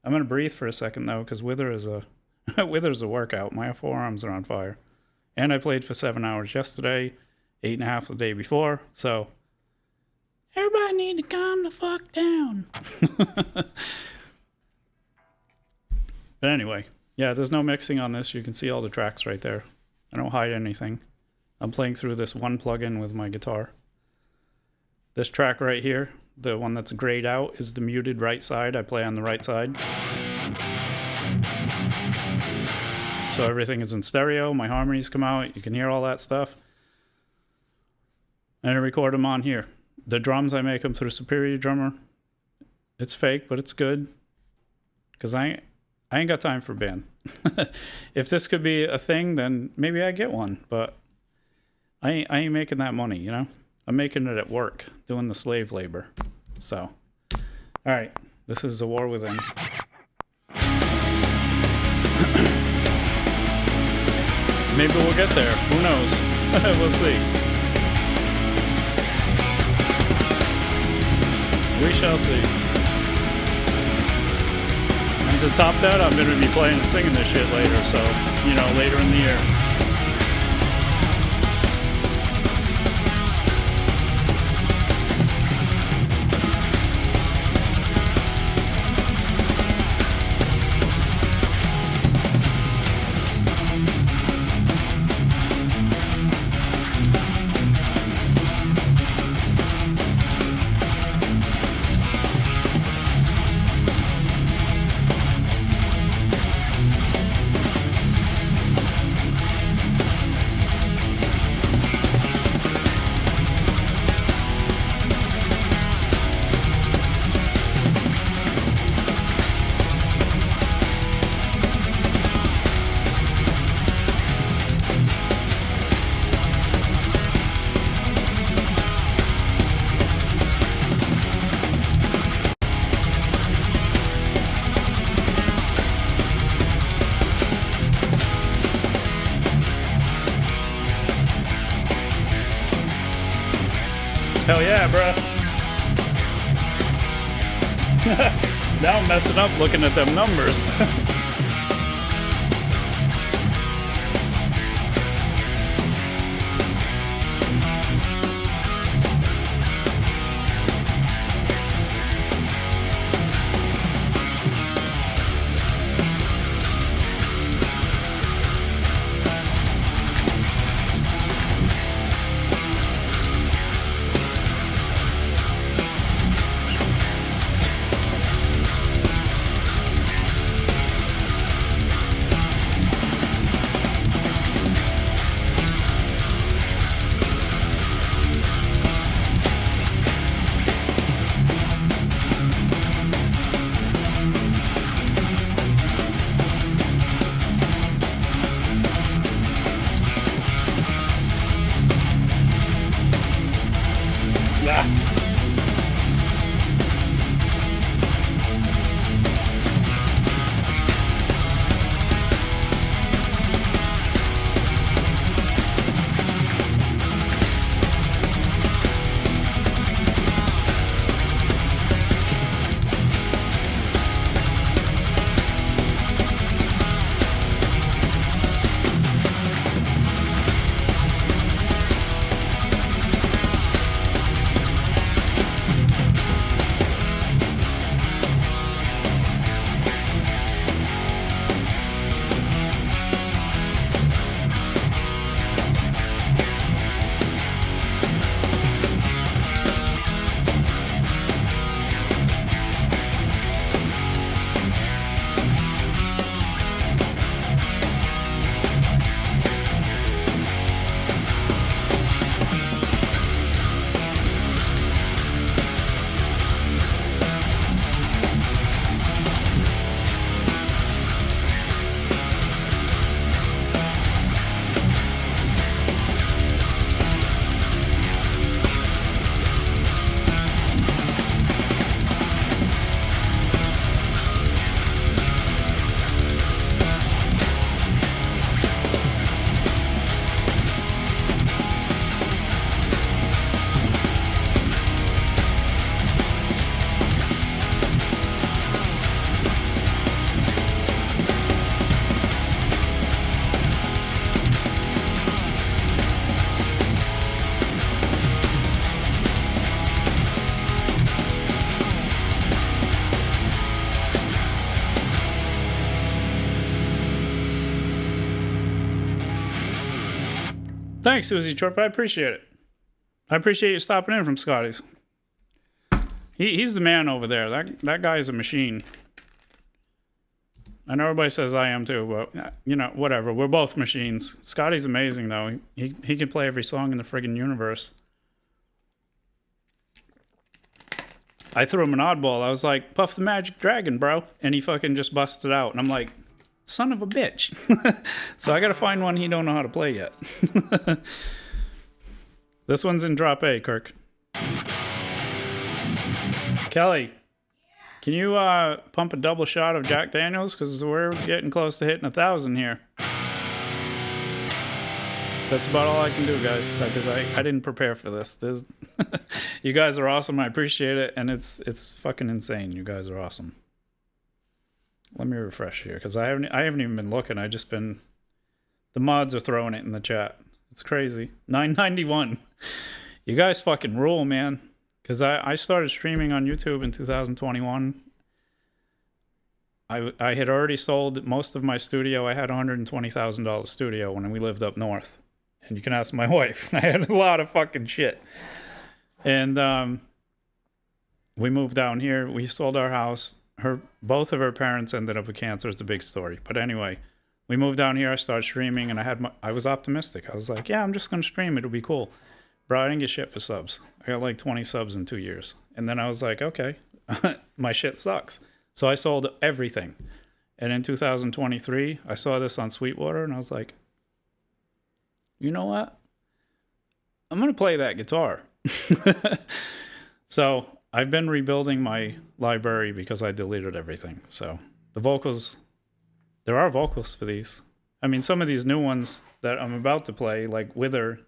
A: I'm going to breathe for a second, though, because Wither is a... Wither's a workout. My forearms are on fire. And I played for 7 hours yesterday, 8.5 the day before, so everybody need to calm the fuck down. But anyway, yeah, there's no mixing on this. You can see all the tracks right there. I don't hide anything. I'm playing through this one plugin with my guitar. This track right here, the one that's grayed out, is the muted right side. I play on the right side. So everything is in stereo. My harmonies come out. You can hear all that stuff. And I record them on here. The drums, I make them through Superior Drummer. It's fake, but it's good. Because I ain't got time for a band. If this could be a thing, then maybe I get one. But I ain't making that money, you know? I'm making it at work, doing the slave labor. So, all right. This is A War Within. Maybe we'll get there. Who knows? We'll see. We shall see. And to top that, I'm going to be playing and singing this shit later, so, you know, later in the year. Hell yeah, bruh. Now I'm messing up looking at them numbers. Thanks, Susie Trip. I appreciate it. I appreciate you stopping in from Scotty's. He's the man over there. That guy is a machine. I know everybody says I am too, but you know, whatever. We're both machines. Scotty's amazing though. He can play every song in the friggin' universe. I threw him an oddball. I was like, Puff the Magic Dragon, bro. And he fucking just busted out. And I'm like, son of a bitch. So I gotta find one he don't know how to play yet. This one's in drop A, Kirk. Kelly, can you pump a double shot of Jack Daniels? Because we're getting close to hitting 1,000 here. That's about all I can do, guys, because I didn't prepare for this. You guys are awesome. I appreciate it, and it's fucking insane. You guys are awesome. Let me refresh here, because I haven't even been looking. I just been, the mods are throwing it in the chat. It's crazy. 991. You guys fucking rule, man. Because I started streaming on YouTube in 2021. I had already sold most of my studio. I had a $120,000 studio when we lived up north. And you can ask my wife. I had a lot of fucking shit. And we moved down here. We sold our house. Both of her parents ended up with cancer. It's a big story. But anyway, we moved down here. I started streaming, and I was optimistic. I was like, yeah, I'm just going to stream. It'll be cool. Bro, I didn't get shit for subs. I got like 20 subs in 2 years. And then I was like, okay, my shit sucks. So I sold everything. And in 2023, I saw this on Sweetwater, and I was like, you know what? I'm going to play that guitar. So I've been rebuilding my library because I deleted everything. So the vocals, there are vocals for these. I mean, some of these new ones that I'm about to play, like Wither,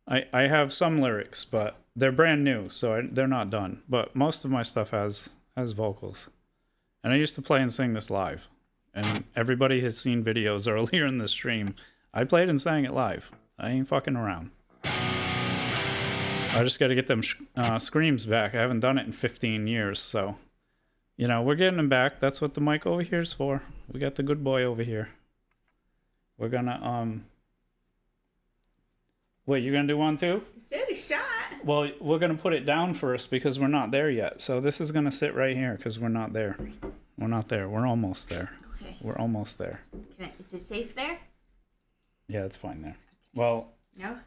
A: I have some lyrics, but they're brand new, so they're not done. But most of my stuff has vocals. And I used to play and sing this live. And everybody has seen videos earlier in the stream. I played and sang it live. I ain't fucking around. I just got to get them screams back. I haven't done it in 15 years, so... You know, we're getting them back. That's what the mic over here is for. We got the good boy over here. We're gonna, Wait, you're gonna do one too?
C: You said a shot.
A: Well, we're gonna put it down first because we're not there yet. So this is gonna sit right here because we're not there. We're not there. We're almost there.
C: Okay.
A: We're almost there.
C: Is it safe there?
A: Yeah, it's fine there. Well...
C: No?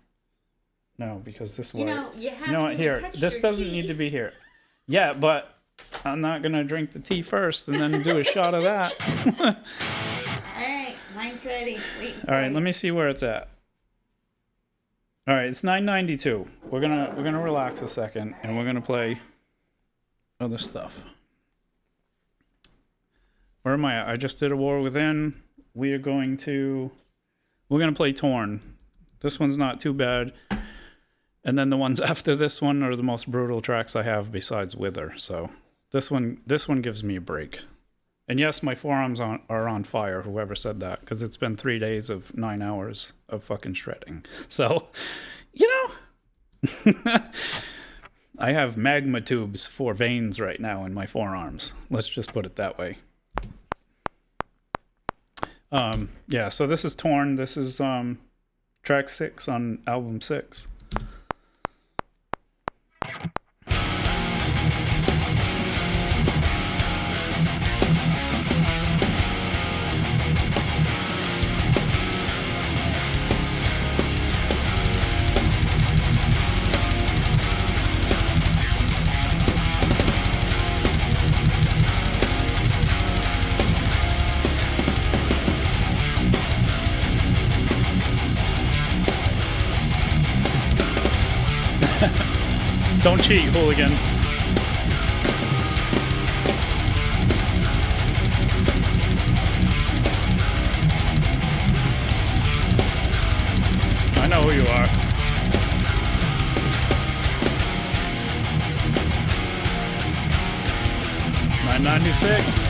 A: No, because this
C: You
A: way...
C: know, you have
A: You know what?
C: to
A: Here,
C: touch
A: this
C: your
A: doesn't
C: tea.
A: need to be here. Yeah, but I'm not gonna drink the tea first and then do a shot of that.
C: All right, mine's ready. Wait.
A: All right, let me see where it's at. All right, it's 9:92. We're gonna relax a second, and we're gonna play other stuff. Where am I at? I just did A War Within. We're gonna play Torn. This one's not too bad. And then the ones after this one are the most brutal tracks I have besides Wither. So this one gives me a break. And yes, my forearms are on fire, whoever said that, because it's been 3 days of 9 hours of fucking shredding. So, you know, I have magma tubes for veins right now in my forearms. Let's just put it that way. Yeah, so this is Torn. This is track 6 on album 6. Don't cheat, hooligan. I know who you are. $9.96.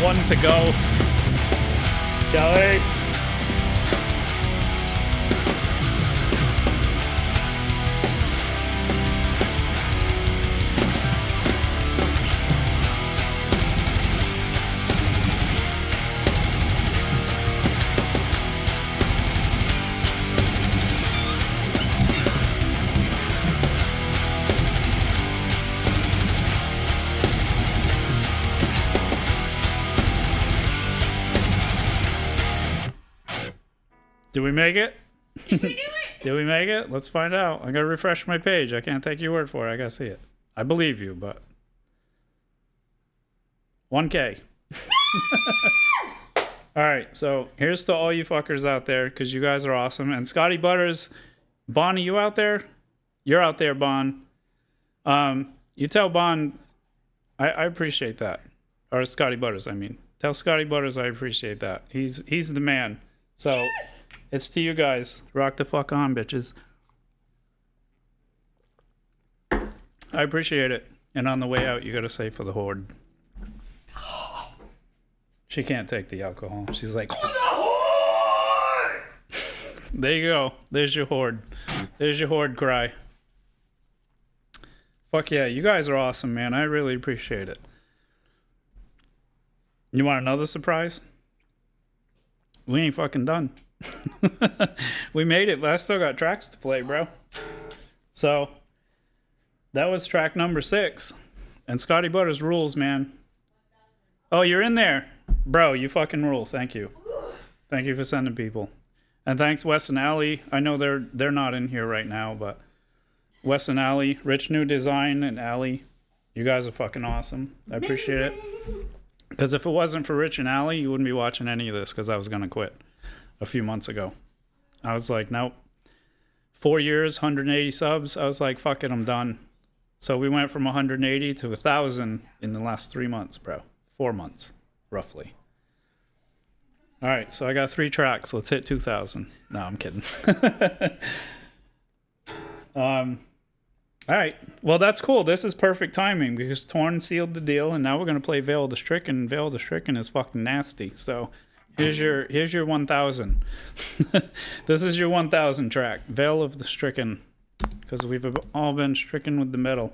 A: One to go. Kelly. Did we make it?
C: Did we do it?
A: Did we make it? Let's find out. I gotta refresh my page. I can't take your word for it. I gotta see it. I believe you, but 1K. All right, so here's to all you fuckers out there, because you guys are awesome. And Scotty Butters, Bon, are you out there? You're out there, Bon. You tell Bon, I appreciate that. Or Scotty Butters, I mean. Tell Scotty Butters I appreciate that. He's the man. So.
C: Cheers.
A: It's to you guys. Rock the fuck on, bitches. I appreciate it. And on the way out, you gotta say for the horde. She can't take the alcohol. She's like, for the horde! There you go. There's your horde. There's your horde cry. Fuck yeah, you guys are awesome, man. I really appreciate it. You want another surprise? We ain't fucking done. We made it, but I still got tracks to play, bro. So that was track number 6. And Scotty Butters rules, man. Oh, you're in there. Bro, you fucking rule. Thank you. Thank you for sending people. And thanks Wes and Allie. I know they're not in here right now, but Wes and Allie, Rich New Design and Allie, you guys are fucking awesome. I appreciate it. Because if it wasn't for Rich and Allie, you wouldn't be watching any of this, because I was going to quit a few months ago. I was like, nope. 4 years, 180 subs. I was like, fuck it, I'm done. So we went from 180 to 1,000 in the last 3 months, bro. 4 months, roughly. All right, so I got 3 tracks. Let's hit 2,000. No, I'm kidding. All right. Well, that's cool. This is perfect timing because Torn sealed the deal, and now we're gonna play Veil of the Stricken. Veil of the Stricken is fucking nasty. So here's your 1,000. This is your 1,000 track, Veil of the Stricken, because we've all been stricken with the metal.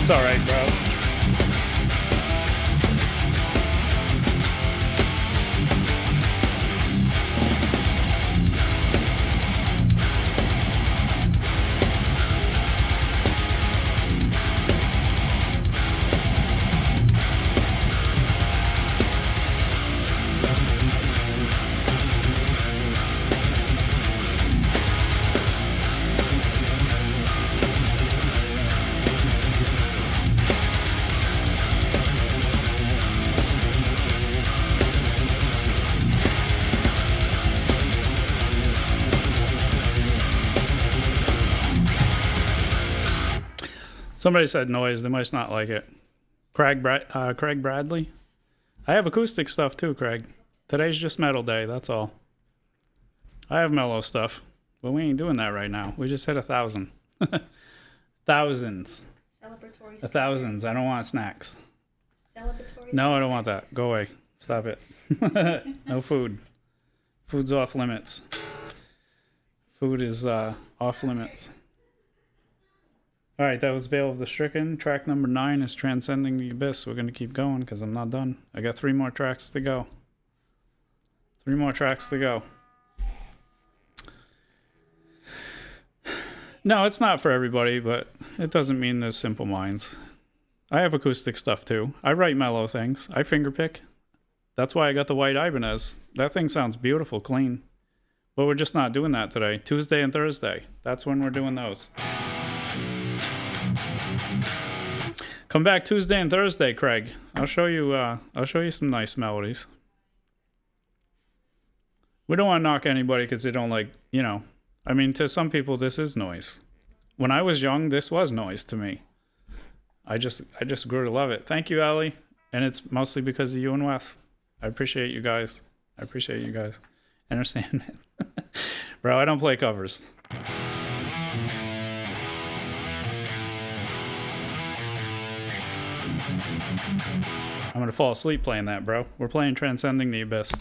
A: It's all right, bro. Somebody said noise. They must not like it. Craig Bradley. I have acoustic stuff too, Craig. Today's just metal day. That's all. I have mellow stuff, but we ain't doing that right now. We just hit 1,000. Thousands.
C: Celebratory.
A: Thousands. I don't want snacks.
C: Celebratory.
A: No, I don't want that. Go away. Stop it. No food. Food's off limits. Food is off limits. All right, that was Veil of the Stricken. Track number 9 is Transcending the Abyss. We're going to keep going because I'm not done. I got 3 more tracks to go. 3 more tracks to go. No, it's not for everybody, but it doesn't mean there's simple minds. I have acoustic stuff too. I write mellow things. I fingerpick. That's why I got the white Ibanez. That thing sounds beautiful, clean. But we're just not doing that today. Tuesday and Thursday. That's when we're doing those. Come back Tuesday and Thursday, Craig. I'll show you some nice melodies. We don't want to knock anybody because they don't like, I mean, to some people this is noise. When I was young, this was noise to me. I just grew to love it. Thank you, Allie. And it's mostly because of you and Wes. I appreciate you guys. Understand it. Bro, I don't play covers. I'm gonna fall asleep playing that, bro. We're playing Transcending the Abyss.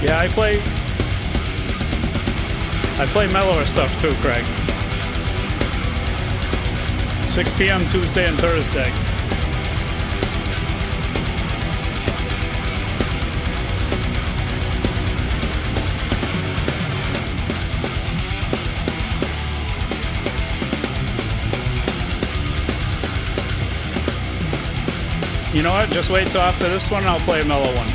A: Yeah, I play mellower stuff too, Craig. 6 p.m. Tuesday and Thursday. You know what? Just wait till after this one and I'll play a mellow one.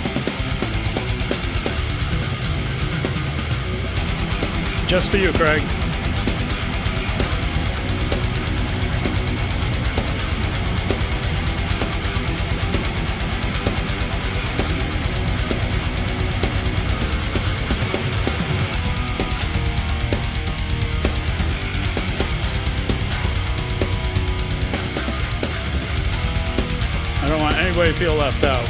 A: Just for you, Craig. I don't want anybody to feel left out.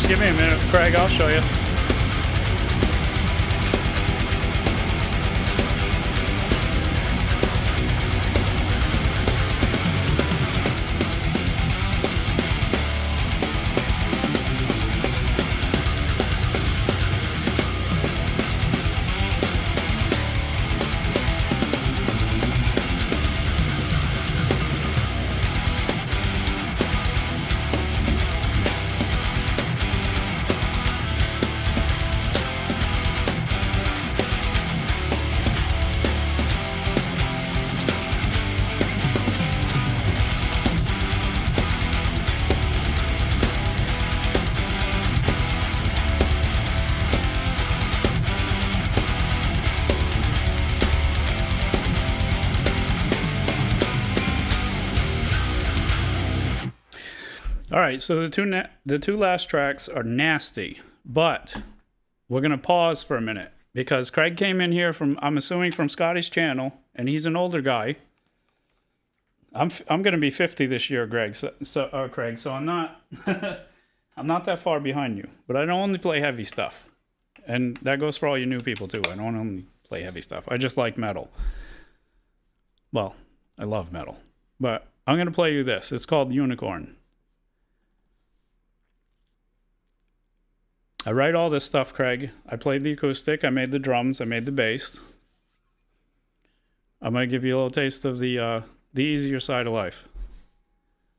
A: Just give me a minute, Craig. I'll show you. All right, so the two last tracks are nasty, but we're gonna pause for a minute because Craig came in here from, I'm assuming, from Scotty's channel, and he's an older guy. I'm gonna be 50 this year, Craig. So I'm not I'm not that far behind you, but I don't only play heavy stuff, and that goes for all you new people too. I don't only play heavy stuff. I just like metal. Well, I love metal, but I'm gonna play you this. It's called Unicorn. I write all this stuff, Craig. I played the acoustic, I made the drums, I made the bass. I'm gonna give you a little taste of the easier side of life.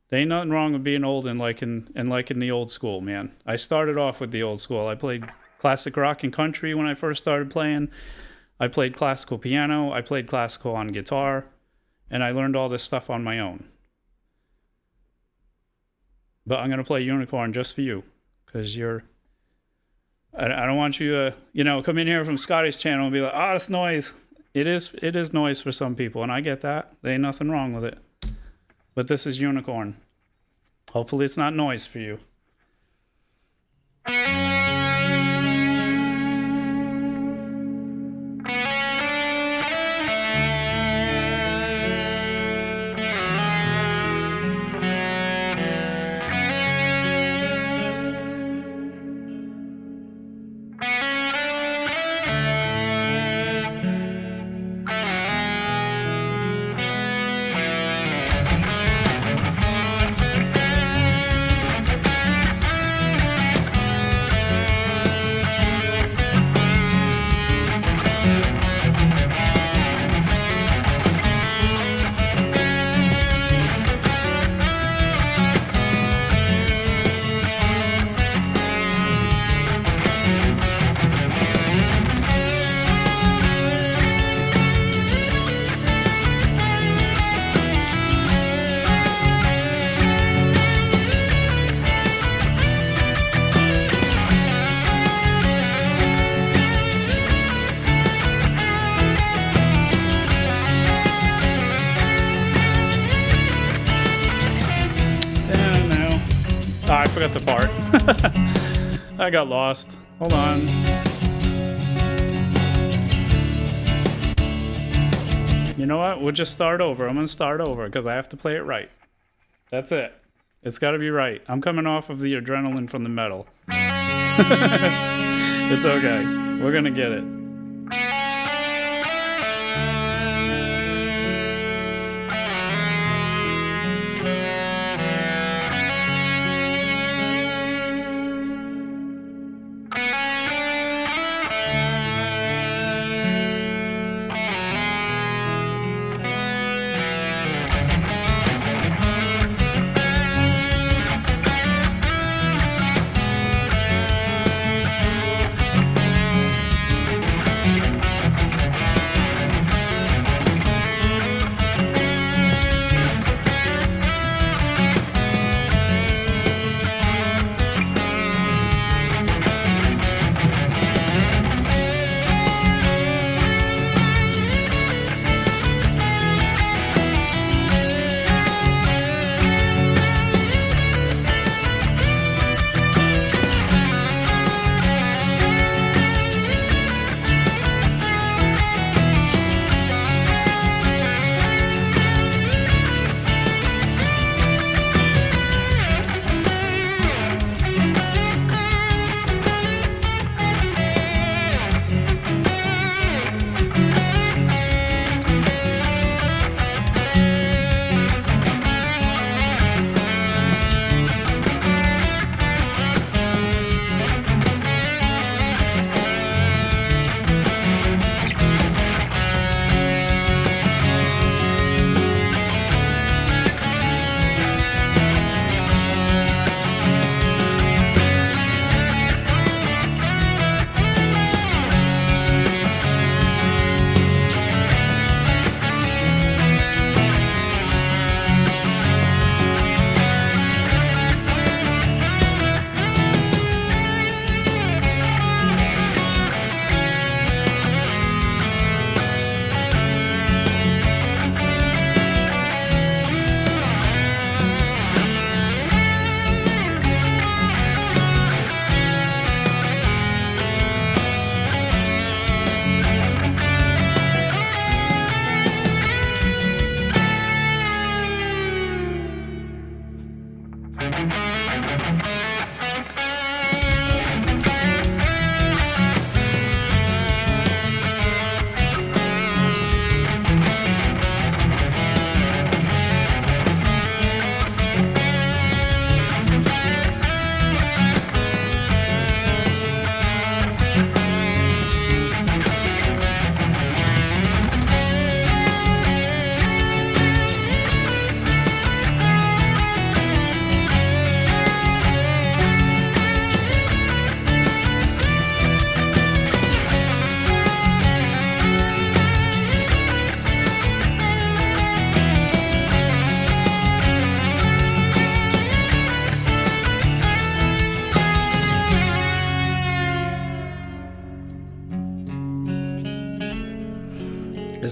A: There ain't nothing wrong with being old and liking the old school, man. I started off with the old school. I played classic rock and country when I first started playing. I played classical piano, I played classical on guitar, and I learned all this stuff on my own. But I'm gonna play Unicorn just for you, because I don't want you to, come in here from Scotty's channel and be like, oh, it's noise. It is noise for some people, and I get that. There ain't nothing wrong with it. But this is Unicorn. Hopefully it's not noise for you. Oh, I forgot the part. I got lost. Hold on. You know what? We'll just start over. I'm going to start over because I have to play it right. That's it. It's got to be right. I'm coming off of the adrenaline from the metal. It's okay. We're going to get it.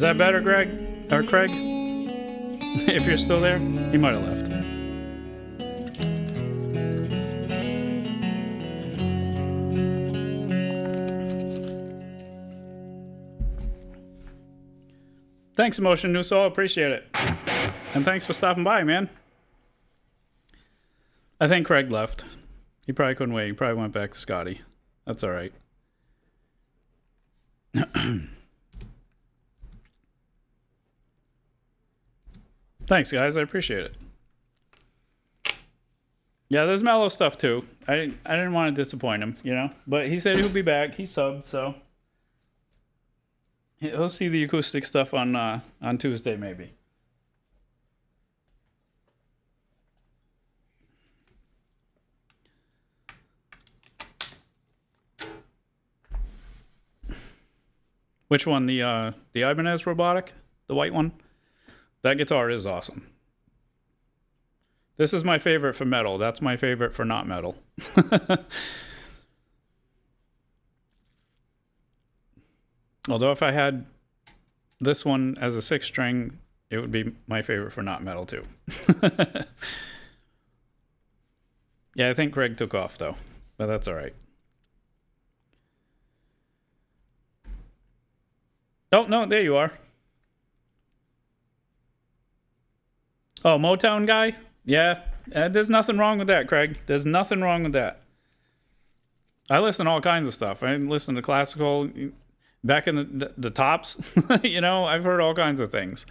A: that better, Greg? Or Craig? If you're still there? He might have left. Thanks, Emotion New Soul. Appreciate it. And thanks for stopping by, man. I think Craig left. He probably couldn't wait. He probably went back to Scotty. That's all right. Thanks, guys. I appreciate it. Yeah, there's mellow stuff too. I didn't want to disappoint him, you know. But he said he'll be back. He subbed, so he'll see the acoustic stuff on Tuesday, maybe. Which one? The Ibanez Robotic, the white one. That guitar is awesome. This is my favorite for metal. That's my favorite for not metal. Although if I had this one as a 6-string, it would be my favorite for not metal too. Yeah, I think Craig took off though, but that's all right. Oh, no, there you are. Oh, Motown guy? Yeah, there's nothing wrong with that, Craig. There's nothing wrong with that. I listen to all kinds of stuff. I listen to classical, back in the tops. You know, I've heard all kinds of things.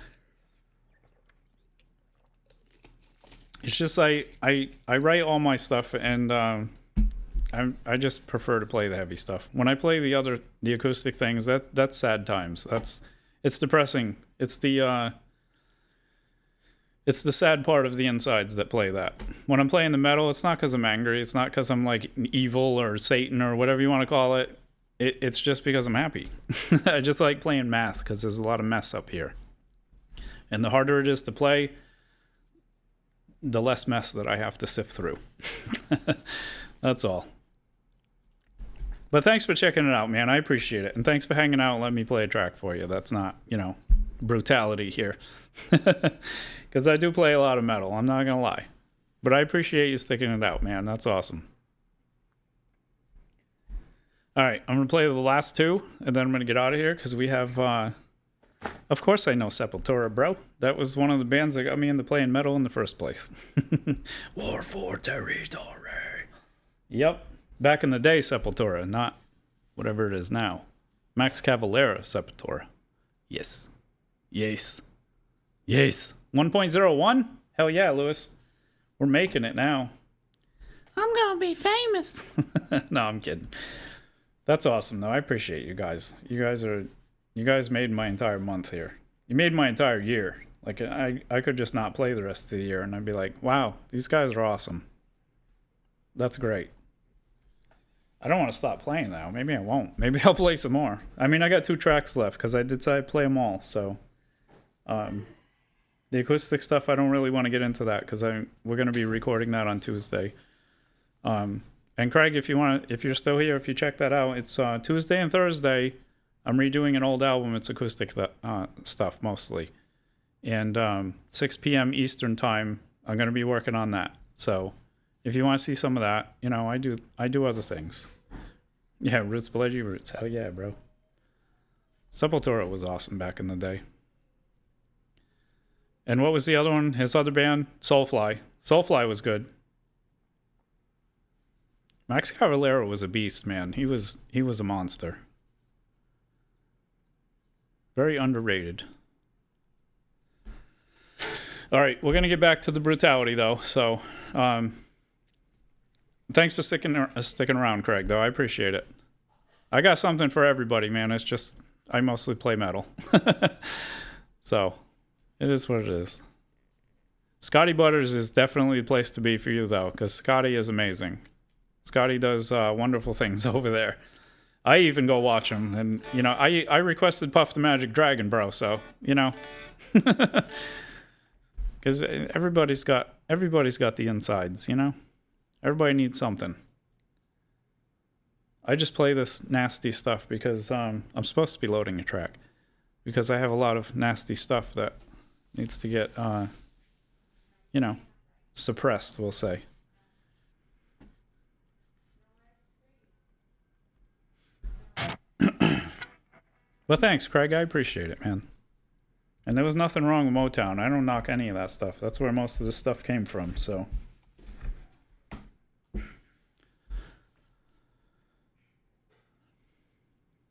A: It's just I write all my stuff, and I just prefer to play the heavy stuff. When I play the acoustic things, that's sad times. It's depressing. It's the sad part of the insides that play that. When I'm playing the metal, it's not because I'm angry. It's not because I'm like evil or Satan or whatever you want to call it. It's just because I'm happy. I just like playing math because there's a lot of mess up here. And the harder it is to play, the less mess that I have to sift through. That's all. But thanks for checking it out, man. I appreciate it. And thanks for hanging out and letting me play a track for you. That's not, brutality here. Because I do play a lot of metal. I'm not going to lie. But I appreciate you sticking it out, man. That's awesome. All right. I'm going to play the last two. And then I'm going to get out of here because we have... Of course I know Sepultura, bro. That was one of the bands that got me into playing metal in the first place. War for Territory. Yep. Back in the day, Sepultura, not whatever it is now. Max Cavalera, Sepultura. Yes. Yes. Yes. 1.01? Hell yeah, Lewis. We're making it now. I'm gonna be famous. No, I'm kidding. That's awesome, though. I appreciate you guys. You guys made my entire month here. You made my entire year. Like, I could just not play the rest of the year, and I'd be like, wow, these guys are awesome. That's great. I don't want to stop playing now. Maybe I won't. Maybe I'll play some more. I mean, I got 2 tracks left because I decided to play them all. So, the acoustic stuff, I don't really want to get into that because we're going to be recording that on Tuesday. And Craig, if you're still here, if you check that out, it's Tuesday and Thursday. I'm redoing an old album. It's acoustic stuff mostly. And 6 p.m. Eastern time, I'm going to be working on that. So if you want to see some of that, I do other things. Yeah, Roots, Bloody Roots. Hell yeah, bro. Sepultura was awesome back in the day. And what was the other one? His other band? Soulfly. Soulfly was good. Max Cavalera was a beast, man. He was a monster. Very underrated. All right, we're going to get back to the brutality, though. So, thanks for sticking around, Craig, though. I appreciate it. I got something for everybody, man. It's just I mostly play metal. So, it is what it is. Scotty Butters is definitely the place to be for you, though, because Scotty is amazing. Scotty does wonderful things over there. I even go watch him, and I requested Puff the Magic Dragon, bro. So because everybody's got the insides, Everybody needs something. I just play this nasty stuff because I'm supposed to be loading a track, because I have a lot of nasty stuff that needs to get, you know, suppressed, we'll say. But thanks, Craig. I appreciate it, man. And there was nothing wrong with Motown. I don't knock any of that stuff. That's where most of the stuff came from, so.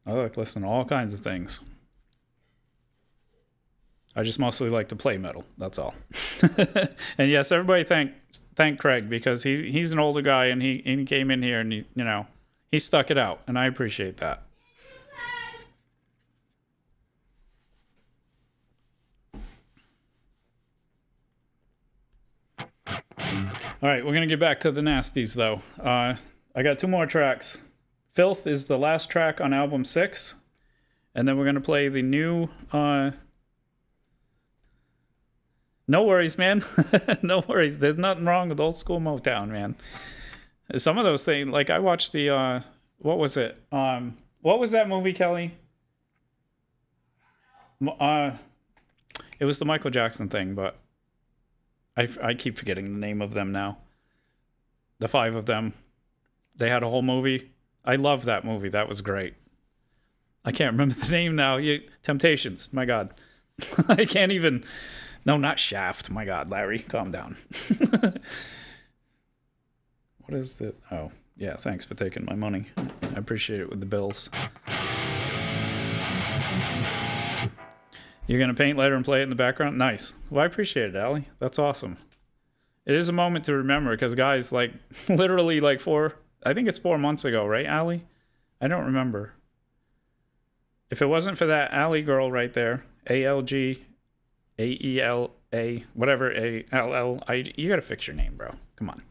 A: I like listening to all kinds of things. I just mostly like to play metal. That's all. And yes, everybody thank Craig, because he's an older guy, and he came in here and he stuck it out, and I appreciate that. All right, we're gonna get back to the nasties though. I got 2 more tracks. Filth is the last track on album 6, and then we're gonna play the new. No worries, man. No worries. There's nothing wrong with old school Motown, man. Some of those things, like I watched the what was it? What was that movie, Kelly? It was the Michael Jackson thing, but I keep forgetting the name of them now. The 5 of them. They had a whole movie. I love that movie. That was great. I can't remember the name now. Temptations. My God. I can't even. No, not Shaft. My God, Larry, calm down. What is it? Oh, yeah, thanks for taking my money. I appreciate it with the bills. You're going to paint later and play it in the background? Nice. Well, I appreciate it, Allie. That's awesome. It is a moment to remember, because guys, like, literally like 4 months ago, right, Allie? I don't remember. If it wasn't for that Allie girl right there, ALG, AELA, whatever, ALLI, you got to fix your name, bro. Come on.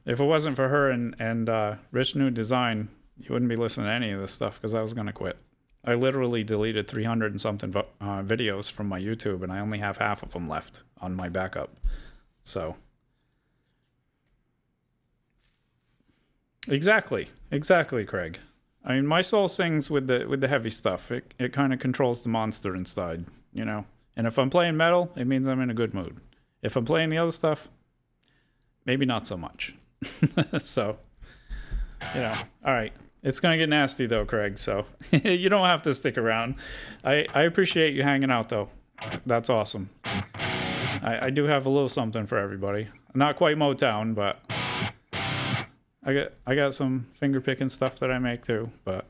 A: If it wasn't for her and Rich New Design, you wouldn't be listening to any of this stuff, because I was going to quit. I literally deleted 300 and something videos from my YouTube, and I only have half of them left on my backup. So. Exactly, Craig. I mean, my soul sings with the heavy stuff. It kind of controls the monster inside, you know. And if I'm playing metal, it means I'm in a good mood. If I'm playing the other stuff, maybe not so much. So, you know, all right. It's going to get nasty, though, Craig, so you don't have to stick around. I appreciate you hanging out, though. That's awesome. I do have a little something for everybody. Not quite Motown, but I got some finger-picking stuff that I make, too. But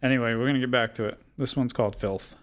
A: anyway, we're going to get back to it. This one's called Filth.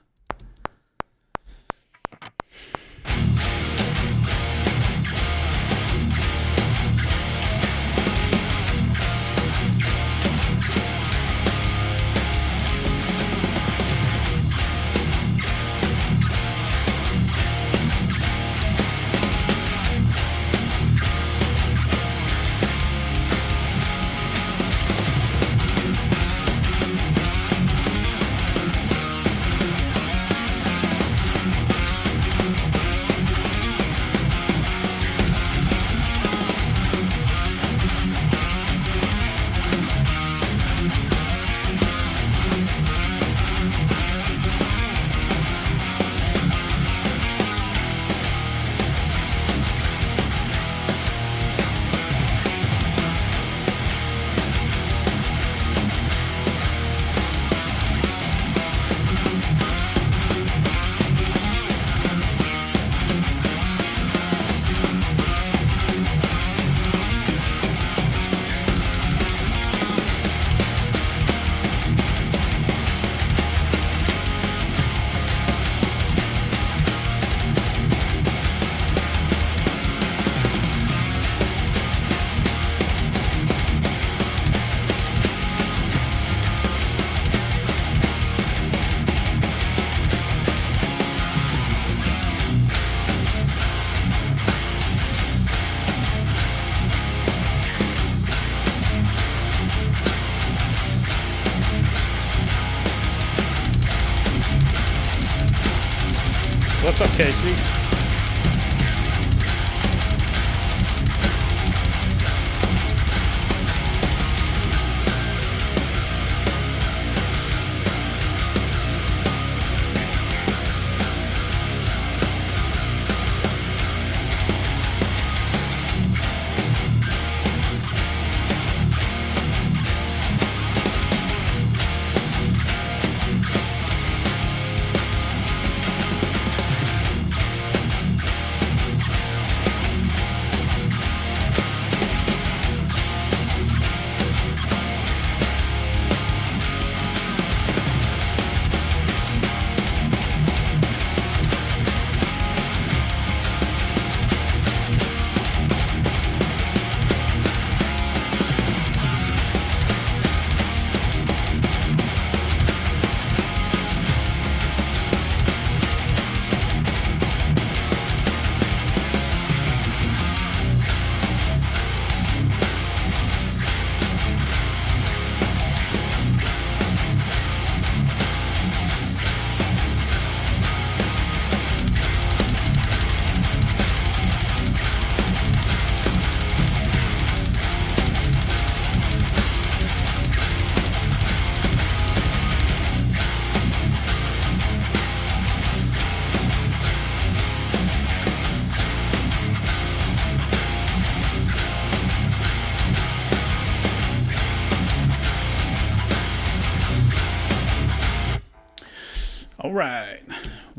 A: What's up, Casey?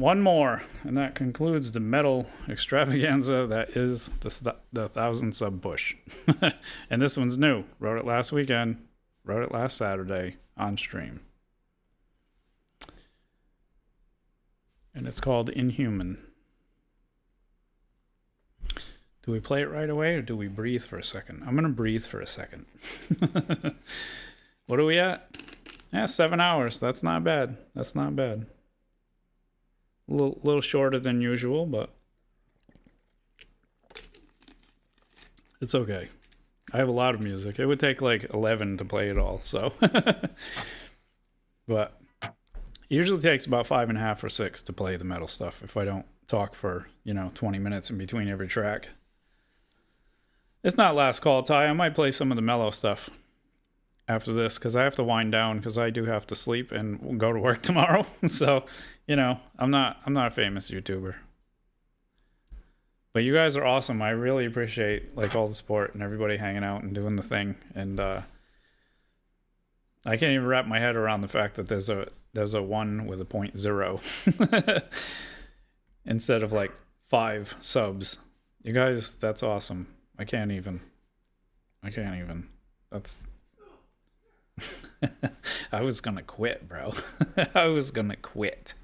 A: one more, and that concludes the metal extravaganza that is the 1,000 sub push. And this one's new. Wrote it last weekend, wrote it last Saturday on stream. And it's called Inhuman. Do we play it right away or do we breathe for a second? I'm going to breathe for a second. What are we at? Yeah, 7 hours. That's not bad. That's not bad. A little shorter than usual, but it's okay. I have a lot of music. It would take like 11 to play it all, so. But it usually takes about 5.5 or 6 to play the metal stuff if I don't talk for, 20 minutes in between every track. It's not last call, Ty. I might play some of the mellow stuff after this because I have to wind down because I do have to sleep and go to work tomorrow. So, I'm not a famous YouTuber. But you guys are awesome. I really appreciate all the support and everybody hanging out and doing the thing. And I can't even wrap my head around the fact that there's a 1 with a 0.0 instead of 5 subs. You guys, that's awesome. I can't even. That's. I was gonna quit, bro. I was gonna quit.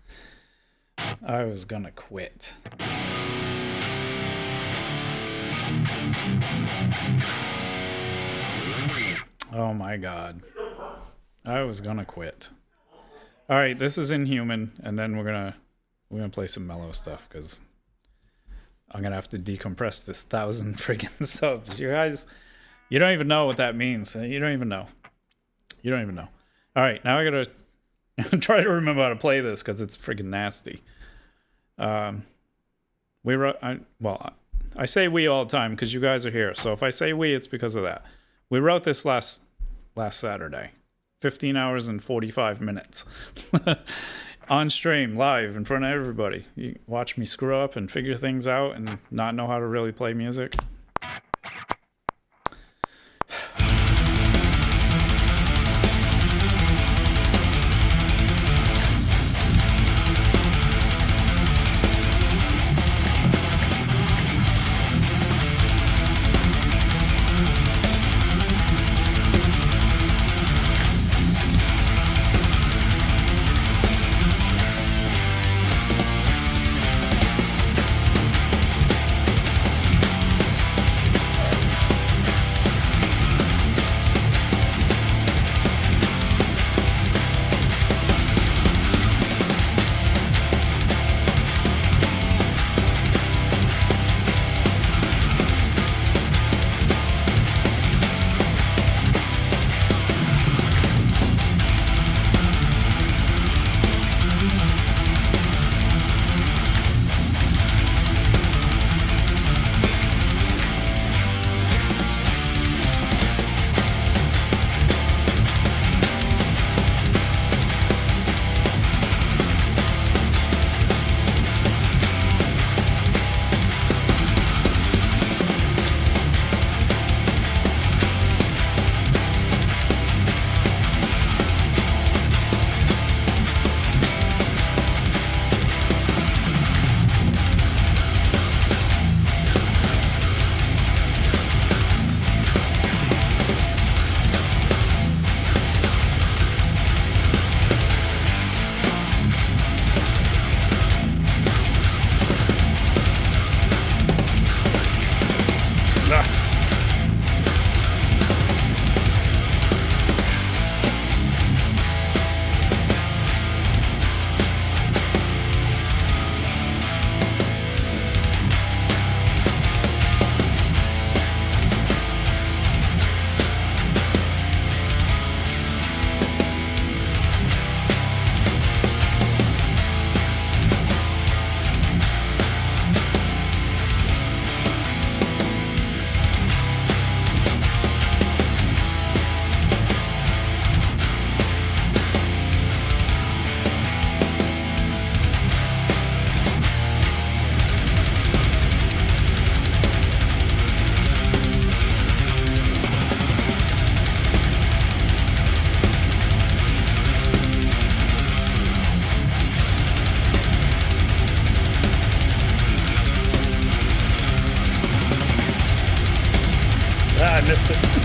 A: Oh my god. I was gonna quit. All right, this is Inhuman, and then we're gonna play some mellow stuff because I'm gonna have to decompress this 1,000 friggin' subs. You guys, you don't even know what that means. You don't even know. All right, now I gotta try to remember how to play this because it's friggin' nasty. I say we all the time because you guys are here. So if I say we, it's because of that. We wrote this last Saturday, 15 hours and 45 minutes. On stream, live, in front of everybody. You watch me screw up and figure things out and not know how to really play music. missed it.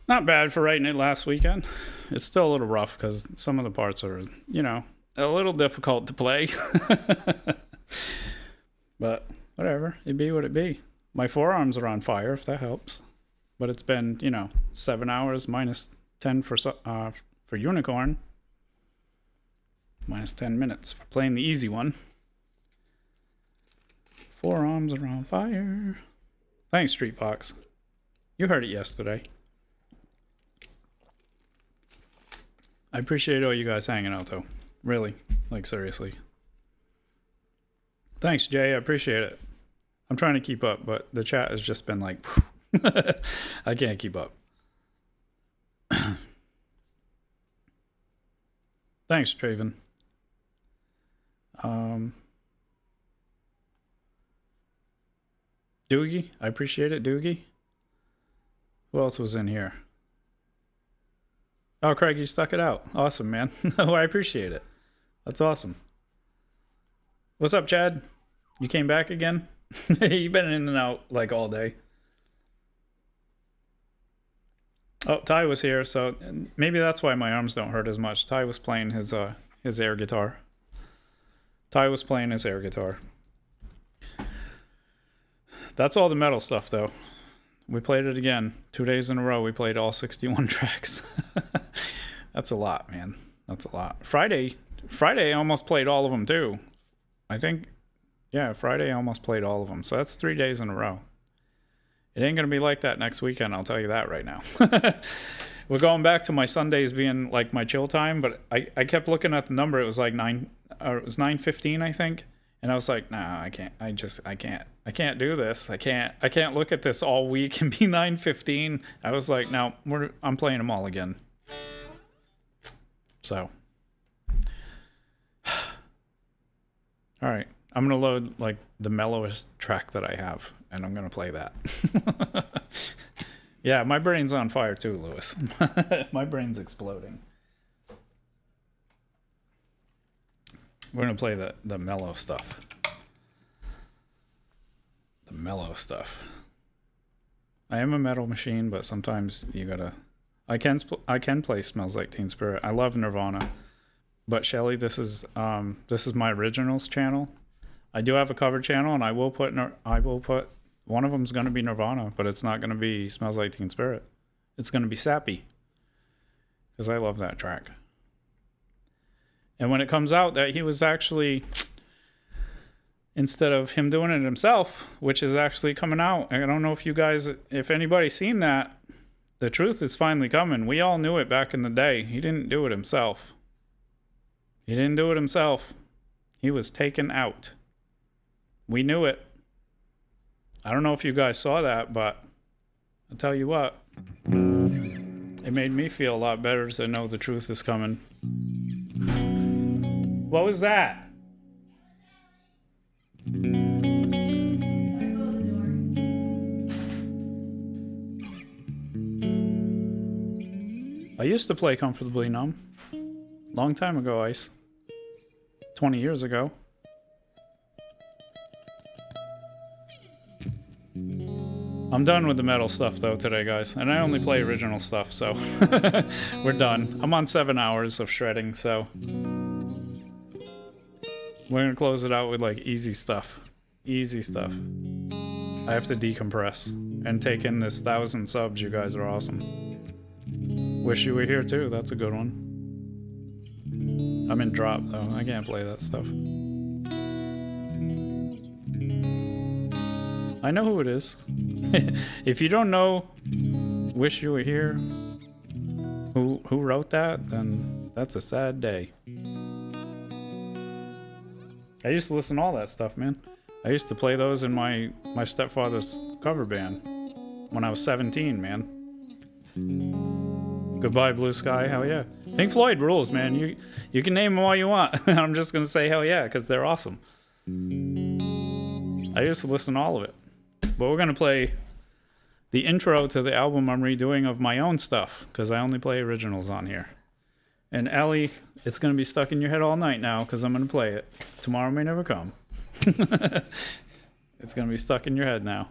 A: Not bad for writing it last weekend. It's still a little rough because some of the parts are, you know, a little difficult to play. But whatever, it be what it be. My forearms are on fire, if that helps. But it's been, you know, 7 hours minus 10 for Unicorn. Minus 10 minutes for playing the easy one. Forearms are on fire. Thanks, Street Fox. You heard it yesterday. I appreciate all you guys hanging out, though. Really. Like, seriously. Thanks, Jay. I appreciate it. I'm trying to keep up, but the chat has just been like... I can't keep up. Thanks, Traven. Doogie. I appreciate it, Doogie. Who else was in here? Oh, Craig, you stuck it out. Awesome, man. Oh, I appreciate it. That's awesome. What's up, Chad? You came back again? You've been in and out like all day. Oh, Ty was here, so maybe that's why my arms don't hurt as much. Ty was playing his air guitar. Ty was playing his air guitar. That's all the metal stuff, though. We played it again. 2 days in a row, we played all 61 tracks. That's a lot, man. That's a lot. Friday, I almost played all of them, too. I think, yeah, Friday I almost played all of them. So that's 3 days in a row. It ain't going to be like that next weekend, I'll tell you that right now. We're going back to my Sundays being like my chill time, but I kept looking at the number. It was like 9:15, I think. And I was like, nah, I can't. I can't do this. I can't look at this all week and be 9:15. I was like, no, I'm playing them all again. So, all right, I'm gonna load like the mellowest track that I have, and I'm gonna play that. Yeah, my brain's on fire too, Lewis. My brain's exploding. We're gonna play the mellow stuff. The mellow stuff. I am a metal machine, but sometimes you gotta. I can play "Smells Like Teen Spirit." I love Nirvana, but Shelly, this is my originals channel. I do have a cover channel, and I will put one of them's gonna be Nirvana, but it's not gonna be "Smells Like Teen Spirit." It's gonna be Sappy, because I love that track. And when it comes out that he was actually, instead of him doing it himself, which is actually coming out, I don't know if anybody's seen that, the truth is finally coming. We all knew it back in the day. He didn't do it himself. He didn't do it himself. He was taken out. We knew it. I don't know if you guys saw that, but I'll tell you what. It made me feel a lot better to know the truth is coming. What was that? I used to play Comfortably Numb. Long time ago, Ice. 20 years ago. I'm done with the metal stuff though today, guys. And I only play original stuff, so we're done. I'm on 7 hours of shredding, so we're gonna close it out with like easy stuff. Easy stuff. I have to decompress and take in this 1,000 subs. You guys are awesome. Wish You Were Here too. That's a good one. I'm in drop though. I can't play that stuff. I know who it is. If you don't know Wish You Were Here, who wrote that, then that's a sad day. I used to listen to all that stuff, man. I used to play those in my stepfather's cover band when I was 17, man. Goodbye Blue Sky, hell yeah. Pink Floyd rules, man. You can name them all you want. I'm just gonna say hell yeah, because they're awesome. I used to listen to all of it. But we're gonna play the intro to the album I'm redoing of my own stuff, because I only play originals on here. And Ellie, it's gonna be stuck in your head all night now, because I'm gonna play it. Tomorrow may never come. It's gonna be stuck in your head now.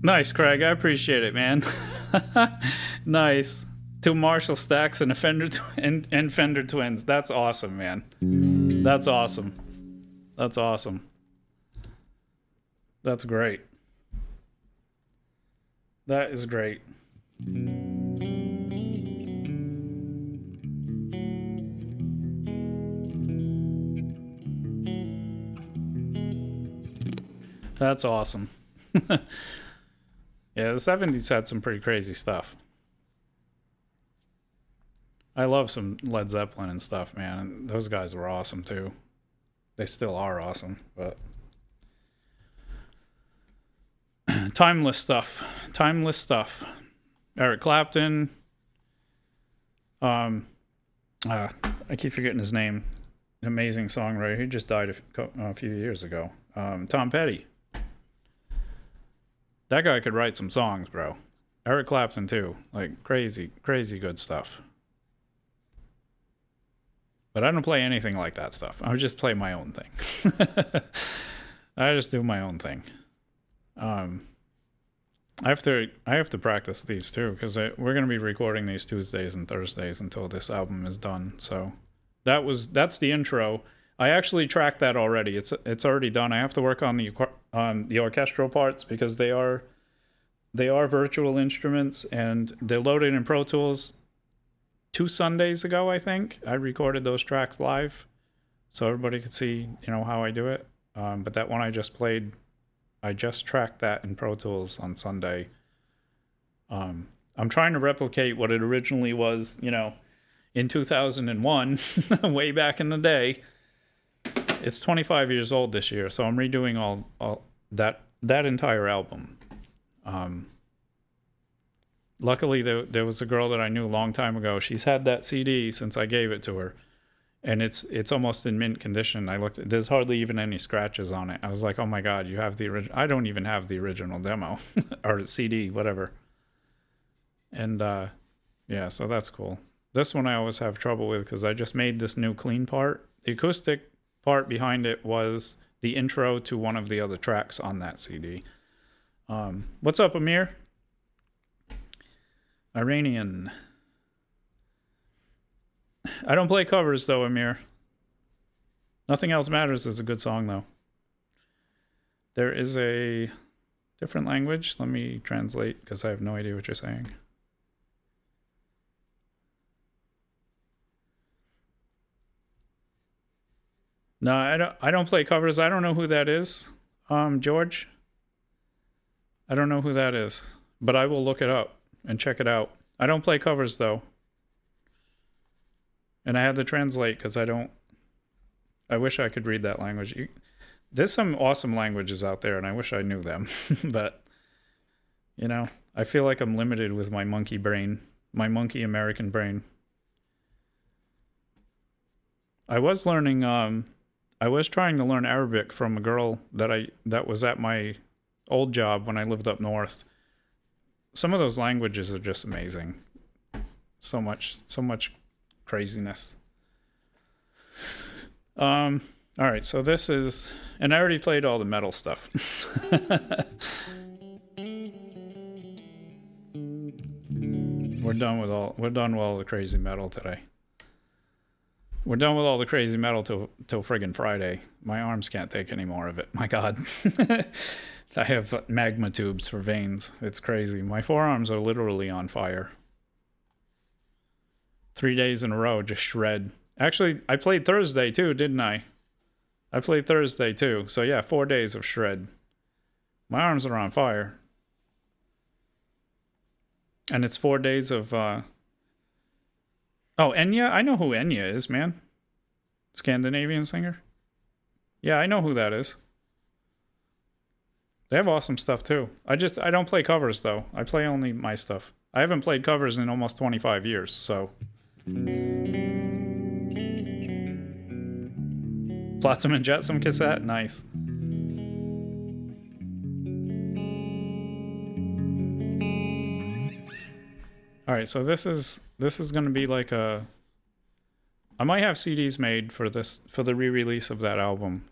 A: Nice, Craig. I appreciate it, man. Nice. 2 Marshall stacks and a Fender and Fender twins. That's awesome, man. That's awesome. That's awesome. That's great. That is great. That's awesome. Yeah, the 70s had some pretty crazy stuff. I love some Led Zeppelin and stuff, man. And those guys were awesome too. They still are awesome, but timeless stuff. Timeless stuff. Eric Clapton. I keep forgetting his name. Amazing songwriter. He just died a few years ago. Tom Petty. That guy could write some songs, bro. Eric Clapton too. Like crazy, crazy good stuff. But I don't play anything like that stuff. I just play my own thing. I just do my own thing. I have to practice these too, because we're gonna be recording these Tuesdays and Thursdays until this album is done. So that's the intro. I actually tracked that already. It's already done. I have to work on the orchestral parts because they are virtual instruments and they're loaded in Pro Tools. 2 Sundays ago, I think I recorded those tracks live, so everybody could see, how I do it. But that one I just played, I just tracked that in Pro Tools on Sunday. I'm trying to replicate what it originally was, in 2001, way back in the day. It's 25 years old this year, so I'm redoing all that entire album. Luckily, there was a girl that I knew a long time ago. She's had that CD since I gave it to her, and it's almost in mint condition. I looked; there's hardly even any scratches on it. I was like, "Oh my God, you have the original." I don't even have the original demo or CD, whatever. And yeah, so that's cool. This one I always have trouble with because I just made this new clean part. The acoustic part behind it was the intro to one of the other tracks on that CD. What's up, Amir? Iranian. I don't play covers though, Amir. Nothing Else Matters is a good song though. There is a different language. Let me translate because I have no idea what you're saying. No, I don't play covers. I don't know who that is. George. I don't know who that is, but I will look it up and check it out. I don't play covers though. And I had to translate because I wish I could read that language. There's some awesome languages out there and I wish I knew them. But, I feel like I'm limited with my monkey brain, my monkey American brain. I was learning, I was trying to learn Arabic from a girl that was at my old job when I lived up north. Some of those languages are just amazing. So much craziness. All right, so this is, and I already played all the metal stuff. We're done with all the crazy metal today. We're done with all the crazy metal till friggin' Friday. My arms can't take any more of it. My God. I have magma tubes for veins. It's crazy. My forearms are literally on fire. 3 days in a row, just shred. Actually, I played Thursday too, didn't I? I played Thursday too. So yeah, 4 days of shred. My arms are on fire. And it's 4 days of... Oh, Enya? I know who Enya is, man. Scandinavian singer. Yeah, I know who that is. They have awesome stuff too. I don't play covers though. I play only my stuff. I haven't played covers in almost 25 years, so. Flotsam and Jetsam cassette? Nice. Alright, so this is gonna be like I might have CDs made for the re-release of that album.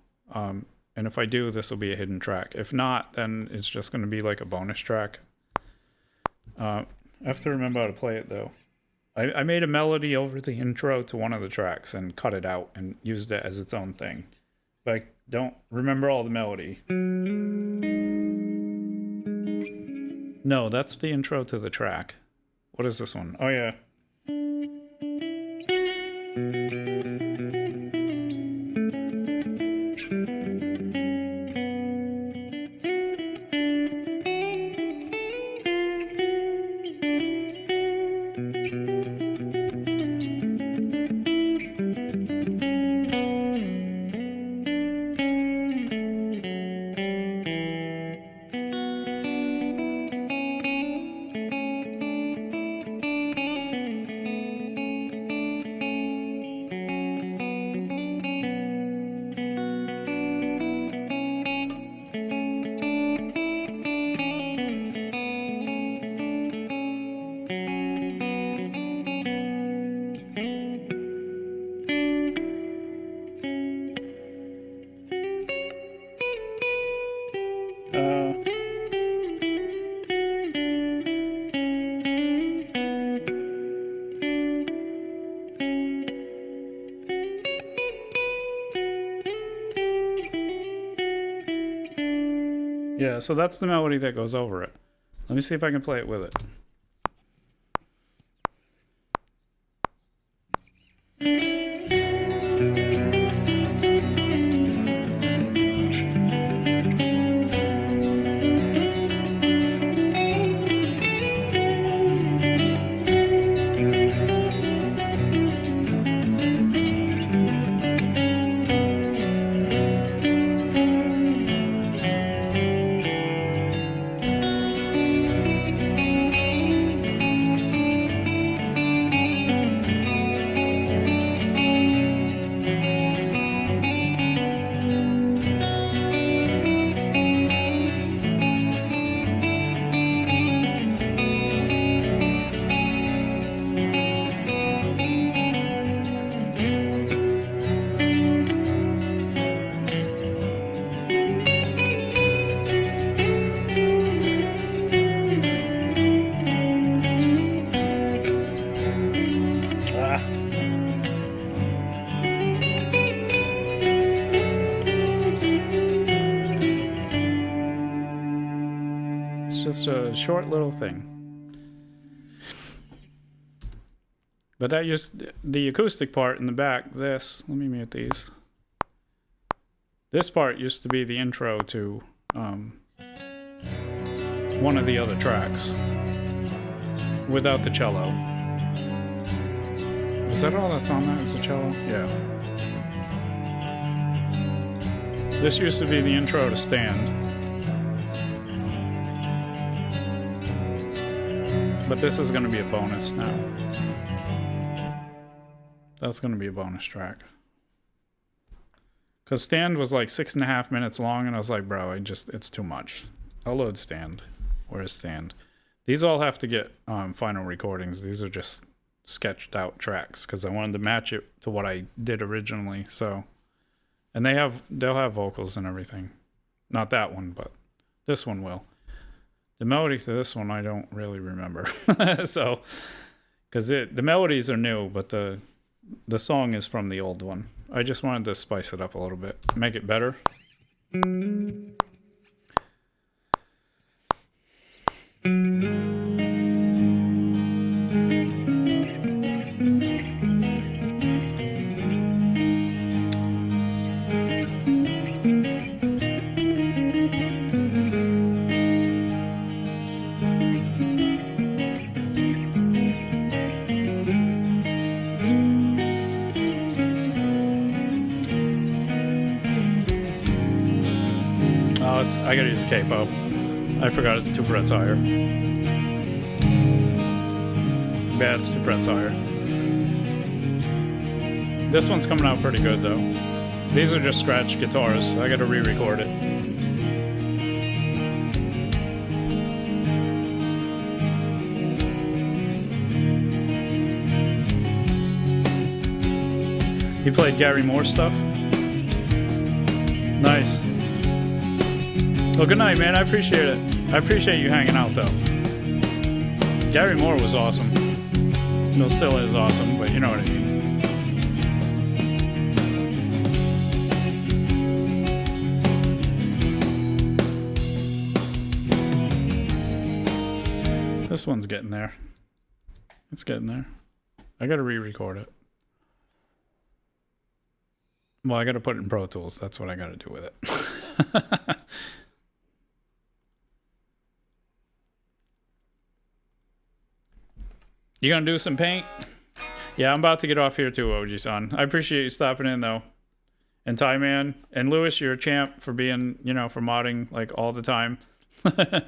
A: And if I do, this will be a hidden track. If not, then it's just going to be like a bonus track. I have to remember how to play it, though. I made a melody over the intro to one of the tracks and cut it out and used it as its own thing. But I don't remember all the melody. No, that's the intro to the track. What is this one? Oh, yeah. Yeah, so that's the melody that goes over it. Let me see if I can play it with it. Just a short little thing. But that the acoustic part in the back, let me mute these. This part used to be the intro to one of the other tracks without the cello. Is that all that's on that? Is the cello? Yeah. This used to be the intro to Stand. But this is going to be a bonus now. That's going to be a bonus track. Because Stand was like 6.5 minutes long, and I was like, bro, it's too much. I'll load Stand. Where's Stand? These all have to get final recordings. These are just sketched out tracks, because I wanted to match it to what I did originally. So, and they'll have vocals and everything. Not that one, but this one will. The melody to this one, I don't really remember. So, because the melodies are new, but the song is from the old one. I just wanted to spice it up a little bit, make it better. I gotta use a capo. I forgot it's 2 frets higher. Yeah, it's 2 frets higher. This one's coming out pretty good though. These are just scratch guitars. I gotta re-record it. You played Gary Moore stuff? Nice. Well, good night, man. I appreciate it. I appreciate you hanging out, though. Gary Moore was awesome. No, still is awesome, but you know what I mean. This one's getting there. It's getting there. I gotta re-record it. Well, I gotta put it in Pro Tools. That's what I gotta do with it. You gonna do some paint? Yeah, I'm about to get off here too, OG-san. I appreciate you stopping in though. And Ty Man and Lewis, you're a champ for being, for modding like all the time. I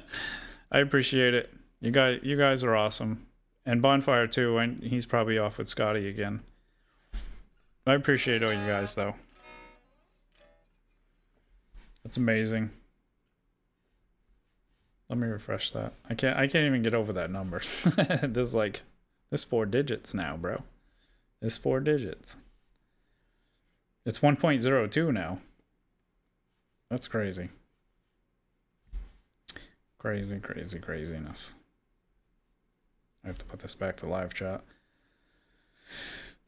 A: appreciate it. You guys are awesome. And Bonfire too, and he's probably off with Scotty again. I appreciate all you guys though. That's amazing. Let me refresh that. I can't even get over that number. There's 4 digits now, bro. It's 4 digits. It's 1.02 now. That's crazy. Craziness. I have to put this back to live chat.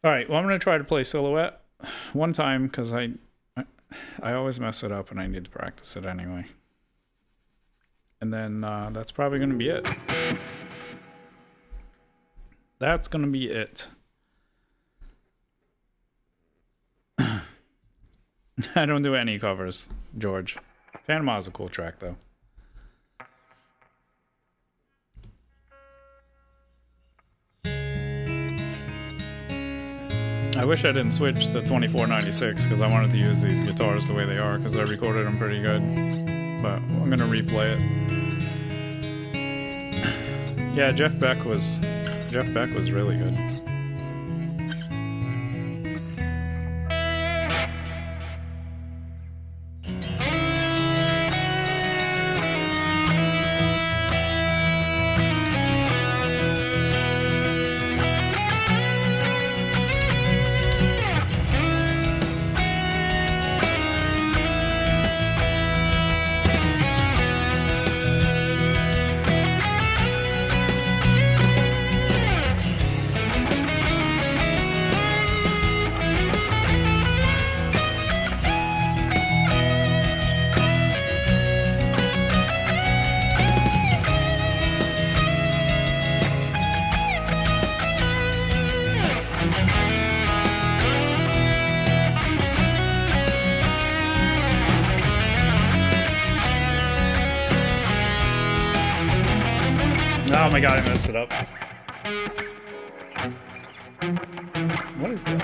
A: All right, well, I'm going to try to play Silhouette one time because I always mess it up and I need to practice it anyway. And then that's probably going to be it. That's going to be it. I don't do any covers, George. Panama's a cool track, though. I wish I didn't switch to 2496 because I wanted to use these guitars the way they are because I recorded them pretty good. But I'm gonna replay it. Yeah, Jeff Beck was really good. Oh my god, I messed it up. What is that?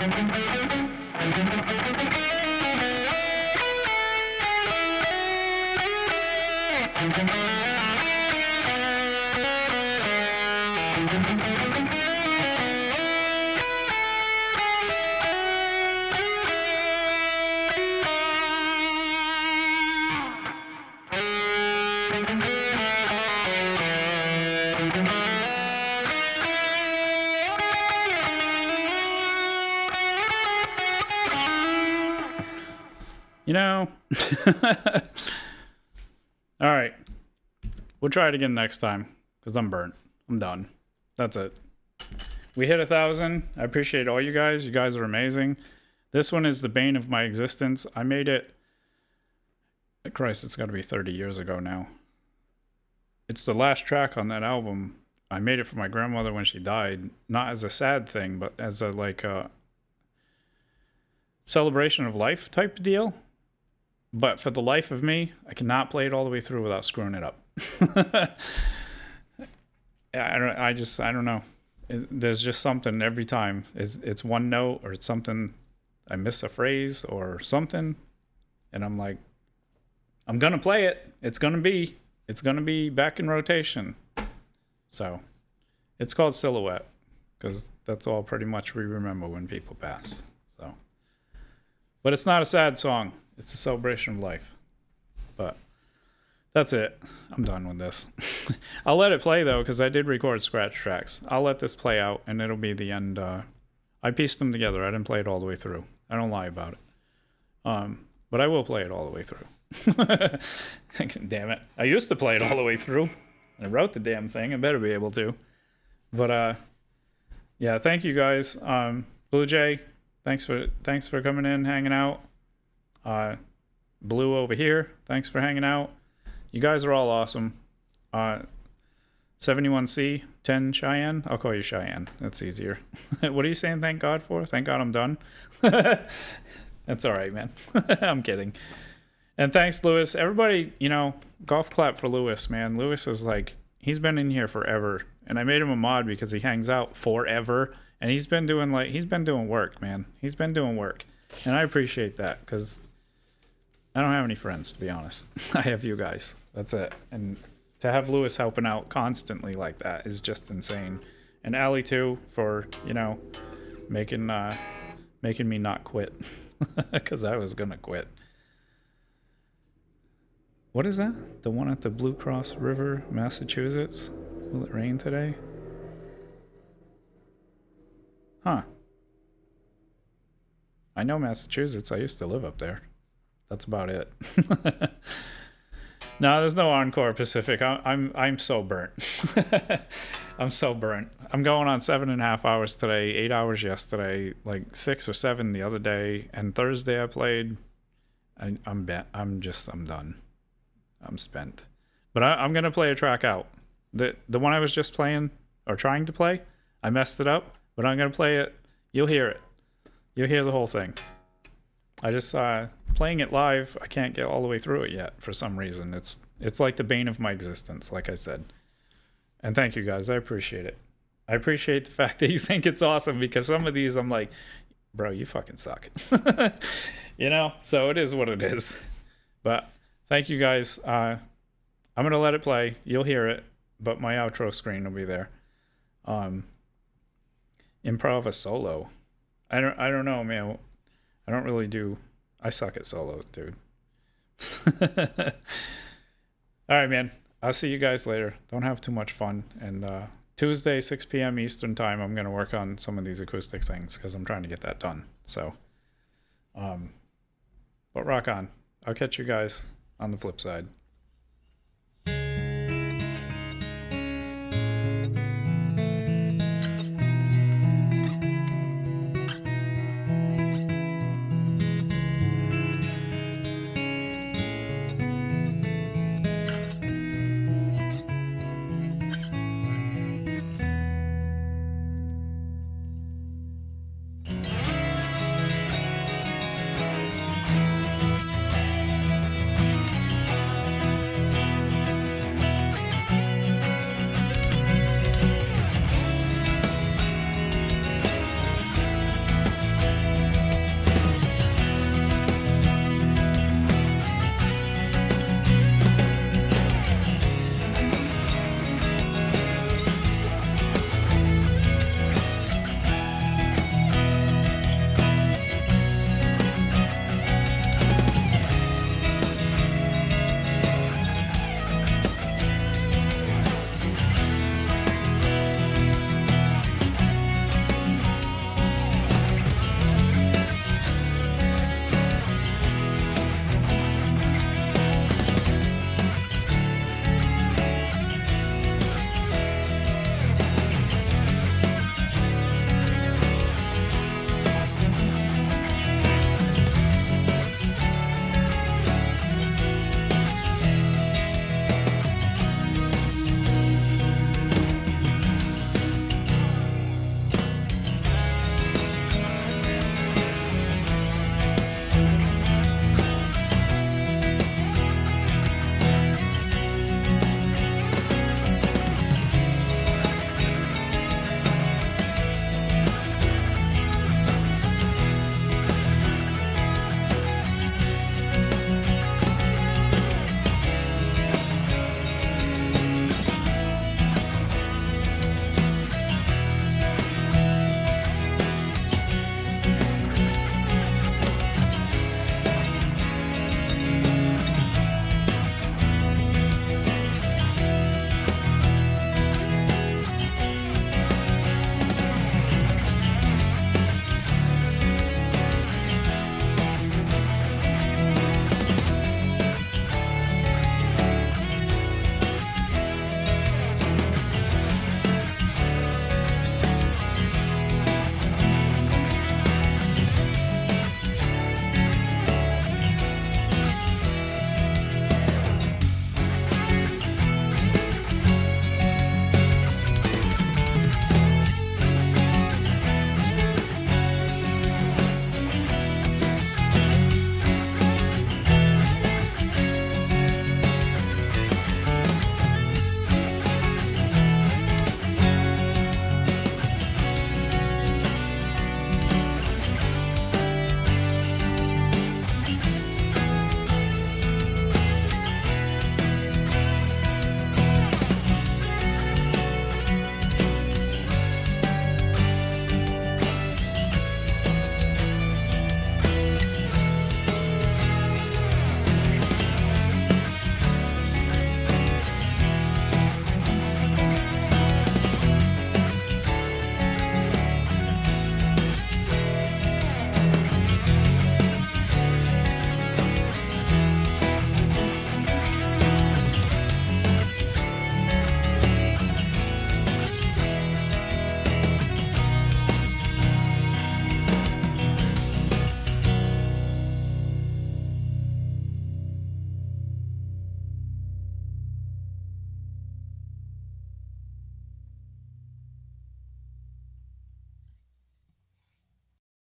A: You know, all right, we'll try it again next time because I'm burnt. I'm done. That's it. We hit 1,000. I appreciate all you guys. You guys are amazing. This one is the bane of my existence. I made it. Christ, it's got to be 30 years ago now. It's the last track on that album. I made it for my grandmother when she died, not as a sad thing, but as a like a celebration of life type deal. But for the life of me, I cannot play it all the way through without screwing it up. I don't know. There's just something every time. It's one note or it's something. I miss a phrase or something, and I'm like, I'm gonna play it. It's gonna be back in rotation. So, it's called Silhouette because that's all pretty much we remember when people pass. So, but it's not a sad song. It's a celebration of life. But that's it. I'm done with this. I'll let it play though, because I did record scratch tracks. I'll let this play out, and it'll be the end. I pieced them together. I didn't play it all the way through. I don't lie about it. But I will play it all the way through. Damn it. I used to play it all the way through. I wrote the damn thing. I better be able to. But yeah, thank you guys. Blue Jay, thanks for coming in, hanging out. Blue over here, thanks for hanging out. You guys are all awesome. 71C, 10 Cheyenne. I'll call you Cheyenne. That's easier. What are you saying thank God for? Thank God I'm done. That's all right, man. I'm kidding. And thanks, Lewis. Everybody, golf clap for Lewis, man. Lewis is like, he's been in here forever. And I made him a mod because he hangs out forever. And he's been doing work, man. He's been doing work. And I appreciate that because I don't have any friends, to be honest. I have you guys. That's it. And to have Lewis helping out constantly like that is just insane. And Allie too for, making me not quit because I was gonna quit. What is that? The one at the Blue Cross River, Massachusetts? Will it rain today? Huh. I know Massachusetts. I used to live up there. That's about it. No, there's no Encore Pacific. I'm so burnt. I'm so burnt. I'm going on 7.5 hours today, 8 hours yesterday, like 6 or 7 the other day, and Thursday I played. I'm done. I'm spent. But I'm gonna play a track out. The one I was just playing or trying to play, I messed it up. But I'm gonna play it. You'll hear it. You'll hear the whole thing. I just playing it live. I can't get all the way through it yet for some reason. It's like the bane of my existence, like I said. And thank you guys. I appreciate it. I appreciate the fact that you think it's awesome, because some of these I'm like, bro, you fucking suck. You know? So it is what it is. But thank you guys. I'm going to let it play. You'll hear it, but my outro screen will be there. Improv a solo. I don't know, man. I don't really do. I suck at solos, dude. All right, man. I'll see you guys later. Don't have too much fun. And Tuesday, 6 p.m. Eastern time, I'm going to work on some of these acoustic things because I'm trying to get that done. So, but rock on. I'll catch you guys on the flip side.